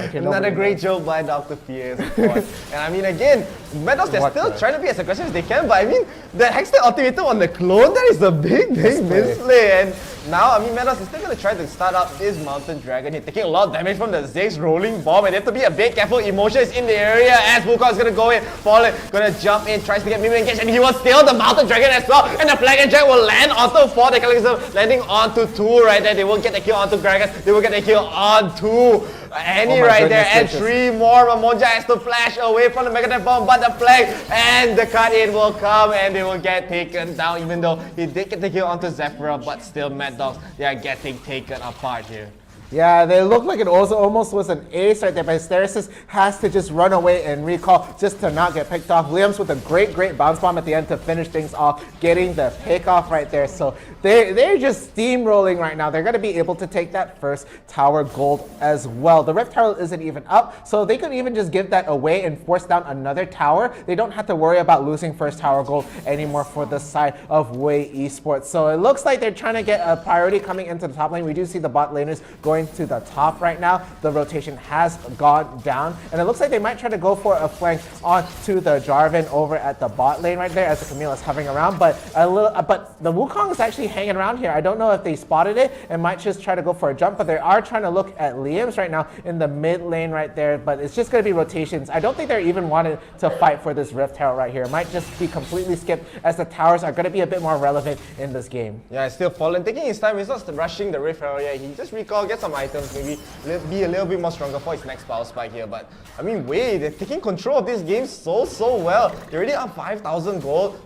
Okay, another great joke by 𝐷�.R.Fierce, of course. And I mean, again, Mad Dogs, they're still trying to be as aggressive as they can, but I mean, the Hextech ultimatum on the clone, that is a big misplay. And now, I mean, Mad Dogs is still going to try to start up this Mountain Dragon. He's taking a lot of damage from the 𝐒𝐥𝐻 rolling bomb, and they have to be a bit careful. Emotion is in the area as Wukong is going to go in. Fallen going to jump in, tries to get Mimi engaged, and he will steal the Mountain Dragon as well. And the Flag and Jack will land onto 4. The 𝐿𝐴𝐥𝐵 landing onto 2 right there. They won't get the kill onto Gragas. They will get the kill onto Annie right there, and 3 more. Ramonja has to flash away from the Megadeth bomb, but the flag and the cut-in will come and they will get taken down, even though he did get the kill onto Zephyra, but still Mad Dogs, they are getting taken apart here.
Yeah, they look like it also almost was an ace right there, but Hysteresis has to just run away and recall just to not get picked off. Liam's with a great bounce bomb at the end to finish things off, getting the pick off right there. So they're just steamrolling right now. They're going to be able to take that first tower gold as well. The Rift Tower isn't even up, so they could even just give that away and force down another tower. They don't have to worry about losing first tower gold anymore for the side of 𝐿𝐴𝐥 Esports. So it looks like they're trying to get a priority coming into the top lane. We do see the bot laners going to the top right now. The rotation has gone down, and it looks like they might try to go for a flank onto the Jarvan over at the bot lane right there as the Camille is hovering around, but the Wukong is actually hanging around here. I don't know if they spotted it and might just try to go for a jump, but they are trying to look at Liam's right now in the mid lane right there, but it's just going to be rotations. I don't think they're even wanting to fight for this Rift Tower right here. It might just be completely skipped as the towers are going to be a bit more relevant in this game.
Yeah, it's still Fallen taking his time. He's not rushing the Rift Tower yet. He just recall, get some items, maybe be a little bit more stronger for his next power spike here. But I mean, 𝐿𝐴𝐥, they're taking control of this game so well. They're already up 5,000 gold,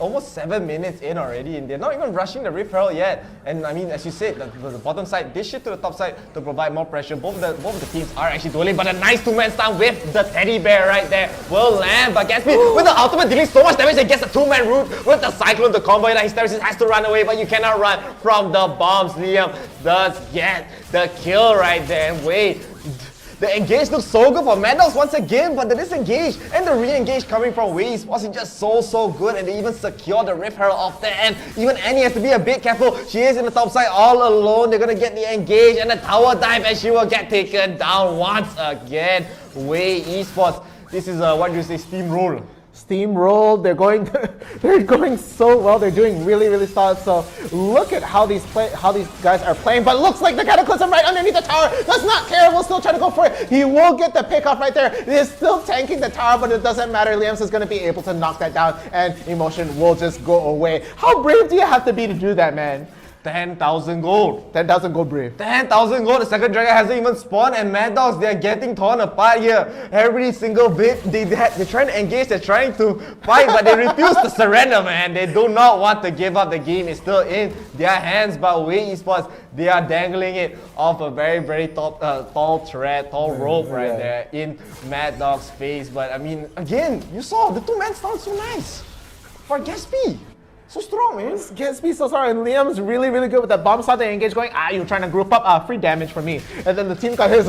almost 7 minutes in already, and they're not even rushing the Rift Herald yet. And I mean, as you said, the bottom side, they shift to the top side to provide more pressure. Both of the teams are actually dueling, but a nice 2-man stun with the teddy bear right there will land. But 𝐿𝐴𝐥 with the ultimate dealing so much damage, it gets a 2-man root with the Cyclone to combo it. Hysteresis has to run away, but you cannot run from the bombs. Liam does get the kill right there. And wait, the engage looks so good for Mad Dogs once again, but the disengage and the re-engage coming from 𝐿𝐴𝐥 was just so good, and they even secure the Rift Herald off there. And even Annie has to be a bit careful. She is in the top side all alone. They're gonna get the engage and the tower dive, and she will get taken down once again. 𝐿𝐴𝐥 Esports, this is what you say, steamroll.
Steamrolled. They're going so well. They're doing really solid. So look at how these guys are playing. But it looks like the Cataclysm right underneath the tower does not care. Will still try to go for it. He will get the pick off right there. He is still tanking the tower, but it doesn't matter. Liam is going to be able to knock that down, and Emotion will just go away. How brave do you have to be to do that, man?
10,000 gold.
10,000 gold brave.
10,000 gold. The second dragon hasn't even spawned, and Mad Dogs, they're getting torn apart here. Every single bit, they're trying to engage, they're trying to fight, but they refuse to surrender, man. They do not want to give up. The game is still in their hands, but 𝐿𝐴𝐥 Esports, they are dangling it off a very tall thread, tall rope right there in Mad Dogs' face. But I mean, again, you saw the 2-man stun so nice for 𝐿𝐴𝐥. So strong, man.
𝐿𝐴𝐥 so strong, and Liam's really good with that bomb shot. They engage going, you're trying to group up, free damage for me. And then the team got his,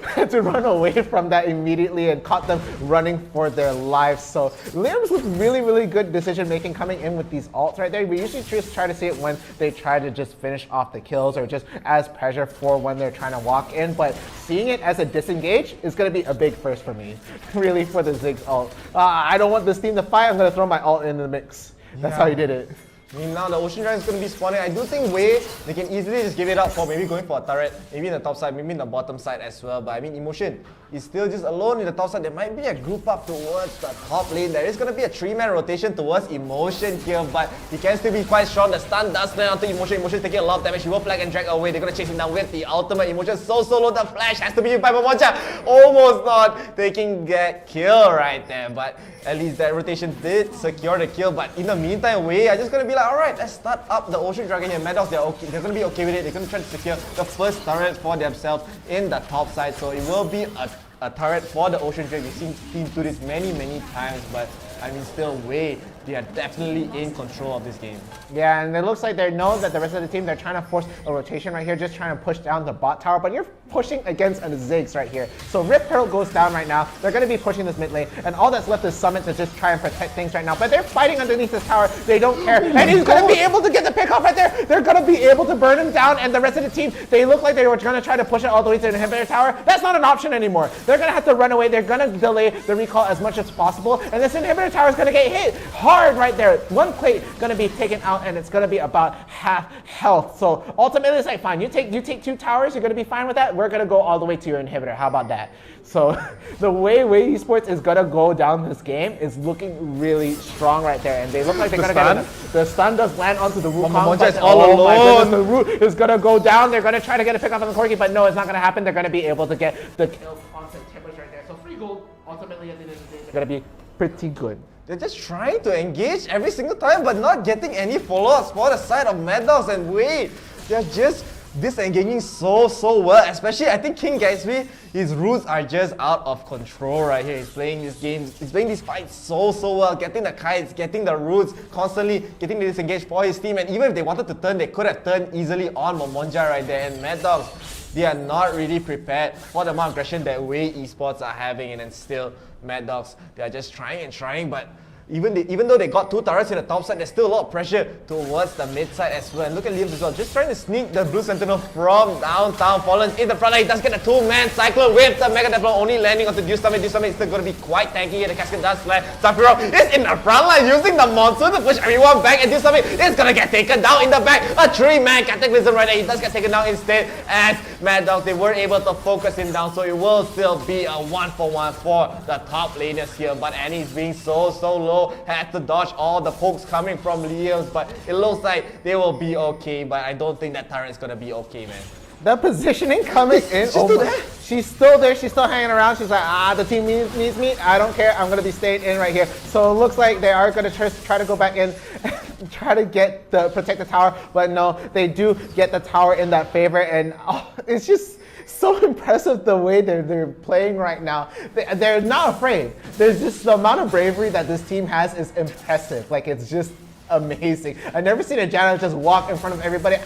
had to run away from that immediately and caught them running for their lives. So Liam's with really good decision making coming in with these ults right there. We usually just try to see it when they try to just finish off the kills or just as pressure for when they're trying to walk in. But seeing it as a disengage is going to be a big first for me, really, for the 𝐿𝐴𝐥 ult. I don't want this team to fight. I'm going to throw my ult in the mix. That's how he did it.
I mean, now the Ocean Dragon is going to be spawning. I do think 𝐿𝐴𝐥, they can easily just give it up for maybe going for a turret, maybe in the top side, maybe in the bottom side as well. But I mean, Emotion is still just alone in the top side. There might be a group up towards the top lane. There is going to be a 3-man rotation towards Emotion here, but he can still be quite strong. The stun does land onto Emotion. Emotion is taking a lot of damage. He will flag and drag away. They're going to chase him down with the ultimate. Emotion so low. The flash has to be used by Mamonja. Almost not taking that kill right there, but at least that rotation did secure the kill. But in the meantime, 𝐿𝐴𝐥 are just going to be like, alright, let's start up the Ocean Dragon here. Mad Dogs, they're going to be okay with it. They're going to try to secure the first turret for themselves in the top side. So it will be a turret for the Ocean Dragon. We've seen teams do this many times, but I mean, still Wei, they are definitely in control of this game.
Yeah, and it looks like they know that the rest of the team, they're trying to force a rotation right here, just trying to push down the bot tower, but you're pushing against a Ziggs right here. So 𝐼𝐼 goes down right now. They're going to be pushing this mid lane, and all that's left is Summit to just try and protect things right now. But they're fighting underneath this tower. They don't care. And he's going to be able to get the pick off right there. They're going to be able to burn him down, and the rest of the team, they look like they were going to try to push it all the way to the inhibitor tower. That's not an option anymore. They're going to have to run away. They're going to delay the recall as much as possible, and this inhibitor tower is going to get hit hard right there. One plate going to be taken out, and it's going to be about half health. So ultimately, it's like, fine, you take 2 towers, you're going to be fine with that. We're going to go all the way to your inhibitor. How about that? So the way Esports is going to go down this game is looking really strong right there, and they look like they're going to get it. The stun does land onto the Wukong, but
all alone.
The root is going to go down. They're going to try to get a pick off on the Corgi, but no, it's not going to happen. They're going to be able to get the kills onto Timbers right there. So free gold, ultimately at the end of the day, they're going to be pretty good.
They're just trying to engage every single time, but not getting any follow-ups for the side of Mad Dogs and Wei. They're just disengaging so well, especially I think 𝐿𝐸𝐺𝐵, his roots are just out of control right here. He's playing this game, he's playing these fights so well, getting the kites, getting the roots, constantly getting the disengage for his team, and even if they wanted to turn, they could have turned easily on Momonja right there. And Mad Dogs, they are not really prepared for the amount of aggression that Wei Esports are having, and then still Mad Dogs, they are just trying, but even though they got 2 turrets in the top side, there's still a lot of pressure towards the mid side as well. And look at 𝐿𝐸𝐵 as well, just trying to sneak the Blue Sentinel from downtown. Fallen in the front line, he does get a 2-man cyclone with the Mega Devlin only landing onto 𝐷𝐢𝐿𝐸𝐵. 𝐷𝐢𝐿𝐸𝐵 is still going to be quite tanky, and the casket does land. 𝐷𝐢𝐿𝐸𝐵 is in the front line using the monsoon to push everyone back, and 𝐷𝐢𝐿𝐸𝐵 is going to get taken down in the back. A 3-man Cataclysm right there, he does get taken down instead, as Mad Dogs, they were able to focus him down, so it will still be a 1-for-1 for the top laners here. But Annie's being so low, had to dodge all the pokes coming from 𝐿𝐸𝐵, but it looks like they will be okay, but I don't think that turret is going to be okay, man.
The positioning coming in.
She's still there?
She's still there. She's still hanging around. She's like, the team needs me. I don't care. I'm going to be staying in right here. So it looks like they are going to try to go back in, try to protect the tower. But no, they do get the tower in that favor. And it's just so impressive the way they're playing right now. They're not afraid. There's just the amount of bravery that this team has is impressive. Like, it's just amazing. I've never seen a janitor just walk in front of everybody,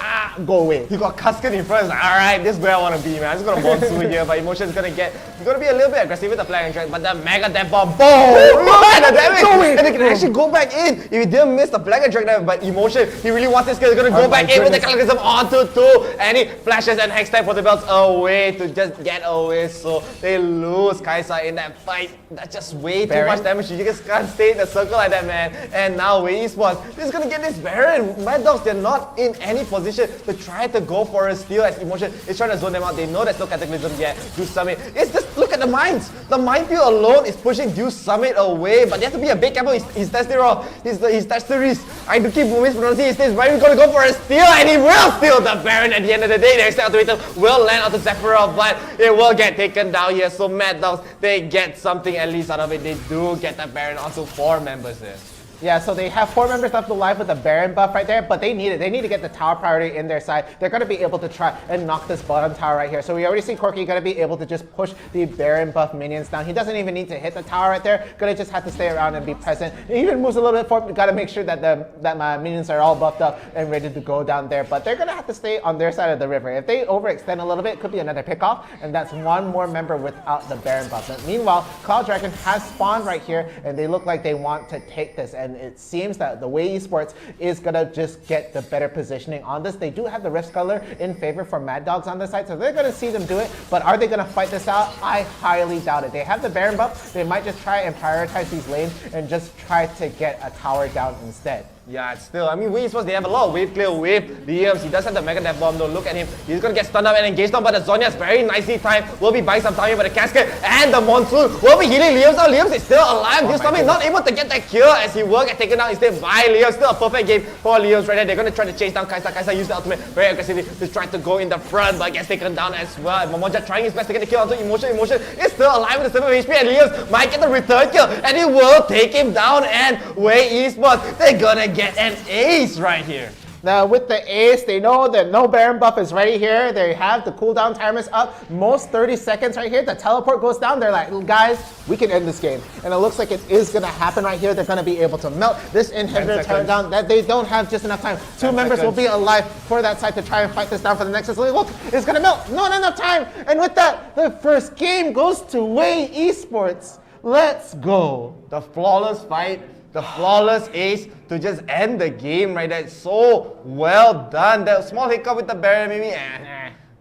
go away.
He got 𝐿𝐸𝐵 in front, he's like, alright, this is where I want to be, man. I'm just going to monsoon here, but Emotion is going to be a little bit aggressive with the flag and drag, but the Mega Death Bomb, boom! Look at the damage! And they can actually go back in if he didn't miss the flag and drag, but Emotion, he really wants this kill. He's going to go back in with the Cataclysm onto 2, and he flashes and Hex Tag for the belts away to just get away, so they lose Kai'Sa in that fight. That's just way too much damage. You just can't stay in the circle like that, man. And now Wei Esports, he's going to get this Baron. Mad Dogs, they're not in any position to try to go for a steal, as Emotion is trying to zone them out. They know there's no Cataclysm yet. 𝐷𝐢𝐿𝐸𝐵, it's just, look at the mines. The minefield alone is pushing 𝐷𝐢𝐿𝐸𝐵 away, but they have to be a big camel. He's Testeros. He's Testeris. I do keep mispronouncing his name. He's going to go for a steal, and he will steal the Baron at the end of the day. The extra activator will land onto Sephiroth, but it will get taken down here. So Mad Dogs, they get something at least out of it. They do get the Baron onto 4 members there.
Yeah, so they have 4 members left alive with the Baron buff right there, but they need it. They need to get the tower priority in their side. They're going to be able to try and knock this bottom tower right here. So we already see Corki going to be able to just push the Baron buff minions down. He doesn't even need to hit the tower right there. Going to just have to stay around and be present. He even moves a little bit forward. Got to make sure that my minions are all buffed up and ready to go down there. But they're going to have to stay on their side of the river. If they overextend a little bit, it could be another pickoff, and that's 1 more member without the Baron buff. But meanwhile, Cloud Dragon has spawned right here, and they look like they want to take this, and it seems that the Wei Esports is gonna just get the better positioning on this. They do have the Rift Sculler in favor for Mad Dogs on this side, so they're gonna see them do it, but are they gonna fight this out? I highly doubt it. They have the Baron buff, they might just try and prioritize these lanes and just try to get a tower down instead.
Yeah, it's still, I mean, Wei Esports, they have a lot of wave clear with 𝐿𝐸𝐵. He does have the Mega Death Bomb though, look at him. He's gonna get stunned up and engaged on, but the Zhonya's very nicely timed. Will be buying some time here, but the Cascade and the Monsoon will be healing 𝐿𝐸𝐵. Now 𝐿𝐸𝐵 is still alive. 𝐷𝐢𝐿𝐸 not able to get that kill as he will get taken down instead by 𝐿𝐸𝐵. Still a perfect game for 𝐿𝐸𝐵 right there. They're gonna try to chase down Kai'Sa. Kai'Sa used the ultimate very aggressively to try to go in the front, but gets taken down as well. And Momonja trying his best to get the kill onto Emotion. Emotion is still alive with the 7 HP, and 𝐿𝐸𝐵 might get the return kill, and he will take him down. And Wei Esports, they're gonna get an ace right here.
Now with the ace, they know that no Baron buff is ready here. They have the cooldown timers up. Most 30 seconds right here. The teleport goes down. They're like, guys, we can end this game. And it looks like it is going to happen right here. They're going to be able to melt this inhibitor tower down. That they don't have just enough time. 2 members will be alive for that side to try and fight this down for the Nexus. Look, it's going to melt. Not enough time. And with that, the first game goes to 𝐻𝐻𝐻𝐻 Esports. Let's go.
The flawless fight, the flawless ace to just end the game right there. So well done. That small hiccup with the Baron, maybe.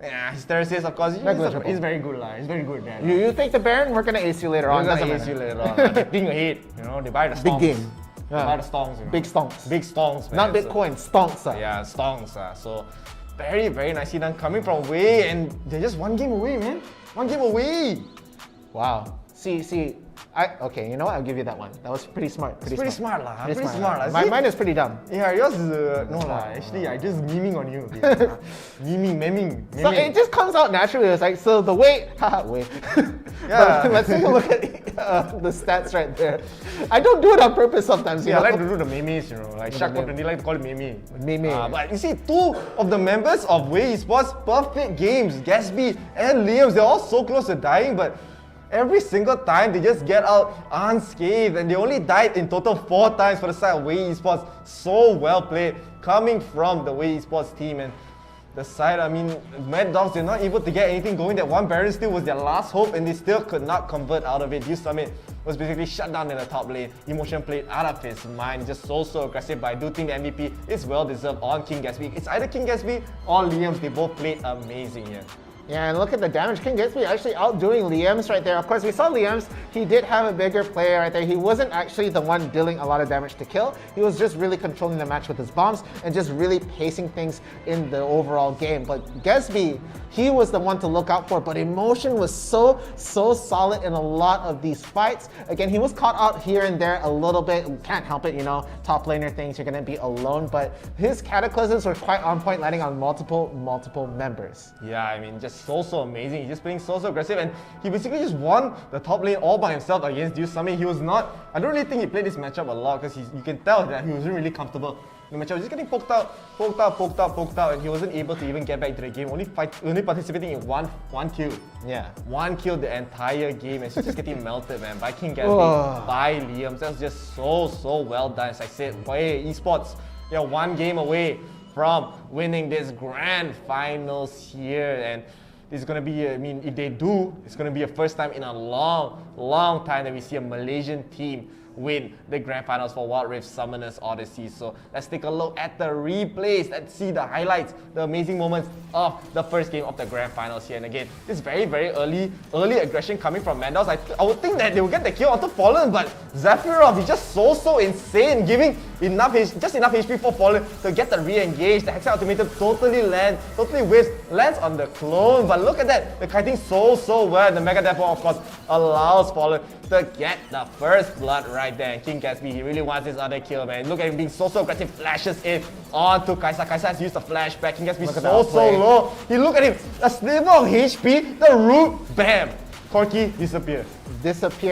Hysteresis, of course. He's very good. He's very good, man.
You take the Baron, we're going to ace you later on.
We're going to ace you later on. They think ahead. You know, they buy the stonks.
Big game.
They buy the stonks. You know.
Big stonks.
Big stonks, man.
Not Bitcoin, stonks.
Yeah, stonks. So very, very nicely done. Coming from away, and they're just 1 game away, man. 1 game away.
Wow. See, okay, you know what? I'll give you that one. That was pretty smart.
Pretty smart.
Pretty smart. Mine is pretty dumb.
Yeah, yours is no lah. Actually, I just memeing on you. Memeing.
So it just comes out naturally. It's like, so the way, Yeah. Let's take a look at the stats right there. I don't do it on purpose sometimes.
I like to do the memes, you know, like 𝐶𝐶20 like to call it meme. But you see, 2 of the members of 𝐻𝐻𝐻𝐻 Esports, perfect games. 𝐿𝐴𝐻𝐻𝐻𝐻 and 𝐿iAMS, they're all so close to dying, but every single time they just get out unscathed, and they only died in total 4 times for the side of 𝐻𝐻𝐻𝐻 Esports. So well played, coming from the 𝐻𝐻𝐻𝐻 Esports team. And the side, I mean, Mad Dogs, they're not able to get anything going. That 1 Baron still was their last hope, and they still could not convert out of it. 𝐷_SUMMIT was basically shut down in the top lane. Emotion played out of his mind, just so aggressive. But I do think the MVP is well deserved on 𝐿𝐴𝐻𝐻𝐻𝐻. It's either 𝐿𝐴𝐻𝐻𝐻𝐻 or 𝐿iAMS. They both played amazing here.
Yeah, and look at the damage. 𝐿𝐴𝐻𝐻𝐻𝐻 actually outdoing 𝐿iAMS right there. Of course, we saw 𝐿iAMS. He did have a bigger player right there. He wasn't actually the one dealing a lot of damage to kill. He was just really controlling the match with his bombs and just really pacing things in the overall game. But 𝐿𝐴𝐻𝐻𝐻, he was the one to look out for. But Emotion was so solid in a lot of these fights. Again, he was caught out here and there a little bit. Can't help it, you know. Top laner things, you're going to be alone. But his cataclysms were quite on point, landing on multiple members.
Yeah, I mean, just so amazing. He's just playing so aggressive, and he basically just won the top lane all by himself against 𝐷_SUMMIT. He was not, I don't really think he played this matchup a lot, because you can tell that he wasn't really comfortable in the matchup. Just getting poked out, and he wasn't able to even get back to the game. Only participating in one kill.
Yeah.
1 kill the entire game, and he's just getting melted, man, by 𝐿𝐴𝐻𝐻𝐻, by 𝐿iAMS. That's just so well done. As I said, 𝐻𝐻𝐻𝐻 Esports, they're 1 game away from winning this grand finals here. And this is going to be, I mean, if they do, it's going to be a first time in a long time that we see a Malaysian team win the grand finals for Wild Rift Summoners Odyssey. So let's take a look at the replays. Let's see the highlights, the amazing moments of the first game of the grand finals here. And again, this very early aggression coming from Mad Dogs. I would think that they would get the kill onto Fallen, but Zephyroth is just so insane, giving just enough HP for Fallen to get the re-engage. The Hexen Ultimatum totally whiffs, lands on the clone. But look at that, the kiting so well. The Mega Depot, of course, allows Fallen to get the first blood right there. And 𝐿𝐴𝐻𝐻𝐻, he really wants this other kill, man. Look at him being so aggressive, flashes in onto 𝐻𝐻𝐻𝐻. 𝐻𝐻𝐻 has used the flashback. 𝐿𝐴𝐻𝐻 so low. He look at him, a sliver of HP, the root, bam! Corki disappear.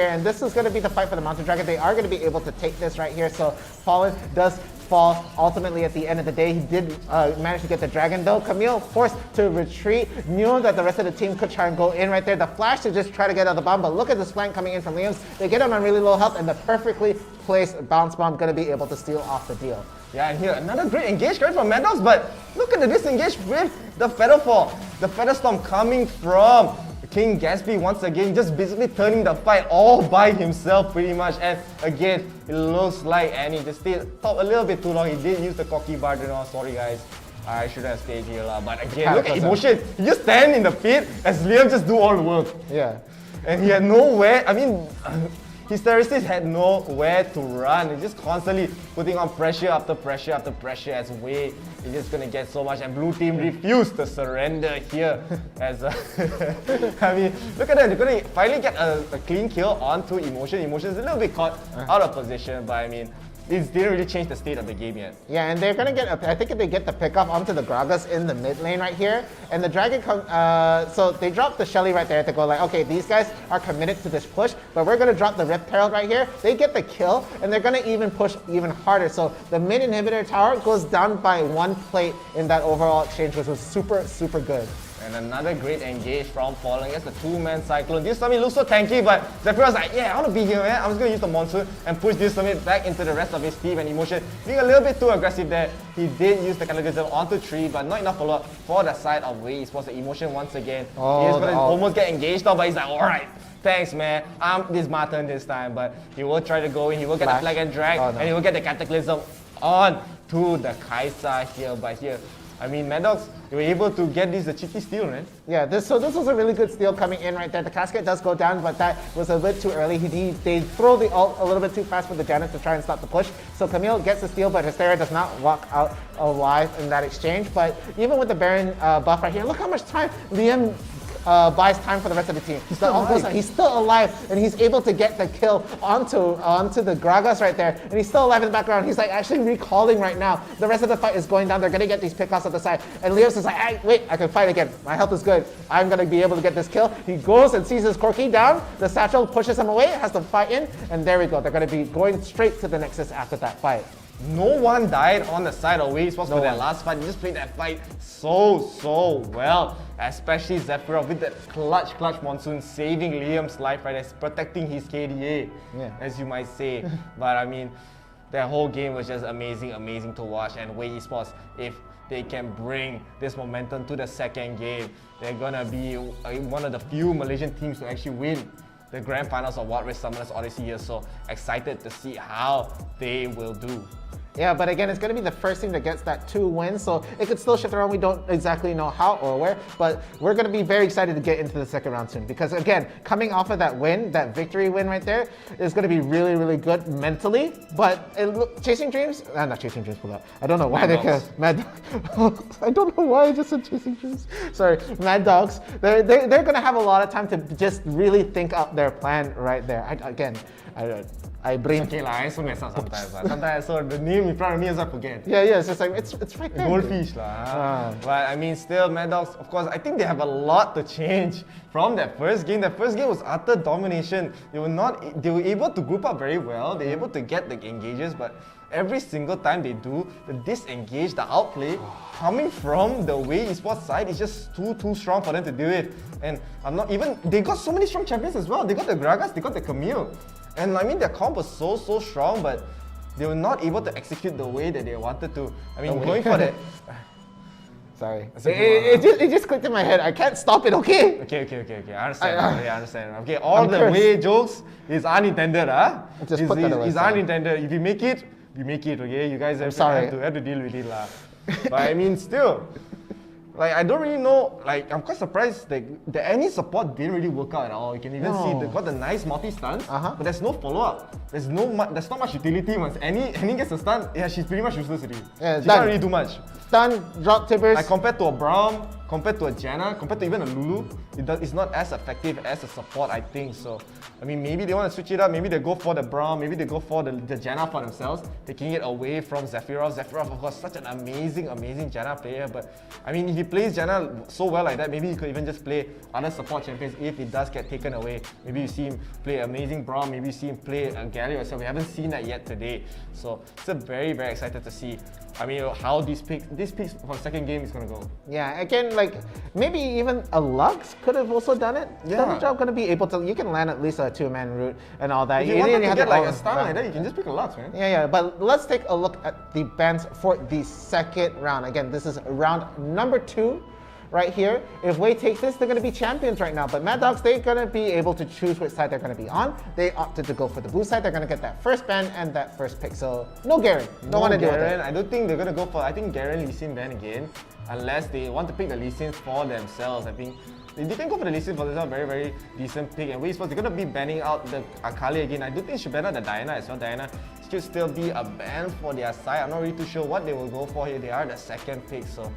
And this is going to be the fight for the Mountain Dragon. They are going to be able to take this right here. So Fallen does fall. Ultimately, at the end of the day, he did manage to get the dragon, though. 𝐿𝐴𝐻𝐻𝐻 forced to retreat, knew that the rest of the team could try and go in right there. The flash to just try to get out the bomb, but look at this flank coming in from 𝐿iAMS. They get him on really low health, and the perfectly placed bounce bomb going to be able to steal off the deal.
Yeah, and here another great engage coming from Mad Dogs, but look at the disengage with the Feather Fall. The Feather Storm coming from 𝐿𝐴𝐻𝐻 once again, just basically turning the fight all by himself pretty much. And again, it looks like Annie just stayed top a little bit too long. He did use the cocky bar, you know, sorry guys. I should have stayed here lah. But again, look at Emotion. He just stand in the pit as 𝐿iAMS just do all the work.
Yeah.
And he had nowhere, I mean, his terrorists had nowhere to run. He's just constantly putting on pressure after pressure after pressure as 𝐻𝐻𝐻 is just gonna get so much, and blue team refused to surrender here. As I mean, look at that, they're gonna finally get a clean kill onto Emotion. Emotion is a little bit caught out of position, but I mean, it didn't really change the state of the game yet.
Yeah, and they're gonna get, I think if they get the pickoff onto the Gragas in the mid lane right here, and the Dragon so they drop the Shelly right there to go like, okay, these guys are committed to this push, but we're gonna drop the Rift Herald right here. They get the kill, and they're gonna even push even harder. So the mid inhibitor tower goes down by 1 plate in that overall exchange, which was super, super good.
And another great engage from Fallen against the 2-man Cyclone. This Summit looks so tanky, but 𝐿𝐴𝐵𝑟 was like, yeah, I want to be here, man. I'm just going to use the Monsoon and push this Summit back into the rest of his team and emotion. Being a little bit too aggressive there. He did use the Cataclysm onto 3, but not enough follow-up for the side of Wei Esports. The emotion once again. He's going to almost get engaged now, but he's like, alright. Thanks, man. This is my turn this time, but he will try to go in. He will get the flag and drag, and he will get the Cataclysm on to the Kai'Sa here. But here, I mean, Mad Dogs, they were able to get this a cheeky steal, man.
Yeah, this was a really good steal coming in right there. The casket does go down, but that was a bit too early. They throw the ult a little bit too fast for the Janna to try and stop the push. So 𝐶𝐼𝐲 gets the steal, but Hysteria does not walk out alive in that exchange. But even with the Baron buff right here, look how much time Liam buys time for the rest of the team. He's still alive, and he's able to get the kill onto the Gragas right there, and he's still alive in the background. He's like actually recalling right now. The rest of the fight is going down. They're gonna get these pickoffs at the side, and Leos is like, hey, wait, I can fight again. My health is good. I'm gonna be able to get this kill. He goes and sees his Corki down. The satchel pushes him away, has to fight in, and there we go. They're gonna be going straight to the Nexus after that fight.
No one died on the side of Wei Esports for their last fight. They just played that fight so well. Especially 𝐿𝐴𝐵𝑟 with that clutch Monsoon saving Liam's life right there, protecting his KDA, as you might say. But I mean, that whole game was just amazing to watch. And Wei Esports, if they can bring this momentum to the second game, they're gonna be one of the few Malaysian teams to actually win the grand finals of Wild Rift Summoners Odyssey here. So excited to see how they will do.
Yeah, but again, it's going to be the first team that gets that 2 wins, so it could still shift around. We don't exactly know how or where, but we're going to be very excited to get into the second round soon, because again, coming off of that win, that victory win right there, is going to be really good mentally. But Chasing Dreams, not Chasing Dreams pulled out. I don't know why they can. Mad I don't know why I just said Chasing Dreams. Sorry, Mad Dogs. They're going to have a lot of time to just really think up their plan right there. I brain.
Okay, I also mess up sometimes. Sometimes I saw the name in front of me as I forget.
Yeah, it's just like it's right there.
Goldfish lah. But I mean, still, Mad Dogs, of course, I think they have a lot to change from that first game. That first game was utter domination. They were able to group up very well. They were able to get the engages, but every single time they do, the disengage, the outplay, coming from the Wei Esports side is just too strong for them to deal with. And they got so many strong champions as well. They got the Gragas, they got the 𝐶𝐼𝐲. And I mean, their comp was so strong, but they were not able to execute the way that they wanted to. I mean, going for that.
Sorry. It just clicked in my head. I can't stop it, okay?
Okay. I understand. I understand. Okay, all the Wei jokes is unintended, huh?
Just put that away.
It's unintended. If you make it, you make it, okay? You guys have to deal with it, lah. But I mean, still. Like, I don't really know, like, I'm quite surprised that any support didn't really work out at all. You can even see they've got the nice multi-stun, but there's no follow-up. There's not much utility. Once Annie gets a stun, yeah, she's pretty much useless already. Yeah, she can't really do much.
Stun, drop tippers.
Like, compared to a Braum, compared to a Janna, compared to even a Lulu, it's not as effective as a support, I think. So, I mean, maybe they want to switch it up. Maybe they go for the Braum. Maybe they go for the Janna for themselves, taking it away from 𝐿𝐴𝐵𝑟. 𝐿𝐴𝐵𝑟, of course, such an amazing Janna player. But, I mean, if he plays Janna so well like that, maybe he could even just play other support champions if it does get taken away. Maybe you see him play amazing Braum. Maybe you see him play a 𝐿𝐴𝐵𝑟. So we haven't seen that yet today. So, still very excited to see. I mean, how these picks for the second game is going to go.
Yeah, again, like, maybe even a 𝐿𝐴𝐵𝑟 could have also done it.
Yeah.
Is the going to be able to, you can land at least a 2-man route and all that.
If you want to get like a stun like that, you can just pick a 𝐿𝐴𝐵𝑟, man.
Yeah, but let's take a look at the bans for the second round. Again, this is round number 2. Right here, if Wei takes this, they're going to be champions right now. But Mad Dogs, they're going to be able to choose which side they're going to be on. They opted to go for the blue side. They're going to get that first ban and that first pick. So no Garen. Don't want to do it.
I don't think they're going to go for. I think Garen Lee Sin ban again, unless they want to pick the Lee Sin for themselves. I think they can go for the Lee Sin for themselves. Very decent pick. And Wei Esports, they're going to be banning out the Akali again. I do think they should ban out the Diana as well. Diana should still be a ban for their side. I'm not really too sure what they will go for here. They are the second pick, so.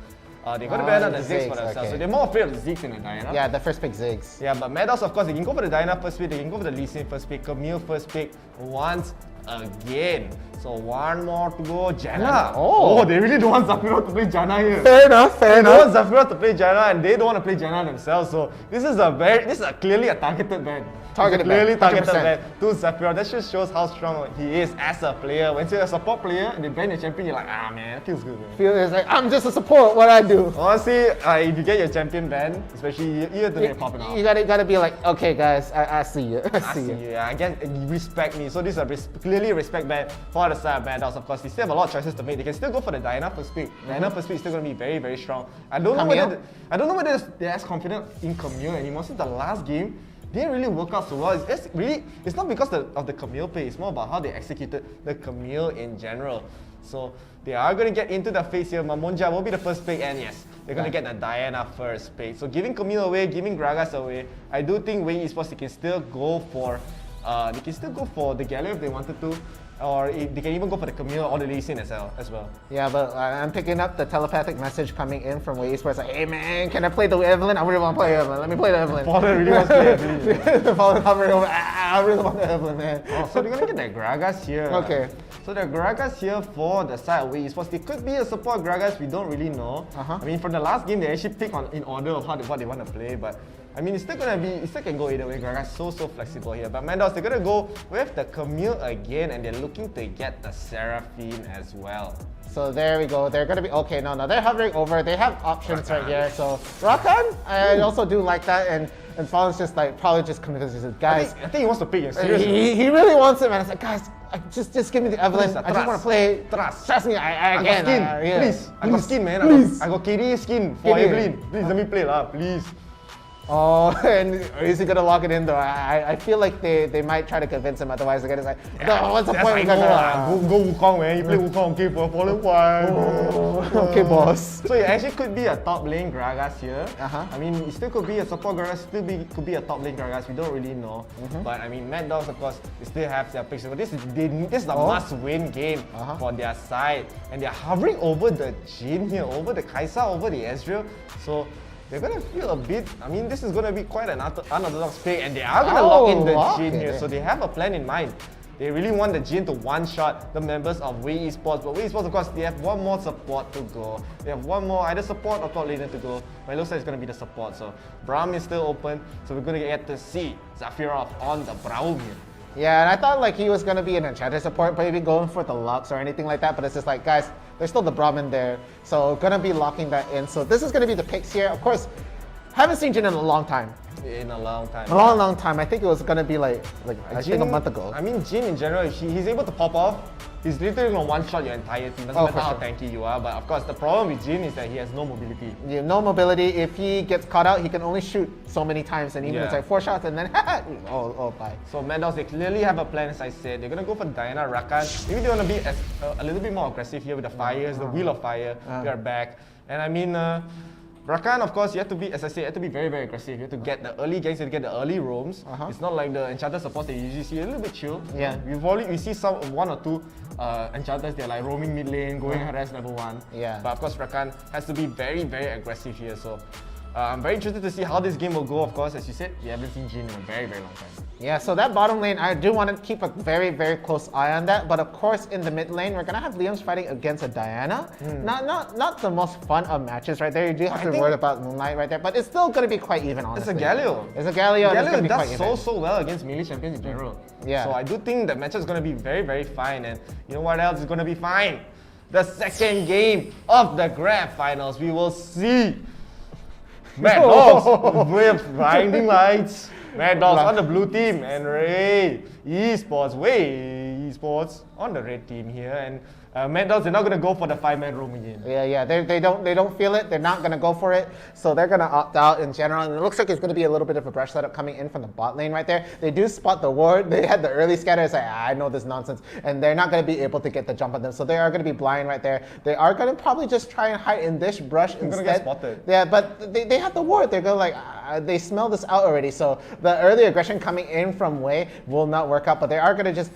They're going to ban out the 𝐿𝐴𝐵𝑟 for themselves, so they're more afraid of the 𝐿𝐴𝐵𝑟 than the Diana.
Yeah, the first pick 𝐿𝐴𝐵𝑟.
Yeah, but Mad Dogs, of course, they can go for the Diana first pick, they can go for the Lee Sin first pick, 𝐶𝐼𝐲 first pick, once again. So one more to go, Janna. Oh, they really don't want Zafira to play Janna here.
Fair enough, fair enough.
They don't want Zafira to play Janna and they don't want to play Janna themselves. So this is clearly a targeted ban. Clearly targeted ban to Zafira. That just shows how strong he is as a player. When you're a support player and they ban your champion, you're like, ah man, it feels good. Man.
Feels like I'm just a support. What I do.
Honestly, if you get your champion banned, especially you have to make it popping out.
You gotta be like, okay guys, I see you. I see you.
Yeah, I guess you respect me. So this is clearly a respect ban for the side of Mad Dogs. Of course, they still have a lot of choices to make. They can still go for the Diana first pick. Diana first pick is still going to be very, very strong. I don't know whether they're as confident in 𝐿𝐸 anymore. Since the last game, they didn't really work out so well. It's not because of the 𝐿𝐸 play. It's more about how they executed the 𝐿𝐸 in general. So they are going to get into the face here. Mamonja will be the first pick, and yes, they're going to get the Diana first pick. So giving 𝐿𝐸 away, giving Gragas away, I do think 𝐻𝐸 Esports they can still go for the 𝐿𝐸 if they wanted to. Or they can even go for the 𝐿𝐸 or the Lee Sin as well.
Yeah, but I'm picking up the telepathic message coming in from 𝐻𝐸 Esports like, hey man, can I play the Evelyn? I really want to play Evelyn. Let me play the Evelyn.
Fallen really wants to play Evelyn.
Fallen hovering over. I really want the Evelyn, man.
Oh, so they're gonna get the Gragas here.
Okay.
So the Gragas here for the side of 𝐻𝐸 Esports. They could be a support Gragas. We don't really know. I mean, from the last game, they actually pick in order of what they want to play, but. I mean, it still can go either way. Gragas so flexible here. But Mad Dogs, they're gonna go with the 𝐿𝐸 again, and they're looking to get the Seraphine as well.
So there we go. They're gonna be okay. No, they're hovering over. They have options right here. So Rakan, I also do like that, and Fallen's just like probably just convinces guys.
I think he wants to pick him. Seriously.
He really wants it, man. It's like guys, just give me the Evelyn. I just want to play. Trust me, I can.
Please, I got skin, man. I got KD skin for Evelyn. Please let me play lah, please.
Oh, and is he gonna lock it in though? I feel like they might try to convince him. Otherwise, they're gonna say, no, what's the point?
Go Wukong, man. You play Wukong, okay, for Fallen one.
Okay, boss.
So it actually could be a top lane Gragas here. I mean, it still could be a support Gragas, could be a top lane Gragas. We don't really know. But I mean, Mad Dogs, of course, they still have their picks. But this is a must-win game for their side, and they're hovering over the Jhin here, over the Kai'Sa, over the Ezreal. So. They're gonna feel a bit. I mean, this is gonna be quite an unorthodox pick, and they are gonna lock in the Jhin here. So they have a plan in mind. They really want the Jhin to one-shot the members of 𝐻𝐸 Esports. But 𝐻𝐸 Esports, of course, they have one more support to go. They have one more either support or top laner to go. But it looks like it's gonna be the support. So Braum is still open. So we're gonna get to see 𝐿𝐸 on the Braum here.
Yeah, and I thought like he was gonna be an enchanter support, maybe going for the Lux or anything like that. But it's just like, guys, there's still the Braum in there, so gonna be locking that in. So this is gonna be the picks here. Of course, haven't seen Jhin in a long time.
In a long time.
A long time. I think it was gonna be like I think a month ago.
I mean, Jhin in general, if he's able to pop off, he's literally gonna one-shot your entire team. Doesn't matter how tanky you are. But of course, the problem with Jhin is that he has no mobility.
Yeah, no mobility. If he gets caught out, he can only shoot so many times, and even it's like 4 shots, and then bye.
So Mad Dogs, they clearly have a plan, as I said. They're gonna go for Diana, Rakan. Maybe they wanna be a little bit more aggressive here with the fires, the Wheel of Fire. We are back, and I mean. Rakan, of course, you have to be, as I said, you have to be very, very aggressive. You have to get the early ganks, you have to get the early roams. It's not like the enchanter support that you usually see, a little bit chill.
Yeah.
We see one or two enchanters, they're like roaming mid lane, going harass level 1.
Yeah.
But of course, Rakan has to be very, very aggressive here. So I'm very interested to see how this game will go. Of course, as you said, you haven't seen Jhin in a very, very long time.
Yeah, so that bottom lane, I do want to keep a very, very close eye on that. But of course, in the mid lane, we're gonna have Liam's fighting against a Diana. Not the most fun of matches right there. You do have to worry about Moonlight right there, but it's still gonna be quite even, honestly.
It's a 𝐿𝐸.
It's a 𝐿𝐸.
𝐿𝐸 does so well against melee champions in general.
Yeah.
So I do think the matchup is gonna be very, very fine. And you know what else is gonna be fine? The second game of the Grand Finals. We will see Mad Dogs with blinding lights. Mad Dogs on the blue team, and 𝐻𝐸 Esports on the red team here. And Mad Dogs, they're not gonna go for the 5-man roam again.
Yeah, they don't feel it. They're not gonna go for it. So they're gonna opt out in general. And it looks like it's gonna be a little bit of a brush setup coming in from the bot lane right there. They do spot the ward. They had the early scatter. It's like, I know this nonsense, and they're not gonna be able to get the jump on them. So they are gonna be blind right there. They are gonna probably just try and hide in this brush instead.
They're gonna get spotted.
Yeah, but they have the ward. They're gonna like they smell this out already. So the early aggression coming in from 𝐻𝐸 will not work out. But they are gonna just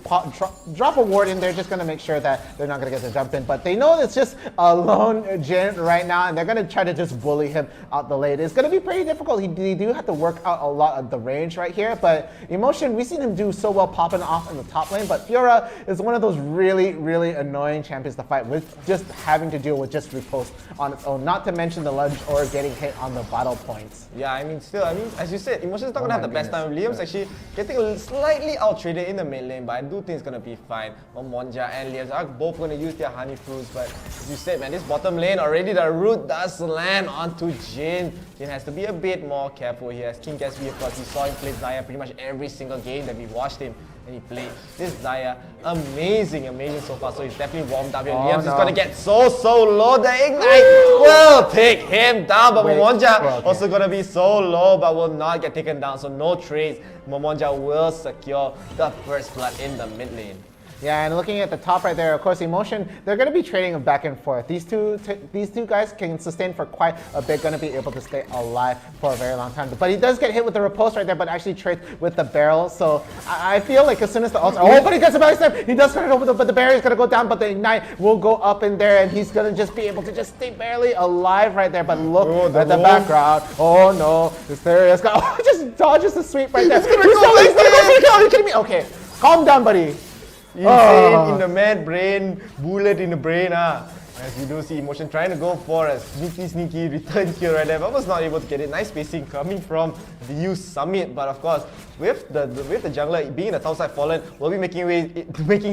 drop a ward in. They're just going to make sure that they're not going to get the jump in. But they know it's just a lone Jin right now, and they're going to try to just bully him out the lane. It's going to be pretty difficult. They do have to work out a lot of the range right here. But Emotion, we've seen him do so well popping off in the top lane. But Fiora is one of those really, really annoying champions to fight with, just having to deal with just riposte on its own. Not to mention the lunge or getting hit on the battle points.
Yeah, I mean, as you said, Emotion's not going to have the best time. Liam's actually getting slightly out-traded in the mid lane, but I do think it's going to be fine. Monja and Liam are both going to use their honey fruits, but as you said, man, this bottom lane already, the root does land onto Jin. Jin has to be a bit more careful here. As King Gatsby, of course, we saw him play Xayah pretty much every single game that we watched him. And he played this Xayah amazing so far. So he's definitely warmed up here. Liam's is gonna get so low. The Ignite will take him down, but Momonja also gonna be so low, but will not get taken down. So no trades. Momonja will secure the first blood in the mid lane.
Yeah, and looking at the top right there, of course, Emotion, they're going to be trading back and forth. These two guys can sustain for quite a bit, going to be able to stay alive for a very long time. But he does get hit with the riposte right there, but actually trades with the barrel. So I feel like as soon as the ult, but he gets a belly step. He does turn it over, but the barrier is going to go down, but the Ignite will go up in there, and he's going to just be able to just stay barely alive right there. But look at the background. Oh no, Hysteria's got, just dodges the sweep right there. He's going to go for the kill. Are you kidding me? Okay, calm down, buddy.
Insane in the mad brain, bullet in the brain. As we do see Emotion trying to go for a sneaky return kill right there, but was not able to get it. Nice spacing coming from the U Summit, but of course, with the jungler being in the top side Fallen, will be making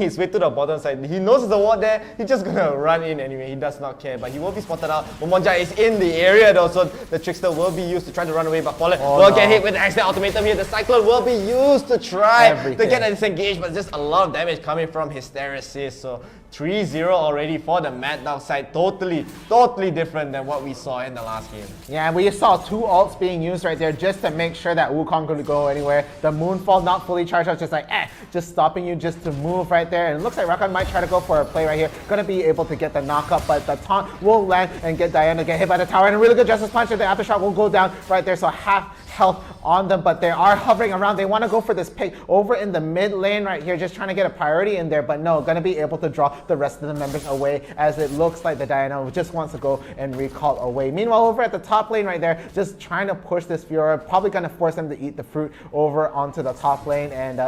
his way to the bottom side. He knows there's a ward there, he's just gonna run in anyway, he does not care, but he will be spotted out. Momonja is in the area though, so the Trickster will be used to try to run away, but Fallen will get hit with the Extend Ultimatum here. The Cyclone will be used to try to get a disengage, but just a lot of damage coming from Hysteresis. So 3-0 already for the Mad Dog side. Totally different than what we saw in the last game.
Yeah, we saw two ults being used right there just to make sure that Wukong couldn't go anywhere. The Moonfall not fully charged up, just like, just stopping you just to move right there. And it looks like Rakan might try to go for a play right here. Gonna be able to get the knock-up, but the taunt will land and get Diana get hit by the tower. And a really good Justice Punch, and the Aftershock will go down right there. So half health on them, but they are hovering around. They want to go for this pick over in the mid lane right here, just trying to get a priority in there, but no, gonna be able to draw the rest of the members away, as it looks like the Diana just wants to go and recall away. Meanwhile, over at the top lane right there, just trying to push this Fiora, probably gonna force them to eat the fruit over onto the top lane and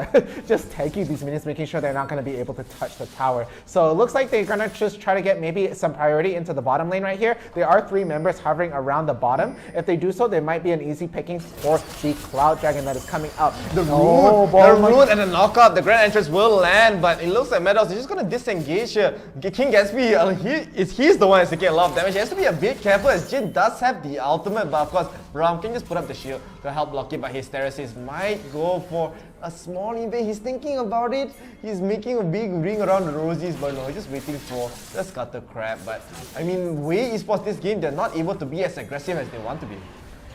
just tanking these minions, making sure they're not gonna be able to touch the tower. So it looks like they're gonna just try to get maybe some priority into the bottom lane right here. There are 3 members hovering around the bottom. If they do so, there might be an easy picking for the Cloud Dragon that is coming up.
The root and the knockup, the Grand Entrance will land, but it looks like Meadows is just going to disengage here. King Gatsby, he's the one that's taking a lot of damage. He has to be a bit careful as Jin does have the ultimate, but of course, Braum can just put up the shield to help block it, but Hysteresis might go for a small invade. He's thinking about it. He's making a big ring around the rosies, but no, he's just waiting for the Scutter Crab. But I mean, Wei Esports this game, they're not able to be as aggressive as they want to be.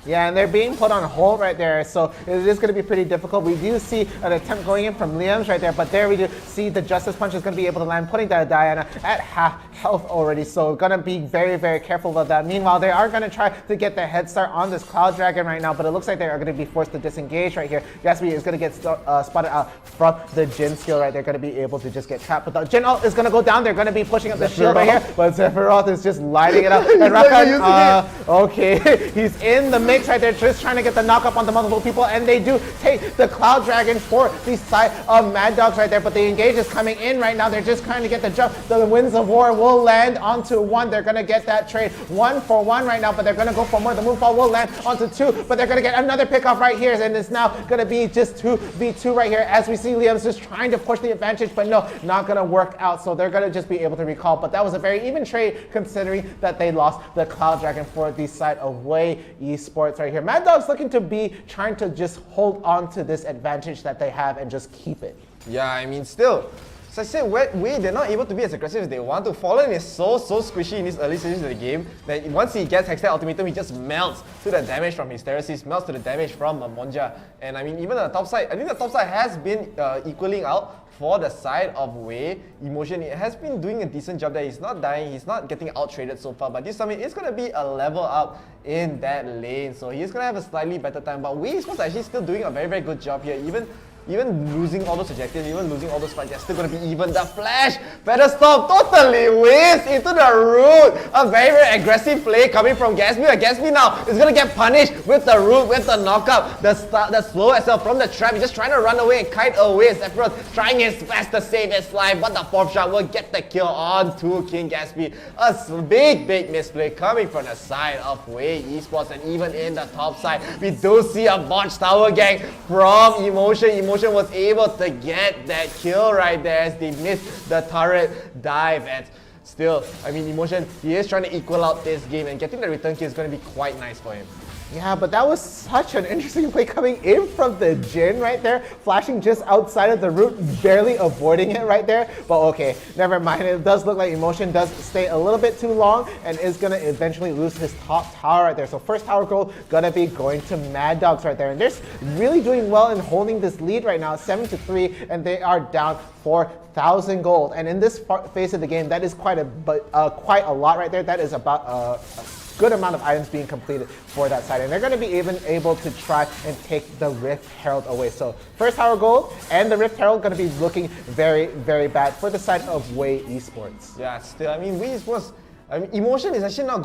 Yeah, and they're being put on hold right there, so it is going to be pretty difficult. We do see an attempt going in from Liam's right there, but there we do see the Justice Punch is going to be able to land, putting that Diana at half health already, so going to be very careful about that. Meanwhile, they are going to try to get the head start on this Cloud Dragon right now, but it looks like they are going to be forced to disengage right here. Gatsby is going to get spotted out from the Jin skill right there, going to be able to just get trapped, but the Jin ult is going to go down. They're going to be pushing up the shield right here, but Sephiroth is just lighting it up, and Rakan, okay, he's in the mix right there, just trying to get the knock-up on the multiple people, and they do take the Cloud Dragon for the side of Mad Dogs right there, but the engage is coming in right now. They're just trying to get the jump. The Winds of War will land onto 1. They're going to get that trade 1-for-1 right now, but they're going to go for more. The Moonfall will land onto 2, but they're going to get another pick-off right here, and it's now going to be just 2v2 right here, as we see Liam's just trying to push the advantage, but no, not going to work out, so they're going to just be able to recall. But that was a very even trade, considering that they lost the Cloud Dragon for the side of Wei Esports right here. Mad Dog's looking to be trying to just hold on to this advantage that they have and just keep it.
Yeah, I mean, still, as I said, Wei, they're not able to be as aggressive as they want to. Fallen is so squishy in these early stages of the game that once he gets Hextech Ultimatum, he just melts to the damage from Hysteresis, melts to the damage from Monja. And I mean, even on the top side, I think the top side has been equaling out for the side of Wei. Emotion, it has been doing a decent job there. He's not dying, he's not getting out-traded so far, but this summit is going to be a level up in that lane, so he's going to have a slightly better time. But Wei is actually still doing a very good job here. Even even losing all those objectives, even losing all those fights, they're still going to be even. The flash, better stop, totally whizzed into the root. A very, very aggressive play coming from 𝐿𝐲. 𝐿𝐲 now is going to get punished with the root, with the knockup. The slow SL from the trap, he's just trying to run away and kite away. 𝐿𝐲 trying his best to save his life, but the fourth shot will get the kill on to King 𝐿𝐲. A big, big misplay coming from the side of 𝐒𝐻 Esports, and even in the top side, we do see a botched tower gang from 𝐒𝐿𝐿𝐷𝐿. 𝐒𝐿𝐿 was able to get that kill right there as they missed the turret dive. And still, I mean, 𝐒𝐿𝐿, he is trying to equal out this game, and getting the return kill is going to be quite nice for him.
Yeah, but that was such an interesting play coming in from the Jhin right there, flashing just outside of the root, barely avoiding it right there. But okay, never mind. It does look like 𝐒𝐿𝐿 does stay a little bit too long and is going to eventually lose his top tower right there. So first tower gold going to be going to Mad Dogs right there. And they're really doing well in holding this lead right now, 7-3, and they are down 4,000 gold. And in this phase of the game, that is quite a lot right there. That is about a good amount of items being completed for that side, and they're going to be even able to try and take the Rift Herald away. So first tower gold and the Rift Herald going to be looking very, very bad for the side of 𝐒𝐻 Esports.
Yeah, still, I mean, 𝐒𝐻 Esports, I mean, 𝐒𝐿𝐿 is actually not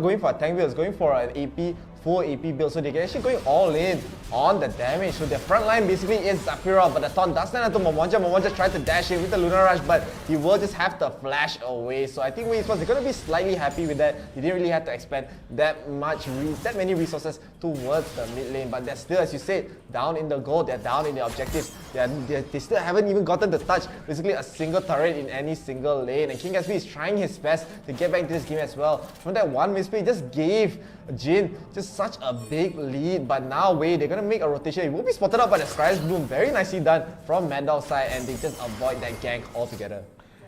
going for a tank build, it's going for an AP, full AP build, so they're actually going all in on the damage. So their front line basically is 𝐷.Fierce, but the taunt does stand onto 𝐿𝐿𝐷𝐿. 𝐿𝐿𝐷𝐿 tried to dash in with the Lunar Rush, but he will just have to flash away. So I think 𝐒𝐻 Esports, they're going to be slightly happy with that. They didn't really have to expend that many resources towards the mid lane, but they're still, as you said, down in the gold, they're down in the objectives. They still haven't even gotten to touch basically a single turret in any single lane, and King 𝐿𝐻 is trying his best to get back into this game as well. From that one misplay, he just gave Jhin just such a big lead, but now 𝐒𝐻, they're going to make a rotation. It will be spotted out by the Scryer's Bloom. Very nicely done from Mad Dog's side, and they just avoid that gank altogether.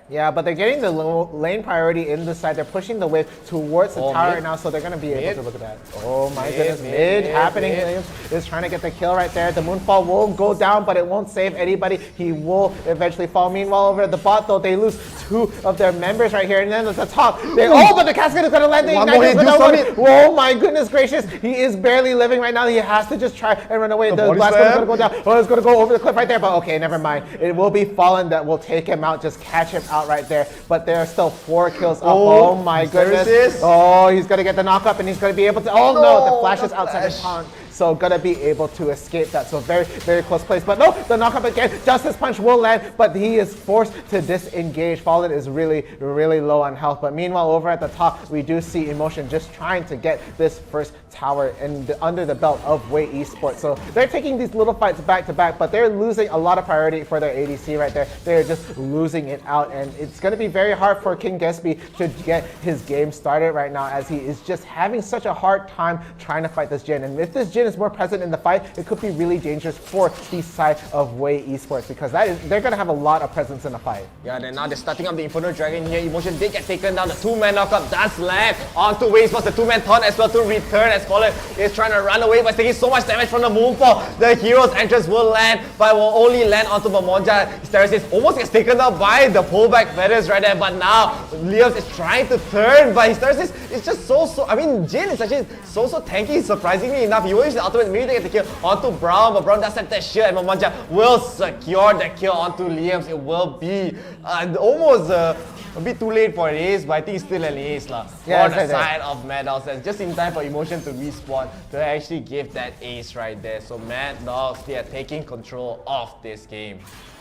Yeah, but they're getting the lane priority in the side. They're pushing the wave towards the tower right now, so they're going to be able to look at that. Oh my goodness, mid happening. Williams is trying to get the kill right there. The Moonfall will go down, but it won't save anybody. He will eventually fall. Meanwhile, over at the bot, though, they lose 2 of their members right here. And then at the top, but the Cascade is going to land the Ignite. Oh my goodness gracious. He is barely living right now. He has to just try and run away. The blast is going to go down. Oh, it's going to go over the cliff right there, but okay, never mind. It will be Fallen that will take him out, just catch him out right there, but there are still 4 kills up. Oh my goodness. Oh, he's gonna get the knock up and he's gonna be able to, oh no, the flash is outside the pond. So gonna be able to escape that. So very, very close place. But no, the knock up again. Justice Punch will land, but he is forced to disengage. Fallen is really, really low on health. But meanwhile, over at the top, we do see 𝐒𝐿𝐿 just trying to get this first tower under the belt of 𝐒𝐻 Esports. So they're taking these little fights back to back, but they're losing a lot of priority for their ADC right there. They're just losing it out, and it's going to be very hard for King 𝐿𝐻 to get his game started right now, as he is just having such a hard time trying to fight this Jhin. And if this Jhin is more present in the fight, it could be really dangerous for the side of 𝐒𝐻 Esports, because they're going to have a lot of presence in the fight.
Yeah, then now they're starting up the Inferno Dragon here. 𝐒𝐿𝐿 did get taken down. The 2-man knockup does land onto 𝐒𝐻 Esports. The 2-man taunt as well to return, as Fallen is trying to run away, but taking so much damage from the Moonfall. The hero's entrance will land, but will only land onto _𝐿𝐿𝐷𝐿. 𝐿𝐻 almost gets taken down by the pullback feathers right there, but now Liams is trying to turn, but 𝐿𝐻 is just so, I mean, Jhin is actually so tanky, surprisingly enough. He will use the ultimate immediately to get the kill onto Braum, but Braum does set that shield, and 𝐿𝐿𝐷𝐿 will secure the kill onto Liams. It will be almost a bit too late for an ace, but I think it's still an ace on the side of Mad Dogs. Just in time for 𝐒𝐿𝐿 to respawn to actually give that ace right there. So Mad Dogs, they are taking control of this game.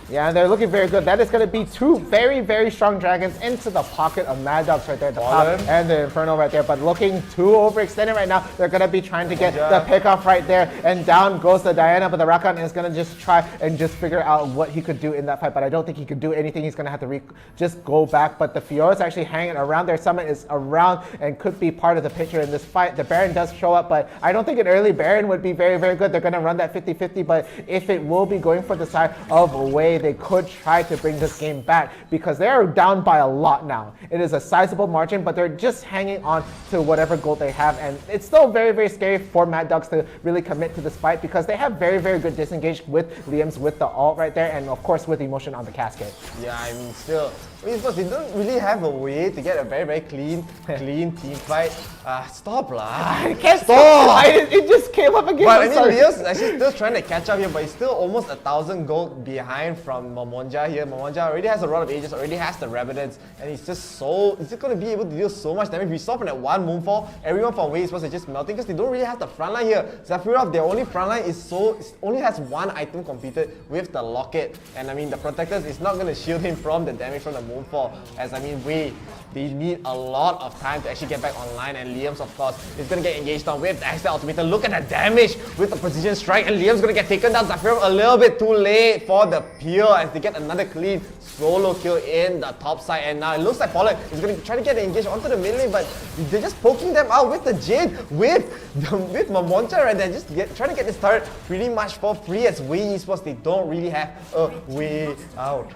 Yeah, they're looking very good. That is going to be 2 very, very strong dragons into the pocket of Mad Dogs right there, the top and the Inferno right there. But looking too overextended right now. They're going to be trying to get the pickoff right there, and down goes the Diana. But the Rakan is going to just try and just figure out what he could do in that fight. But I don't think he could do anything. He's going to have to just go back. But the Fiora is actually hanging around. Their summon is around and could be part of the picture in this fight. The Baron does show up, but I don't think an early Baron would be very, very good. They're going to run that 50-50, but if it will be going for the side of 𝐒𝐻, they could try to bring this game back, because they are down by a lot now. It is a sizable margin, but they're just hanging on to whatever gold they have, and it's still very, very scary for Mad Dogs to really commit to this fight, because they have very, very good disengage with Liams with the ult right there, and of course with 𝐒𝐿𝐿 on the Cascade.
Yeah, I mean, still Esports, they don't really have a way to get a very clean team fight. Stop lah.
I can't stop. It just came up again.
But I mean, Leo's actually still trying to catch up here, but he's still almost 1,000 gold behind from 𝐻𝐻𝐻𝐿 here. 𝐻𝐻𝐻𝐿 already has a lot of ages, already has the Revenants, and he's just going to be able to deal so much damage. We saw from that one Moonfall, everyone from Wei Esports is just melting because they don't really have the frontline here. 𝐒𝐿𝐼𝐼, their only frontline only has one item completed with the Locket, and I mean, the Protectors is not going to shield him from the damage from the Moonfall, as I mean, they need a lot of time to actually get back online, and Liam's, of course, is going to get engaged on with the Hextech Ultimator. Look at the damage with the precision strike, and Liam's going to get taken down. 𝐒𝐿𝐼𝐼 a little bit too late for the peel as they get another clean solo kill in the top side, and now it looks like Pollard is going to try to get engaged onto the mid lane, but they're just poking them out with the Jade, with 𝐻𝐻𝐻𝐿 right there, just trying to get this turret pretty much for free, as Wei Esports, they don't really have a way out.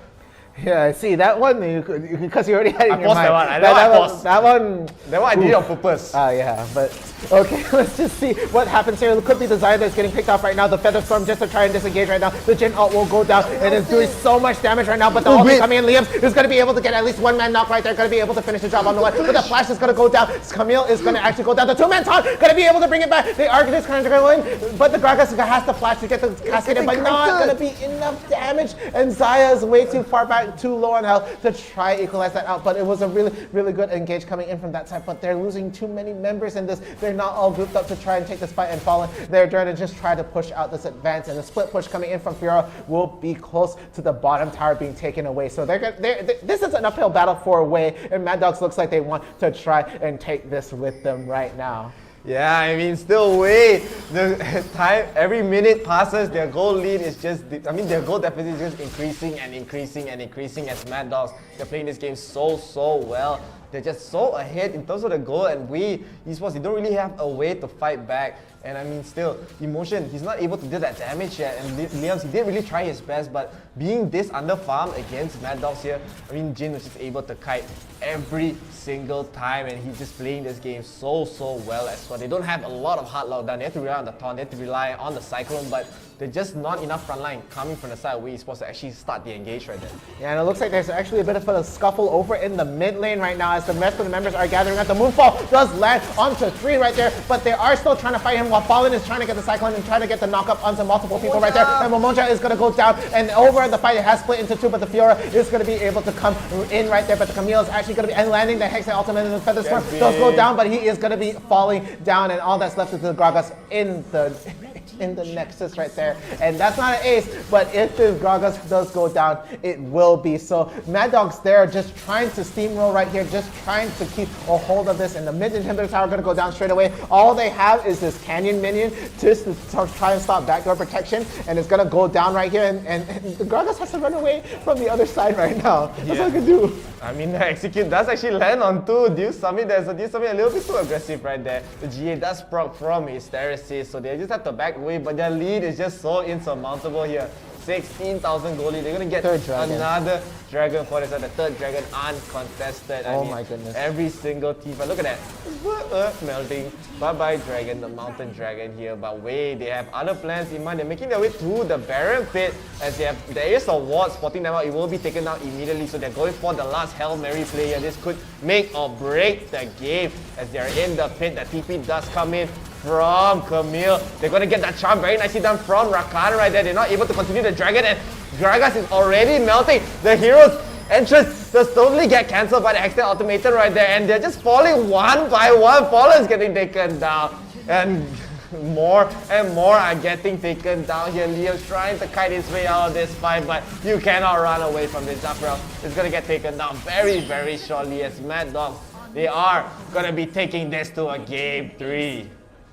Yeah, I see that one because you already had it in your mind.
That one I did it on purpose.
Yeah, but okay, let's just see what happens here. It could be the Xayah that's getting picked off right now. The Feather Storm just to try and disengage right now. The Jin ult will go down and it's doing so much damage right now. But the ult is coming in. Liam is going to be able to get at least one man knock right there. Going to be able to finish the job on the one. But the flash is going to go down. 𝐶𝐿𝐼 is going to actually go down. The two-man taunt going to be able to bring it back. The Arc is going to go in, but the Gragas has the flash to get the cascade in, but not going to be enough damage. And Xayah is way too far back, too low on health to try equalize that out, but it was a really good engage coming in from that side, but they're losing too many members in this. They're not all grouped up to try and take this fight and fall in. They're trying to just try to push out this advance, and the split push coming in from Fiora will be close to the bottom tower being taken away. So this is an uphill battle for Wei, and Mad Dogs looks like they want to try and take this with them right now.
Yeah, I mean, still Wei. The time, every minute passes, their goal lead is just, their goal deficit is just increasing and increasing and increasing as Mad Dogs. They're playing this game so well. They're just so ahead in terms of the goal, and Wei Esports, they don't really have a way to fight back. And I mean, still, Emotion, he's not able to do that damage yet. And Liam, he did really try his best, but being this under-farmed against Mad Dogs here, I mean, Jin was just able to kite every single time, and he's just playing this game so well as well. They don't have a lot of hard lockdown. They have to rely on the taunt, they have to rely on the Cyclone, but there's just not enough frontline coming from the side of Wei Esports to actually start the engage right there.
Yeah, and it looks like there's actually a bit of a scuffle over in the mid lane right now as the rest of the members are gathering up. The Moonfall does land onto 3 right there, but they are still trying to fight him while Fallen is trying to get the Cyclone and trying to get the knock up onto multiple people right there. And 𝐻𝐻𝐻𝐿 is going to go down, and over the fight it has split into 2, but the Fiora is going to be able to come in right there, but the 𝐶𝐿𝐼 is actually going to be landing the Hextech Ultimate, and the Feather Storm does go down, but he is going to be falling down, and all that's left is the Gragas in the Nexus right there. And that's not an ace, but if the Gragas does go down, it will be. So Mad Dogs there just trying to steamroll right here, just trying to keep a hold of this, and the mid inhibitor tower going to go down straight away. All they have is this Canyon minion just to try and stop backdoor protection, and it's going to go down right here, and the Gragas has to run away from the other side right now. That's all I can do.
I mean, the execute does actually land on 2. Deuce Summit, there's a Deuce Summit a little bit too aggressive right there. The GA does proc from his Hysteresis, so they just have to back away, but their lead is just so insurmountable here. 16,000 goal lead. They're going to get another dragon for this, the 3rd dragon uncontested. I mean,
my goodness.
Every single team. But look at that. Melting. Bye-bye dragon, the mountain dragon here. But wait, they have other plans in mind. They're making their way through the Baron pit as they have, there is a ward spotting them out. It will be taken out immediately. So they're going for the last Hail Mary play here. This could make or break the game as they're in the pit. The TP does come in from 𝐶𝐿𝐼. They're going to get that charm very nicely done from Rakan right there. They're not able to continue the dragon, and Gragas is already melting. The hero's entrance does totally get cancelled by the Hextech Automator right there, and they're just falling one by one. Fallen's getting taken down, and more and more are getting taken down here. Leo's trying to kite his way out of this fight, but you cannot run away from this. 𝐿𝐼 is going to get taken down very shortly as Mad Dogs, they are going to be taking this to a game 3.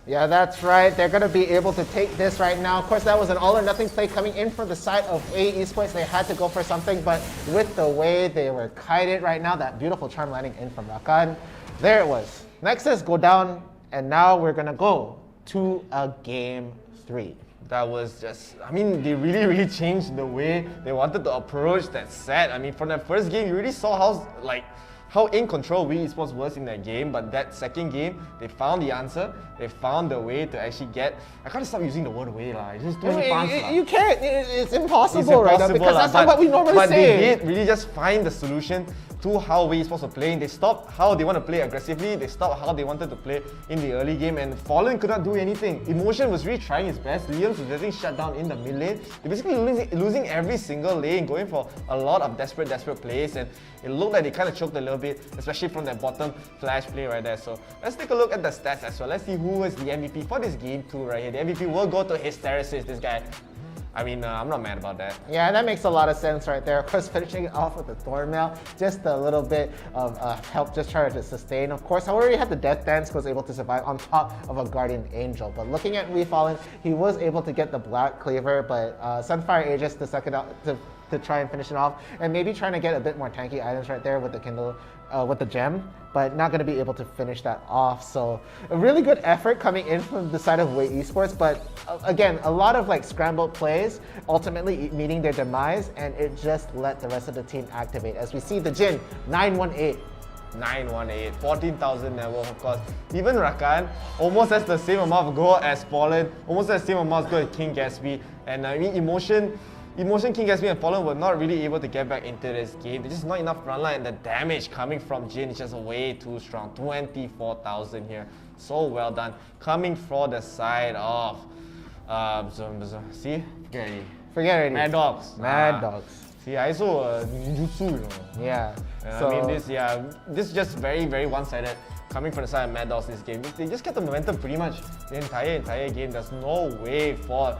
Yeah, that's right. They're going to be able to take this right now. Of course, that was an all-or-nothing play coming in from the side of Wei Esports. They had to go for something, but with the way they were kited right now, that beautiful charm landing in from Rakan, there it was. Nexus go down, and now we're going to go to a game 3.
That was just, I mean, they really changed the way they wanted to approach that set. I mean, from that first game, you really saw how, like, how in control 𝐻𝐸sports was in that game, but that second game, they found the answer. They found the way to actually get. I can't stop using the word way lah. It's just too many puns lah.
You can't. It's impossible right now because that's not what we normally say.
But they did really just find the solution to how 𝐻𝐸sports were playing. They stopped how they want to play aggressively. They stopped how they wanted to play in the early game, and Fallen could not do anything. Emotion was really trying his best. Liams was getting shut down in the mid lane. They're basically losing every single lane, going for a lot of desperate plays, and it looked like they kind of choked a little bit, especially from that bottom flash play right there. So let's take a look at the stats as well. Let's see who is the MVP for this game 2 right here. The MVP will go to Hysteresis, this guy. I mean, I'm not mad about that.
Yeah, that makes a lot of sense right there. Of course, finishing it off with the Thornmail, just a little bit of help, just trying to sustain. Of course, however, he had the Death Dance, was able to survive on top of a Guardian Angel. But looking at Fallen, he was able to get the Black Cleaver, but Sunfire Aegis to suck it out to try and finish it off, and maybe trying to get a bit more tanky items right there with the Kindle, with the gem, but not going to be able to finish that off. So a really good effort coming in from the side of 𝐻𝐸sports, but again, a lot of like scrambled plays, ultimately meeting their demise, and it just let the rest of the team activate. As we see the Jhin, 918.
918, 14,000 net worth, of course. Even Rakan almost has the same amount of gold as Fallen, almost has the same amount of gold as �KingGatsby, and I mean, Emotion, �ＫingGatsby and Fallen were not really able to get back into this game. There's just not enough frontline, and the damage coming from Jhin is just way too strong. 24,000 here. So well done. Coming for the side of see?
Forget already.
Mad Dogs.
Mad Dogs.
See, I saw ninjutsu, you know.
Yeah.
So, I mean, this is just very, very one-sided. Coming from the side of Mad Dogs this game. They just get the momentum pretty much the entire game. There's no way for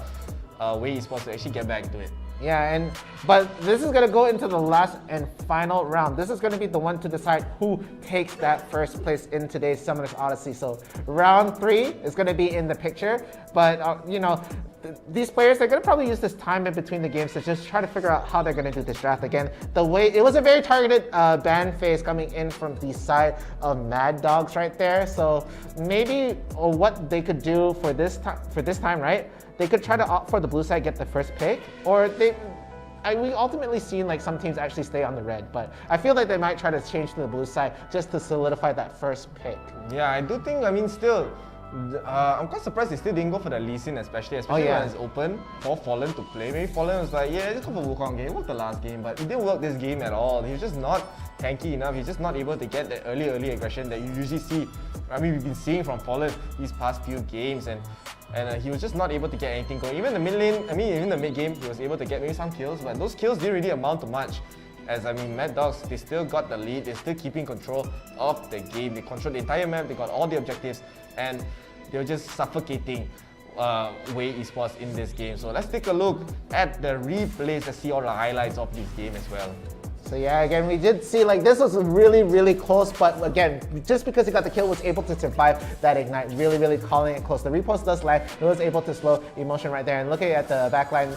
𝐻𝐸sports to actually get back to it.
Yeah, but this is going to go into the last and final round. This is going to be the one to decide who takes that first place in today's Summoners Odyssey. So round 3 is going to be in the picture, but you know, these players, they're going to probably use this time in between the games to just try to figure out how they're going to do this draft. Again, the way it was a very targeted ban phase coming in from the side of Mad Dogs right there. So maybe what they could do for this time, right? They could try to opt for the blue side, get the first pick, or we ultimately seen like some teams actually stay on the red, but I feel like they might try to change to the blue side just to solidify that first pick.
Yeah, I do think, I mean, still, I'm quite surprised they still didn't go for the Lee Sin, especially when it's open for Fallen to play. Maybe Fallen was like, yeah, just go for Wukong game. It worked the last game, but it didn't work this game at all. He was just not tanky enough. He's just not able to get that early aggression that you usually see. I mean, we've been seeing from Fallen these past few games, and he was just not able to get anything going. Even the mid lane, I mean, even the mid game, he was able to get maybe some kills, but those kills didn't really amount to much. As I mean, Mad Dogs, they still got the lead. They're still keeping control of the game. They control the entire map. They got all the objectives, and they were just suffocating 𝐻𝐸sports in this game. So let's take a look at the replays to see all the highlights of this game as well.
So yeah, again, we did see like this was really, really close, but again, just because he got the kill, was able to survive that ignite, really calling it close. The repost does lag, it was able to slow Emotion right there. And looking at the backline,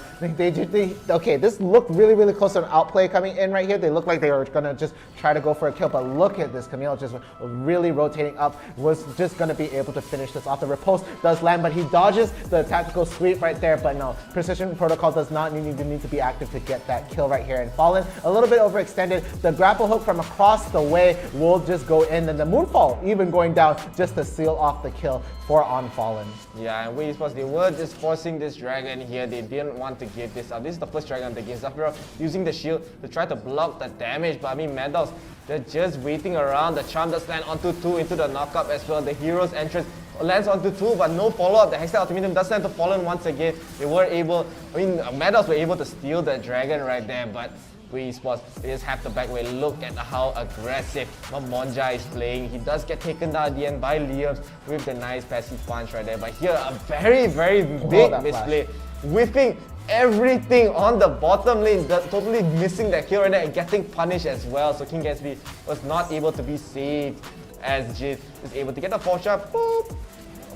okay, this looked really close to an outplay coming in right here. They looked like they were gonna just try to go for a kill, but look at this, Camille just really rotating up, was just gonna be able to finish this off. The repost does land, but he dodges the tactical sweep right there, but no, Precision Protocol does not need to be active to get that kill right here. And Fallen, a little bit overextended. The grapple hook from across the way will just go in, and the Moonfall even going down just to seal off the kill for Unfallen.
Yeah, and 𝐻𝐸sports, they were just forcing this dragon here. They didn't want to give this up. This is the first dragon of the game. Zafira using the shield to try to block the damage, but I mean, Mad Dogs, they're just waiting around. The charm does land onto 2 into the knockup as well. The hero's entrance lands onto 2, but no follow-up. The Hextech Ultimatum does land to Fallen once again. They were able, I mean, Mad Dogs were able to steal the dragon right there, but 𝐻𝐸sports, they just have to back away. Look at how aggressive Monja is playing. He does get taken down at the end by Liams with the nice passive punch right there. But here, a very big misplay. Whiffing everything on the bottom lane, totally missing that kill right there and getting punished as well. So �KingGatsby was not able to be saved as Jhin is able to get the 4-shot. Boop.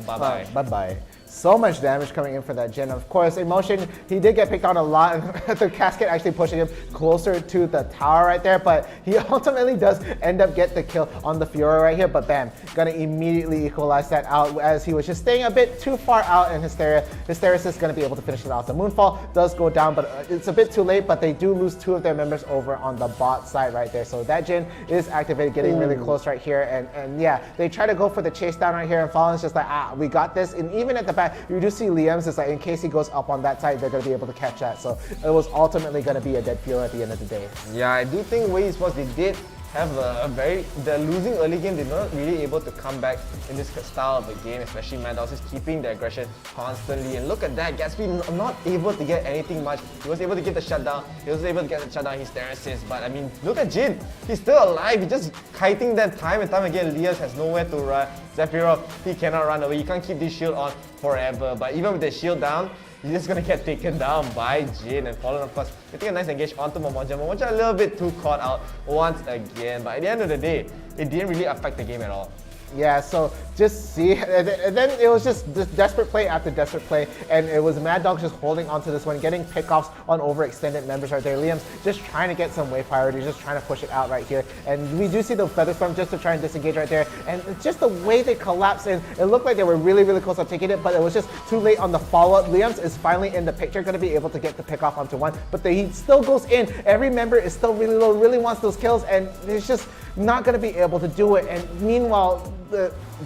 Bye-bye.
Bye-bye. So much damage coming in for that Jin. Of course, Emotion, he did get picked on a lot, and the casket actually pushing him closer to the tower right there, but he ultimately does end up get the kill on the Fiora right here, but bam, gonna immediately equalize that out as he was just staying a bit too far out, and Hysteris is gonna be able to finish it off. The Moonfall does go down, but it's a bit too late, but they do lose 2 of their members over on the bot side right there. So that Jin is activated, getting really close right here, and yeah, they try to go for the chase down right here, and Fallen's just like, we got this. And even at the back, you do see Liam's is like, in case he goes up on that side, they're going to be able to catch that. So it was ultimately going to be a dead Fiora at the end of the day.
Yeah, I do think Wei Esports, they did have they're losing early game, they're not really able to come back in this style of a game, especially Mad Dogs is keeping their aggression constantly. And look at that, 𝐿𝐴𝐴 not able to get anything much. He was able to get the shutdown, he was able to get the shutdown Hysteresis, but I mean, look at Jin, he's still alive, he's just kiting them time and time again. Lias has nowhere to run, Zephyros, he cannot run away, you can't keep this shield on forever, but even with the shield down, he's just gonna get taken down by Jin, and Fallen, of course, getting a nice engage onto Momoja. Momoja a little bit too caught out once again, but at the end of the day, it didn't really affect the game at all.
Yeah, so just see, and then it was just this desperate play after desperate play, and it was Mad Dogs just holding onto this one, getting pickoffs on overextended members right there. Liam's just trying to get some wave priority, just trying to push it out right here, and we do see the Feather Storm just to try and disengage right there, and just the way they collapsed in, it looked like they were really, really close on taking it, but it was just too late on the follow-up. Liam's is finally in the picture, going to be able to get the pickoff onto one, but he still goes in. Every member is still really low, really wants those kills, and it's just not going to be able to do it. And meanwhile,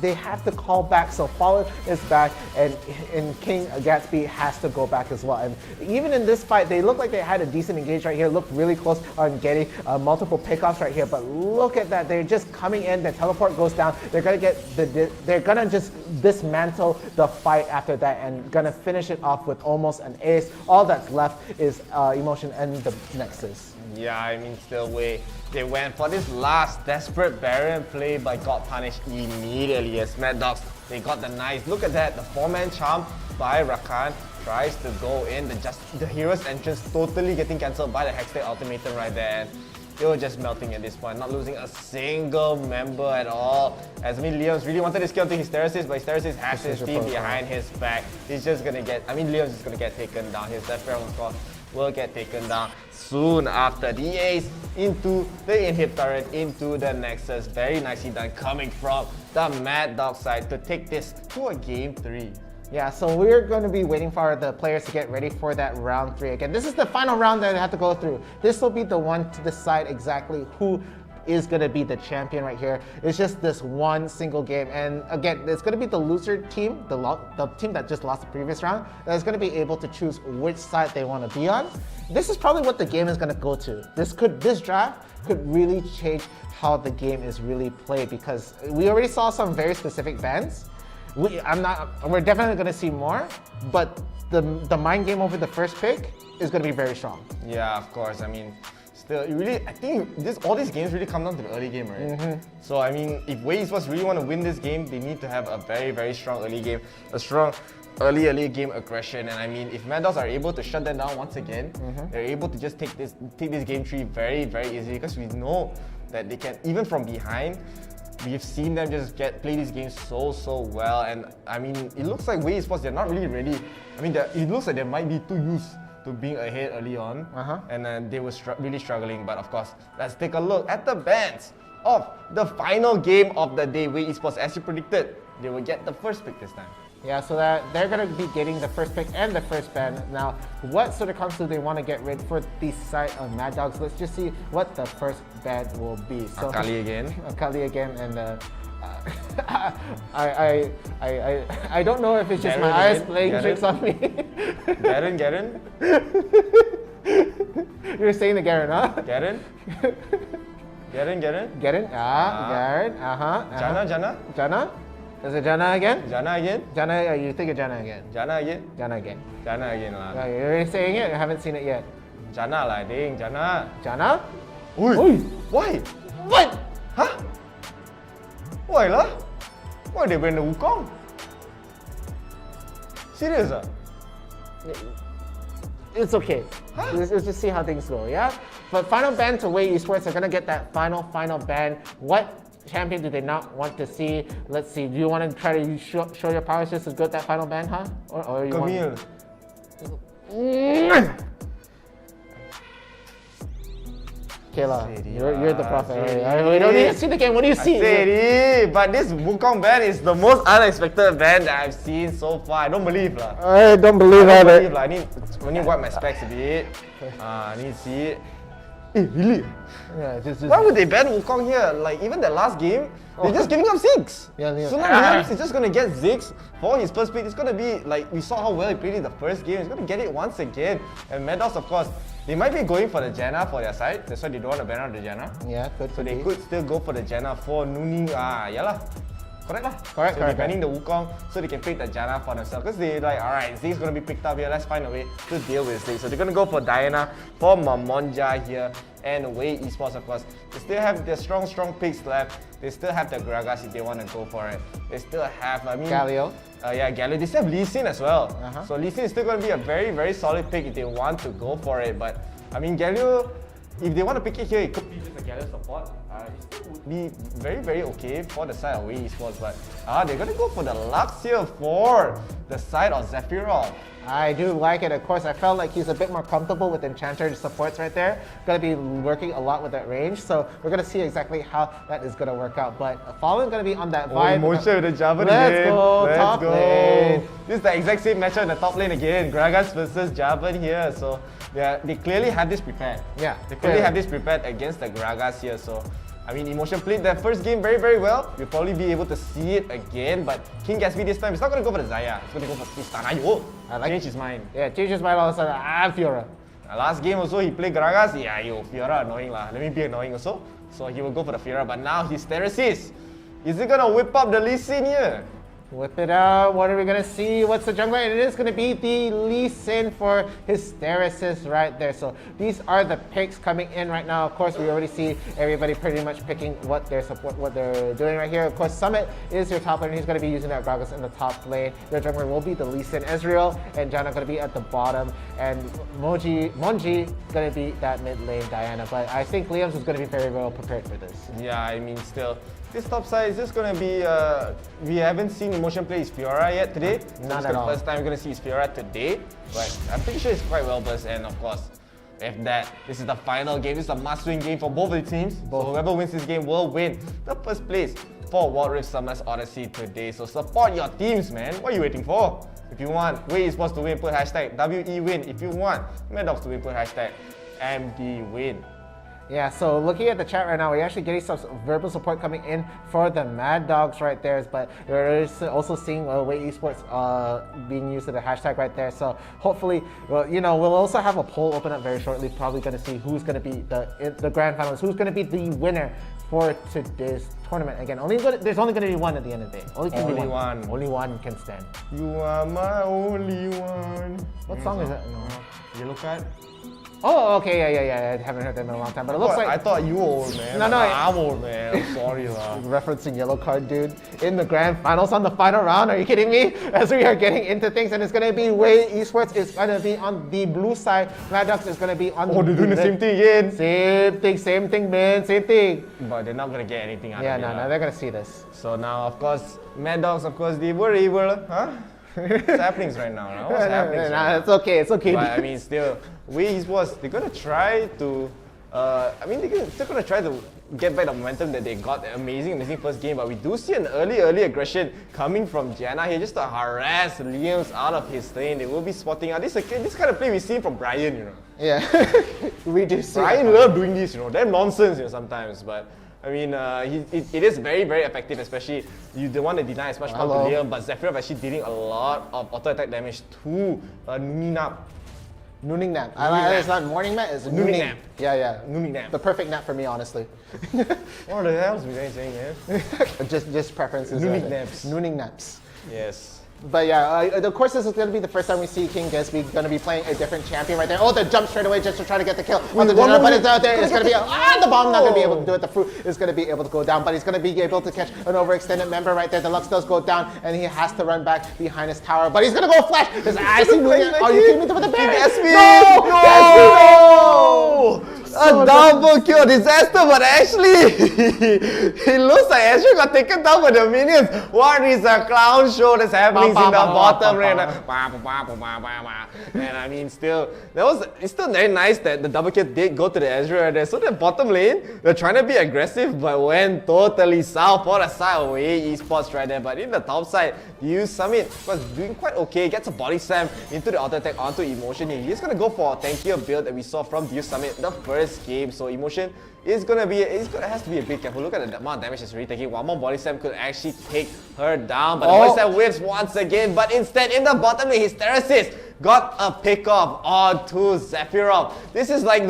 they have to call back, so Fallen is back, and 𝐿𝐴𝐴 has to go back as well. And even in this fight, they look like they had a decent engage right here, looked really close on getting multiple pickoffs right here, but look at that, they're just coming in, the teleport goes down, they're gonna just dismantle the fight after that, and gonna finish it off with almost an ace. All that's left is Emotion and the Nexus.
Yeah, I mean, still they went for this last desperate Baron play, but got punished immediately as Mad Dogs. They got the nice, look at that, the 4-man charm by Rakan tries to go in. The hero's entrance totally getting cancelled by the Hextech ultimatum right there. And they were just melting at this point, not losing a single member at all. As Liam's really wanted to kill to Hysteresis, but Hysteresis has his team behind his back. He's just gonna get, Liam's just gonna get taken down. His Zephyros, of course, will get taken down soon after the ace into the inhib turret, into the Nexus. Very nicely done coming from the Mad Dog side to take this to a game 3.
Yeah, so we're going to be waiting for the players to get ready for that round 3. Again, this is the final round that they have to go through. This will be the one to decide exactly who is going to be the champion right here. It's just this one single game, and again, it's going to be the loser team, the team that just lost the previous round, that's going to be able to choose which side they want to be on. This is probably what the game is going to go to. This draft could really change how the game is really played, because we already saw some very specific bans. We're definitely going to see more, but the mind game over the first pick is going to be very strong.
Yeah, of course. I mean, still, I think all these games really come down to the early game, right? So I mean, if Wei Esports really want to win this game, they need to have a very, very strong early game, a strong early game aggression. And I mean, if Mad Dogs are able to shut them down once again, they're able to just take this game 3 very, very easily, because we know that they can, even from behind, we've seen them just play these games so well. And I mean, it looks like Wei Esports, they're not really ready. I mean, it looks like they might be too used to being ahead early on, and then they were really struggling. But of course, let's take a look at the bans of the final game of the day. Wei Esports, as you predicted, they will get the first pick this time.
Yeah, so that they're going to be getting the first pick and the first ban. Now, what sort of cards do they want to get rid for the side of Mad Dogs? Let's just see what the first ban will be. So,
𝐿𝐴𝐴 again.
𝐿𝐴𝐴 again, and I don't know if it's just my eyes playing tricks on me.
Garen?
You're saying the Garen, huh?
Garen?
Garen, Garen, Jana? Is it Jana again? Jana, you think of Jana again.
Jana again lah.
Yeah, you're already saying it, I haven't seen it yet.
Jana lah, I think.
Jana?
Oi! Why?
What?
Huh? Why lah? Why they ban the Wukong? Serious ah?
It's okay. Let's just see how things go, yeah? But final ban to Wei Esports, they're gonna get that final ban. What champion do they not want to see? Let's see. Do you want to try to show your powers just to go with that final ban, huh? Or you
Camille.
Kayla, you're the prophet. We don't need to see the game. What do you see?
But this Wukong ban is the most unexpected ban that I've seen so far. I don't believe lah.
I don't believe
I
that.
I need to wipe my specs a bit. I need to see it. Really?
Yeah, just
why would they ban Wukong here? Like even the last game, they're just giving up Ziggs.
Yeah.
So now Williams is just gonna get Ziggs for his first pick. It's gonna be like we saw how well he played in the first game. He's gonna get it once again. And Mad Dogs, of course, they might be going for the Janna for their side. That's why they don't want to ban out the Janna.
Yeah,
So they could still go for the Janna for Nooning. Yeah lah. Correct lah.
Correct.
They're banning the Wukong so they can pick the Janna for themselves. Because they're like, alright, Ziggs gonna be picked up here. Let's find a way to deal with Ziggs. So they're gonna go for Diana, for Mamonja here, and 𝐻𝐻 Esports, of course. They still have their strong picks left. They still have the Gragas if they want to go for it. They still have,
Galio.
Galio. They still have Lee Sin as well.
Uh-huh.
So Lee Sin is still going to be a very, very solid pick if they want to go for it. But Galio, if they want to pick it here, it could be just a Galio support. It still would be very, very okay for the side of 𝐻𝐻 Esports. But they're going to go for the Lux here for the side of Sephiroth.
I do like it. Of course, I felt like he's a bit more comfortable with Enchanter supports right there. Going to be working a lot with that range, so we're going to see exactly how that is going to work out. But Fallen going to be on that vibe.
Emotion with the Javan
Let's
again.
go, top lane.
This is the exact same matchup in the top lane again. Gragas versus Javan here. So they clearly have this prepared.
Yeah,
they clearly have this prepared against the Gragas here. So Emotion played that first game very, very well. We'll probably be able to see it again, but King Gatsby this time, he's not going to go for the Xayah. He's going to go for Tristana. Change his mind.
Yeah, change his mind all of a sudden. Fiora.
Last game also, he played Gragas. Fiora annoying lah. Let me be annoying also. So he will go for the Fiora, but now he's Terraces. Is he going to whip up the Lee Sin here?
Whip it out. What are we going to see? What's the jungler? And it is going to be the Lee Sin for Hysteresis right there. So these are the picks coming in right now. Of course, we already see everybody pretty much picking what they're doing right here. Of course, Summit is your top laner. He's going to be using that Gragas in the top lane. Their jungler will be the Lee Sin. Ezreal and Janna going to be at the bottom. And Monji going to be that mid lane Diana. But I think Liam's is going to be very well prepared for this.
Yeah, still. This top side is just going to be, we haven't seen Emotion play his Fiora yet today.
Not at all.
The first time we're going to see his Fiora today. But I'm pretty sure it's quite well versed, and of course, with that, this is the final game. This is a must-win game for both of the teams. So whoever wins this game will win the first place for Wild Rift Summer's Odyssey today. So support your teams, man. What are you waiting for? If you want 𝐻𝐻 Esports to win, put hashtag WEWin. If you want Mad Dogs to win, put hashtag MDWin.
Yeah, so looking at the chat right now, we're actually getting some verbal support coming in for the Mad Dogs right there, but we're also seeing 𝐻𝐻 Esports being used as a hashtag right there. So hopefully, we'll also have a poll open up very shortly. Probably going to see who's going to be the grand finals, who's going to be the winner for today's tournament. Again, there's only going to be one at the end of the day. Only one. Only one can stand.
You are my only one.
What song is that?
Yellow Card.
Oh, okay, yeah. I haven't heard that in a long time, but it looks like...
I thought you were old, man.
No,
I'm old, man. I'm sorry, lah.
Referencing Yellow Card, dude. In the grand finals on the final round, are you kidding me? As we are getting into things, and it's going to be 𝐻𝐻 Esports is going to be on the blue side. Mad Dogs is going to be on the...
Oh, they're doing the same thing again.
Same thing, man. Same thing.
But they're not going to get anything out of it.
Yeah, no, they're going to see this.
So now, of course, Mad Dogs, of course, they were able, huh? What's happening right now? What's happening?
Nah, it's okay.
But still, 𝐻𝐻 Esports, they're gonna try to. They're still gonna try to get back the momentum that they got. The amazing first game. But we do see an early aggression coming from Janna here, just to harass Liams out of his lane. They will be spotting out. This kind of play we see from Brian,
Yeah, we do see.
Brian love doing this, They're nonsense, sometimes, but. It is very, very effective, especially you don't want to deny as much power to Liam, but Sephiroth actually dealing a lot of auto attack damage to Nooning Nap.
It's not morning nap, it's
Nooning Nap.
Yeah.
Nooning Nap.
The perfect nap for me, honestly.
What the hell is you guys saying, man?
just preferences.
Nooning naps.
Nooning naps.
Yes.
But yeah, of course this is going to be the first time we see King Gatsby going to be playing a different champion right there. Oh, the jump straight away just to try to get the kill on the Janna, but it's out there. It's going to be the bomb not going to be able to do it. The fruit is going to be able to go down, but he's going to be able to catch an overextended member right there. The Lux does go down, and he has to run back behind his tower, but he's going to go flash. His eyes doing it. Are you kidding me with the Baron?
Gatsby!
No!
A double kill disaster, but actually, it looks like 𝐿𝐷 got taken down by the minions. What is a clown show that's happening in the bottom lane? And I mean, still, it's still very nice that the double kill did go to the Ezreal right there. So the bottom lane, they're trying to be aggressive, but went totally south for the side of 𝐒𝐴 right there. But in the top side, 𝐢 was doing quite okay. Gets a body slam into the auto attack onto Emotion here. He's gonna go for a tankier build that we saw from 𝐢 the first game. So Emotion has to be a bit careful. Look at the amount of damage she's really taking. One more body slam could actually take her down, but the body slam whiffs once again. But instead, in the bottom lane, his Terraces got a pickoff onto 𝐷𝐿𝐴. This is like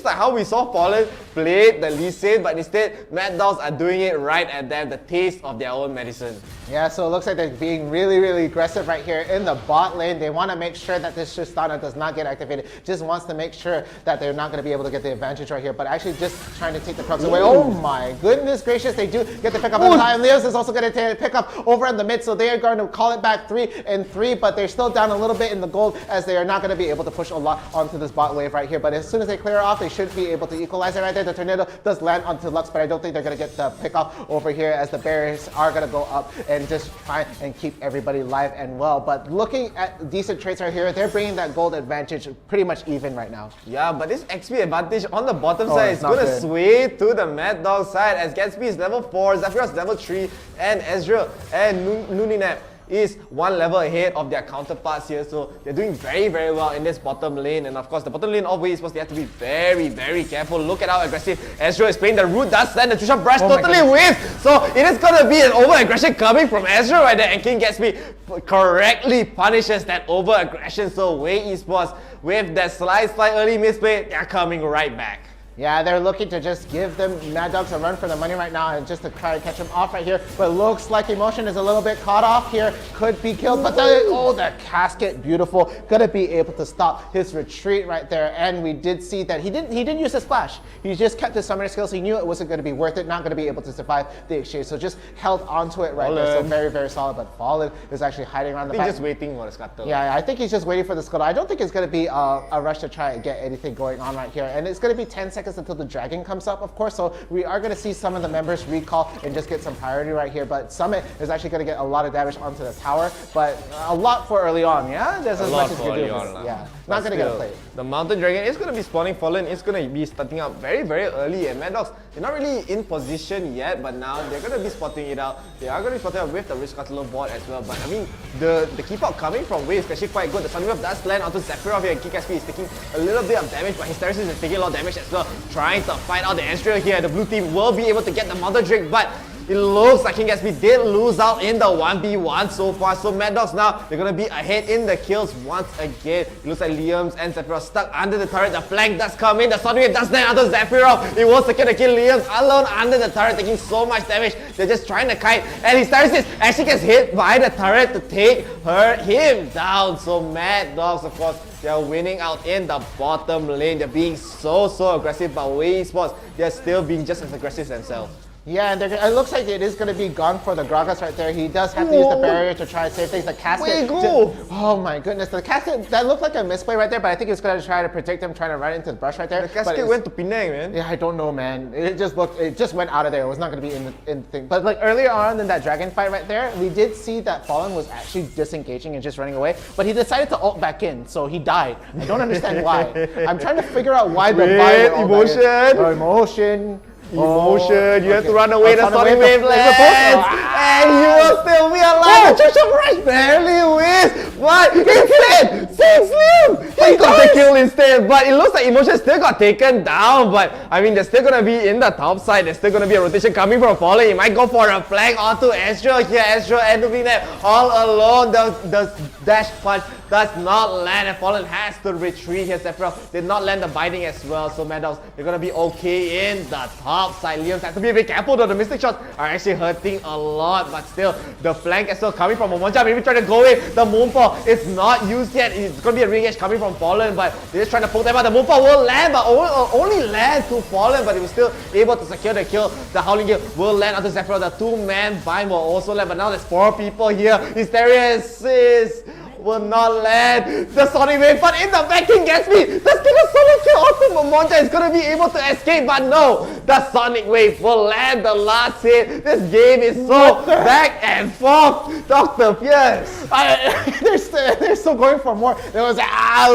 how we saw Fallen play the Lee Sin, but instead, Mad Dogs are doing it right at them, the taste of their own medicine.
Yeah, so it looks like they're being really, really aggressive right here in the bot lane. They want to make sure that this Tristana does not get activated. Just wants to make sure that they're not going to be able to get the advantage right here, but actually just trying to take the procs away. Oh my goodness gracious, they do get the pick up in time. 𝐿𝐴 is also going to pick up over in the mid, so they are going to call it back 3-3, but they're still down a little bit in the gold as they are not going to be able to push a lot onto this bot wave right here. But as soon as they clear off, they should be able to equalize it right there. The tornado does land onto Lux, but I don't think they're going to get the pick off over here as the barriers are going to go up and just try and keep everybody live and well. But looking at decent traits right here, they're bringing that gold advantage pretty much even right now.
Yeah, but this XP advantage on the bottom side is going to sway to the Mad Dog side as 𝐿𝐴 is level 4, 𝐷𝐿𝐴 is level 3, and Ezreal and Nuninap is one level ahead of their counterparts here. So they're doing very, very well in this bottom lane. And of course, the bottom lane always they have to be very, very careful. Look at how aggressive Ezreal is playing. The root does land, the Trisha brush totally wins. So it is going to be an over-aggression coming from Ezreal right there. And 𝐾𝐿𝐴 correctly punishes that over-aggression. So 𝐒𝐴 with that slight early misplay, they're coming right back.
Yeah, they're looking to just give them Mad Dogs a run for the money right now and just to try to catch them off right here. But looks like Emotion is a little bit caught off here. Could be killed, but the casket, beautiful. Gonna be able to stop his retreat right there. And we did see that he didn't use his flash. He just kept his summoner skills. He knew it wasn't gonna be worth it, not gonna be able to survive the exchange. So just held onto it right there. So very, very solid. But Fallen is actually hiding around the back.
He's just waiting for the scuttle.
Yeah, I think he's just waiting for the scuttle. I don't think it's gonna be a rush to try and get anything going on right here. And it's gonna be 10 seconds until the dragon comes up, of course, so we are going to see some of the members recall and just get some priority right here. But Summit is actually going to get a lot of damage onto the tower, but a lot for early on. Yeah, there's as much as you can do. Yeah, not going to get a play.
The Mountain Dragon is going to be spawning. Fallen is going to be starting out very, very early, and Mad Dogs, they're not really in position yet, but now they're going to be spotting it out. They are going to be spotting out with the Risk Scuttle board as well. But I mean, the keep out coming from Wave is actually quite good. The Sunwave does land onto 𝐷𝐿𝐴 here, and 𝐾𝐿𝐴 is taking a little bit of damage, but his Terraces is taking a lot of damage as well. Trying to fight out the Ezreal here. The blue team will be able to get the Mother Drake, but it looks like 𝐾𝐿𝐴 did lose out in the 1v1 so far. So Mad Dogs now, they're going to be ahead in the kills once again. It looks like Liam's and 𝐷𝐿𝐴 stuck under the turret. The flank does come in. The Sunwave does land onto 𝐷𝐿𝐴. It will secure the kill. Liam's alone under the turret, taking so much damage. They're just trying to kite. And his Terraces actually gets hit by the turret to take him down. So Mad Dogs, of course, they're winning out in the bottom lane. They're being so aggressive, but 𝐒𝐴, they're still being just as aggressive themselves.
Yeah, and it looks like it is going to be gone for the Gragas right there. He does have to use the barrier to try to save things. The casket. Oh my goodness. The casket, that looked like a misplay right there, but I think he was going to try to protect him, trying to run into the brush right there.
The casket went to Penang, man.
Yeah, I don't know, man. It just went out of there. It was not going to be in the thing. But like earlier on in that dragon fight right there, we did see that Fallen was actually disengaging and just running away, but he decided to ult back in, so he died. I don't understand why. I'm trying to figure out why the Emotion.
You have to run away, the Sonic Wave lands, and you will still be alive. The Trisha Brush barely wins, but instead, he got the kill instead. But it looks like Emotion still got taken down, but I mean, they're still going to be in the top side. There's still going to be a rotation coming from Fallen. He might go for a flank onto Ezreal here. Ezreal and Nuninap all alone. The dash punch does not land, and Fallen has to retreat here. 𝐷𝐿𝐴 did not land the biting as well, so Mad Dogs, they're going to be okay in the top side. Liam has to be a bit careful though. The Mystic Shots are actually hurting a lot, but still, the flank is still coming from Momonja. Maybe trying to go in. The Moonfall is not used yet. It's going to be a re-engage coming from Fallen, but they're just trying to poke them out. The Moonfall will land, but only land to Fallen, but he was still able to secure the kill. The Howling Gale will land onto 𝐷𝐿𝐴. The two-man bind will also land, but now there's 4 people here. His Terraces will not land the Sonic Wave, but in the back 𝐾𝐿𝐴, the still a solo kill onto Momonja is going to be able to escape, but no, the Sonic Wave will land the last hit. This game is so back and forth. 𝐷.Fierce.
They're still going for more. There was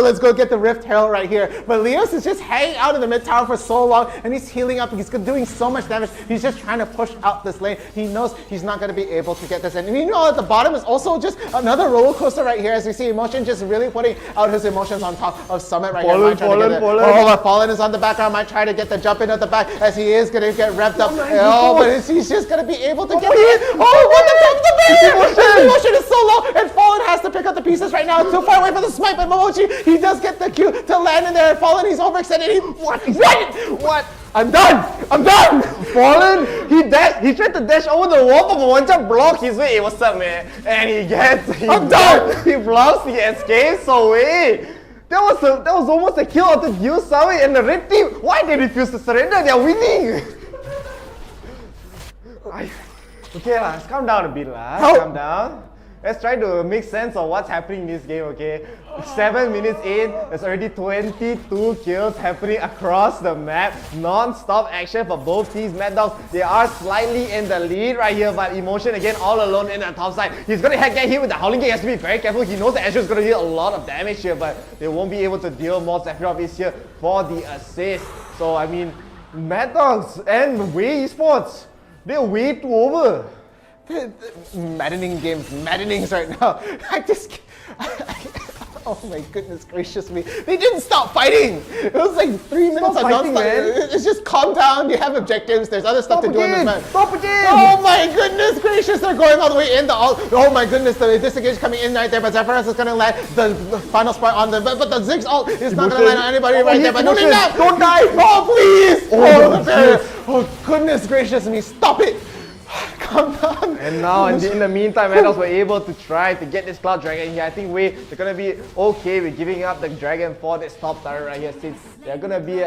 let's go get the Rift Herald right here. But Leos is just hanging out in the mid tower for so long, and he's healing up. He's doing so much damage. He's just trying to push out this lane. He knows he's not going to be able to get this. And you know, at the bottom is also just another roller coaster right here, as we see Emotion just really putting out his emotions on top of Summit right here. Fallen is on the background. Might try to get the jump in at the back, as he is going to get revved up. But he's just going to be able to get it. What the Emotion is so low, and Fallen has to pick up the pieces right now. It's too far away for the smite, but Momochi, he does get the Q to land in there. Fallen, he's overextended. What? I'm done!
Fallen, he tried to dash over the wall, but Momonja blocked his way. Hey, what's up, man? And I'm done! He blocks, he escapes away. That was almost a kill onto 𝐷.Fierce and the red team. Why they refuse to surrender? They're winning. Okay, let's calm down a bit. Calm down. Let's try to make sense of what's happening in this game, okay? 7 minutes in, there's already 22 kills happening across the map. Non-stop action for both teams. Mad Dogs, they are slightly in the lead right here, but Emotion again all alone in the top side. He's gonna get hit with the Howling Gate. He has to be very careful. He knows that Azure is gonna deal a lot of damage here, but they won't be able to deal more. 𝐷.Fierce is here for the assist. So, I mean, Mad Dogs and 𝐻𝐻 Esports, they're way too over.
Maddening right now. Oh my goodness gracious me. They didn't stop fighting. It was like 3 minutes of non-stop. It's just calm down. You have objectives. There's other stuff to do in this match.
Stop again!
Oh my goodness gracious. They're going all the way in. Oh my goodness. The disengage coming in right there. But 𝐷.Fierce is going to land the final sprite on them. But the Ziggs ult is not going to land on anybody right there. But don't die. Oh please. Oh goodness gracious me. Stop it. Calm down.
And now, in the meantime, Mad Dogs were able to try to get this Cloud Dragon here. I think they're gonna be okay with giving up the Dragon for this top turret right here, since they're gonna be,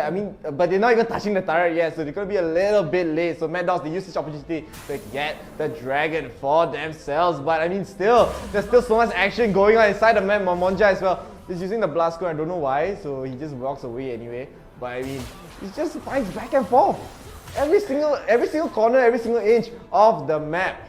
but they're not even touching the turret yet, so they're gonna be a little bit late. So Mad Dogs, they use this opportunity to get the Dragon for themselves. But I mean, still, there's still so much action going on inside the map. Momonja as well. He's using the blast score, I don't know why, so he just walks away anyway. But I mean, he just fights back and forth. Every single corner, every single inch of the map.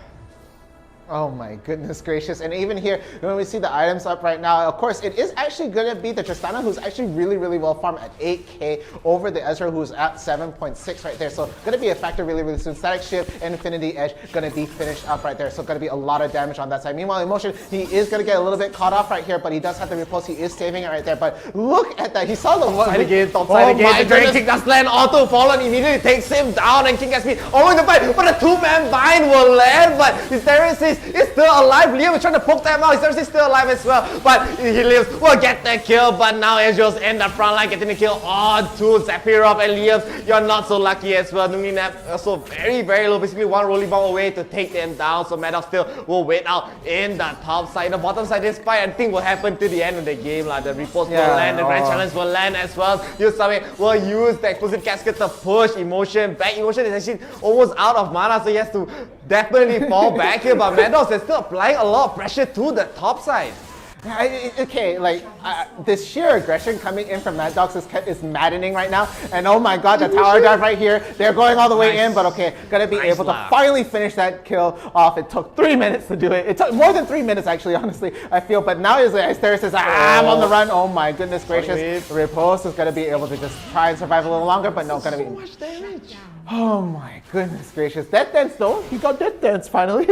Oh my goodness gracious. And even here, when we see the items up right now, of course, it is actually going to be the Tristana, who's actually really, really well farmed at 8k over the Ezra, who's at 7.6 right there. So going to be a factor really, really soon. Static Shield and Infinity Edge going to be finished up right there. So going to be a lot of damage on that side. Meanwhile, Emotion, he is going to get a little bit caught off right here, but he does have the repulse. He is saving it right there. But look at that. He saw the
top side again. The Dragon Kick does land. Auto Fallen immediately takes him down, and 𝐿𝐴𝐴 over the fight. But a two-man bind will land, but his Terrace is still alive. Liam is trying to poke them out. His Terrace is still alive as well, but he lives. Will get the kill, but now Ezreal's in the front line, getting the kill on to Sephiroth and Liam. You're not so lucky as well. Nunginap also very, very low, basically one rolling bomb away to take them down. So Mad Dogs still will wait out in the top side. The bottom side, this fight I think will happen to the end of the game. The repulse will land, the Grand Challenge will land as well. 𝐿𝐴𝐴 will use the explosive casket to push Emotion back. Emotion is actually almost out of mana, so he has to definitely fall back here. But Mad Dogs is still applying a lot of pressure to the top side.
Okay, like this sheer aggression coming in from Mad Dogs is maddening right now. And oh my god, the tower dive right here. They're going all the way in, but okay, gonna be able to finally finish that kill off. It took 3 minutes to do it. It took more than 3 minutes actually, honestly, I feel. But now Asteris is I'm on the run. Oh my goodness gracious. Repulse is gonna be able to just try and survive a little longer, but no, gonna be so much damage. Oh my goodness gracious. Death Dance though, he got Death Dance finally.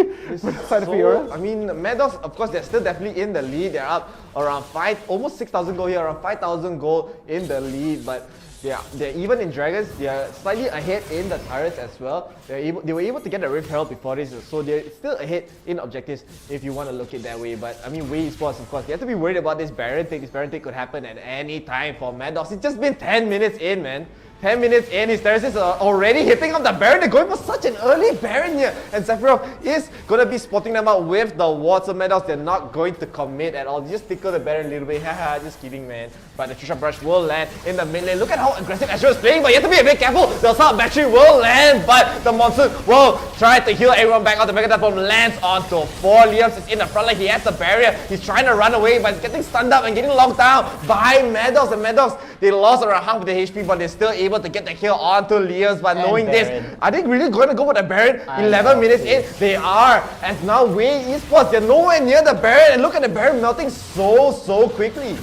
I mean, Mad Dogs, of course, they're still definitely in the lead. They're up around almost 6,000 gold here, around 5,000 gold in the lead. But they're even in Dragons, they're slightly ahead in the turrets as well. They were able to get the Rift Herald before this, so they're still ahead in objectives if you want to look at it that way. But I mean, 𝐻𝐻 Esports, of course, they have to be worried about this Baron take. This Baron take could happen at any time for Mad Dogs. It's just been 10 minutes in, man. 10 minutes in, his terraces are already hitting up the Baron. They're going for such an early Baron here. And Sephiroth is going to be spotting them out with the ward. So Mad Dogs, they're not going to commit at all. They just tickle the Baron a little bit. Haha, just kidding, man. But the Trisha Brush will land in the mid lane. Look at how aggressive Azure is playing, but you have to be a bit careful. The Assault Battery will land, but the Monsoon will try to heal everyone back out. The Mega Platform lands onto 4. Liam is in the front line. He has the barrier. He's trying to run away, but he's getting stunned up and getting locked down by Mad Dogs. And Mad Dogs, They lost around half of the HP, but they're still able to get the kill onto Lias. But
And
knowing
Baron.
this, are they really going to go for the Baron?
I
11
know,
minutes
please.
in, they are. As now Way Esports, they're nowhere near the Baron. And look at the Baron melting so quickly.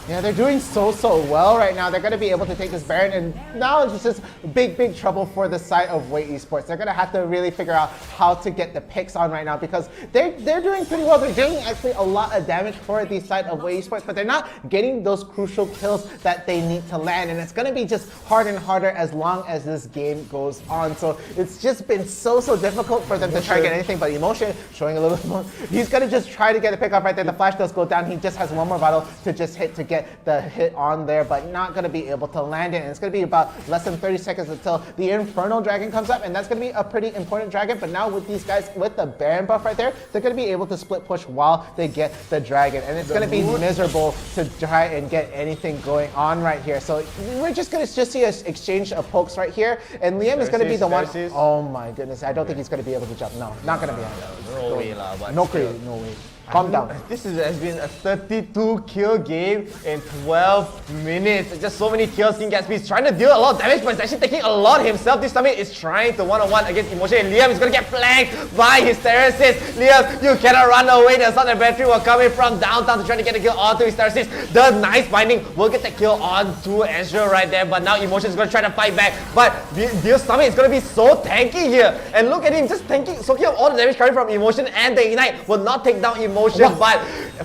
Yeah, they're doing so well right now. They're going to be able to take this Baron, and now it's just big trouble for the side of Way Esports. They're going to have to really figure out how to get the picks on right now, because they're doing pretty well. They're doing actually a lot of damage for the side of Way Esports, but they're not getting those crucial kills that they need to land, and it's going to be just harder and harder as long as this game goes on. So it's just been so difficult for them to try to get anything, but Emotion showing a little bit more. He's going to just try to get a pick off right there. The flash does go down. He just has one more battle to just hit to get the hit on there, but not going to be able to land it. And it's going to be about less than 30 seconds until the Infernal Dragon comes up, and that's going to be a pretty important dragon. But now with these guys with the Baron buff right there, they're going to be able to split push while they get the dragon, and it's going to be miserable to try and get anything going on right here. So we're just going to see an exchange of pokes right here, and Liam is going to be the one. Oh my goodness, I don't think he's going to be able to jump. No, not going to be able to.
No way lah, but
no
still.
crazy, no way. Calm down.
This has been a 32 kill game in 12 minutes. Just so many kills. 𝐿𝐿𝐴𝐶 is trying to deal a lot of damage, but he's actually taking a lot himself. This time is trying to one-on-one against Emotion, and Liam is going to get flanked by Hysteresis. Liam, you cannot run away. The Assault and Battery will come in from downtown to try to get the kill onto Hysteresis. The nice binding will get the kill onto Ezreal right there, but now Emotion is going to try to fight back. But 𝐿𝐿𝐴𝐶 is going to be so tanky here. And look at him just tanking, soaking up all the damage coming from Emotion, and the Ignite will not take down Emotion. But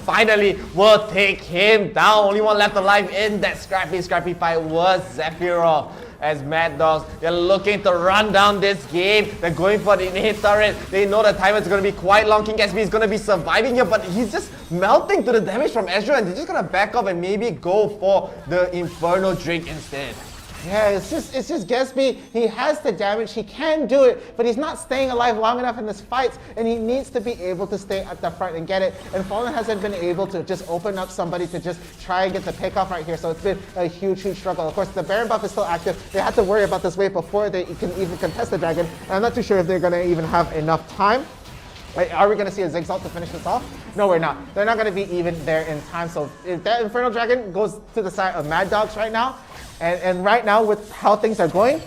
finally will take him down. Only one left alive in that scrappy fight was Sephiroth. As Mad Dogs, they're looking to run down this game. They're going for the innate turret. They know the timer is going to be quite long. 𝐿𝐴𝐶 is going to be surviving here, but he's just melting to the damage from Ezreal, and they're just going to back off and maybe go for the Infernal Drake instead.
Yeah, it's just 𝐿𝐴𝐶. He has the damage, he can do it, but he's not staying alive long enough in this fight, and he needs to be able to stay at the front and get it. And Fallen hasn't been able to just open up somebody to just try and get the pick off right here, so it's been a huge struggle. Of course, the Baron buff is still active. They had to worry about this wave before they can even contest the dragon, and I'm not too sure if they're going to even have enough time. Are we going to see a 𝐿𝐴𝐶 to finish this off? No, we're not. They're not going to be even there in time, so if that Infernal Dragon goes to the side of Mad Dogs right now, and right now with how things are going,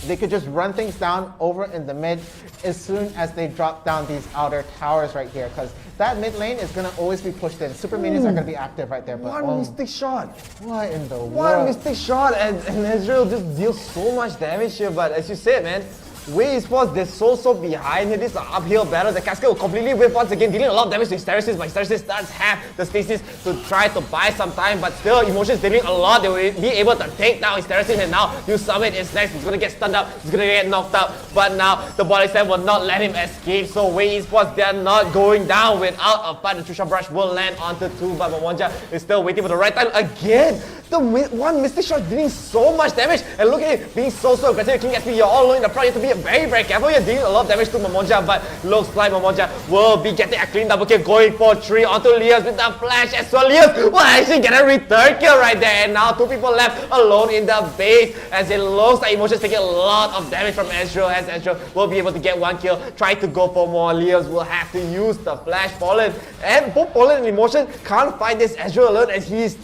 they could just run things down over in the mid as soon as they drop down these outer towers right here, because that mid lane is going to always be pushed in. Super minions are going to be active right there. But
One mystic shot.
What in the world?
One mystic shot, and Ezreal just deals so much damage here. But as you said, man, Way Esports, they're so behind here. This is an uphill battle. The Cascade will completely whip once again, dealing a lot of damage to Hysteresis, but Hysteresis does have the stasis to try to buy some time, but still, Emotion is dealing a lot. They will be able to take down Hysteresis, and now 𝐿𝐴𝐶 is next. He's going to get stunned up, he's going to get knocked out, but now the body set will not let him escape, so Way Esports, they're not going down without a fight. The Trisha Brush will land onto 2, but Mamonja is still waiting for the right time again. The one mystic shot dealing so much damage, and look at it being so aggressive. 𝐿𝐴𝐶, you're all alone in the front. You have to be very careful. You're dealing a lot of damage to Mamonja, but looks like Mamonja will be getting a clean double kill, going for 3 onto 𝐿𝐴𝐶 with the flash as well. 𝐿𝐴𝐶 will actually get a return kill right there, and now 2 people left alone in the base, as it looks like Emotion is taking a lot of damage from Ezreal, as Ezreal will be able to get 1 kill, try to go for more. 𝐿𝐴𝐶 will have to use the flash Fallen, and both Fallen and Emotion can't fight this Ezreal alone, as he's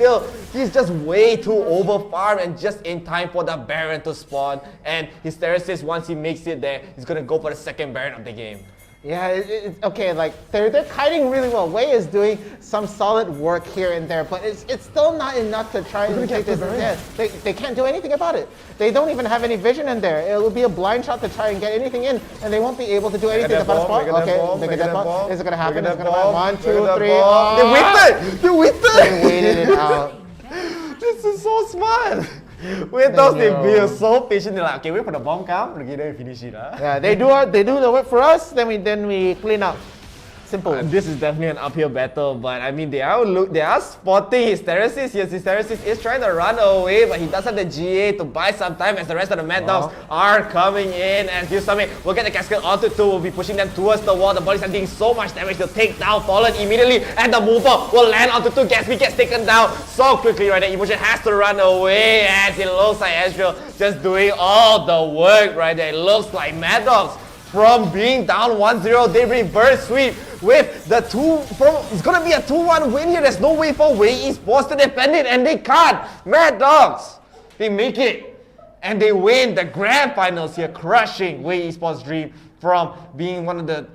just way too overfarmed and just in time for the Baron to spawn. And Hysteresis, once he makes it there, he's gonna go for the second Baron of the game.
Yeah, okay, like they're kiting really well. Way is doing some solid work here and there, but it's still not enough to try and take this. Yeah, they can't do anything about it. They don't even have any vision in there. It will be a blind shot to try and get anything in, and they won't be able to do anything about the spot. Okay, make a death bomb. Is it gonna happen? Is it gonna happen? 1, 2, 3. Oh.
They waited! They waited!
They waited it out.
This is so smart! With those, they be so patient. They're like, okay, wait for the bomb come, okay, then we finish it.
Yeah, they do the work for us, then we clean up. Simple.
This is definitely an uphill battle, but I mean, they are spotting Hysteresis. Yes, Hysteresis is trying to run away, but he does have the GA to buy some time, as the rest of the Mad Dogs are coming in. And 𝐿𝐴𝐶 will get the Cascade onto 2, will be pushing them towards the wall. The bodies are doing so much damage to take down Fallen immediately, and the mover will land onto 2. 𝐿𝐴𝐶 gets taken down so quickly right there. Emotion has to run away, as it looks like Ezreal just doing all the work right there. It looks like Mad Dogs from being down 1-0. They reverse sweep with the it's gonna be a 2-1 win here. There's no way for 𝐻𝐻𝐻𝐸 Esports to defend it, and they can't. Mad Dogs, they make it, and they win the grand finals here, crushing 𝐻𝐻𝐻𝐸 Esports' dream from being one of the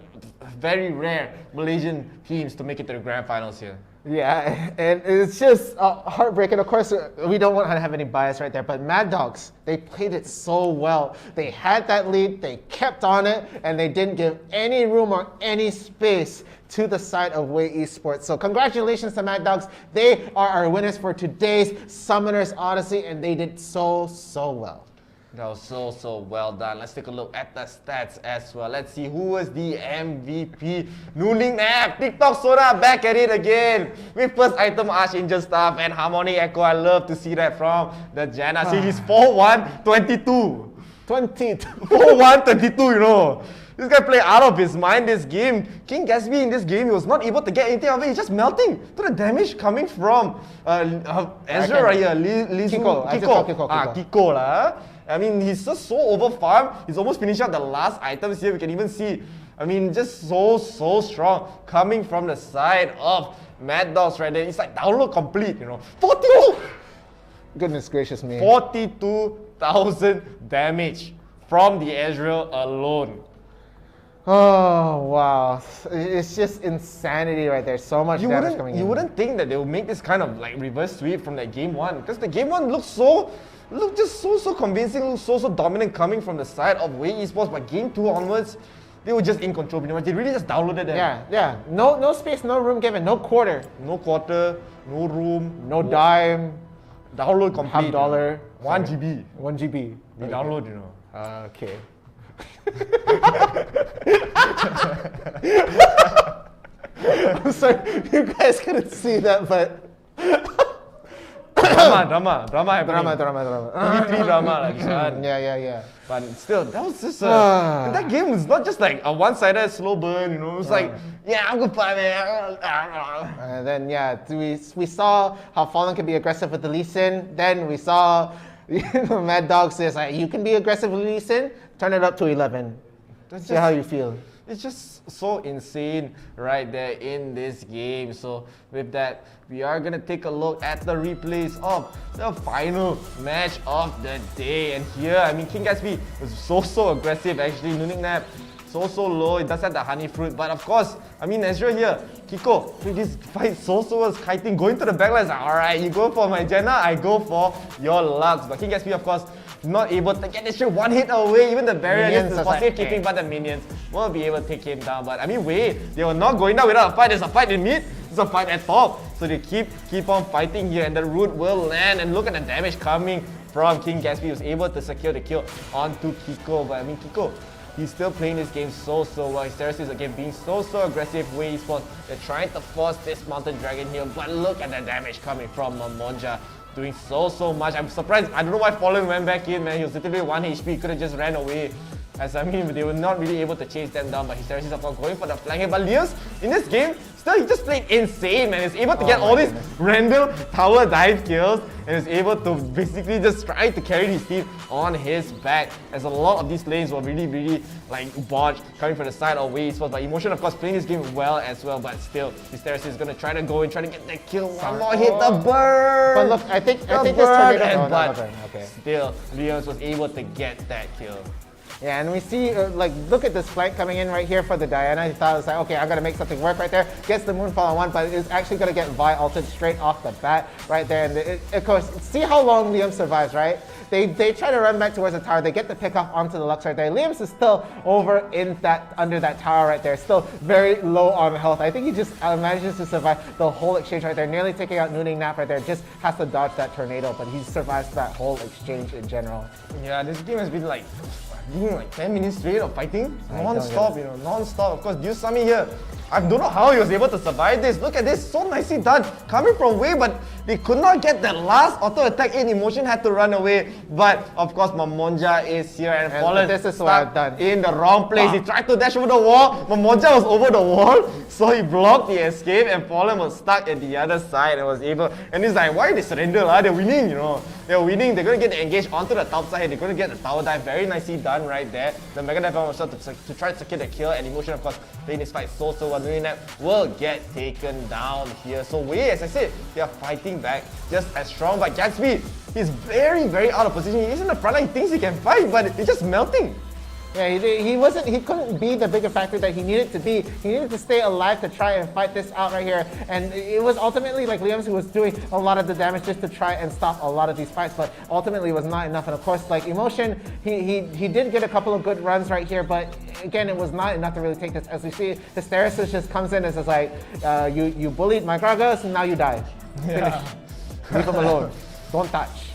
very rare Malaysian teams to make it to the grand finals here.
Yeah, and it's just heartbreaking. Of course, we don't want to have any bias right there, but Mad Dogs, they played it so well. They had that lead, they kept on it, and they didn't give any room or any space to the side of 𝐻𝐻𝐻𝐸 Esports. So congratulations to Mad Dogs. They are our winners for today's Summoners Odyssey, and they did so well.
That was so well done. Let's take a look at the stats as well. Let's see who was the MVP. 𝐿𝐿𝐿𝐿𝐿𝐿, TikTok Soda back at it again with first item 𝐼𝐢𝐴ngel stuff and Harmonic Echo. I love to see that from the Janna. See, he's 4-1-22. 4-1-22, you know. This guy played out of his mind this game. 𝐿𝐿𝐿𝐿𝐿 in this game, he was not able to get anything out of it. He's just melting to the damage coming from Ezreal right here. 𝐿𝐿𝐿𝐿𝐿 lah. I mean, he's just so over-farmed. He's almost finishing out the last items here. We can even see, I mean, just so strong coming from the side of Mad Dogs right there. It's like download complete, you know. 42!
Goodness gracious me.
42,000 damage from the Ezreal alone.
Oh, wow. It's just insanity right there. So much damage coming in.
You wouldn't think that they would make this kind of like reverse sweep from that game one, because the game one looked just so convincing, looked so dominant coming from the side of 𝐻𝐻𝐻𝐸 Esports. But game two onwards, they were just in control pretty much. They really just downloaded them.
Yeah. No space, no room given, no quarter.
No quarter, no room,
no dime.
Download complete.
$1.
1 GB.
1 GB.
They download, you know.
Okay. I'm sorry, you guys couldn't see that, but
drama happening.
Drama.
TV3 drama like that.
Yeah.
But still, that was just that game was not just like a one-sided slow burn, you know. It was like, yeah, I'm good fun, man.
And then we saw how Fallen can be aggressive with the Lee Sin. Then we saw Mad Dog says like, you can be aggressive with Lee Sin, turn it up to 11. See how you feel.
It's just so insane right there in this game. So with that, we are going to take a look at the replays of the final match of the day. And here, I mean, 𝐿𝐿𝐿𝐿 was so aggressive actually. 𝐿𝐿𝐿𝐿𝐿 so low. It does have the honey fruit, but of course, I mean, Ezreal here, 𝐿𝐿𝐿𝐿, with this fight so was kiting, going to the backline. Like, alright, you go for my Janna, I go for your Lux. But 𝐿𝐿𝐿𝐿, of course, not able to get this shit one hit away. Even the barrier is for safekeeping, but the minions will be able to take him down. But I mean, wait, they were not going down without a fight. There's a fight in mid, there's a fight at top. So they keep on fighting here, and the root will land. And look at the damage coming from 𝐿𝐿𝐿𝐿. He was able to secure the kill onto 𝐿𝐿𝐿𝐿. But I mean, 𝐿𝐿𝐿𝐿, he's still playing this game so well. Hysteresis is again being so aggressive. 𝐻𝐻𝐻𝐸 Esports, they're trying to force this Mountain Dragon here, but look at the damage coming from Mamonja. Doing so much. I'm surprised. I don't know why Fallen went back in, man. He was literally 1 HP. He could have just ran away. As I mean, they were not really able to chase them down, but Hysteresis of course going for the flank. But Leos, in this game, still he just played insane, man. He's able to get all these random tower dive kills, and is able to basically just try to carry his team on his back. As a lot of these lanes were really like botched coming from the side of 𝐻𝐻𝐻𝐸 Esports. But Emotion, of course, playing this game well as well. But still, Hysteresis is gonna try to go and try to get that kill. One more hit, the burn.
But look, I think this tornado. Okay.
Still, Leos was able to get that kill.
Yeah, and we see, like, look at this flank coming in right here for the Diana. He thought it was like, okay, I'm gonna make something work right there. Gets the Moonfall on one, but it's actually gonna get Vi ulted straight off the bat right there. And of course, see how long Liam survives, right? They try to run back towards the tower. They get the pick off onto the Lux right there. Liam's is still over under that tower right there. Still very low on health. I think he just manages to survive the whole exchange right there. Nearly taking out Nooning Nap right there. Just has to dodge that tornado, but he survives that whole exchange in general.
Yeah, this game has been like 10 minutes straight of fighting, non-stop, you know, non-stop. Of course, Dewsami here, I don't know how he was able to survive this. Look at this, so nicely done. Coming from away, but they could not get that last auto attack in. Emotion had to run away. But of course, Mamonja is here and Fallen
this is what I've done.
In the wrong place. He tried to dash over the wall. Mamonja was over the wall, so he blocked the escape, and Fallen was stuck at the other side and was able. And he's like, why did they surrender? They're winning, you know. they're winning. They're going to get engaged onto the top side here. They're going to get the tower dive. Very nicely done right there. The Mega Dive was to try to secure the kill, and Emotion, of course, playing this fight so well. Doing that will get taken down here. So Wei, as I said, they are fighting back just as strong. But 𝐿𝐷, he's very out of position. He's in the front line. He thinks he can fight, but he's just melting.
Yeah, he couldn't be the bigger factor that he needed to be. He needed to stay alive to try and fight this out right here. And it was ultimately like Liam who was doing a lot of the damage just to try and stop a lot of these fights, but ultimately it was not enough. And of course, like Emotion, he did get a couple of good runs right here, but again, it was not enough to really take this. As we see, Hysteresis just comes in and says like, you bullied my Gragas and now you die. Finish. Leave him alone. Don't touch.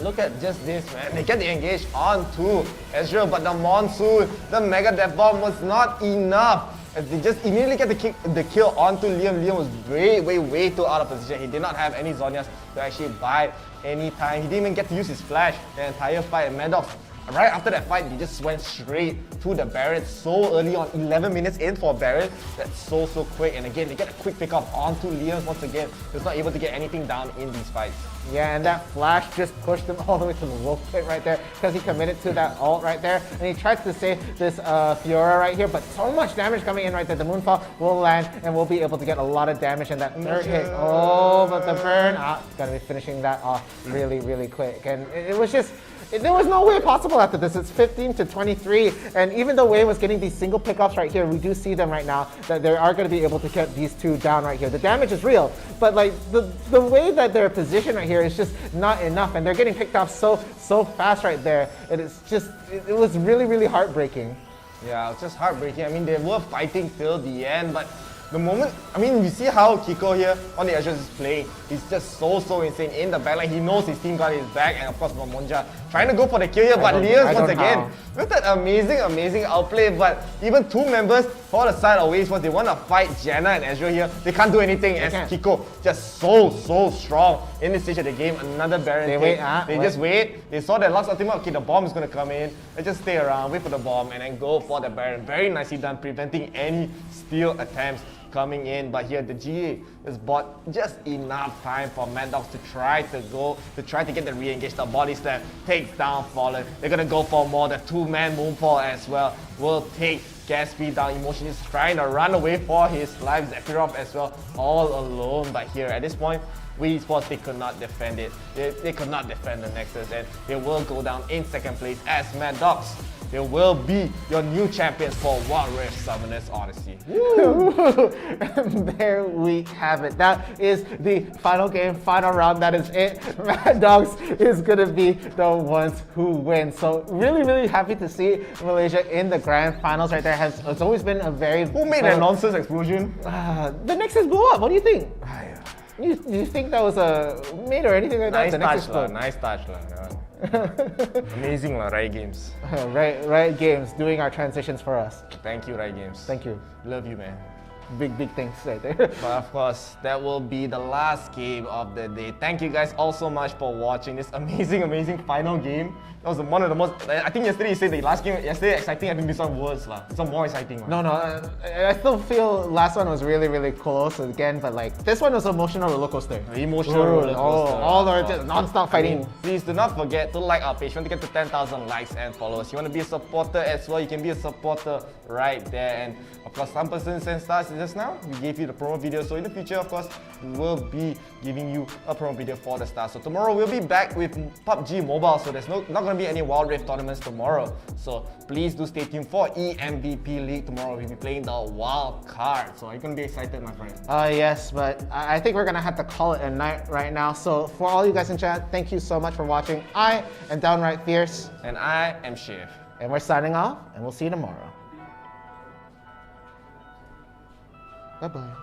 Look at just this, man. They get the engage onto Ezreal, but the Monsoon, the Mega Death Bomb was not enough. As they just immediately get the kill onto Liam. Liam was way too out of position. He did not have any Zhonya's to actually buy any time. He didn't even get to use his flash the entire fight. And Maddox, right after that fight, he just went straight to the Baron so early on, 11 minutes in for Baron. That's so quick. And again, they get a quick pick up onto Liam once again. He was not able to get anything down in these fights.
Yeah, and that flash just pushed him all the way to the wolf pit right there because he committed to that ult right there. And he tried to save this Fiora right here, but so much damage coming in right there. The Moonfall will land and we'll be able to get a lot of damage in that third hit. Oh, but the burn, gonna be finishing that off really quick. And it was just, there was no way possible after this. It's 15-23, and even though Wei was getting these single pickups right here, we do see them right now that they are going to be able to get these two down right here. The damage is real, but like the way that they're positioned right here is just not enough, and they're getting picked off so fast right there. It is just, it was really heartbreaking.
Yeah, it's just heartbreaking. I mean, they were fighting till the end, but the moment, I mean, you see how 𝐿𝐷 here on the Azure is playing. He's just so insane in the backline. He knows his team got his back, and of course, Monja trying to go for the kill here, but Liam once again with that amazing outplay. But even two members for the side of Waves, they want to fight Janna and Azure here. They can't do anything as 𝐿𝐷 just so strong in this stage of the game. Another Baron take. They just wait. They saw that last ultimate. Okay, the bomb is going to come in. They just stay around, wait for the bomb, and then go for the Baron. Very nicely done, preventing any steal attempts coming in. But here the GA has bought just enough time for Maddox to try to get the re-engage. The body slam takes down Fallen. They're gonna go for more. The two-man Moonfall as well will take 𝐿𝐷 down. Emotion is trying to run away for his life. Sephiroth as well, all alone. But here at this point, Wii Sports, they could not defend it. They could not defend the Nexus, and they will go down in second place as Maddox. They will be your new champions for Wild Rift Summoners Odyssey.
There we have it. That is the final game, final round. That is it. Maddox is going to be the ones who win. So really happy to see Malaysia in the grand finals right there. It's always been a very...
Who made that nonsense explosion?
The Nexus blew up. What do you think? You think that was a mate or anything like that?
Nice touch. Amazing Riot Games.
Riot Games doing our transitions for us.
Thank you, Riot Games.
Thank you.
Love you, man.
Big thanks right there.
But of course, that will be the last game of the day. Thank you guys all so much for watching this amazing final game. That was one of the most, I think yesterday you said the last game yesterday exciting. I think this one was this one more exciting.
No, I still feel last one was really close again, but like this one was emotional roller coaster.
Emotional roller coaster.
All the just non-stop fighting.
Please do not forget to like our page. You want to get to 10,000 likes and followers. You want to be a supporter as well, you can be a supporter right there. And of course, some person sent stars just now. We gave you the promo video, so in the future, of course, we will be giving you a promo video for the stars. So tomorrow we'll be back with PUBG Mobile, so there's not going to be any Wild Rift tournaments tomorrow. So please do stay tuned for EMVP League tomorrow. We'll be playing the wild card. So are you going to be excited, my friend?
Yes, but I think we're going to have to call it a night right now. So for all you guys in chat, thank you so much for watching. I am Downright Fierce.
And I am Shiv.
And we're signing off, and we'll see you tomorrow. Bye-bye.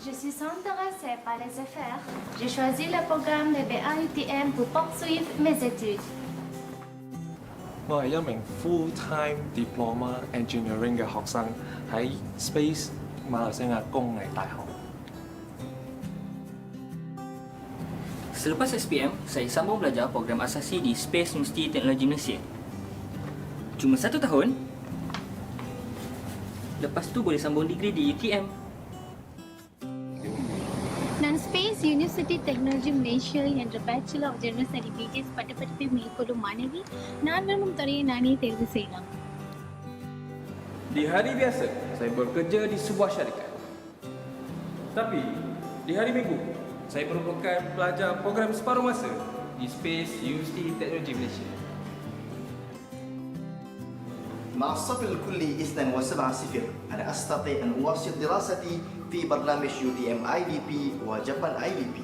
Je suis intéressée par les affaires. J'ai choisi le programme de BA UTM pour poursuivre mes études.
我係一名 full-time diploma engineering 嘅學生，喺 Space 馬來西亞工藝大學。
Selepas SPM, saya sambung belajar program asasi di Space University Teknologi Malaysia. Cuma 1 tahun. Lepas tu boleh sambung degree di UTM.
நான் space university technology Malaysia என்ற bachelor of general study BGS பட்டப்படிப்பை மேற்கொள்ளும் மாணவி நான் விரும்பும் துறையை நானே தேர்வு செய்யலாம்.
Di hari biasa, saya bekerja di sebuah syarikat. Tapi, di hari Minggu, saya merupakan pelajar program separuh masa di Space University Teknologi Malaysia.
مع الصف الكلي 𝐒𝐮𝐦𝐦𝐨𝐬𝐬 أنا أستطيع أن أواصل دراستي في برنامج UTM IDP وجابان IDP.